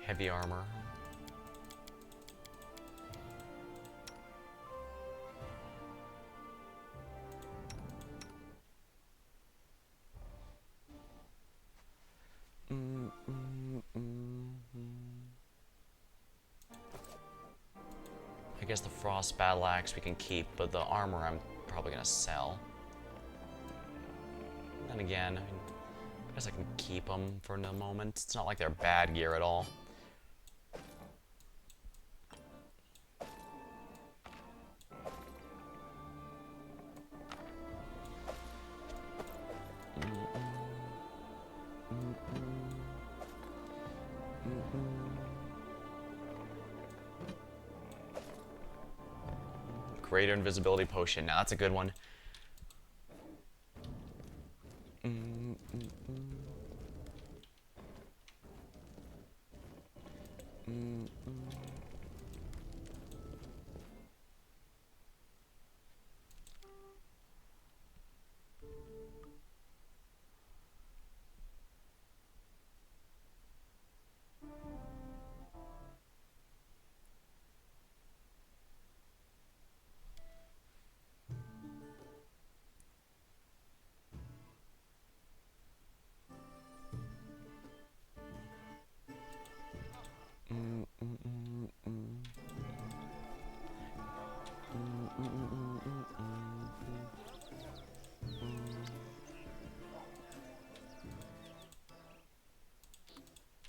Speaker 1: Heavy armor. I guess the frost battle axe we can keep, but the armor I'm probably gonna sell. Then again, I guess I can keep them for the moment. It's not like they're bad gear at all. Greater invisibility potion. Now that's a good one.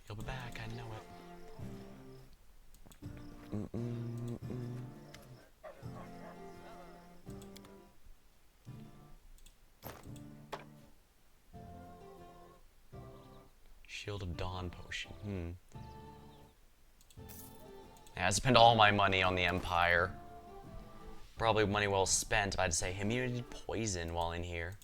Speaker 1: You'll be back, I know it. Shield of Dawn potion. Yeah, I spent all my money on the Empire. Probably money well spent if I had to say immunity to poison while in here.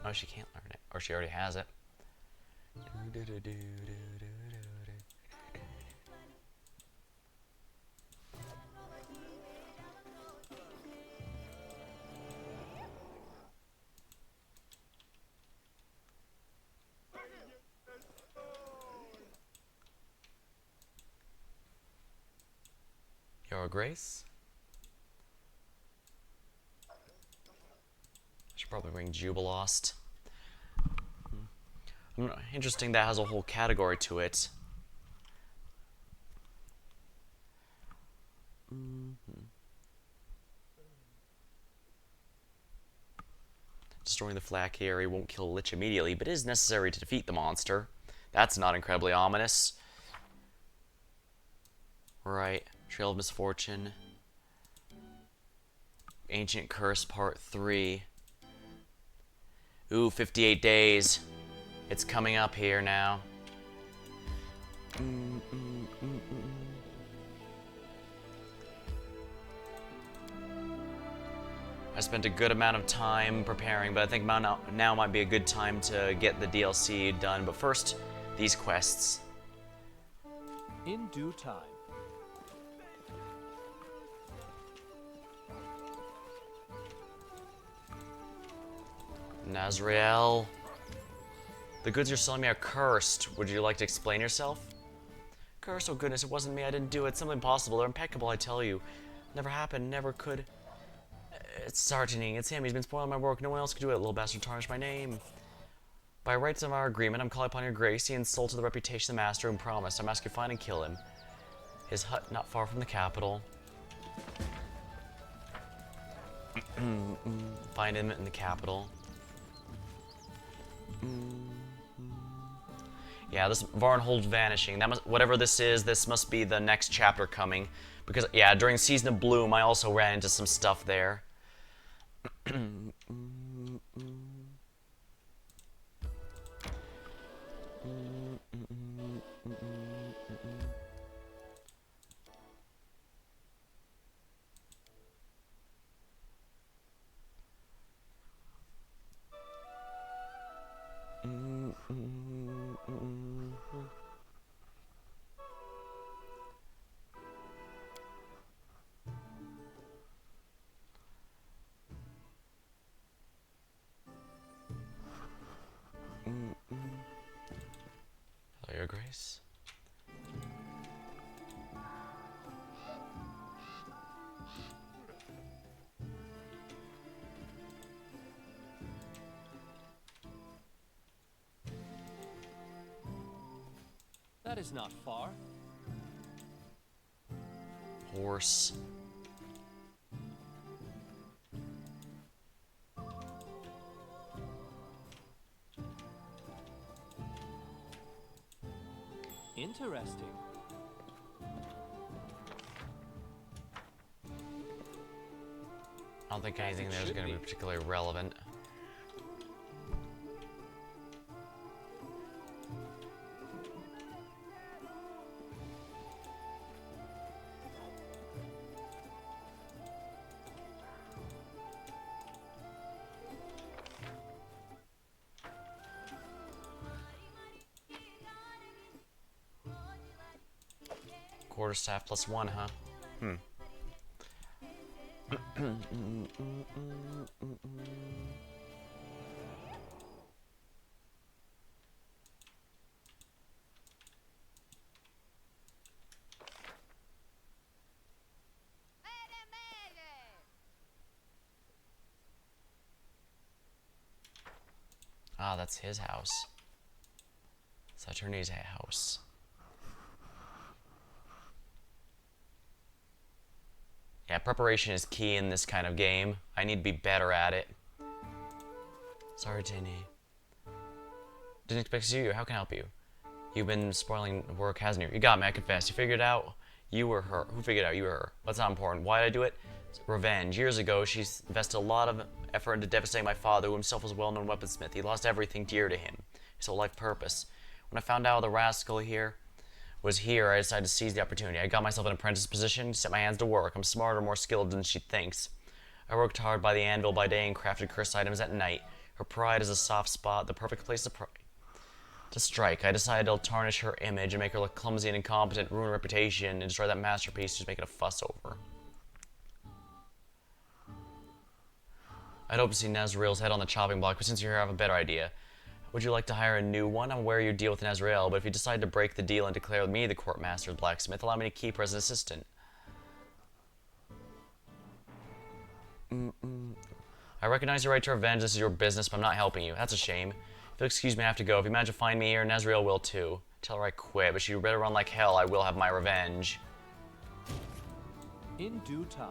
Speaker 1: Oh, she can't learn it. Or she already has it. Your Grace? Should probably bring Jubilost. Interesting that has a whole category to it. Destroying the flak area won't kill a Lich immediately, but is necessary to defeat the monster. That's not incredibly ominous. Right. Trail of Misfortune. Ancient Curse Part 3. Ooh, 58 days. It's coming up here now. I spent a good amount of time preparing, but I think now might be a good time to get the DLC done. But first, these quests.
Speaker 10: In due time.
Speaker 1: Nazriel. The goods you're selling me are cursed. Would you like to explain yourself? Cursed? Oh goodness, it wasn't me. I didn't do it. It's something impossible. They're impeccable, I tell you. Never happened. Never could. It's Sartaning. It's him. He's been spoiling my work. No one else could do it. Little bastard tarnished my name. By rights of our agreement, I'm calling upon your grace. He insulted the reputation of the master and promised. I'm asking you to find and kill him. His hut not far from the capital. Find him in the capital. Yeah, this Varnhold vanishing. That must, whatever this is, this must be the next chapter coming. Because yeah, during Season of Bloom, I also ran into some stuff there. Hello, Your Grace.
Speaker 10: That is not far.
Speaker 1: Horse.
Speaker 10: Interesting.
Speaker 1: I don't think anything there is going to be particularly relevant. Quarterstaff +1, huh? Hmm. Ah, that's his house. Saturnini's house. Yeah, preparation is key in this kind of game. I need to be better at it. Sorry, Tinny. Didn't expect to see you. How can I help you? You've been spoiling work, hasn't you? You got me, I confess. You figured out you were her. Who figured out you were her? What's not important? Why did I do it? Revenge. Years ago, she invested a lot of effort into devastating my father, who himself was a well-known weaponsmith. He lost everything dear to him. His whole life purpose. When I found out the rascal was here, I decided to seize the opportunity. I got myself an apprentice position, set my hands to work. I'm smarter, more skilled than she thinks. I worked hard by the anvil by day and crafted cursed items at night. Her pride is a soft spot, the perfect place to strike. I decided to tarnish her image and make her look clumsy and incompetent, ruin her reputation, and destroy that masterpiece she's making a fuss over. I'd hope to see Nazriel's head on the chopping block, but since you're here, I have a better idea. Would you like to hire a new one? I'm aware you deal with Nazriel, but if you decide to break the deal and declare me the court master's blacksmith, allow me to keep her as an assistant. I recognize your right to revenge. This is your business, but I'm not helping you. That's a shame. If you'll excuse me, I have to go. If you manage to find me here, Nazriel will too. Tell her I quit, but she better run like hell. I will have my revenge.
Speaker 10: In due time.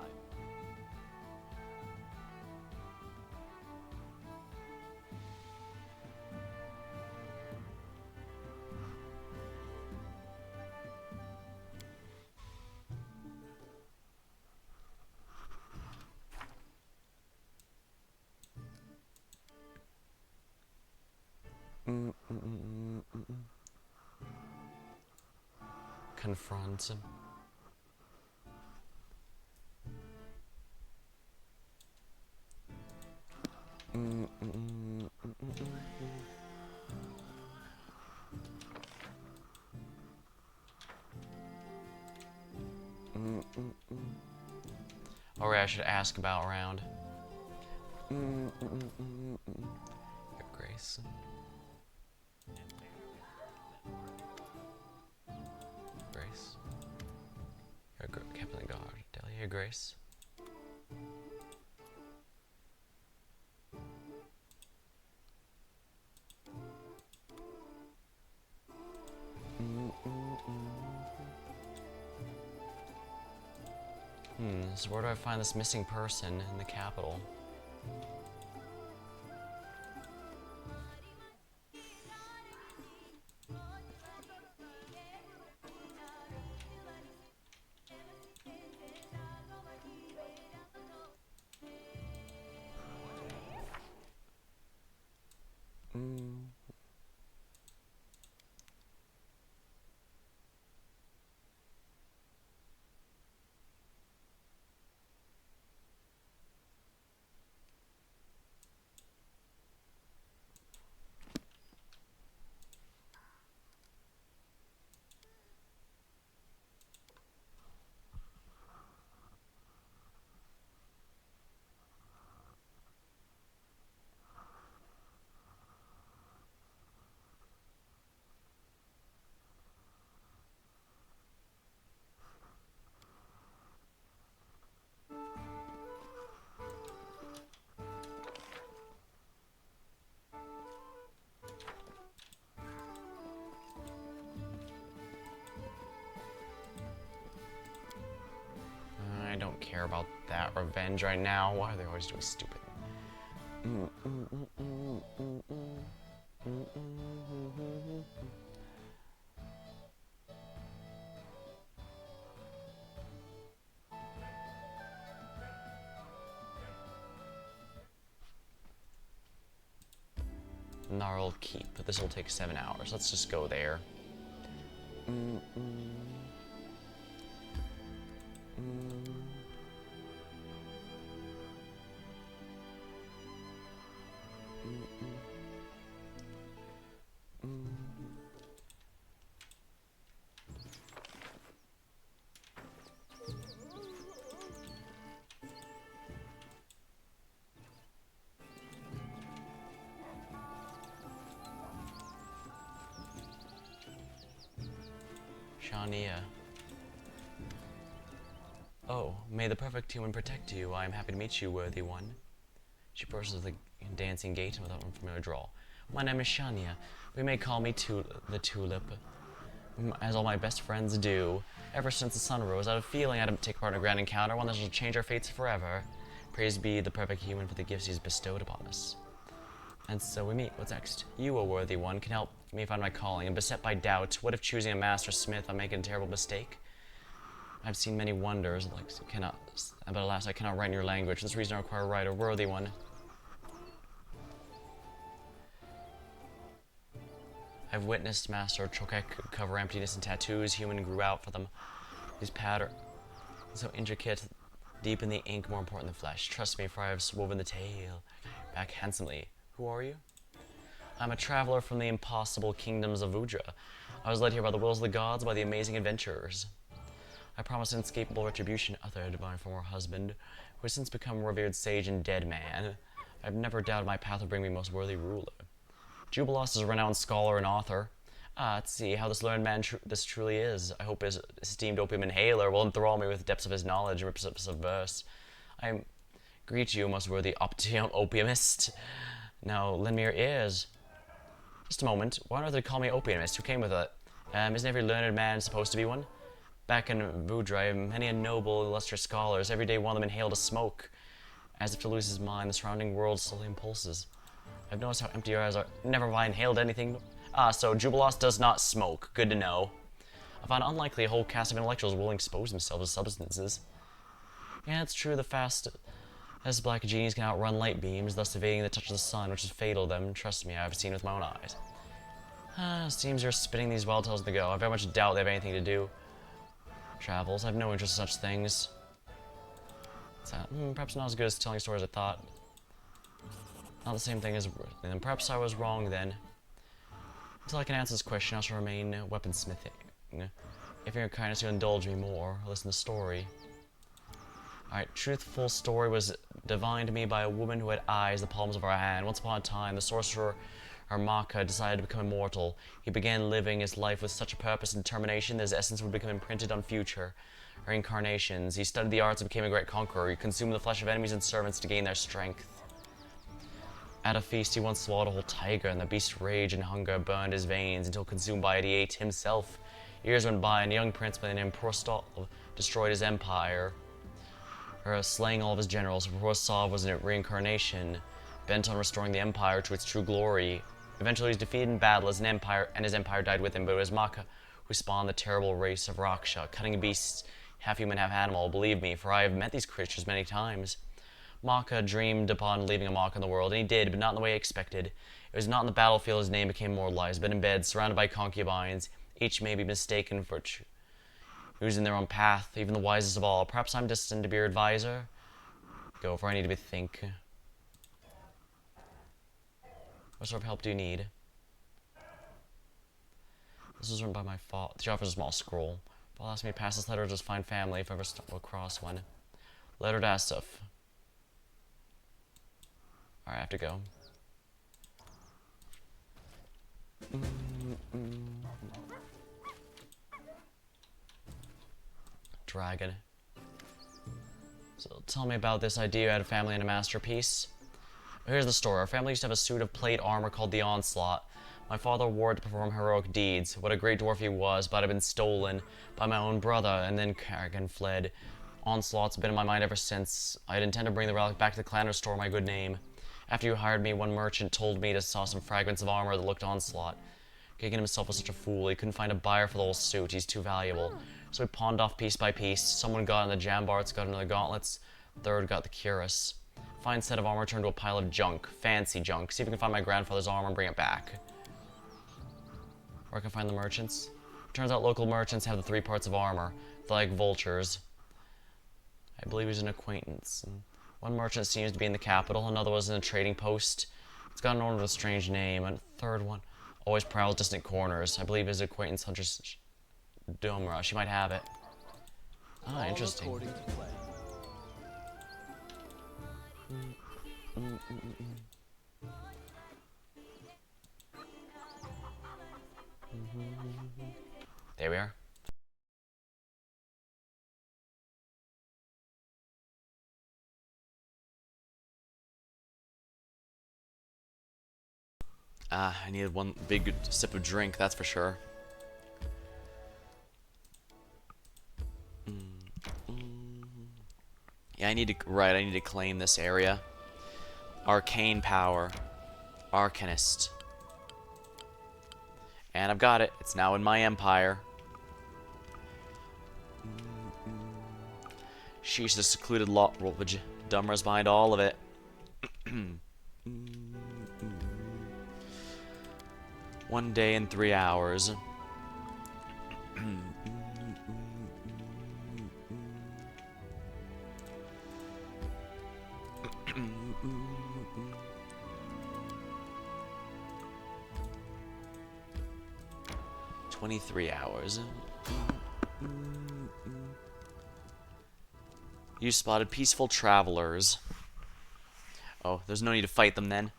Speaker 1: Confront him. Alright, I should ask about around. Your Grace. Grace. Your Captain Guard. Delia Grace. So where do I find this missing person in the capital? care about that revenge right now. Why are they always doing stupid? Gnarled Keep. This will take 7 hours. Let's just go there. Shania. Oh, may the perfect human protect you. I am happy to meet you, worthy one. She approaches the dancing gait without unfamiliar drawl. My name is Shania. We may call me the Tulip, as all my best friends do. Ever since the sun rose, I had a feeling I'd take part in a grand encounter, one that shall change our fates forever. Praise be the perfect human for the gifts he's bestowed upon us. And so we meet. What's next? You, a worthy one, can help me find my calling, and beset by doubt, what if choosing a master smith I'm making a terrible mistake? I've seen many wonders, but alas, I cannot write in your language. For this reason I require a writer, worthy one. I've witnessed Master Chokek cover emptiness and tattoos. Human grew out for them. These pattern so intricate, deep in the ink, more important than flesh. Trust me, for I have woven the tale back handsomely. Who are you? I'm a traveler from the impossible kingdoms of Vudra. I was led here by the wills of the gods, by the amazing adventurers. I promised unescapable retribution uttered by my former husband, who has since become a revered sage and dead man. I've never doubted my path would bring me most worthy ruler. Jubilos is a renowned scholar and author. Let's see how this learned man this truly is. I hope his esteemed opium inhaler will enthrall me with the depths of his knowledge and rips of verse. I greet you, most worthy opiumist. Now, lend me your ears. Just a moment. Why on earth did they call me opiumist? Who came with it? Isn't every learned man supposed to be one? Back in Vudra, many a noble, illustrious scholars, every day one of them inhaled a smoke. As if to lose his mind, the surrounding world slowly impulses. I've noticed how empty your eyes are. Never have I inhaled anything. So Jubilos does not smoke. Good to know. I find it unlikely a whole cast of intellectuals will expose themselves to substances. Yeah, it's true, the fast as black genies can outrun light beams, thus evading the touch of the sun, which is fatal to them. Trust me, I've seen with my own eyes. Seems you're spinning these wild tales to go. I very much doubt they have anything to do. Travels, I have no interest in such things. Perhaps not as good as telling stories as I thought. Not the same thing as... And perhaps I was wrong then. Until I can answer this question, I shall remain weaponsmithing. If in your kindness you indulge me more, listen to the story. Alright, truthful story was divined to me by a woman who had eyes the palms of her hand. Once upon a time, the sorcerer Armaka decided to become immortal. He began living his life with such a purpose and determination that his essence would become imprinted on future reincarnations. He studied the arts and became a great conqueror. He consumed the flesh of enemies and servants to gain their strength. At a feast, he once swallowed a whole tiger, and the beast's rage and hunger burned his veins until consumed by it, he ate himself. Years went by, and a young prince by the name of Prostov destroyed his empire, slaying all of his generals. Prostov was a reincarnation, bent on restoring the empire to its true glory. Eventually, he was defeated in battle as his empire died with him, but it was Maka who spawned the terrible race of Raksha, cunning beasts, half human, half animal. Believe me, for I have met these creatures many times. Maka dreamed upon leaving a mark on the world, and he did, but not in the way he expected. It was not in the battlefield his name became immortalized, but in bed, surrounded by concubines. Each may be mistaken for choosing their own path, even the wisest of all. Perhaps I'm destined to be your advisor? Go, for I need to think. What sort of help do you need? This was written by my father. She offers a small scroll. Paul asked me to pass this letter or just find family if I ever stumble across one. Letter to Asif. Alright, I have to go. Dragon. So tell me about this idea you had a family and a masterpiece. Here's the story. Our family used to have a suit of plate armor called the Onslaught. My father wore it to perform heroic deeds. What a great dwarf he was, but had been stolen by my own brother, and then Kargan fled Onslaught's been in my mind ever since. I'd intend to bring the relic back to the clan to restore my good name. After you hired me, one merchant told me to saw some fragments of armor that looked Onslaught. Kagan himself was such a fool. He couldn't find a buyer for the whole suit. He's too valuable. So we pawned off piece by piece. Someone got in the Jambarts, got another gauntlets. Third got the cuirass. Fine set of armor turned to a pile of junk. Fancy junk. See if we can find my grandfather's armor and bring it back. Where can I find the merchants? Turns out local merchants have the 3 parts of armor. They're like vultures. I believe he's an acquaintance. One merchant seems to be in the capital, another was in a trading post. It's got an order with a strange name, and a third one always prowls distant corners. I believe his acquaintance Huntress Domra. She might have it. Ah, interesting. There we are. Ah, I needed one big sip of drink, that's for sure. Yeah, I need to claim this area. Arcane power. Arcanist. And I've got it. It's now in my empire. Sheesh, the secluded lot. Dumra's behind all of it. 1 day and 3 hours. $23. You spotted peaceful travelers. Oh, there's no need to fight them then.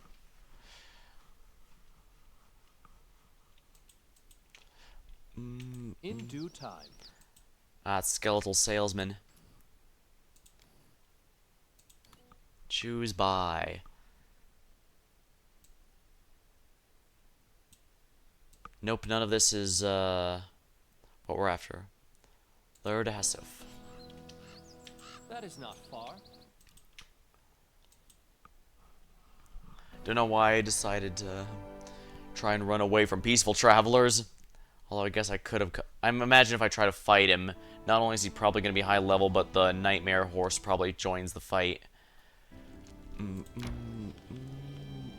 Speaker 10: In due time.
Speaker 1: Ah, skeletal salesman. Choose buy. Nope, none of this is what we're after. Lure to Hesef.
Speaker 10: That is not far.
Speaker 1: Don't know why I decided to try and run away from peaceful travelers. Although I guess I could have. I imagine if I try to fight him, not only is he probably going to be high level, but the nightmare horse probably joins the fight.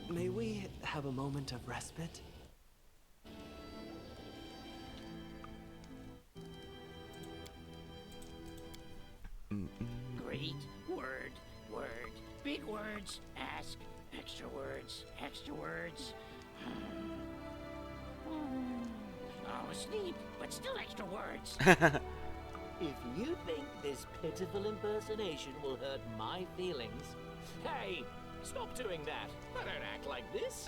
Speaker 7: May we have a moment of respite?
Speaker 4: Great word, word. Big words, ask. Extra words, extra words. Oh, asleep, but still extra words.
Speaker 2: If you think this pitiful impersonation will hurt my feelings, hey, stop doing that. I don't act like this.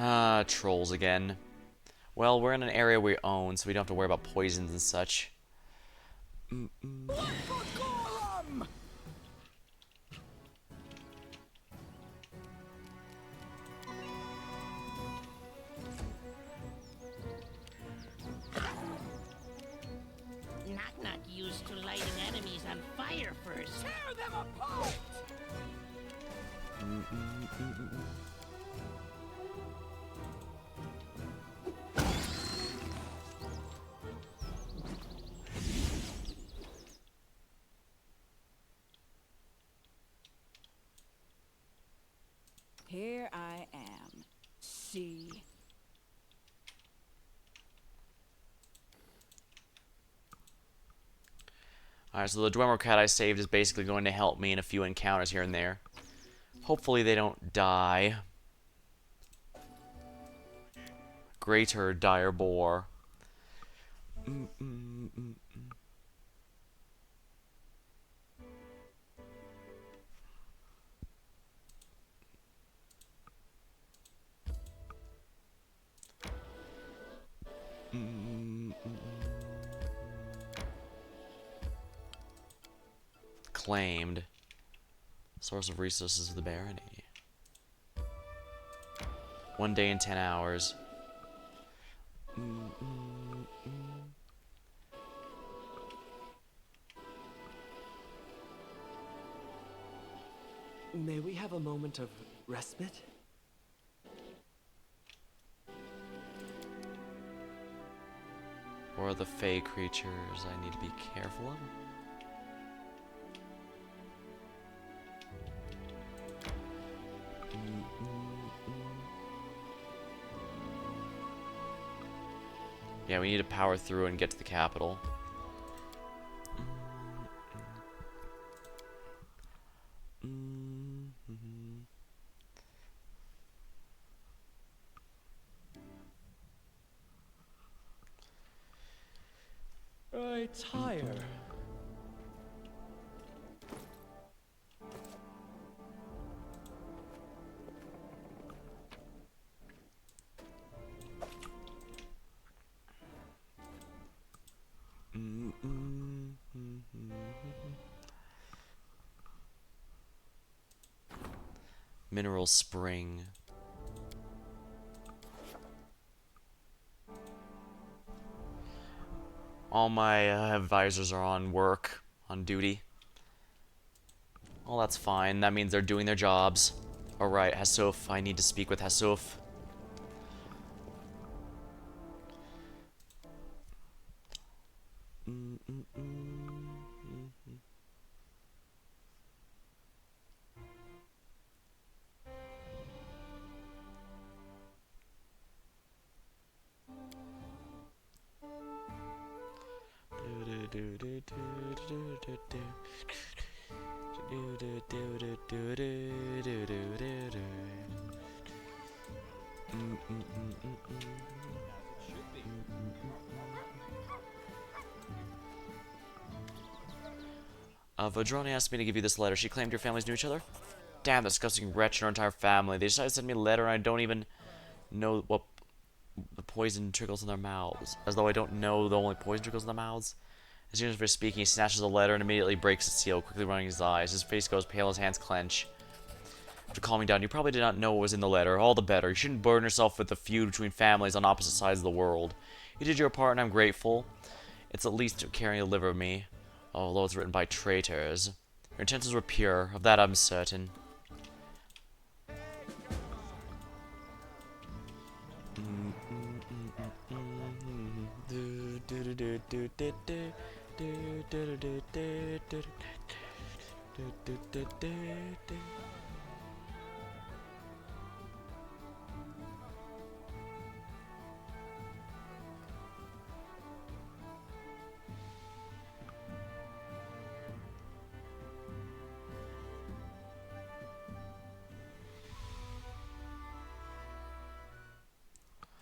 Speaker 1: Ah, trolls again. Well, we're in an area we own, so we don't have to worry about poisons and such.
Speaker 4: Knock-knock used to lighting enemies on fire first.
Speaker 2: Tear them apart!
Speaker 12: Here I am. See?
Speaker 1: Alright, so the Dwemer cat I saved is basically going to help me in a few encounters here and there. Hopefully they don't die. Greater dire boar. claimed. Source of resources of the barony. 1 day and 10 hours.
Speaker 8: May we have a moment of respite?
Speaker 1: Or the fey creatures I need to be careful of? Yeah, we need to power through and get to the capital.
Speaker 8: I tire.
Speaker 1: Mineral Spring. All my advisors are on work, on duty. Well, that's fine. That means they're doing their jobs. Alright, Hassouf. I need to speak with Hassouf. Vadroni asked me to give you this letter. She claimed your families knew each other? Damn, the disgusting wretch and her entire family. They decided to send me a letter and I don't even know what the poison trickles in their mouths. As though I don't know the only poison trickles in their mouths. As soon as we're speaking, he snatches the letter and immediately breaks the seal, quickly running his eyes. His face goes pale, his hands clench. After calming down, you probably did not know what was in the letter. All the better. You shouldn't burden yourself with the feud between families on opposite sides of the world. You did your part and I'm grateful. It's at least carrying a liver of me. Although it's written by traitors. Your intentions were pure, of that I'm certain.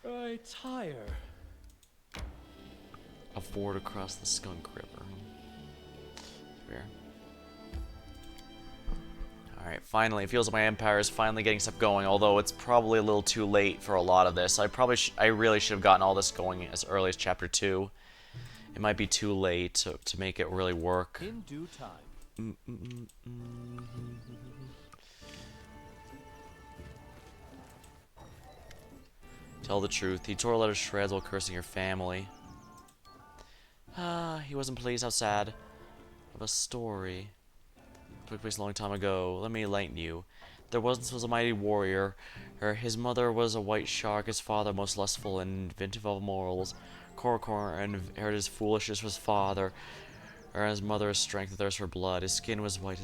Speaker 8: I tire.
Speaker 1: A ford across the Skunk River. Fair. Alright, finally, it feels like my empire is finally getting stuff going, although it's probably a little too late for a lot of this. I really should have gotten all this going as early as Chapter 2. It might be too late to make it really work.
Speaker 10: In due time.
Speaker 1: Tell the truth. He tore a letter to shreds while cursing your family. He wasn't pleased. How sad. Of a story. Took place a long time ago. Let me enlighten you. There once was a mighty warrior. His mother was a white shark. His father most lustful and inventive of morals. Korkor inherited his foolishness from his father. His mother's strength and thirst for blood. His skin was white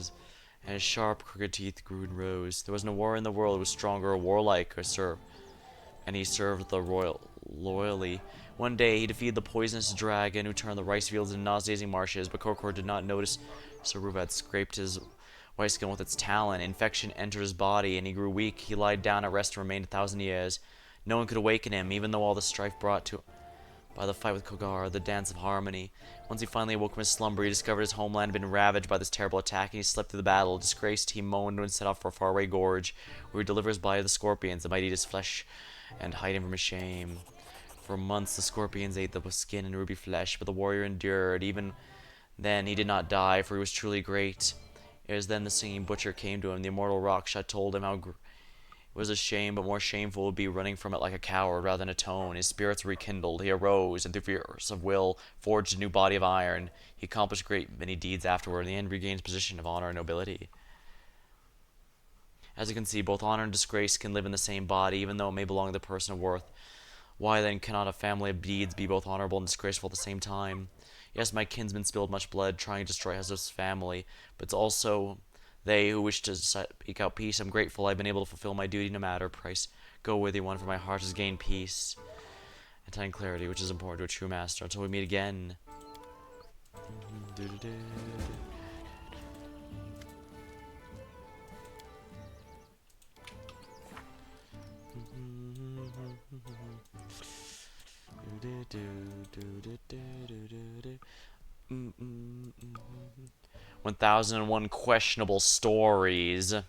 Speaker 1: and his sharp, crooked teeth grew and rose. There was no warrior in the world who was stronger or warlike and he served the loyally. One day, he defeated the poisonous dragon who turned the rice fields into nauseating marshes, but Korkor did not notice Saruva had scraped his white skin with its talon. Infection entered his body, and he grew weak. He lied down at rest and remained 1,000 years. No one could awaken him, even though all the strife brought to by the fight with Kogar, the dance of harmony. Once he finally awoke from his slumber, he discovered his homeland had been ravaged by this terrible attack, and he slept through the battle. Disgraced, he moaned and set off for a faraway gorge, where he delivers by the scorpions that might eat his flesh and hide him from his shame. For months the scorpions ate the skin and ruby flesh, but the warrior endured. Even then he did not die, for he was truly great. It was then the singing butcher came to him. The immortal Rakshasa told him how it was a shame, but more shameful would be running from it like a coward rather than atone. His spirits rekindled. He arose, and through force of will, forged a new body of iron. He accomplished great many deeds afterward. In the end, regained his position of honor and nobility. As you can see, both honor and disgrace can live in the same body, even though it may belong to the person of worth. Why then cannot a family of deeds be both honorable and disgraceful at the same time? Yes, my kinsmen spilled much blood trying to destroy Hazard's family, but it's also they who wish to seek out peace. I'm grateful I've been able to fulfill my duty no matter price. Go with you, one, for my heart has gained peace and time clarity, which is important to a true master. Until we meet again. Mm-mm-mm. 1001 questionable stories. A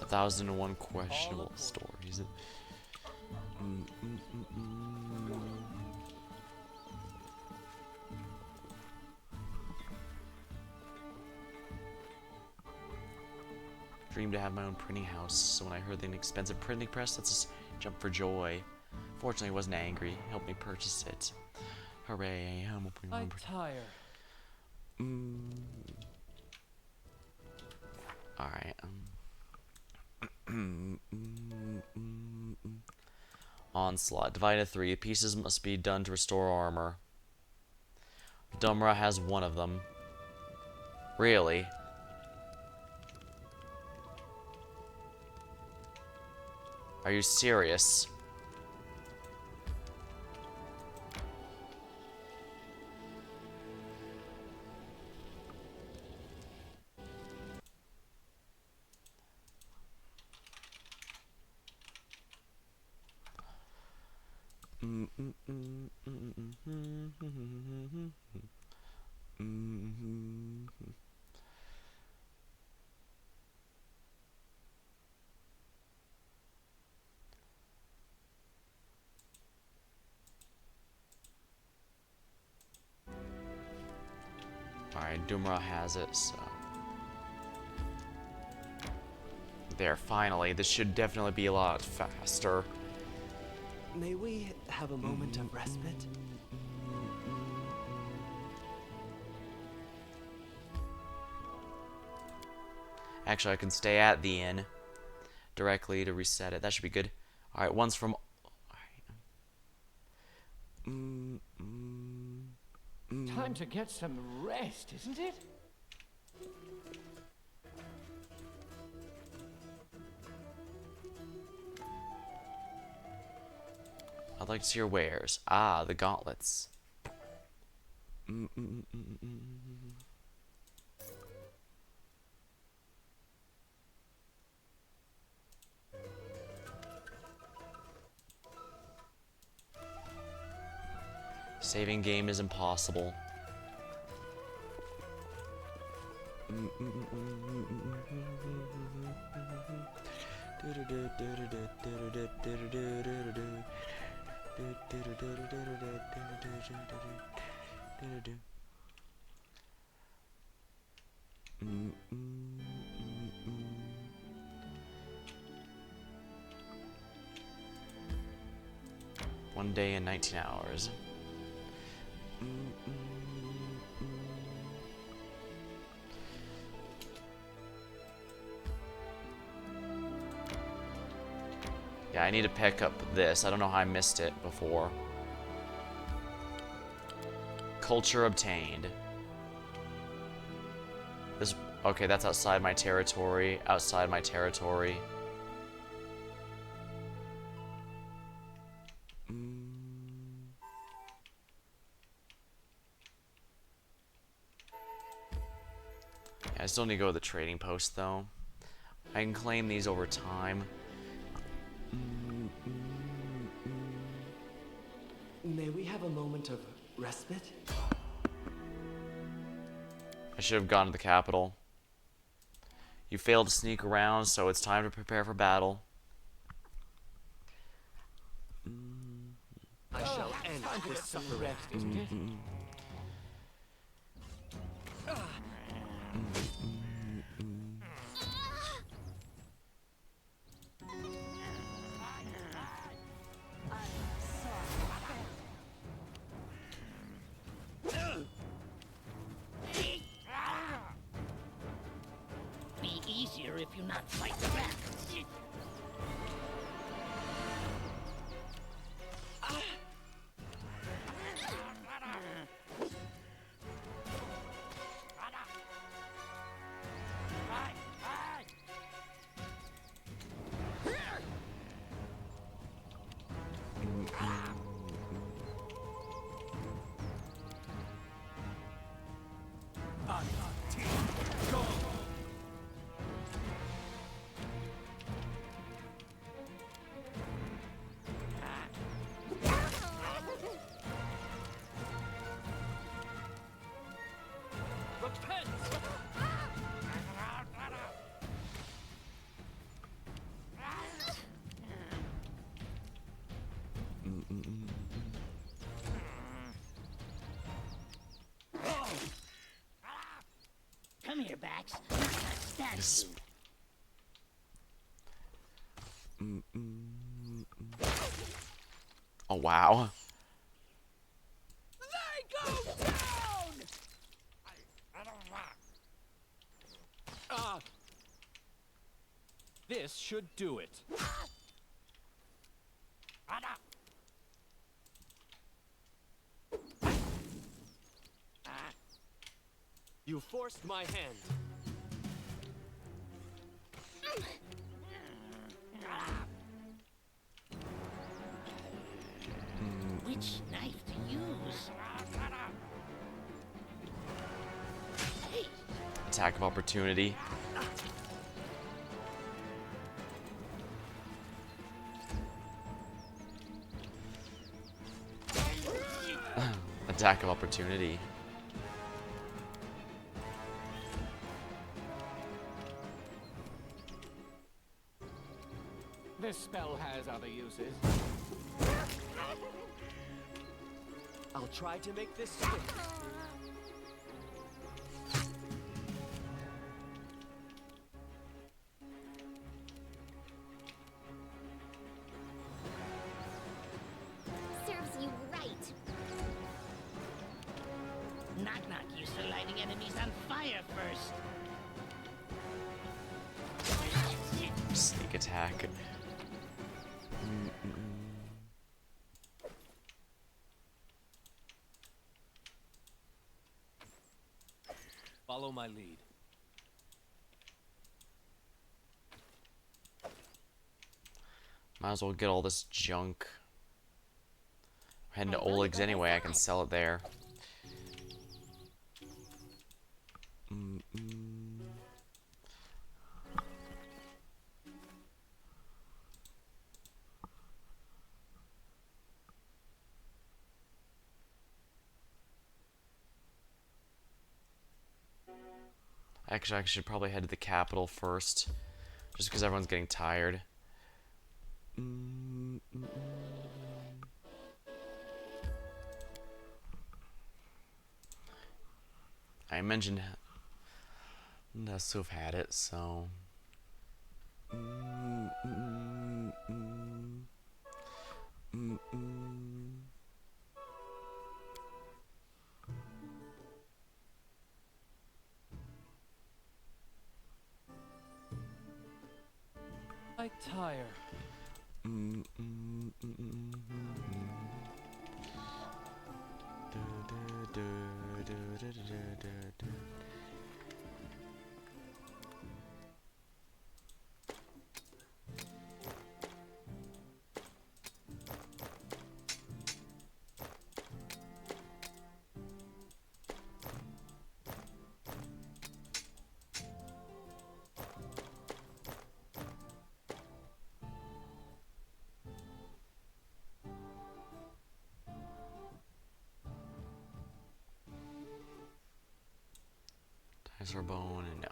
Speaker 1: 1001 questionable stories. Dreamed to have my own printing house, so when I heard the inexpensive printing press, that's just jump for joy. Fortunately, I wasn't angry. He helped me purchase it. Hooray!
Speaker 8: I tire.
Speaker 1: Alright. Onslaught. Divided 3. Pieces must be done to restore armor. Dumra has one of them. Really? Are you serious? Alright, Dumra has it, so... There, finally. This should definitely be a lot faster.
Speaker 7: May we have a moment of respite?
Speaker 1: Actually, I can stay at the inn directly to reset it. That should be good. Alright, one's from...
Speaker 2: Time to get some rest, isn't it?
Speaker 1: I'd like to see your wares. Ah, the gauntlets. Saving game is impossible. One day and 19 hours. Yeah, I need to pick up this. I don't know how I missed it before. Culture obtained. This, okay, that's outside my territory. Outside my territory. I still need to go to the trading post, though. I can claim these over time.
Speaker 7: May we have a moment of respite?
Speaker 1: I should have gone to the capital. You failed to sneak around, so it's time to prepare for battle.
Speaker 8: I shall end this suffering.
Speaker 2: Isn't it?
Speaker 4: Be easier if you not fight back. Come here, Bax. Statue.
Speaker 1: Oh wow.
Speaker 10: They go down! This should do it. You forced my hand.
Speaker 4: Which knife to use? Hey,
Speaker 1: Attack of opportunity. Attack of opportunity.
Speaker 2: This spell has other uses.
Speaker 8: I'll try to make this stick.
Speaker 3: Serves you right.
Speaker 4: Knock Knock used to lighting enemies on fire first.
Speaker 1: Sneak attack.
Speaker 10: Follow my lead.
Speaker 1: Might as well get all this junk. I'm heading to Oleg's anyway, I can sell it there. Actually, I should probably head to the capital first, just because everyone's getting tired. I mentioned Nasuv had it, so.
Speaker 10: I tire.
Speaker 1: Dinosaur bone and no.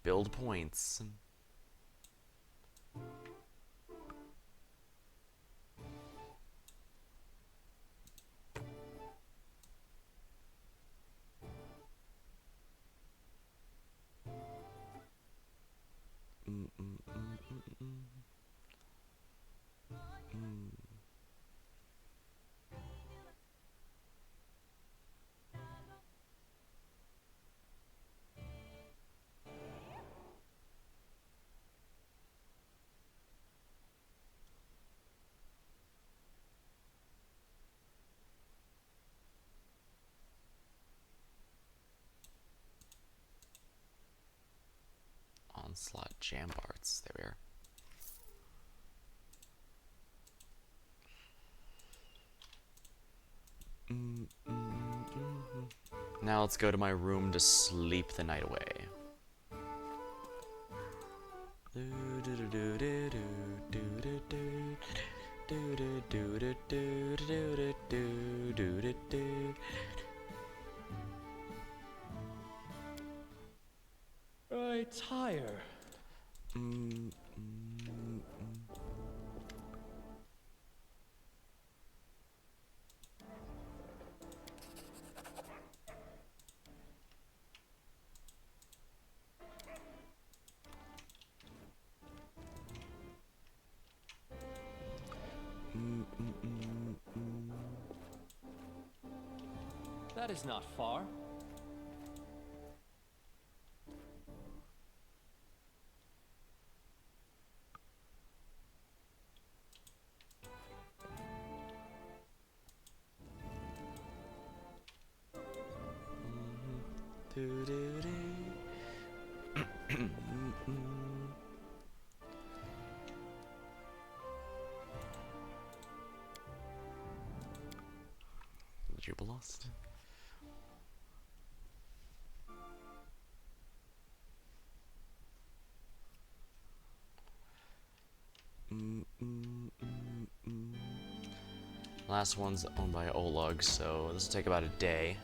Speaker 1: Build points. Onslaught jam parts. There we are. Now let's go to my room to sleep the night away.
Speaker 10: I tire. That is not far.
Speaker 1: Jubilost. Last one's owned by Oleg, so this will take about a day.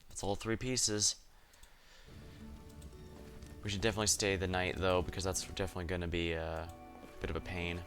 Speaker 1: That's all 3 pieces. We should definitely stay the night though, because that's definitely going to be a bit of a pain.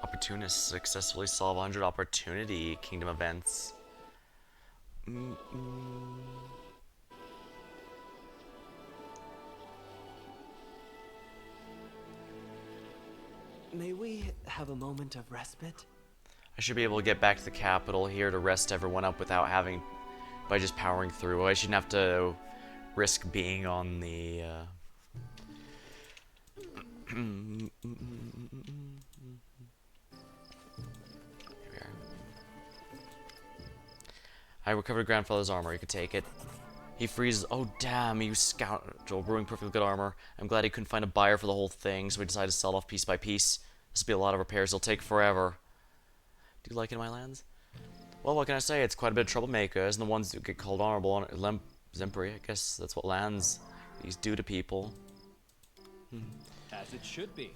Speaker 1: Opportunists successfully solve 100 opportunity kingdom events.
Speaker 7: May we have a moment of respite?
Speaker 1: I should be able to get back to the capital here to rest everyone up without having, by just powering through. I shouldn't have to risk being on the Here we are. I recovered grandfather's armor. You could take it. He freezes. Oh, damn, you scoundrel. Brewing perfectly good armor. I'm glad he couldn't find a buyer for the whole thing, so we decided to sell it off piece by piece. This will be a lot of repairs. It'll take forever. Do you like it in my lands? Well, what can I say? It's quite a bit of troublemakers, and the ones who get called honorable on Zempery. I guess that's what lands these do to people.
Speaker 10: As it should be.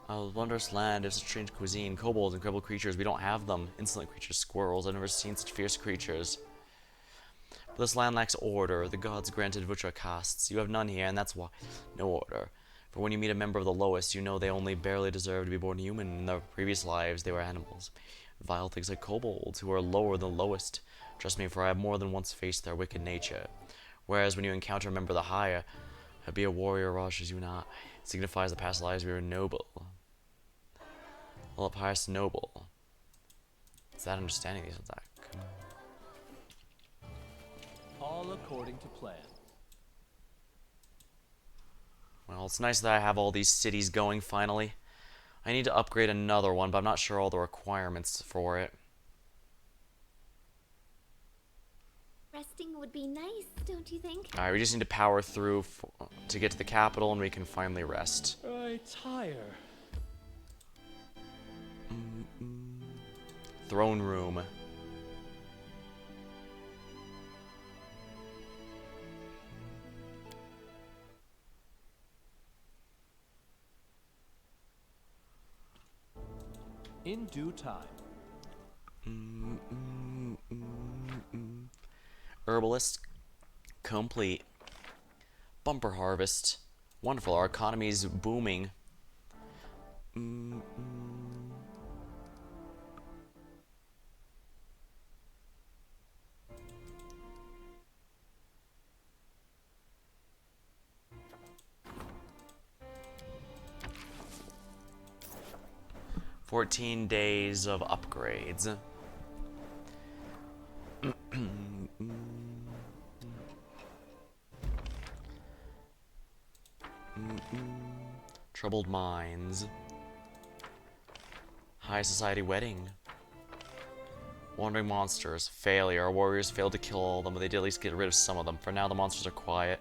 Speaker 1: A wondrous land is a strange cuisine. Kobolds, incredible creatures. We don't have them. Insolent creatures, squirrels. I've never seen such fierce creatures. But this land lacks order. The gods granted Vutra castes. You have none here, and that's why no order. For when you meet a member of the lowest, you know they only barely deserve to be born human. In their previous lives, they were animals. Vile things like kobolds, who are lower than the lowest. Trust me, for I have more than once faced their wicked nature. Whereas when you encounter a member of the higher, be a warrior, Raj, as you not, it signifies the past lives we were noble. Well, up highest noble. Is that understanding these attack?
Speaker 10: All according to plan.
Speaker 1: Well, it's nice that I have all these cities going finally. I need to upgrade another one, but I'm not sure all the requirements for it.
Speaker 3: Resting would be nice, don't you think?
Speaker 1: Alright, we just need to power through to get to the capital, and we can finally rest.
Speaker 10: Retire.
Speaker 1: Throne room.
Speaker 10: In due time.
Speaker 1: Herbalist complete. Bumper harvest. Wonderful, our economy's booming. 14 days of upgrades. Troubled minds. High society wedding. Wandering monsters. Failure. Our warriors failed to kill all of them, but they did at least get rid of some of them. For now, the monsters are quiet.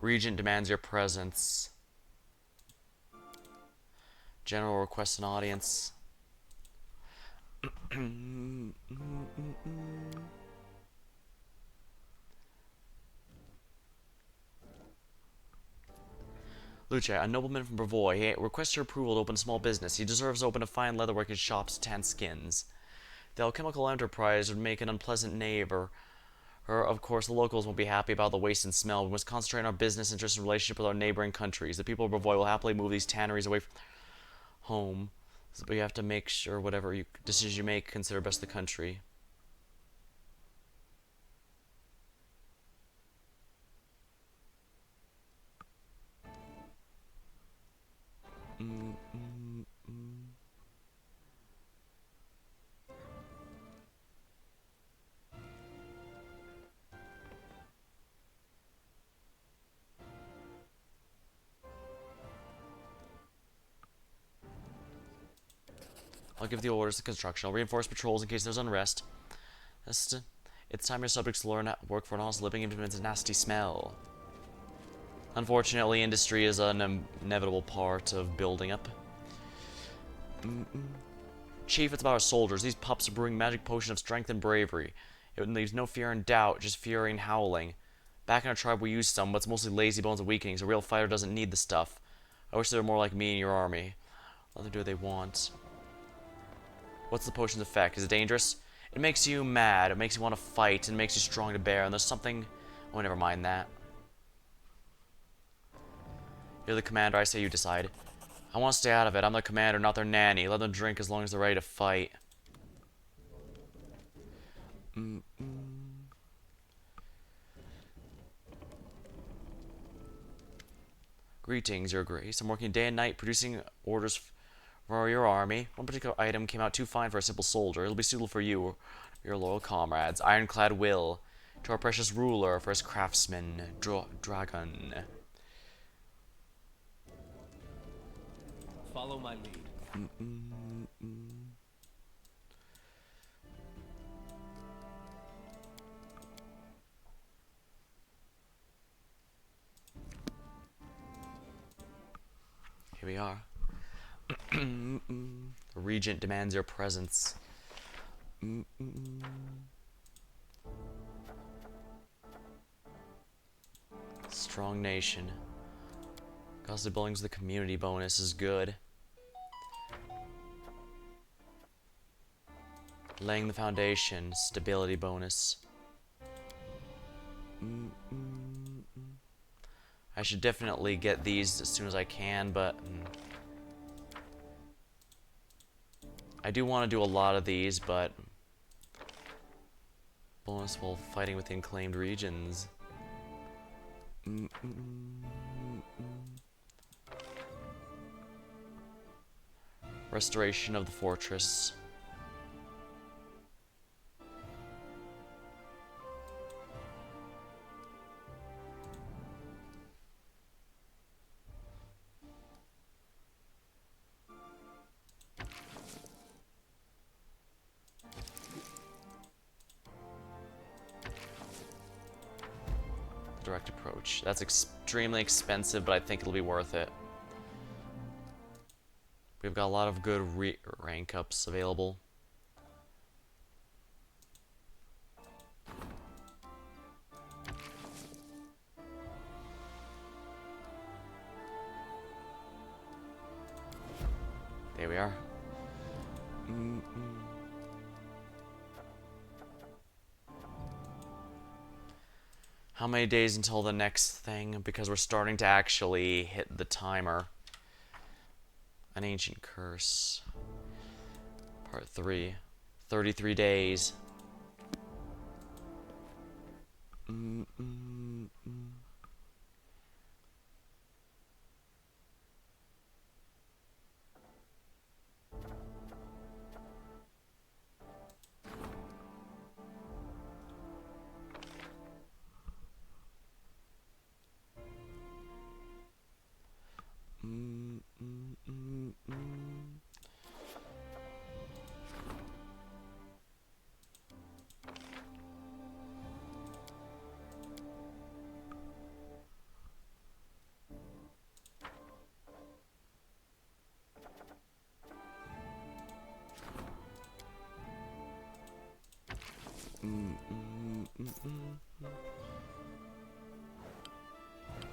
Speaker 1: Regent demands your presence. General requests an audience. Luce, a nobleman from Brevoy. He requests your approval to open a small business. He deserves to open a fine leatherworking shop to tan skins. The alchemical enterprise would make an unpleasant neighbor. Of course, the locals won't be happy about the waste and smell. We must concentrate on our business interests and relationship with our neighboring countries. The people of Brevoy will happily move these tanneries away from home. But you have to make sure whatever decision you make, consider best the country. I'll give the orders to construction. I'll reinforce patrols in case there's unrest. It's time your subjects learn how to work for an honest living even if it's a nasty smell. Unfortunately, industry is an inevitable part of building up. Chief, it's about our soldiers. These pups are brewing magic potion of strength and bravery. It leaves no fear and doubt, just fury and howling. Back in our tribe we use some, but it's mostly lazy bones and weaklings. A real fighter doesn't need the stuff. I wish they were more like me in your army. Let them do what they want. What's the potion's effect? Is it dangerous? It makes you mad, it makes you want to fight, and makes you strong to bear, and there's something... Oh, never mind that. You're the commander, I say you decide. I want to stay out of it. I'm the commander, not their nanny. Let them drink as long as they're ready to fight. Greetings, your grace. I'm working day and night producing orders for your army. One particular item came out too fine for a simple soldier. It'll be suitable for you or your loyal comrades. Ironclad will. To our precious ruler for his craftsman, dragon.
Speaker 10: Follow my lead.
Speaker 1: Here we are. The Regent demands your presence. Strong nation. Cost of buildings, the community bonus is good. Laying the foundation, stability bonus. I should definitely get these as soon as I can, but I do want to do a lot of these, but bonus while fighting with the unclaimed regions. Restoration of the fortress. Direct approach. That's extremely expensive, but I think it'll be worth it. We've got a lot of good rank ups available. There we are. How many days until the next thing? Because we're starting to actually hit the timer. An ancient curse. Part 3. 33 days.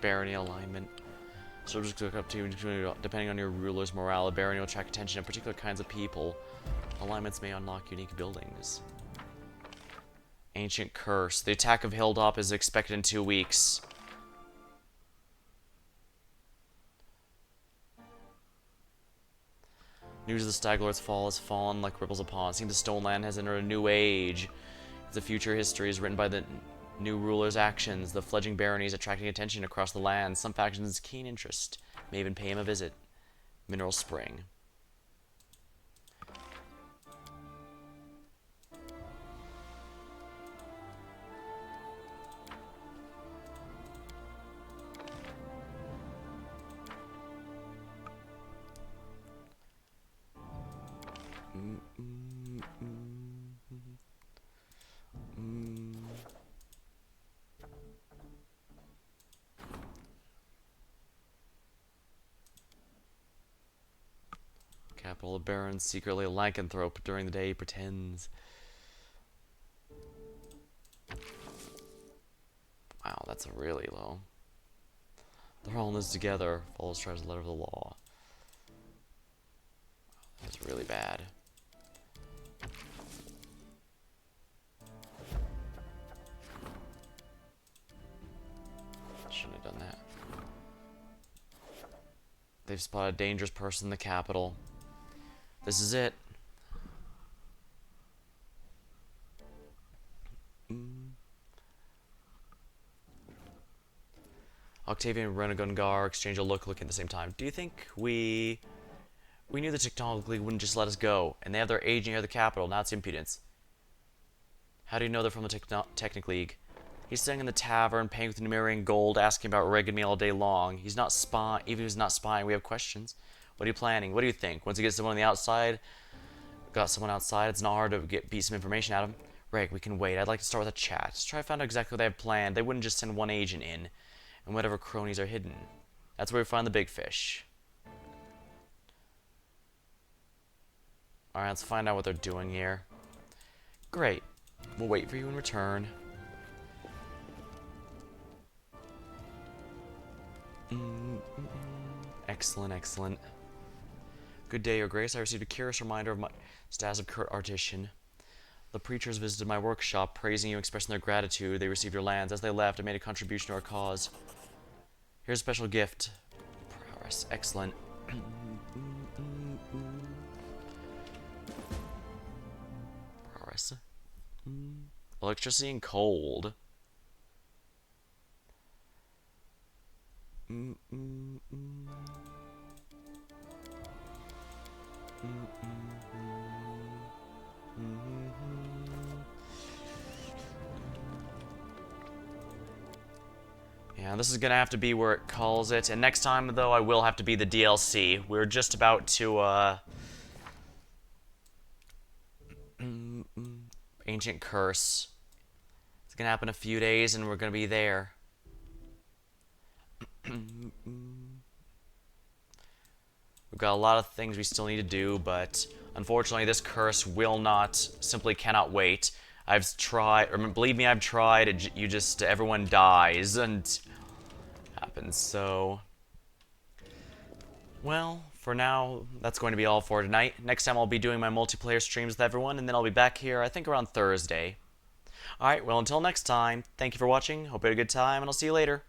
Speaker 1: Barony alignment. So just look up to depending on your ruler's morale. A barony will attract attention of particular kinds of people. Alignments may unlock unique buildings. Ancient curse. The attack of Hilltop is expected in 2 weeks. News of the Stag Lord's fall has fallen like ripples upon. It seems the Stone Land has entered a new age. The future history is written by the new ruler's actions. The fledgling barony is attracting attention across the land. Some factions' keen interest may even pay him a visit. Mineral Spring. Capital of Baron, secretly a lycanthrope. During the day he pretends. Wow, that's really low. They're all in this together. Follows tries the letter of the law. That's really bad. Shouldn't have done that. They've spotted a dangerous person in the capital. This is it. Octavian and Renegungar exchange a look at the same time. Do you think we knew the Technology League wouldn't just let us go, and they have their agent here at the capital, now it's impudence. How do you know they're from the Technic League? He's sitting in the tavern, paying with Numerian gold, asking about Reg and me all day long. He's not spying. Even if he's not spying, we have questions. What are you planning? What do you think? Once he gets someone on the outside, got someone outside, it's not hard to beat some information out of him. Reg, we can wait. I'd like to start with a chat. Just try to find out exactly what they have planned. They wouldn't just send one agent in, and whatever cronies are hidden. That's where we find the big fish. Alright, let's find out what they're doing here. Great. We'll wait for you in return. Excellent, excellent. Good day, Your Grace. I received a curious reminder of my status of Kurt Artisan. The preachers visited my workshop, praising you and expressing their gratitude. They received your lands. As they left, I made a contribution to our cause. Here's a special gift. Prowess. Excellent. Prowess. Electricity and cold. Yeah, this is gonna have to be where it calls it. And next time, though, I will have to be the DLC. We're just about to, Ancient Curse. It's gonna happen in a few days, and we're gonna be there. We've got a lot of things we still need to do, but unfortunately this curse will not, simply cannot wait. I've tried, or believe me, I've tried, you just, everyone dies, and happens, so... Well, for now, that's going to be all for tonight. Next time I'll be doing my multiplayer streams with everyone, and then I'll be back here, I think around Thursday. Alright, well until next time, thank you for watching, hope you had a good time, and I'll see you later.